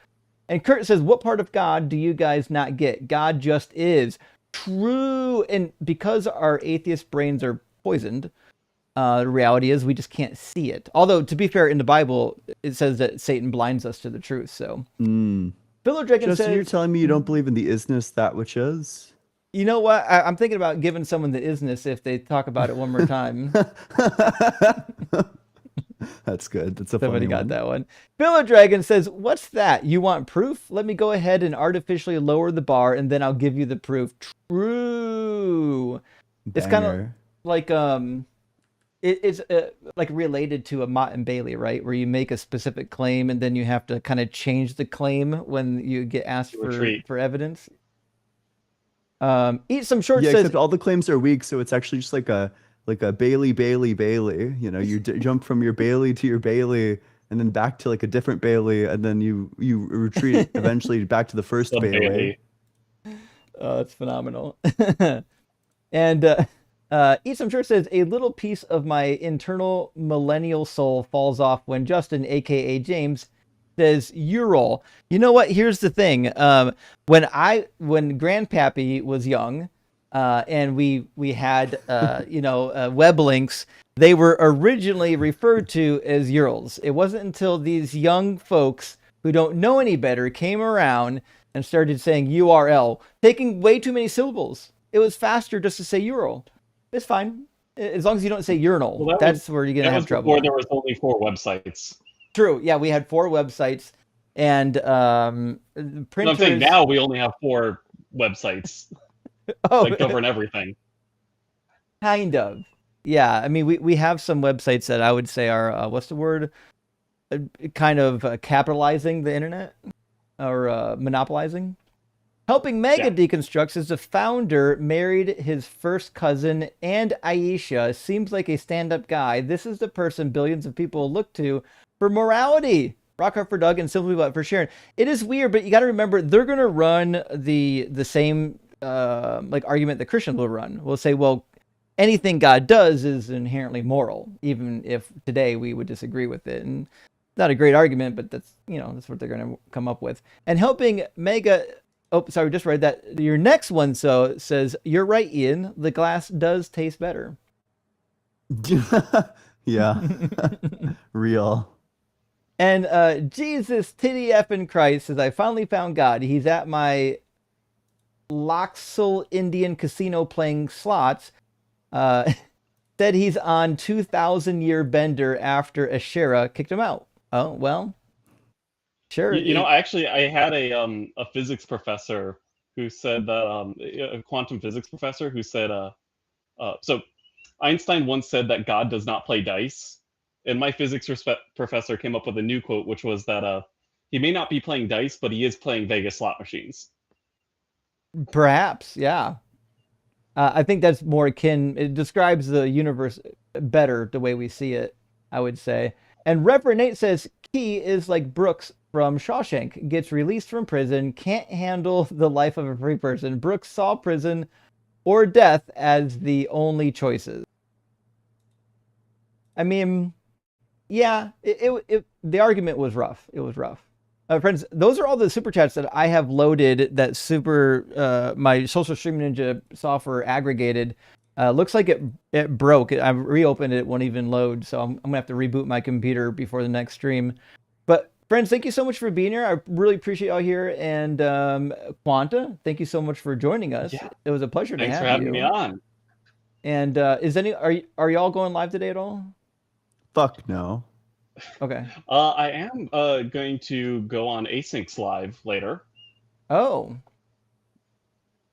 And Kurt says, what part of God do you guys not get? God just is. True. And because our atheist brains are poisoned, the reality is we just can't see it. Although, to be fair, in the Bible, it says that Satan blinds us to the truth. So, Philo Dragon Justin, says, you're telling me you don't believe in the isness that which is? You know what? I'm thinking about giving someone the isness if they talk about it one more time. That's good. That's a Somebody funny got one. that one. Philo Dragon says, what's that? You want proof? Let me go ahead and artificially lower the bar, and then I'll give you the proof. True. It's kind of like it's like related to a Mott and Bailey, right? Where you make a specific claim and then you have to kind of change the claim when you get asked for evidence. Eat Some Short says, except all the claims are weak, so it's actually just like a Bailey. You know, you jump from your Bailey to your Bailey, and then back to like a different Bailey, and then you retreat eventually back to the first Bailey. Oh, that's phenomenal. And Eat Some Short says, a little piece of my internal millennial soul falls off when Justin, aka James, says Ural. You know what? Here's the thing. When Grandpappy was young, and we had web links, they were originally referred to as Urals. It wasn't until these young folks who don't know any better came around and started saying URL, taking way too many syllables. It was faster just to say URL. It's fine. As long as you don't say urinal. Well, That's where you're going to have trouble. Before there was only 4 websites. True. Yeah, we had 4 websites. And printers... I'm saying now we only have 4 websites that govern everything. Kind of. Yeah, I mean, we have some websites that I would say are, what's the word? Kind of capitalizing the internet or monopolizing. Helping Mega Deconstructs is the founder, married his first cousin, and Aisha seems like a stand-up guy. This is the person billions of people look to for morality. Rockhart for Doug and Simply But for Sharon. It is weird, but you got to remember they're going to run the same like argument that Christians will run. We'll say, well, anything God does is inherently moral, even if today we would disagree with it. And not a great argument, but that's, that's what they're going to come up with. And helping Mega... Oh, sorry, we just read that. Your next one says, you're right, Ian. The glass does taste better. Yeah. Real. And Jesus, titty effing Christ says, I finally found God. He's at my Loxel Indian casino playing slots. Said he's on 2,000-year bender after Asherah kicked him out. Oh, well. Sure. I had a physics professor who said that a quantum physics professor who said so Einstein once said that God does not play dice, and my physics professor came up with a new quote, which was that he may not be playing dice, but he is playing Vegas slot machines. Perhaps, yeah. I think that's more akin. It describes the universe better the way we see it, I would say. And Reverend Nate says Key is like Brooks from Shawshank, gets released from prison, can't handle the life of a free person. Brooks saw prison or death as the only choices. I mean, yeah, the argument was rough. It was rough. Friends, those are all the super chats that I have loaded that my social streaming ninja software aggregated. Looks like it broke. I reopened it, it won't even load. So I'm gonna have to reboot my computer before the next stream. But friends, thank you so much for being here. I really appreciate y'all here. And Quanta, thank you so much for joining us. Yeah. It was a pleasure to have you. Thanks for having me on. And are y'all going live today at all? Fuck no. Okay. I am going to go on Asyncs Live later. Oh.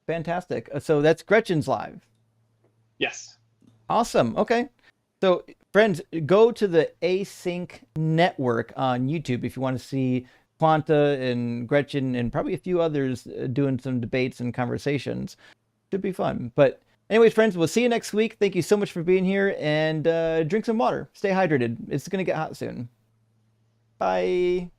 Fantastic. So that's Gretchen's live. Yes. Awesome. Okay. So, friends, go to the Async Network on YouTube if you want to see Quanta and Gretchen and probably a few others doing some debates and conversations. Should be fun. But anyways, friends, we'll see you next week. Thank you so much for being here, and drink some water. Stay hydrated. It's going to get hot soon. Bye.